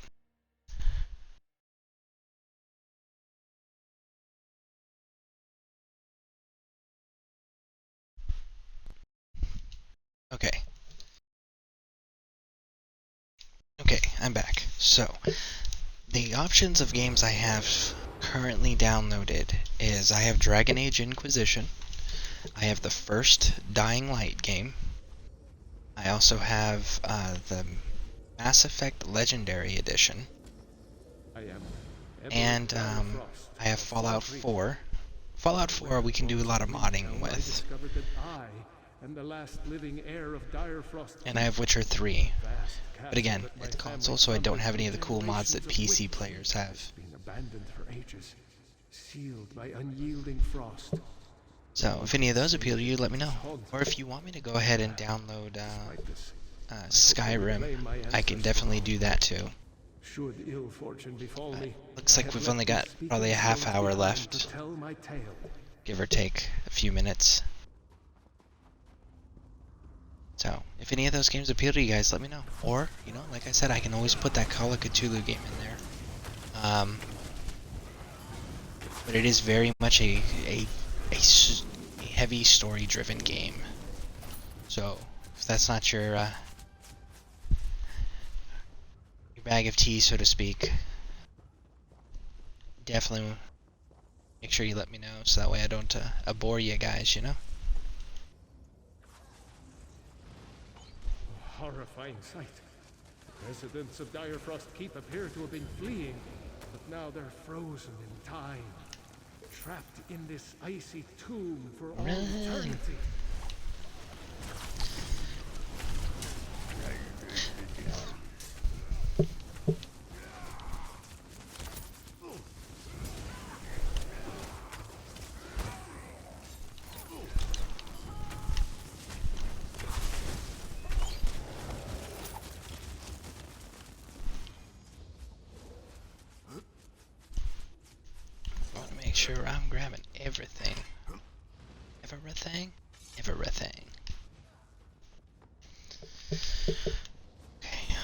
Okay, I'm back. So, the options of games I have currently downloaded is I have Dragon Age Inquisition. I have the first Dying Light game. I also have the Mass Effect Legendary Edition. And I have Fallout 4. Fallout 4 we can do a lot of modding with. And I have Witcher 3. But again, it's console, so I don't have any of the cool mods that PC players have. So, if any of those appeal to you, let me know. Or if you want me to go ahead and download Skyrim, I can definitely do that too. Looks like we've only got probably a half hour left, give or take a few minutes. So, if any of those games appeal to you guys, let me know. Or, you know, like I said, I can always put that Call of Cthulhu game in there. But it is very much a heavy story-driven game. So, if that's not your bag of tea, so to speak, definitely make sure you let me know so that way I don't bore you guys, you know? A horrifying sight. The residents of Direfrost Keep appear to have been fleeing, but now they're frozen in time, trapped in this icy tomb for all eternity. Make sure I'm grabbing everything. Everything? Everything. Okay.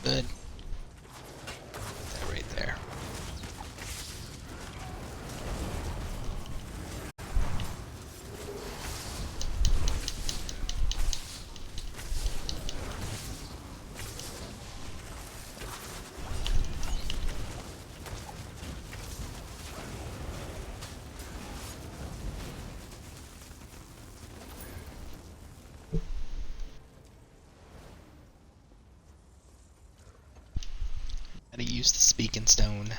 Good. That right there. Gotta use the speaking stone.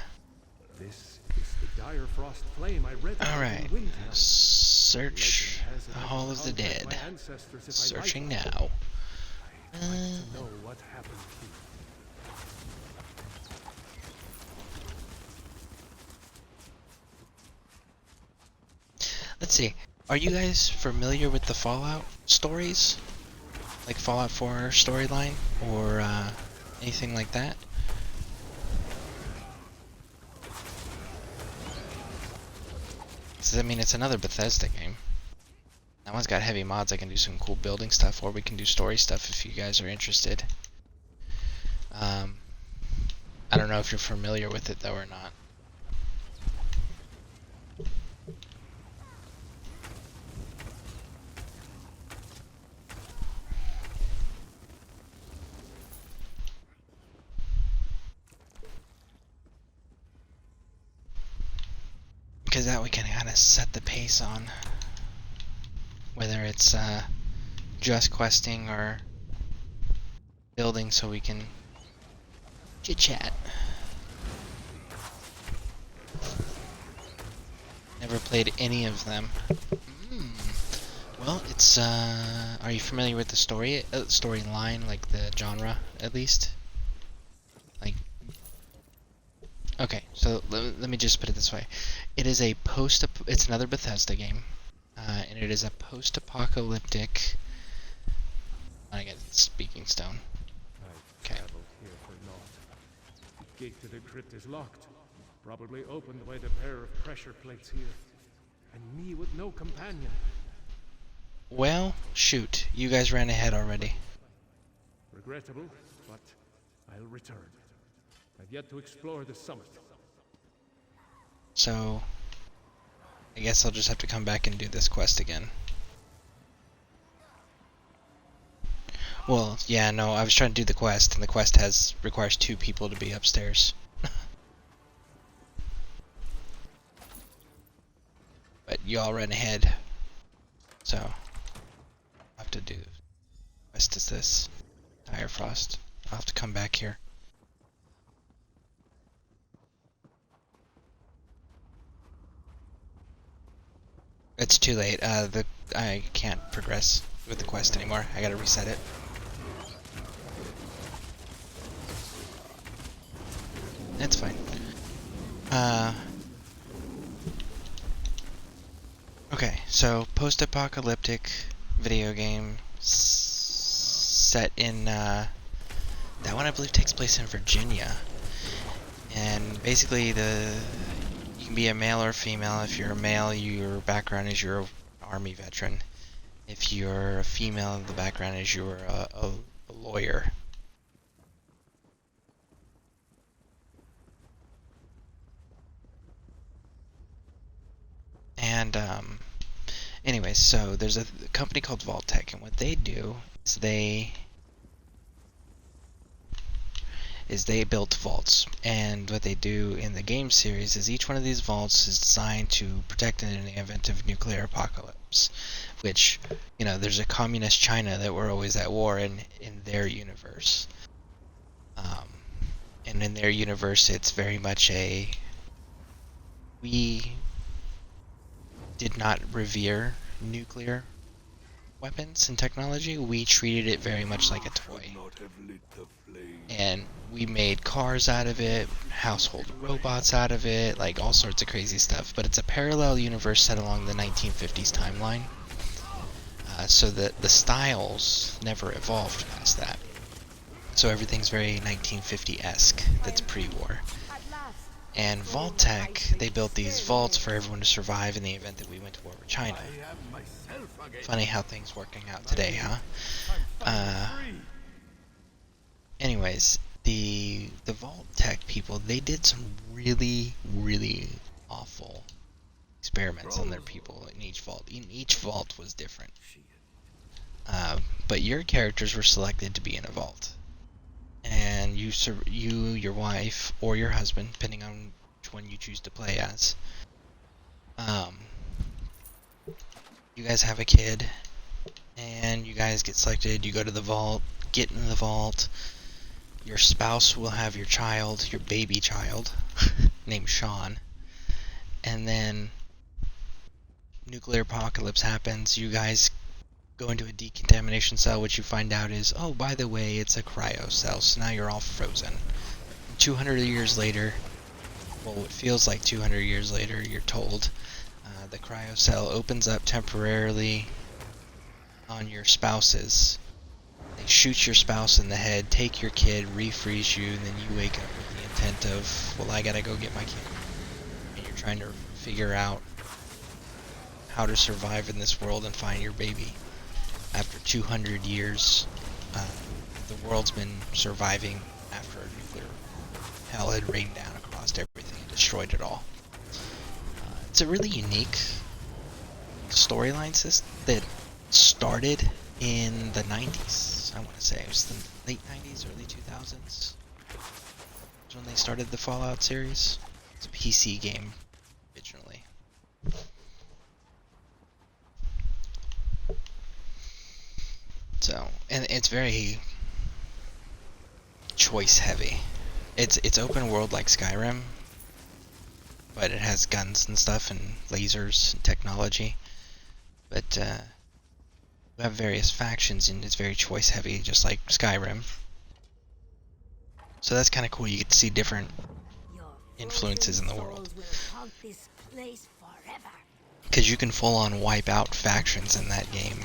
This is the Direfrost flame I read about Alright. in Windhelm. Search Legend has it the I Hall can of the contact Dead. my ancestors if I like. Searching now. I'd like to know what happened here. Let's see. Are you guys familiar with the Fallout stories? Like Fallout 4 storyline? Or anything like that? I mean, it's another Bethesda game. That one's got heavy mods. I can do some cool building stuff, or we can do story stuff if you guys are interested. I don't know if you're familiar with it though or not. Because that we can kind of set the pace on whether it's just questing or building, so we can chit chat. Never played any of them. Well, it's are you familiar with the storyline, like the genre at least? Like, okay, so let me just put it this way. It is a it's another Bethesda game, and it is a post-apocalyptic. I get speaking stone. I've traveled here for naught. The gate to the crypt is locked, probably opened by the pair of pressure plates here, and me with no companion. Well, shoot, you guys ran ahead already. Regrettable, but I'll return. I've yet to explore the summit. So, I guess I'll just have to come back and do this quest again. Well, yeah, no, I was trying to do the quest, and the quest requires 2 people to be upstairs. But you all ran ahead, so I'll have to do quest is this Direfrost. I'll have to come back here. It's too late. I can't progress with the quest anymore. I gotta reset it. It's fine. Okay, so post-apocalyptic video game set in that one I believe takes place in Virginia, and basically you can be a male or female. If you're a male, your background is you're an army veteran. If you're a female, the background is you're a lawyer. And anyways, so there's a company called Vault-Tec, and what they do is they built vaults. And what they do in the game series is each one of these vaults is designed to protect in the event of nuclear apocalypse. Which, you know, there's a communist China that we're always at war in their universe. And in their universe, it's very much we did not revere nuclear weapons and technology. We treated it very much like a toy. And we made cars out of it, household robots out of it, like all sorts of crazy stuff. But it's a parallel universe set along the 1950s timeline. So that the styles never evolved past that. So everything's very 1950-esque, that's pre-war. And Vault-Tec, they built these vaults for everyone to survive in the event that we went to war with China. Funny how things working out today, huh? Anyways, the Vault-Tec people, they did some really, really awful experiments on their people in each vault. Each vault was different. But your characters were selected to be in a vault. And you, your wife, or your husband, depending on which one you choose to play as, you guys have a kid, and you guys get selected, you go to the vault, get in the vault, your spouse will have your child, your baby child, named Sean, and then nuclear apocalypse happens, you guys go into a decontamination cell, which you find out is, oh, by the way, it's a cryo cell, so now you're all frozen. 200 years later, well, it feels like 200 years later, you're told, the cryo cell opens up temporarily on your spouses. They shoot your spouse in the head, take your kid, refreeze you, and then you wake up with the intent of, well, I gotta go get my kid. And you're trying to figure out how to survive in this world and find your baby. After 200 years, the world's been surviving after a nuclear hell had rained down across everything and destroyed it all. It's a really unique storyline system that started in the 90s, I want to say. It was the late 90s, early 2000s. That's when they started the Fallout series. It's a PC game originally. So, and it's very choice heavy. It's open world like Skyrim, but it has guns and stuff and lasers and technology. But we have various factions and it's very choice heavy, just like Skyrim. So that's kind of cool. You get to see different influences in the world. Because you can full on wipe out factions in that game.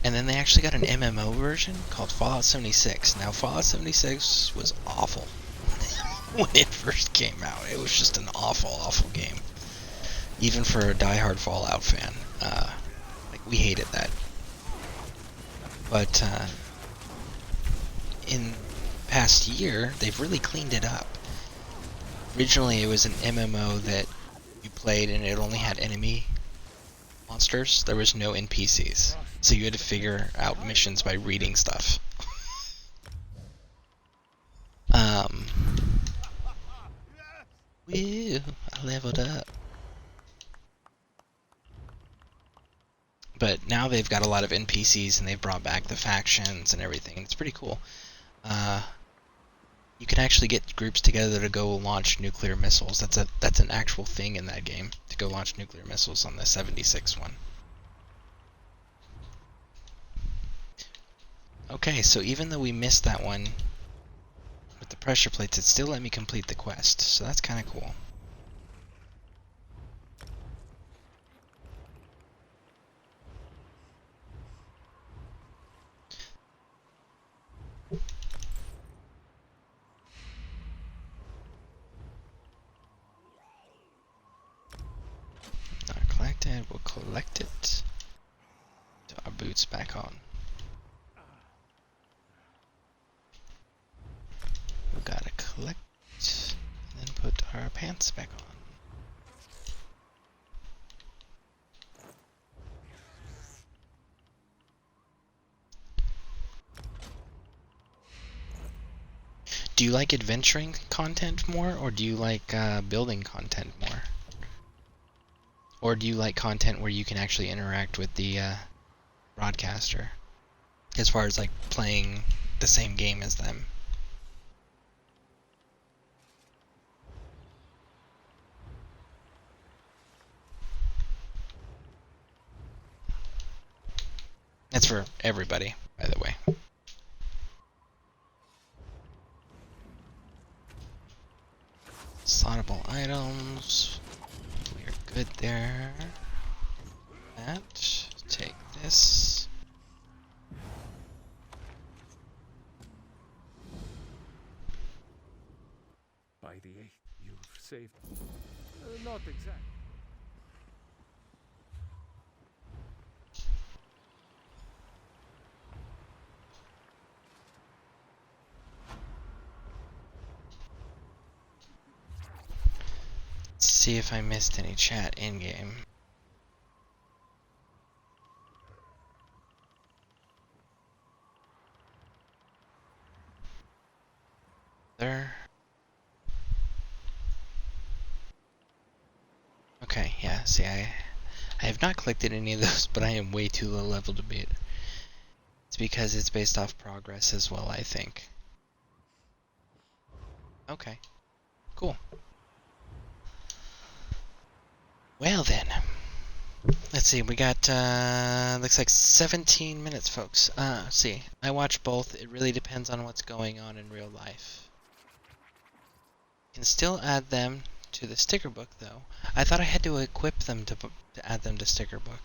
And then they actually got an MMO version called Fallout 76. Now, Fallout 76 was awful when it first came out. It was just an awful, awful game. Even for a diehard Fallout fan. Like, we hated that. But, in the past year, they've really cleaned it up. Originally, it was an MMO that you played and it only had enemy monsters. There was no NPCs. So you had to figure out missions by reading stuff. Woo, I leveled up. But now they've got a lot of NPCs and they've brought back the factions and everything. It's pretty cool. You can actually get groups together to go launch nuclear missiles. That's an actual thing in that game, to go launch nuclear missiles on the 76 one. Okay, so even though we missed that one with the pressure plates, it still let me complete the quest, so that's kind of cool. Not collected, we'll collect it. Put our boots back on. collect, and then put our pants back on. Do you like adventuring content more, or do you like building content more? Or do you like content where you can actually interact with the broadcaster, as far as like playing the same game as them? That's for everybody, by the way. Slottable items. We're good there. That. Take this. By the 8th, you've saved. Not exactly. See if I missed any chat in game. There. Okay, yeah, see, I have not collected any of those, but I am way too low level to beat. It's because it's based off progress as well, I think. Okay, cool. Well then, let's see, we got, looks like 17 minutes, folks. Let's see, I watch both. It really depends on what's going on in real life. Can still add them to the sticker book, though. I thought I had to equip them to add them to sticker book.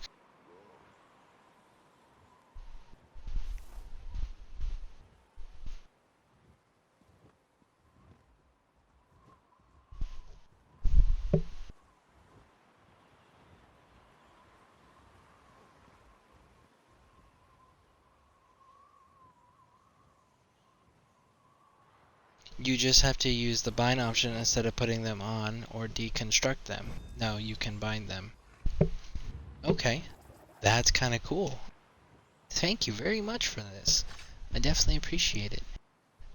You just have to use the bind option instead of putting them on or deconstruct them. No, you can bind them. Okay, that's kind of cool. Thank you very much for this. I definitely appreciate it.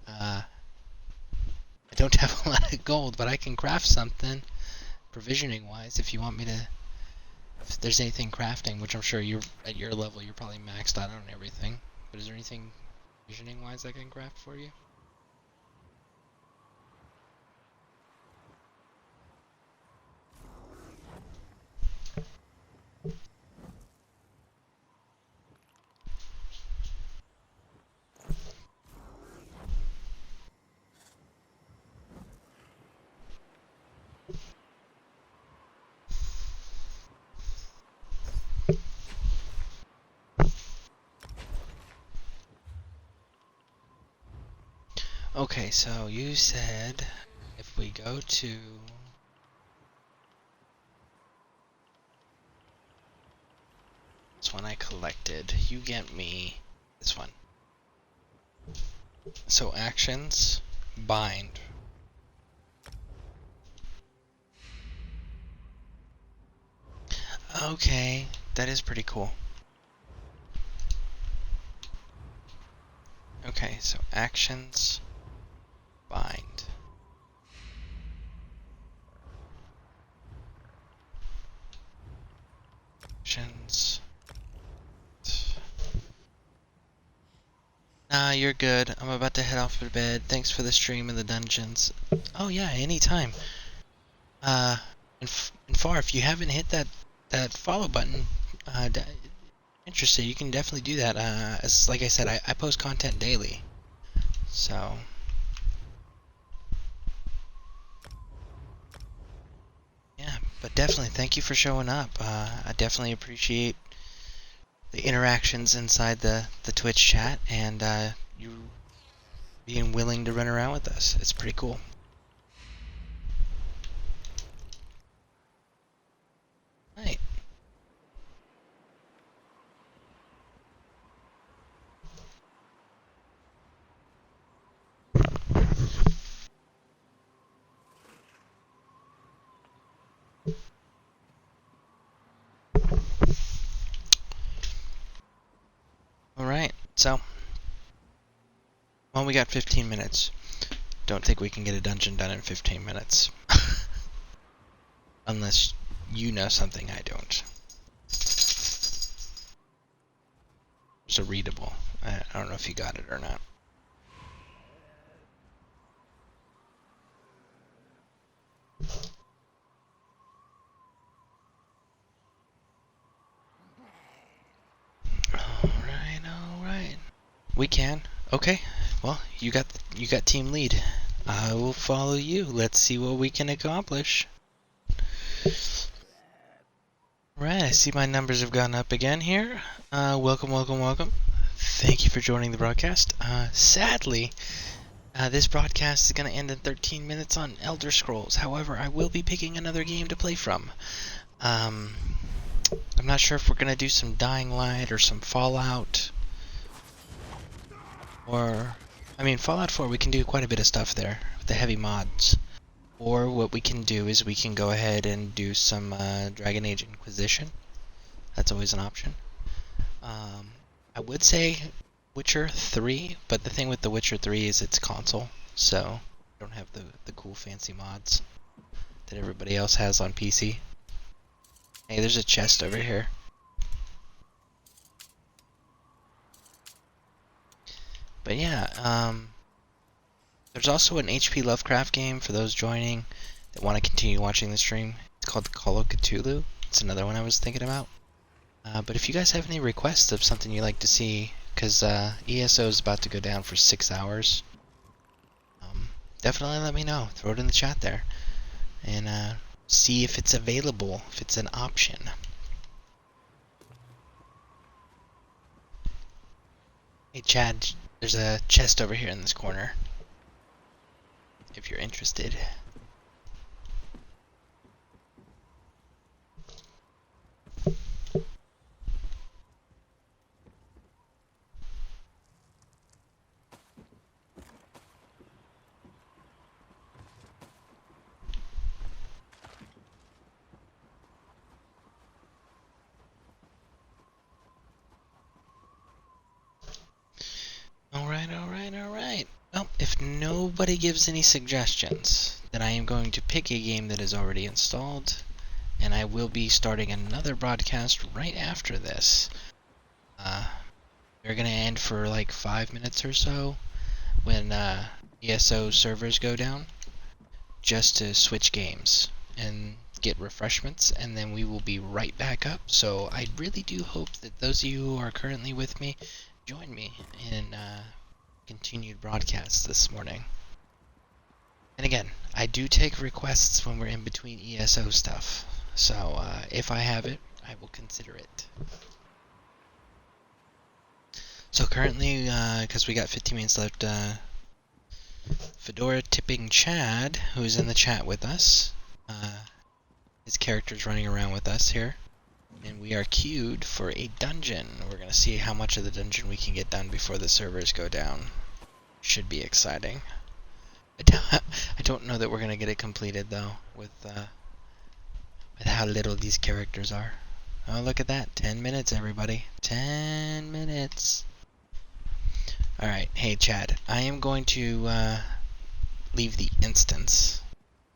I don't have a lot of gold, but I can craft something provisioning wise if you want me to. If there's anything crafting, which I'm sure you're at your level, you're probably maxed out on everything. But is there anything provisioning wise I can craft for you? Okay, so you said if we go to this one I collected, you get me this one. So actions, bind. Okay, that is pretty cool. Okay, so actions, bind. Actions. Nah, you're good. I'm about to head off to bed. Thanks for the stream and the dungeons. Oh yeah, anytime. And Far, if you haven't hit that follow button, interested, you can definitely do that. As like I said, I post content daily, so yeah. But definitely, thank you for showing up. I definitely appreciate the interactions inside the Twitch chat and you being willing to run around with us. It's pretty cool. Right. So, well, we got 15 minutes. Don't think we can get a dungeon done in 15 minutes. Unless you know something I don't. It's a readable. I don't know if you got it or not. Alright. We can. Okay. Well, you got team lead. I will follow you. Let's see what we can accomplish. Right, I see my numbers have gone up again here. Welcome. Thank you for joining the broadcast. Sadly, this broadcast is going to end in 13 minutes on Elder Scrolls. However, I will be picking another game to play from. I'm not sure if we're going to do some Dying Light or some Fallout. Or, I mean, Fallout 4, we can do quite a bit of stuff there with the heavy mods. Or what we can do is we can go ahead and do some Dragon Age Inquisition. That's always an option. I would say Witcher 3, but the thing with the Witcher 3 is it's console, so I don't have the cool fancy mods that everybody else has on PC. Hey, there's a chest over here. But yeah, there's also an HP Lovecraft game for those joining that want to continue watching the stream. It's called Call of Cthulhu. It's another one I was thinking about. But if you guys have any requests of something you'd like to see, because ESO is about to go down for 6 hours, definitely let me know. Throw it in the chat there. And see if it's available, if it's an option. Hey Chad, there's a chest over here in this corner, if you're interested. Alright. Well, if nobody gives any suggestions, then I am going to pick a game that is already installed, and I will be starting another broadcast right after this. We're going to end for like 5 minutes or so when ESO servers go down, just to switch games and get refreshments, and then we will be right back up. So I really do hope that those of you who are currently with me join me in continued broadcasts this morning. And again, I do take requests when we're in between ESO stuff, so if I have it, I will consider it. So currently, because we got 15 minutes left, Fedora Tipping Chad, who's in the chat with us, his character's running around with us here, and we are queued for a dungeon. We're going to see how much of the dungeon we can get done before the servers go down. Should be exciting. I don't know that we're going to get it completed, though, with how little these characters are. Oh, look at that. 10 minutes, everybody. 10 minutes. Alright, hey, Chad. I am going to leave the instance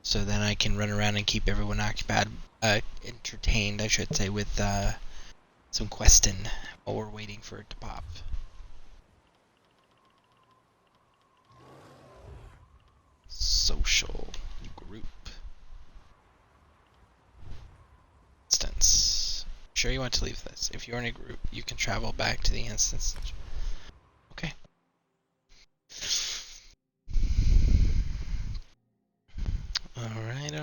so that I can run around and keep everyone occupied, entertained, I should say, with some questing while we're waiting for it to pop. Social group instance. Sure you want to leave this. If you're in a group, you can travel back to the instance. Okay. Alright.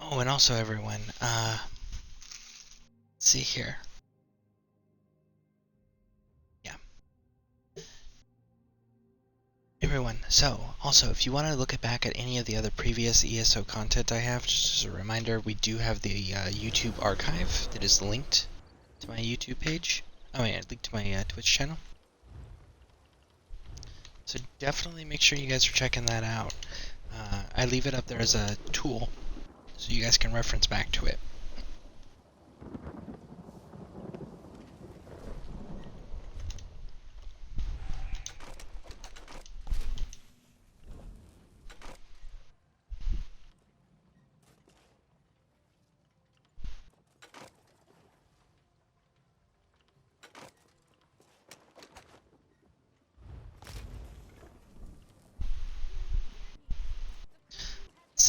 Oh, and also everyone, let's see here. Yeah. Everyone, so, also, if you want to look back at any of the other previous ESO content I have, just as a reminder, we do have the YouTube archive that is linked to my YouTube page. Linked to my Twitch channel. So definitely make sure you guys are checking that out. I leave it up there as a tool, so you guys can reference back to it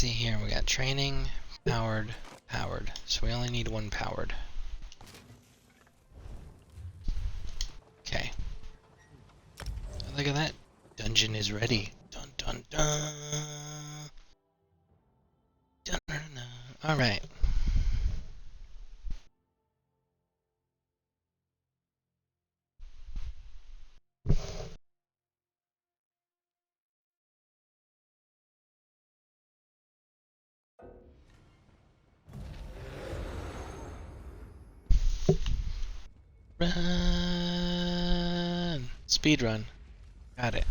see here. We got training, powered, powered. So we only need one powered. Okay. Look at that. Dungeon is ready. Dun dun dun. Dun dun dun. Alright. Run! Speed run. Got it.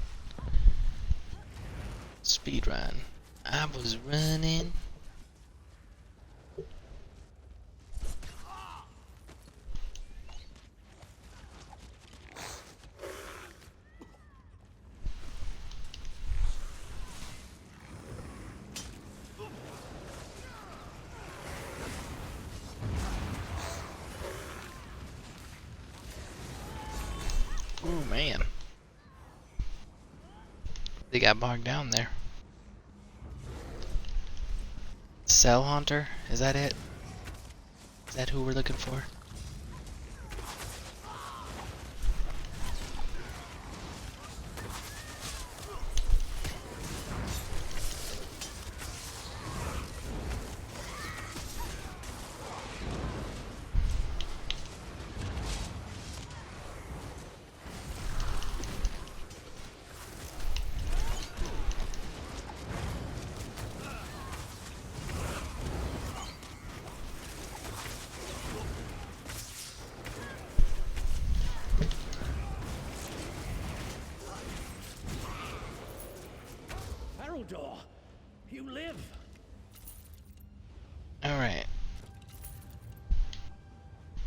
Speed run. I was running. Oh man. They got bogged down there. Cell Haunter? Is that it? Is that who we're looking for? Door, you live. All right.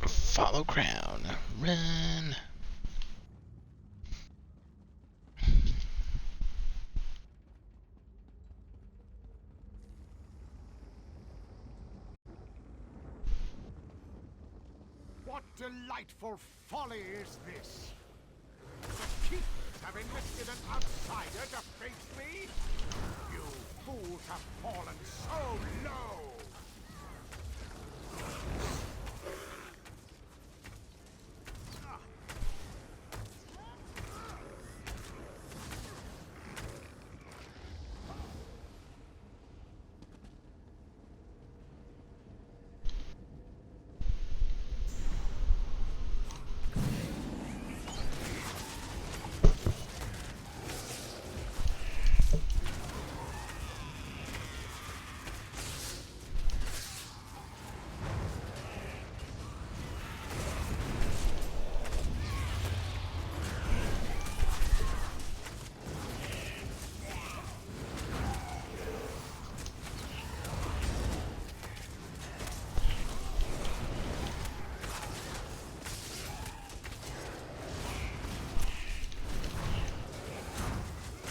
Follow crown. Run. What delightful folly is this? The Keepers have enlisted an outsider to face me? You fools have fallen so low!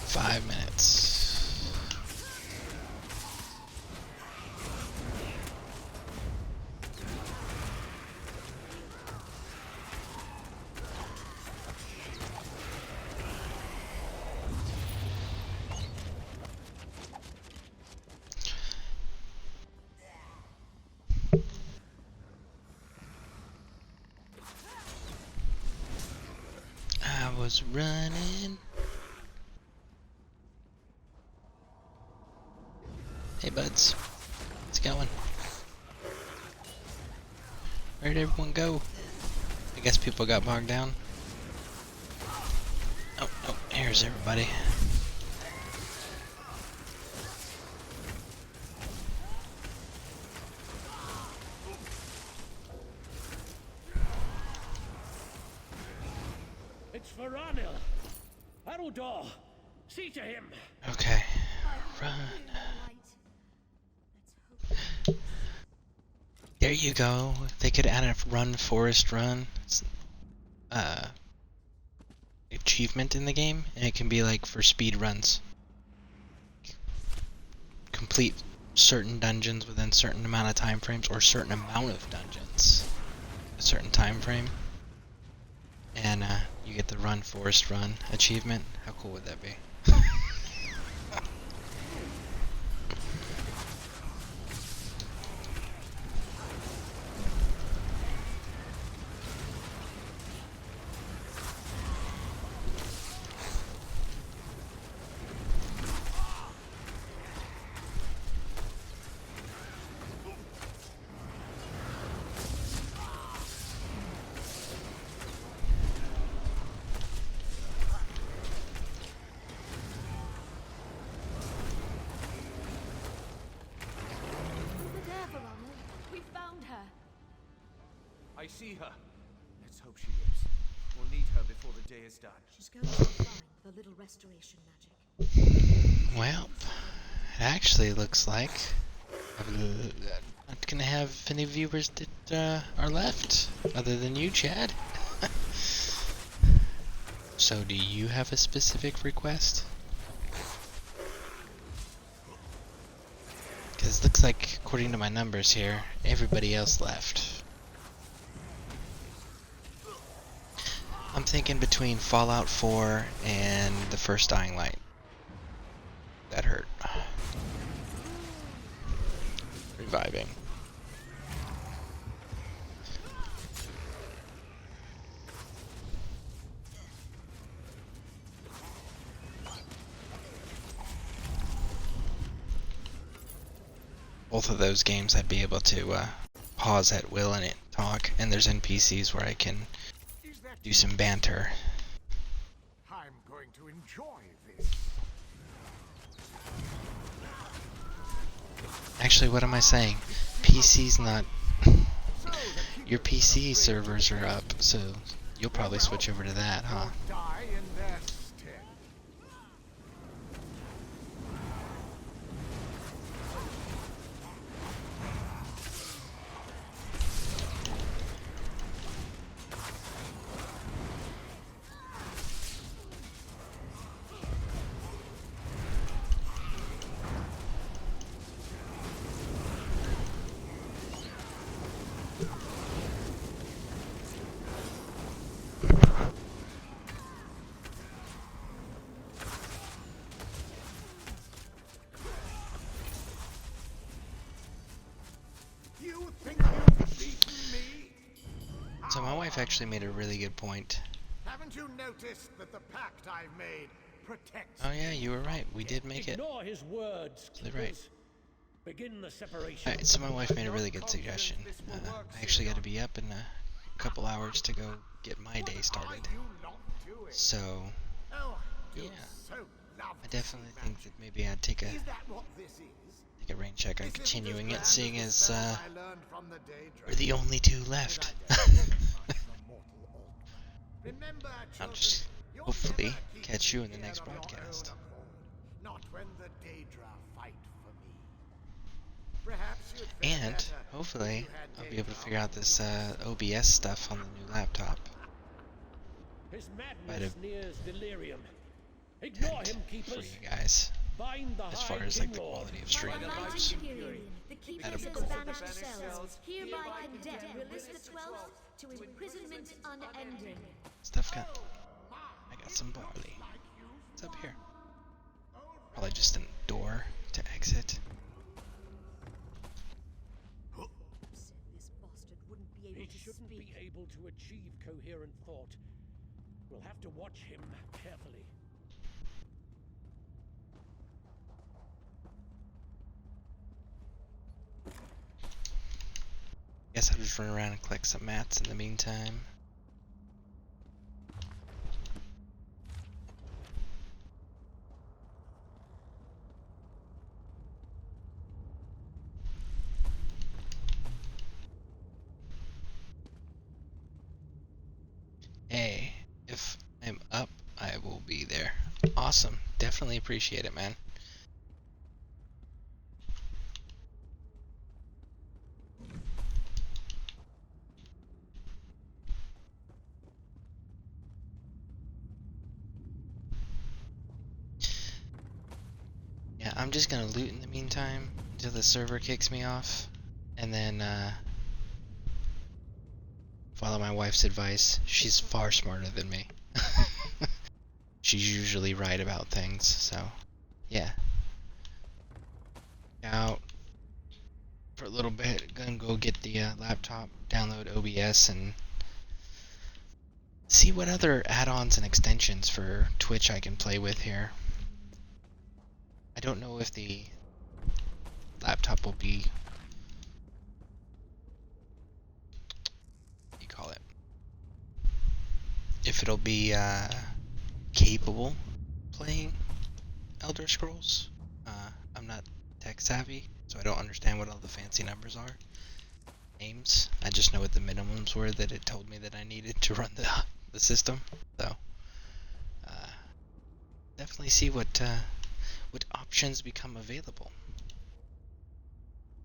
Five minutes. I was running. Hey buds, it's going. Where'd everyone go? I guess people got bogged down. Oh, oh, here's everybody. It's Varanil! Harudor! See to him! Okay, run. There you go. They could add a run, forest run achievement in the game, and it can be like for speed runs. Complete certain dungeons within certain amount of time frames, or certain amount of dungeons, a certain time frame, and you get the run, forest run achievement. How cool would that be? I see her. Let's hope she lives. We'll need her before the day is done. She's going to find the little restoration magic. Well, it actually looks like I'm not gonna have any viewers that are left, other than you, Chad. So, do you have a specific request? Because it looks like, according to my numbers here, everybody else left. I'm thinking between Fallout 4 and the first Dying Light. That hurt. Reviving. Both of those games I'd be able to pause at will and talk, and there's NPCs where I can do some banter. I'm going to enjoy this. Actually, what am I saying? PC's not... Your PC servers are up, so you'll probably switch over to that, huh? Die in their stead. So my wife actually made a really good point. Haven't you noticed that the pact I've made protects? Oh yeah, you were right. We did make it. Ignore his words. Totally right. Begin the separation. Alright, so my wife made a really good suggestion. I actually got to be up in a couple hours to go get my day started. So, yeah. I definitely think that maybe I'd take a rain check on continuing it, seeing as we're the only two left. I'll just hopefully catch you in the next broadcast. And hopefully I'll be able to figure out this OBS stuff on the new laptop. His Might have nears delirium. Ignore him, for keepers. you guys, Bind the as far as like the quality of stream goes. The keepers That'd be of cool. banished cells hereby condemn release the 12th to imprisonment unending. Stuff got. I got some barley. What's up here? Probably just a door to exit. He shouldn't be able to achieve coherent thought. We'll have to watch him carefully. Guess I'll just run around and collect some mats in the meantime. Hey, if I'm up, I will be there. Awesome. Definitely appreciate it, man. Yeah, I'm just gonna loot in the meantime until the server kicks me off, and then follow my wife's advice. She's far smarter than me. She's usually right about things, so yeah. Out for a little bit, gonna go get the laptop, download OBS, and see what other add-ons and extensions for Twitch I can play with here. I don't know if the laptop will be, what do you call it? If it'll be capable playing Elder Scrolls. I'm not tech savvy, so I don't understand what all the fancy numbers are. names. I just know what the minimums were that it told me that I needed to run the system. So definitely see what options become available.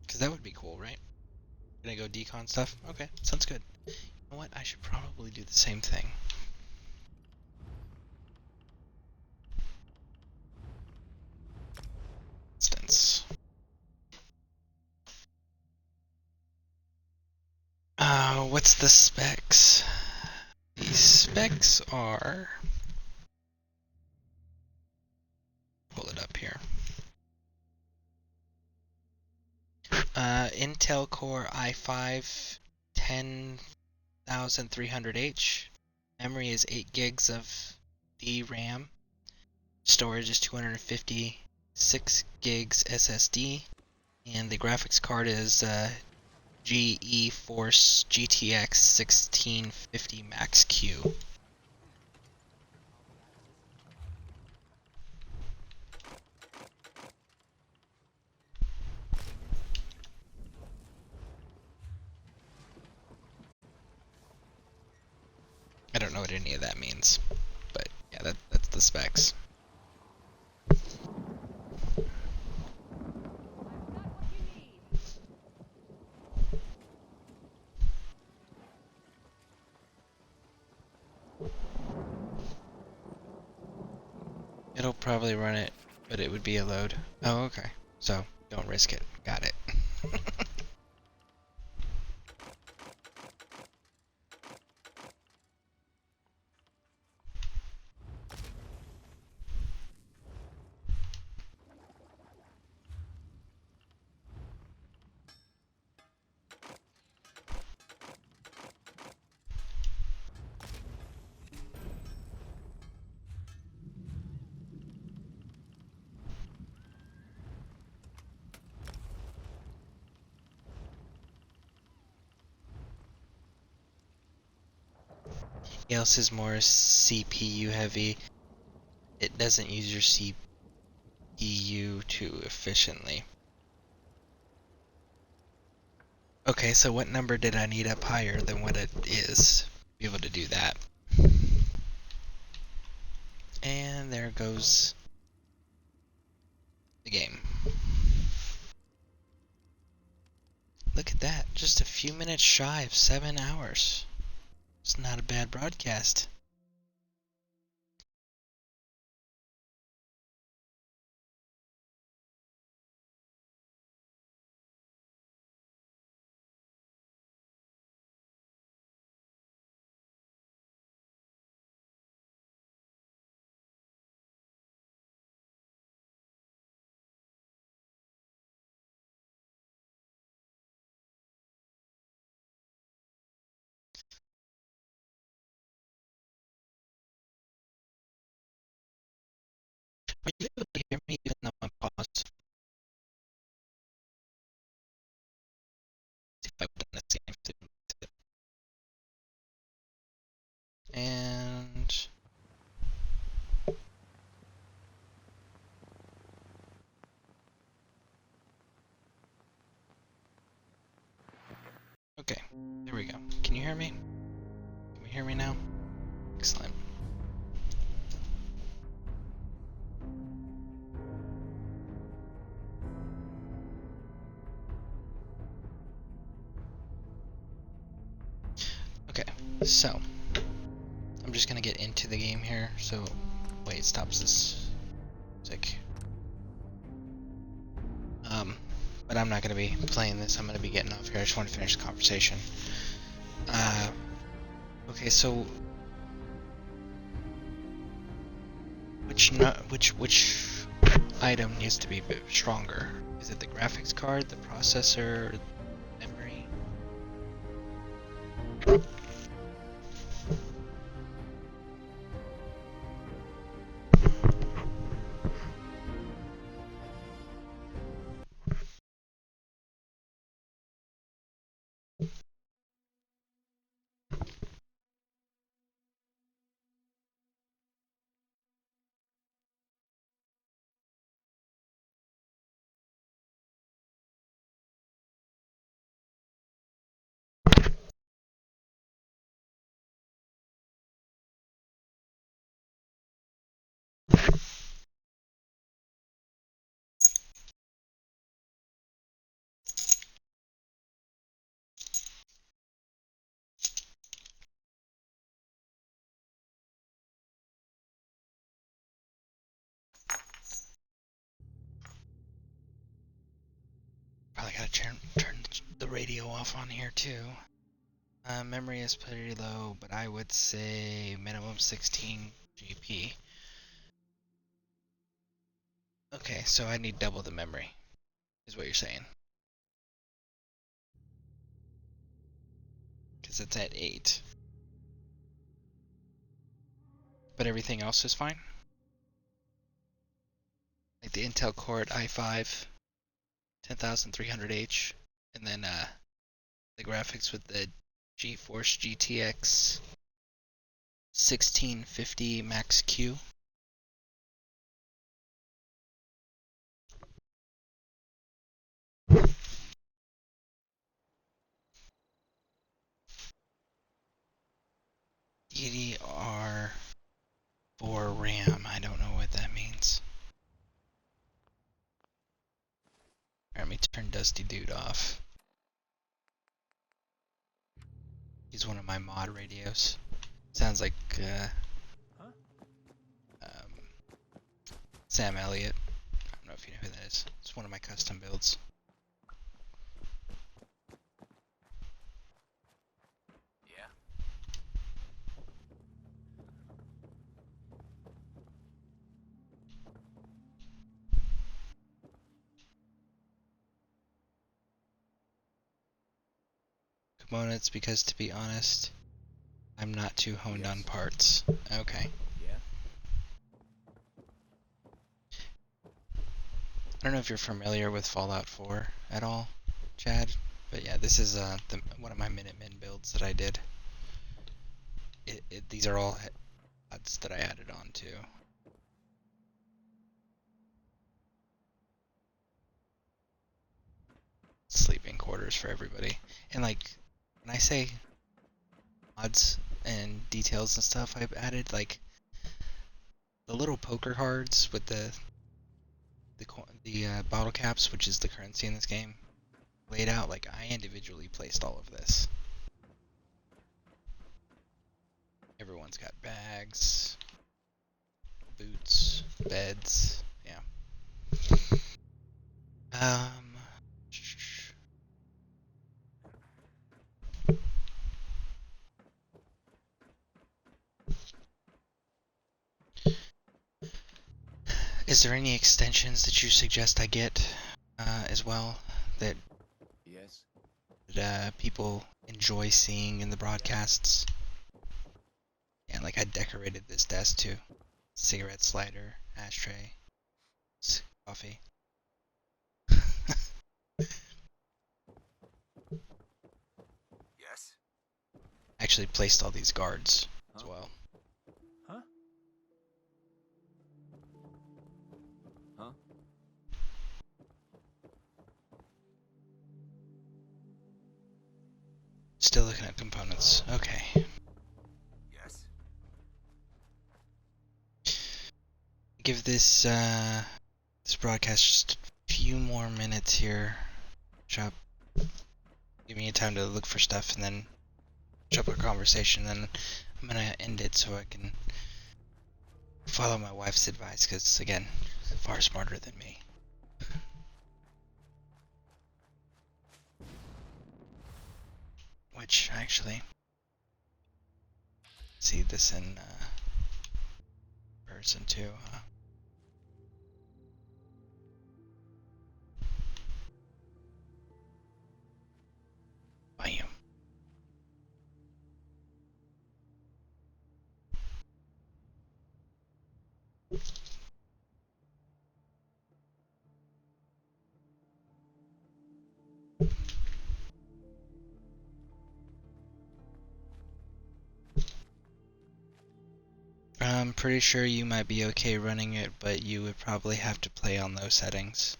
Because that would be cool, right? Gonna go decon stuff? Okay, sounds good. You know what? I should probably do the same thing. Instance. What's the specs? The specs are... Pull it up here. Intel Core i5 10300H. Memory is 8 gigs of DRAM. Storage is 256 gigs SSD. And the graphics card is GeForce GTX 1650 Max Q. I don't know what any of that means, but yeah, that's the specs. It'll probably run it, but it would be a load. Oh, okay. So, don't risk it. Got it. Else is more CPU heavy. It doesn't use your CPU too efficiently. Okay, so what number did I need up higher than what it is to be able to do that? And there goes the game. Look at that, just a few minutes shy of 7 hours. It's not a bad broadcast. Are you able to hear me even though I'm paused? See if I've done the same thing. And okay, there we go. Can you hear me? Can we hear me now? Excellent. Okay, so I'm just gonna get into the game here. So, wait, it stops this music. But I'm not gonna be playing this. I'm gonna be getting off here. I just want to finish the conversation. Okay, so which item needs to be stronger? Is it the graphics card, the processor, memory? turn the radio off on here too. Memory is pretty low, but I would say minimum 16 GP. Okay, so I need double the memory, is what you're saying. Because it's at 8. But everything else is fine? Like the Intel Core i5, 10300H, and then the graphics with the GeForce GTX 1650 Max Q. DDR4 RAM, I don't know what that means. Let me turn Dusty Dude off. He's one of my mod radios. Sounds like Sam Elliott. I don't know if you know who that is. It's one of my custom builds. Yeah. Components, because to be honest, I'm not too honed on parts. Okay. Yeah. I don't know if you're familiar with Fallout 4 at all, Chad, but yeah, this is one of my Minutemen builds that I did. These are all HUDs that I added on to. Sleeping quarters for everybody. And like, when I say mods and details and stuff I've added, like the little poker cards with the bottle caps, which is the currency in this game, laid out, like I individually placed all of this. Everyone's got bags, boots, beds, yeah. Is there any extensions that you suggest I get as well that people enjoy seeing in the broadcasts? Yeah, like I decorated this desk too. Cigarette slider, ashtray, coffee. Yes. Actually placed all these guards as well. Huh? Huh? Still looking at components. Okay. Yes. Give this this broadcast just a few more minutes here. Chop. Give me time to look for stuff and then chop a conversation. Then I'm gonna end it so I can follow my wife's advice, because again, she's far smarter than me. Which actually, see this in person too, huh? Bam. I'm pretty sure you might be okay running it, but you would probably have to play on those settings.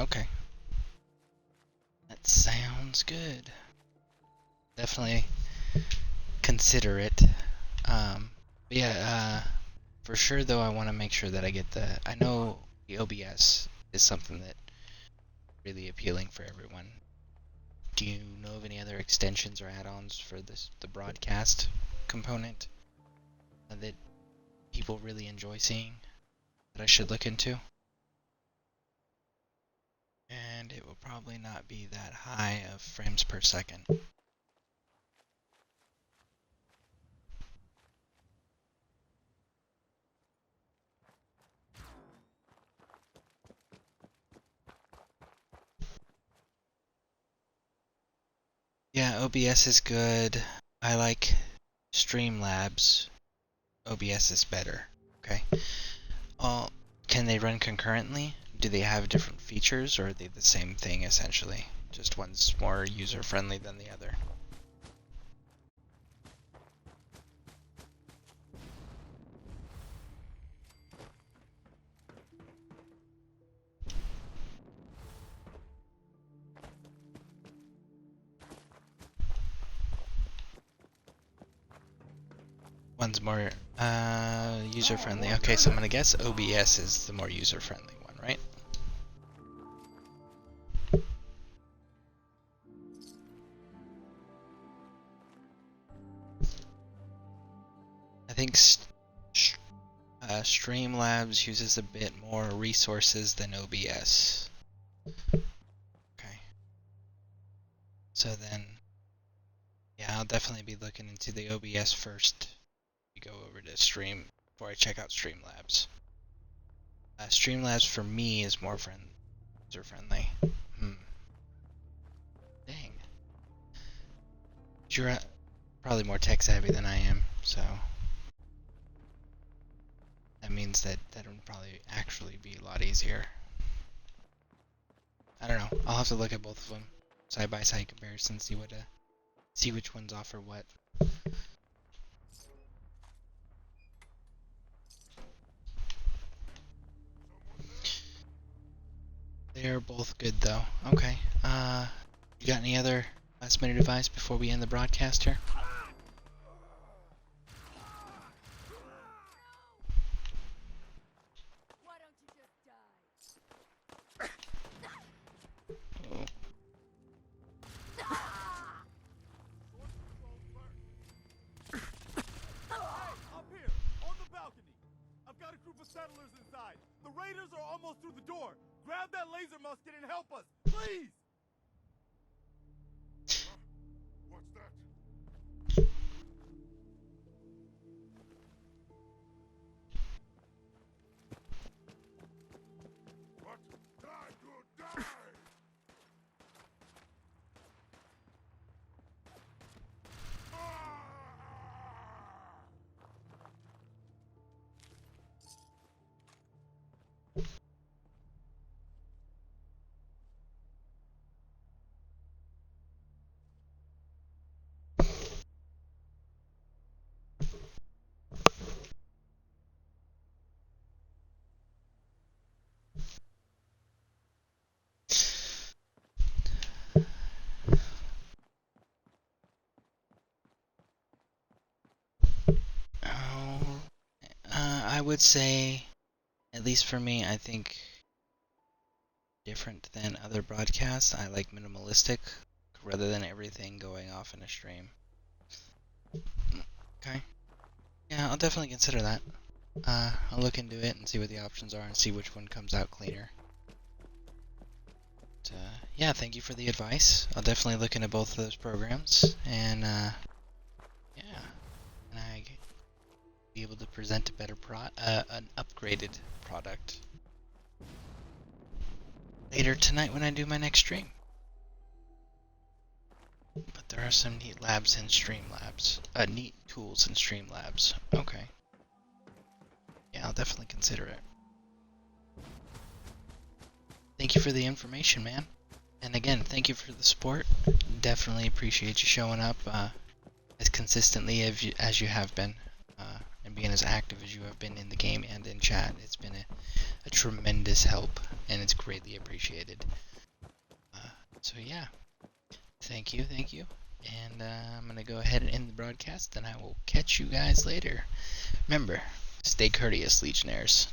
Okay. That sounds good. Definitely consider it. But yeah, for sure though, I want to make sure that I get I know the OBS is something that really appealing for everyone. Do you know of any other extensions or add-ons for the broadcast component that people really enjoy seeing that I should look into? And it will probably not be that high of frames per second. Yeah, OBS is good. I like Streamlabs. OBS is better. Okay. Can they run concurrently? Do they have different features, or are they the same thing essentially? Just one's more user-friendly than the other. One's more user-friendly. Okay, so I'm gonna guess OBS is the more user-friendly one, right? I think Streamlabs uses a bit more resources than OBS. Okay. So then, yeah, I'll definitely be looking into the OBS first. Go over to Stream before I check out Streamlabs. Streamlabs for me is more user-friendly. Dang. You're probably more tech-savvy than I am, so that means that would probably actually be a lot easier. I don't know. I'll have to look at both of them, side-by-side comparison, see which ones offer what. They are both good though. Okay. You got any other last minute advice before we end the broadcast here? Settlers inside. The raiders are almost through the door. Grab that laser musket and help us, please. What's that? What? Die, good, die! I would say, at least for me, I think different than other broadcasts. I like minimalistic rather than everything going off in a stream. Okay. Yeah, I'll definitely consider that. I'll look into it and see what the options are and see which one comes out cleaner. But, yeah, thank you for the advice. I'll definitely look into both of those programs and yeah, and I be able to present a better an upgraded product later tonight when I do my next stream. But there are some neat labs in Streamlabs. Neat tools in Streamlabs. Okay. Yeah, I'll definitely consider it. Thank you for the information, man. And again, thank you for the support. Definitely appreciate you showing up as consistently as you have been. And being as active as you have been in the game and in chat. It's been a tremendous help, and it's greatly appreciated. So yeah, thank you, and I'm gonna go ahead and end the broadcast, and I will catch you guys later. Remember, stay courteous, Legionnaires.